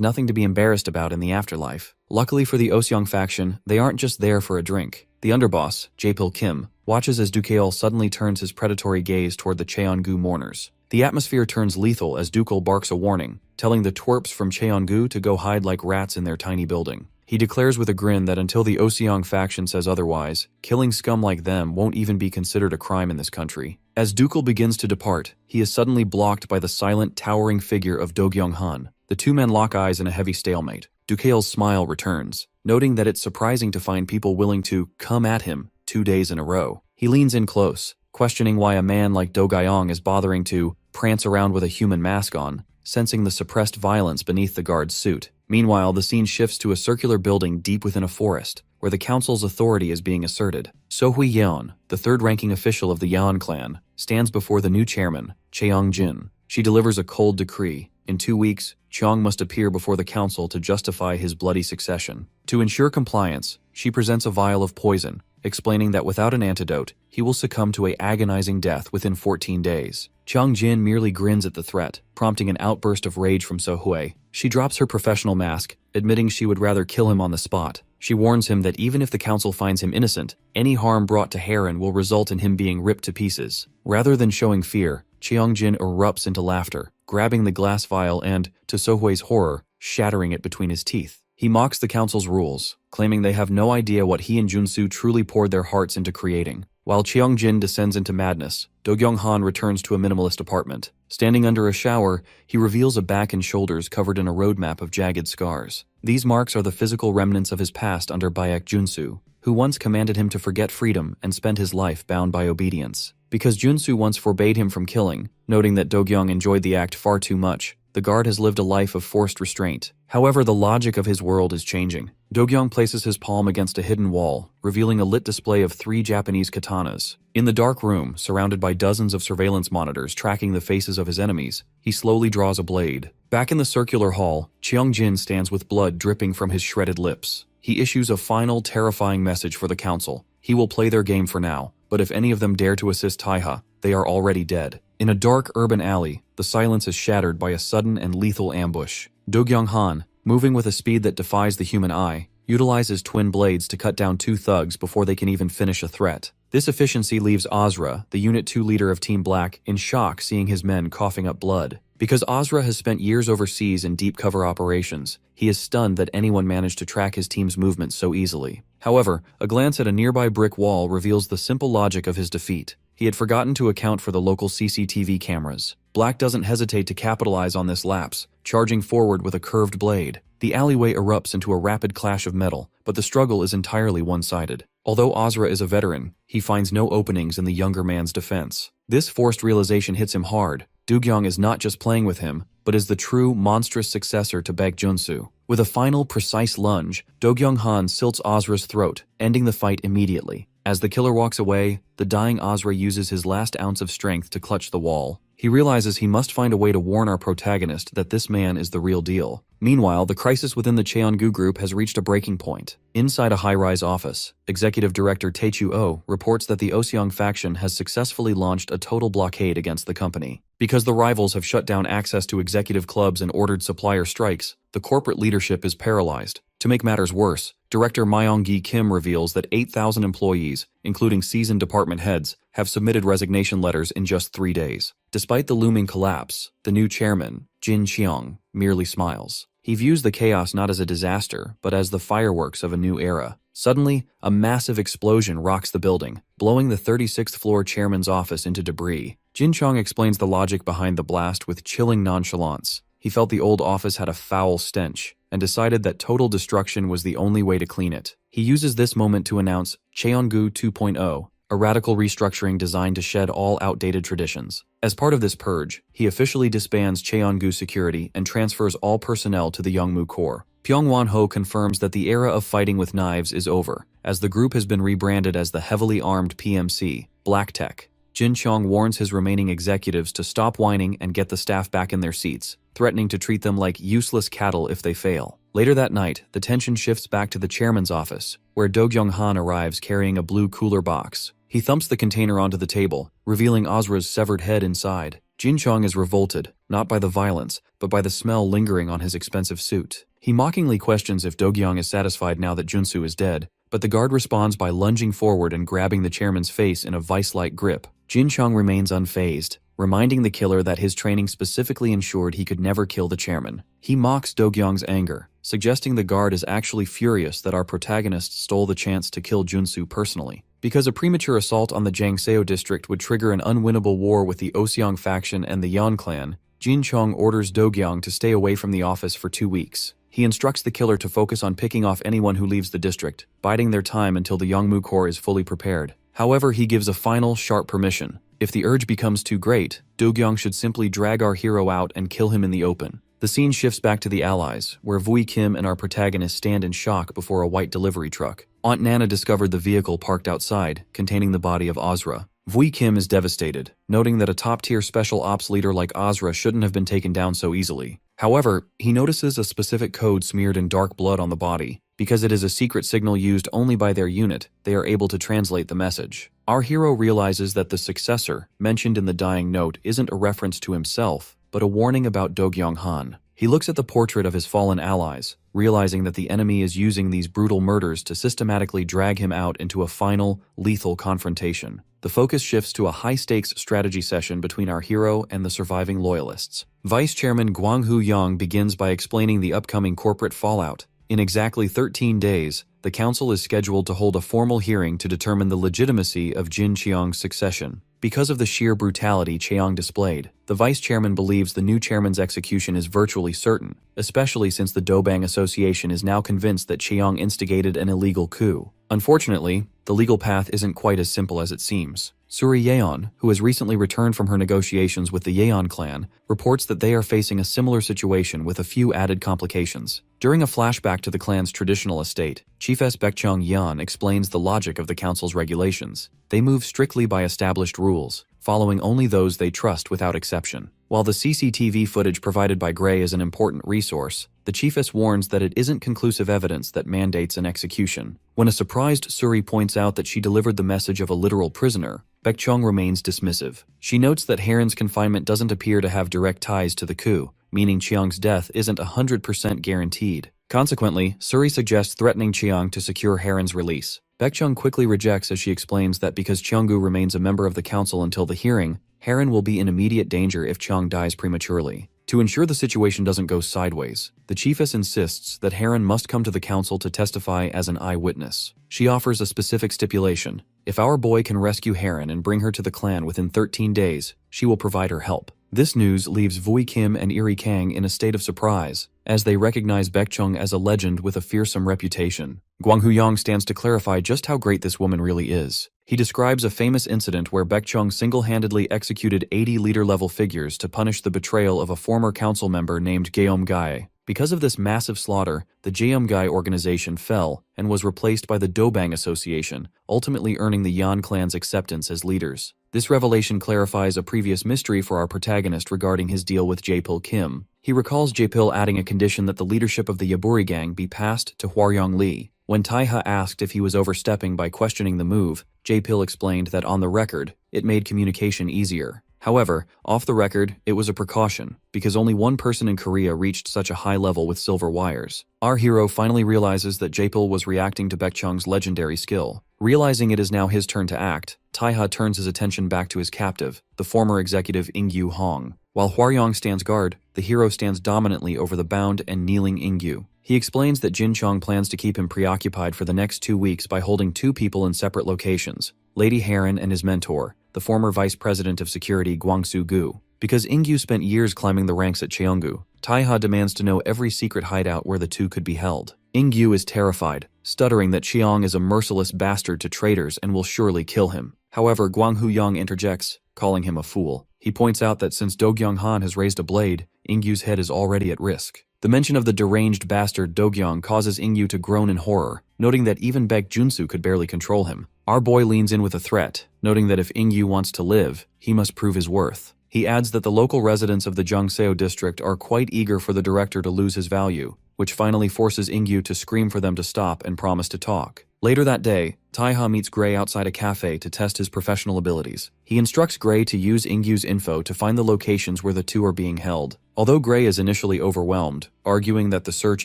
nothing to be embarrassed about in the afterlife. Luckily for the Oseong faction, they aren't just there for a drink. The underboss, Jaepil Kim, watches as Dukiol suddenly turns his predatory gaze toward the Cheongu mourners. The atmosphere turns lethal as Dukiol barks a warning, telling the twerps from Cheongu to go hide like rats in their tiny building. He declares with a grin that until the Oseong faction says otherwise, killing scum like them won't even be considered a crime in this country. As Dukiol begins to depart, he is suddenly blocked by the silent, towering figure of Do Gyung-han. The two men lock eyes in a heavy stalemate. Dukiol's smile returns, noting that it's surprising to find people willing to come at him 2 days in a row. He leans in close, questioning why a man like Do Gyong is bothering to prance around with a human mask on, sensing the suppressed violence beneath the guard's suit. Meanwhile, the scene shifts to a circular building deep within a forest, where the council's authority is being asserted. Sohui Yeon, the third-ranking official of the Yeon clan, stands before the new chairman, Cheong Jin. She delivers a cold decree. In 2 weeks, Cheong must appear before the council to justify his bloody succession. To ensure compliance, she presents a vial of poison, explaining that without an antidote, he will succumb to an agonizing death within 14 days. Cheong Jin merely grins at the threat, prompting an outburst of rage from Sohui. She drops her professional mask, admitting she would rather kill him on the spot. She warns him that even if the council finds him innocent, any harm brought to Heron will result in him being ripped to pieces. Rather than showing fear, Cheong Jin erupts into laughter, grabbing the glass vial and, to Sohui's horror, shattering it between his teeth. He mocks the council's rules, claiming they have no idea what he and Junsu truly poured their hearts into creating. While Cheongjin descends into madness, Do-kyung-han returns to a minimalist apartment. Standing under a shower, he reveals a back and shoulders covered in a roadmap of jagged scars. These marks are the physical remnants of his past under Baek Junsu, who once commanded him to forget freedom and spend his life bound by obedience. Because Junsu once forbade him from killing, noting that Do-kyung enjoyed the act far too much, the guard has lived a life of forced restraint. However, the logic of his world is changing. Do-kyung places his palm against a hidden wall, revealing a lit display of 3 Japanese katanas. In the dark room, surrounded by dozens of surveillance monitors tracking the faces of his enemies, he slowly draws a blade. Back in the circular hall, Cheongjin stands with blood dripping from his shredded lips. He issues a final, terrifying message for the council. He will play their game for now, but if any of them dare to assist Taiha, they are already dead. In a dark urban alley, the silence is shattered by a sudden and lethal ambush. Do-kyung-han, moving with a speed that defies the human eye, utilizes twin blades to cut down 2 thugs before they can even finish a threat. This efficiency leaves Azra, the Unit 2 leader of Team Black, in shock seeing his men coughing up blood. Because Azra has spent years overseas in deep cover operations, he is stunned that anyone managed to track his team's movements so easily. However, a glance at a nearby brick wall reveals the simple logic of his defeat. He had forgotten to account for the local CCTV cameras. Black doesn't hesitate to capitalize on this lapse, charging forward with a curved blade. The alleyway erupts into a rapid clash of metal, but the struggle is entirely one-sided. Although Azra is a veteran, he finds no openings in the younger man's defense. This forced realization hits him hard. Do-kyung is not just playing with him, but is the true, monstrous successor to Baek Junsu. With a final, precise lunge, Do-kyung-han silts Azra's throat, ending the fight immediately. As the killer walks away, the dying Azra uses his last ounce of strength to clutch the wall. He realizes he must find a way to warn our protagonist that this man is the real deal. Meanwhile, the crisis within the Cheongu group has reached a breaking point. Inside a high-rise office, Executive Director Taechu Oh reports that the Oseong faction has successfully launched a total blockade against the company. Because the rivals have shut down access to executive clubs and ordered supplier strikes, the corporate leadership is paralyzed. To make matters worse, Director Myong-gi Kim reveals that 8,000 employees, including seasoned department heads, have submitted resignation letters in just 3 days. Despite the looming collapse, the new chairman, Jin Cheong, merely smiles. He views the chaos not as a disaster, but as the fireworks of a new era. Suddenly, a massive explosion rocks the building, blowing the 36th floor chairman's office into debris. Jin Cheong explains the logic behind the blast with chilling nonchalance. He felt the old office had a foul stench, and decided that total destruction was the only way to clean it. He uses this moment to announce Cheongu 2.0, a radical restructuring designed to shed all outdated traditions. As part of this purge, he officially disbands Cheongu security and transfers all personnel to the Youngmu Corps. Pyong Wan-ho confirms that the era of fighting with knives is over, as the group has been rebranded as the heavily armed PMC, Black Tech. Jin Cheong warns his remaining executives to stop whining and get the staff back in their seats, threatening to treat them like useless cattle if they fail. Later that night, the tension shifts back to the chairman's office, where Do-kyung-han arrives carrying a blue cooler box. He thumps the container onto the table, revealing Azra's severed head inside. Jin Cheong is revolted, not by the violence, but by the smell lingering on his expensive suit. He mockingly questions if Do-kyung is satisfied now that Junsu is dead, but the guard responds by lunging forward and grabbing the chairman's face in a vice-like grip. Jin Cheong remains unfazed, reminding the killer that his training specifically ensured he could never kill the chairman. He mocks Do-kyung's anger, suggesting the guard is actually furious that our protagonist stole the chance to kill Junsu personally. Because a premature assault on the Jangseo district would trigger an unwinnable war with the Oseong faction and the Yan clan, Jin Cheong orders Do-kyung to stay away from the office for 2 weeks. He instructs the killer to focus on picking off anyone who leaves the district, biding their time until the Youngmu Corps is fully prepared. However, he gives a final, sharp permission. If the urge becomes too great, Do-kyung should simply drag our hero out and kill him in the open. The scene shifts back to the Allies, where Vui Kim and our protagonist stand in shock before a white delivery truck. Aunt Nana discovered the vehicle parked outside, containing the body of Azra. Vui Kim is devastated, noting that a top-tier special ops leader like Azra shouldn't have been taken down so easily. However, he notices a specific code smeared in dark blood on the body. Because it is a secret signal used only by their unit, they are able to translate the message. Our hero realizes that the successor, mentioned in the dying note, isn't a reference to himself, but a warning about Do-kyung-han. He looks at the portrait of his fallen allies, realizing that the enemy is using these brutal murders to systematically drag him out into a final, lethal confrontation. The focus shifts to a high-stakes strategy session between our hero and the surviving loyalists. Vice Chairman Gwang-hoo Yang begins by explaining the upcoming corporate fallout. In exactly 13 days, the council is scheduled to hold a formal hearing to determine the legitimacy of Jin Cheong's succession. Because of the sheer brutality Cheong displayed, the vice chairman believes the new chairman's execution is virtually certain, especially since the Dobang Association is now convinced that Cheong instigated an illegal coup. Unfortunately, the legal path isn't quite as simple as it seems. Suri Yeon, who has recently returned from her negotiations with the Yeon clan, reports that they are facing a similar situation with a few added complications. During a flashback to the clan's traditional estate, Chief S. Baekchung Yeon explains the logic of the council's regulations. They move strictly by established rules, following only those they trust without exception. While the CCTV footage provided by Gray is an important resource, the chiefess warns that it isn't conclusive evidence that mandates an execution. When a surprised Suri points out that she delivered the message of a literal prisoner, Baekchung remains dismissive. She notes that Heron's confinement doesn't appear to have direct ties to the coup, meaning Cheong's death isn't 100% guaranteed. Consequently, Suri suggests threatening Cheong to secure Heron's release. Baekchung quickly rejects as she explains that because Cheonggu remains a member of the council until the hearing, Heron will be in immediate danger if Cheong dies prematurely. To ensure the situation doesn't go sideways, the chiefess insists that Heron must come to the council to testify as an eyewitness. She offers a specific stipulation. If our boy can rescue Heron and bring her to the clan within 13 days, she will provide her help. This news leaves Vui Kim and Iri Kang in a state of surprise, as they recognize Baekchung as a legend with a fearsome reputation. Gwang-hoo Yang stands to clarify just how great this woman really is. He describes a famous incident where Baekchung single-handedly executed 80 leader-level figures to punish the betrayal of a former council member named Geom-gai. Because of this massive slaughter, the Geom-gai organization fell and was replaced by the Dobang Association, ultimately earning the Yan clan's acceptance as leaders. This revelation clarifies a previous mystery for our protagonist regarding his deal with Jae-pil Kim. He recalls Jae-pil adding a condition that the leadership of the Yaburi gang be passed to Hwaryong Lee. When Tae-ha asked if he was overstepping by questioning the move, Jae-pil explained that on the record, it made communication easier. However, off the record, it was a precaution, because only one person in Korea reached such a high level with silver wires. Our hero finally realizes that Jae-pil was reacting to Baekchung's legendary skill. Realizing it is now his turn to act, Tae-ha turns his attention back to his captive, the former executive Ingyu Hong. While Hwaryong stands guard, the hero stands dominantly over the bound and kneeling Ingyu. He explains that Jin Chong plans to keep him preoccupied for the next 2 weeks by holding 2 people in separate locations, Lady Heron and his mentor, the former vice president of security Gwang-soo-gu. Because Ingyu spent years climbing the ranks at Cheonggu, Tae-ha demands to know every secret hideout where the two could be held. Ingyu is terrified, stuttering that Cheong is a merciless bastard to traitors and will surely kill him. However, Gwang-hoo Yang interjects, calling him a fool. He points out that since Do-kyung-han has raised a blade, Ingyu's head is already at risk. The mention of the deranged bastard Do-kyung causes Ingyu to groan in horror, noting that even Baek Junsu could barely control him. Our boy leans in with a threat, noting that if Ingyu wants to live, he must prove his worth. He adds that the local residents of the Jeongseo district are quite eager for the director to lose his value, which finally forces Ingyu to scream for them to stop and promise to talk. Later that day, Tae-ha meets Gray outside a cafe to test his professional abilities. He instructs Gray to use Ingyu's info to find the locations where the two are being held. Although Gray is initially overwhelmed, arguing that the search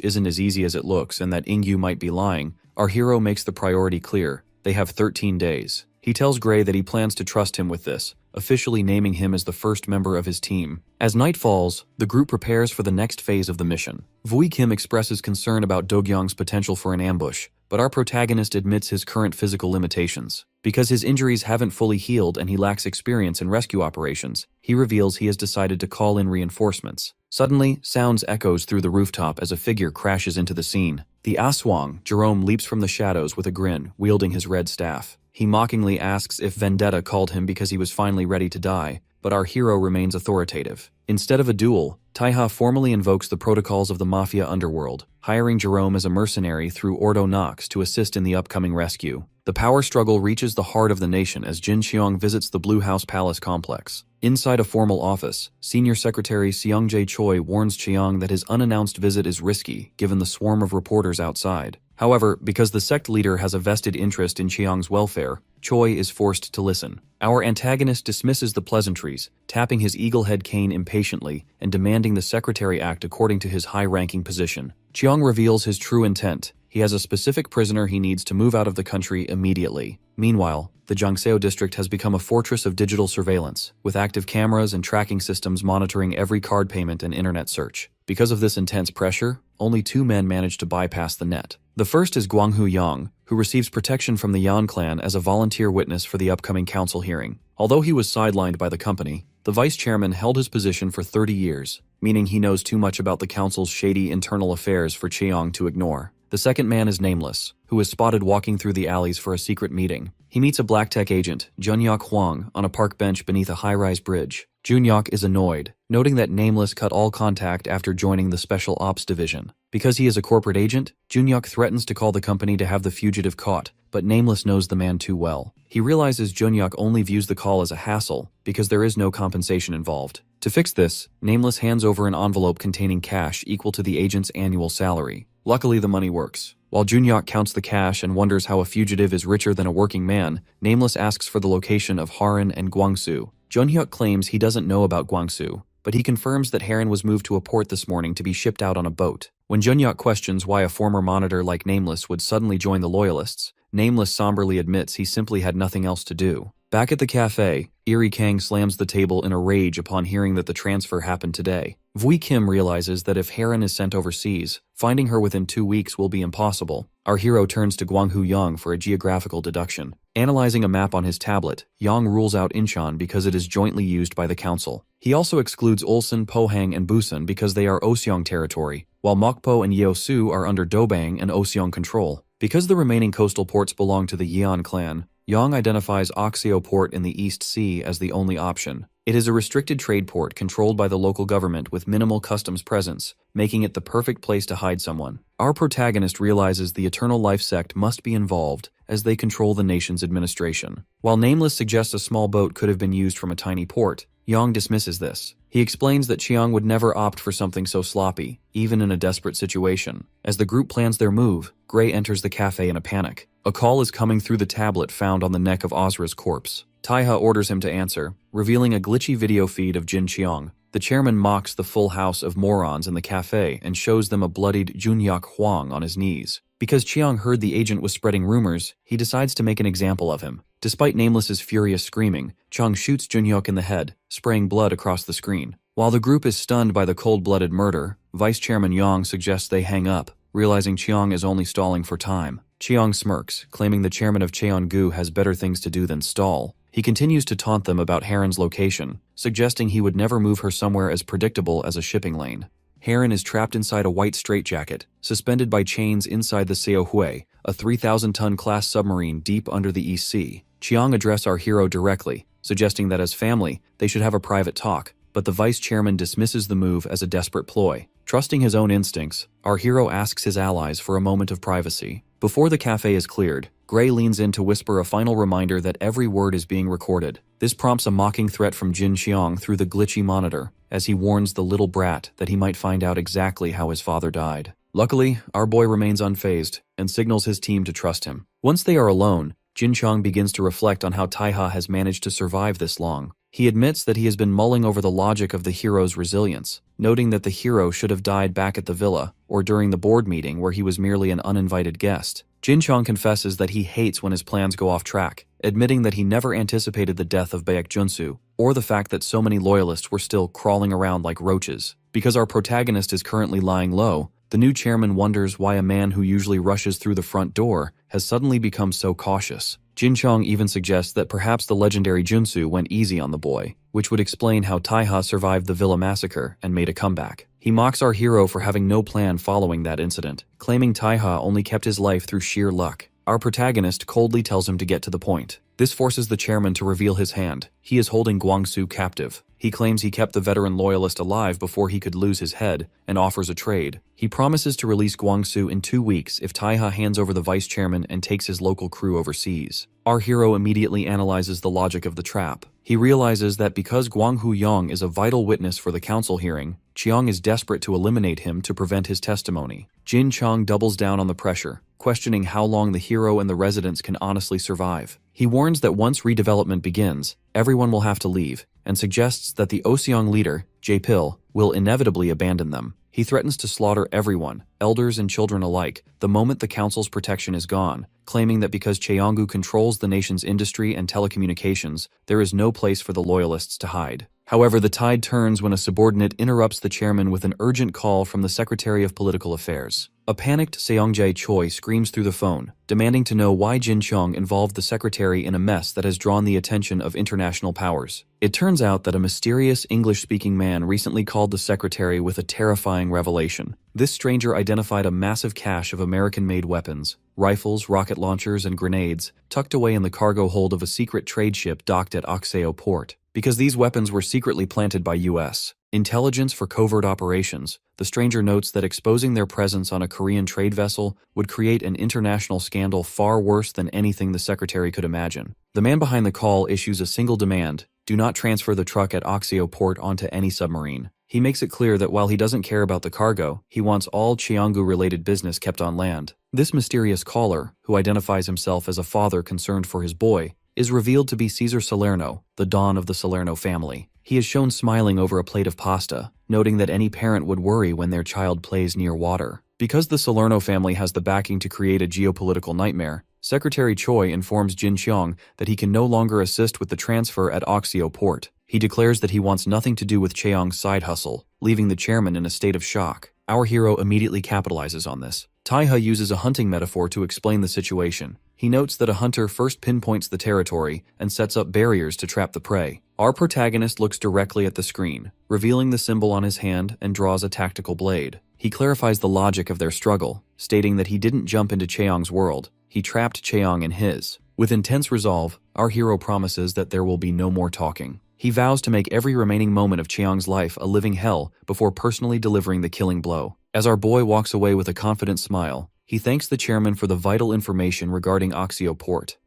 isn't as easy as it looks and that Ingyu might be lying, our hero makes the priority clear. They have 13 days. He tells Gray that he plans to trust him with this, officially naming him as the first member of his team. As night falls, the group prepares for the next phase of the mission. Vui Kim expresses concern about Do-kyung's potential for an ambush, but our protagonist admits his current physical limitations. Because his injuries haven't fully healed and he lacks experience in rescue operations, he reveals he has decided to call in reinforcements. Suddenly, sounds echoes through the rooftop as a figure crashes into the scene. The Aswang, Jerome, leaps from the shadows with a grin, wielding his red staff. He mockingly asks if Vendetta called him because he was finally ready to die, but our hero remains authoritative. Instead of a duel, Tae-ha formally invokes the protocols of the mafia underworld, hiring Jerome as a mercenary through Ordo Nox to assist in the upcoming rescue. The power struggle reaches the heart of the nation as Jin Cheong visits the Blue House Palace complex. Inside a formal office, Senior Secretary Seong-jae Choi warns Cheong that his unannounced visit is risky given the swarm of reporters outside. However, because the sect leader has a vested interest in Chiang's welfare, Choi is forced to listen. Our antagonist dismisses the pleasantries, tapping his eagle-head cane impatiently and demanding the secretary act according to his high-ranking position. Chiang reveals his true intent. He has a specific prisoner he needs to move out of the country immediately. Meanwhile, the Jiangxio district has become a fortress of digital surveillance, with active cameras and tracking systems monitoring every card payment and internet search. Because of this intense pressure, only 2 men manage to bypass the net. The first is Guanghu Yang, who receives protection from the Yan clan as a volunteer witness for the upcoming council hearing. Although he was sidelined by the company, the vice chairman held his position for 30 years, meaning he knows too much about the council's shady internal affairs for Chiang to ignore. The second man is Nameless, who is spotted walking through the alleys for a secret meeting. He meets a black tech agent, Junyak Huang, on a park bench beneath a high-rise bridge. Junyak is annoyed, noting that Nameless cut all contact after joining the Special Ops Division. Because he is a corporate agent, Junyak threatens to call the company to have the fugitive caught, but Nameless knows the man too well. He realizes Junyak only views the call as a hassle, because there is no compensation involved. To fix this, Nameless hands over an envelope containing cash equal to the agent's annual salary. Luckily, the money works. While Junyak counts the cash and wonders how a fugitive is richer than a working man, Nameless asks for the location of Haran and Guangsu. Junhyuk claims he doesn't know about Guangsu, but he confirms that Haran was moved to a port this morning to be shipped out on a boat. When Junhyuk questions why a former monitor like Nameless would suddenly join the Loyalists, Nameless somberly admits he simply had nothing else to do. Back at the cafe, Eri Kang slams the table in a rage upon hearing that the transfer happened today. Vui Kim realizes that if Haran is sent overseas, finding her within 2 weeks will be impossible. Our hero turns to Guanghu Yang for a geographical deduction. Analyzing a map on his tablet, Yang rules out Incheon because it is jointly used by the council. He also excludes Ulsan, Pohang, and Busan because they are Oseong territory, while Mokpo and Yeosu are under Dobang and Oseong control. Because the remaining coastal ports belong to the Yeon clan, Yang identifies Oxio Port in the East Sea as the only option. It is a restricted trade port controlled by the local government with minimal customs presence, making it the perfect place to hide someone. Our protagonist realizes the Eternal Life sect must be involved, as they control the nation's administration. While Nameless suggests a small boat could have been used from a tiny port, Yang dismisses this. He explains that Chiang would never opt for something so sloppy, even in a desperate situation. As the group plans their move, Gray enters the cafe in a panic. A call is coming through the tablet found on the neck of Ozra's corpse. Taiha orders him to answer, revealing a glitchy video feed of Jin Chiang. The chairman mocks the full house of morons in the cafe and shows them a bloodied Junyak Huang on his knees. Because Chiang heard the agent was spreading rumors, he decides to make an example of him. Despite Nameless's furious screaming, Chiang shoots Junhyuk in the head, spraying blood across the screen. While the group is stunned by the cold-blooded murder, Vice Chairman Yang suggests they hang up, realizing Chiang is only stalling for time. Chiang smirks, claiming the chairman of Cheongu has better things to do than stall. He continues to taunt them about Haran's location, suggesting he would never move her somewhere as predictable as a shipping lane. Haran is trapped inside a white straitjacket, suspended by chains inside the Seohui, a 3,000-ton class submarine deep under the East Sea. Chiang addresses our hero directly, suggesting that as family, they should have a private talk, but the vice chairman dismisses the move as a desperate ploy. Trusting his own instincts, our hero asks his allies for a moment of privacy. Before the cafe is cleared, Gray leans in to whisper a final reminder that every word is being recorded. This prompts a mocking threat from Jin Xiang through the glitchy monitor, as he warns the little brat that he might find out exactly how his father died. Luckily, our boy remains unfazed and signals his team to trust him. Once they are alone, Jin Xiang begins to reflect on how Taiha has managed to survive this long. He admits that he has been mulling over the logic of the hero's resilience, noting that the hero should have died back at the villa or during the board meeting where he was merely an uninvited guest. Jin Xiang confesses that he hates when his plans go off track, admitting that he never anticipated the death of Baek Junsu, or the fact that so many loyalists were still crawling around like roaches. Because our protagonist is currently lying low, the new chairman wonders why a man who usually rushes through the front door has suddenly become so cautious. Jin Xiang even suggests that perhaps the legendary Junsu went easy on the boy, which would explain how Taiha survived the villa massacre and made a comeback. He mocks our hero for having no plan following that incident, claiming Taiha only kept his life through sheer luck. Our protagonist coldly tells him to get to the point. This forces the chairman to reveal his hand. He is holding Guangsu captive. He claims he kept the veteran loyalist alive before he could lose his head, and offers a trade. He promises to release Guangsu in 2 weeks if Taiha hands over the vice chairman and takes his local crew overseas. Our hero immediately analyzes the logic of the trap. He realizes that because Guanghu Yang is a vital witness for the council hearing, Chiang is desperate to eliminate him to prevent his testimony. Jin Chang doubles down on the pressure, questioning how long the hero and the residents can honestly survive. He warns that once redevelopment begins, everyone will have to leave, and suggests that the Oseong leader, Jae-pil, will inevitably abandon them. He threatens to slaughter everyone, elders and children alike, the moment the council's protection is gone, claiming that because Cheonggu controls the nation's industry and telecommunications, there is no place for the loyalists to hide. However, the tide turns when a subordinate interrupts the chairman with an urgent call from the Secretary of Political Affairs. A panicked Seongjae Choi screams through the phone, demanding to know why Jin Cheong involved the secretary in a mess that has drawn the attention of international powers. It turns out that a mysterious English-speaking man recently called the secretary with a terrifying revelation. This stranger identified a massive cache of American-made weapons, rifles, rocket launchers, and grenades, tucked away in the cargo hold of a secret trade ship docked at Okseo port. Because these weapons were secretly planted by U.S. intelligence for covert operations, the stranger notes that exposing their presence on a Korean trade vessel would create an international scandal far worse than anything the secretary could imagine. The man behind the call issues a single demand: do not transfer the truck at Okseo port onto any submarine. He makes it clear that while he doesn't care about the cargo, he wants all Cheonggu-related business kept on land. This mysterious caller, who identifies himself as a father concerned for his boy, is revealed to be Caesar Salerno, the Don of the Salerno family. He is shown smiling over a plate of pasta, noting that any parent would worry when their child plays near water. Because the Salerno family has the backing to create a geopolitical nightmare, Secretary Choi informs Jin Cheong that he can no longer assist with the transfer at Okseo port. He declares that he wants nothing to do with Cheong's side hustle, leaving the chairman in a state of shock. Our hero immediately capitalizes on this. Taiha uses a hunting metaphor to explain the situation. He notes that a hunter first pinpoints the territory and sets up barriers to trap the prey. Our protagonist looks directly at the screen, revealing the symbol on his hand, and draws a tactical blade. He clarifies the logic of their struggle, stating that he didn't jump into Cheong's world, he trapped Cheong in his. With intense resolve, our hero promises that there will be no more talking. He vows to make every remaining moment of Cheong's life a living hell before personally delivering the killing blow. As our boy walks away with a confident smile, he thanks the chairman for the vital information regarding Okseo port.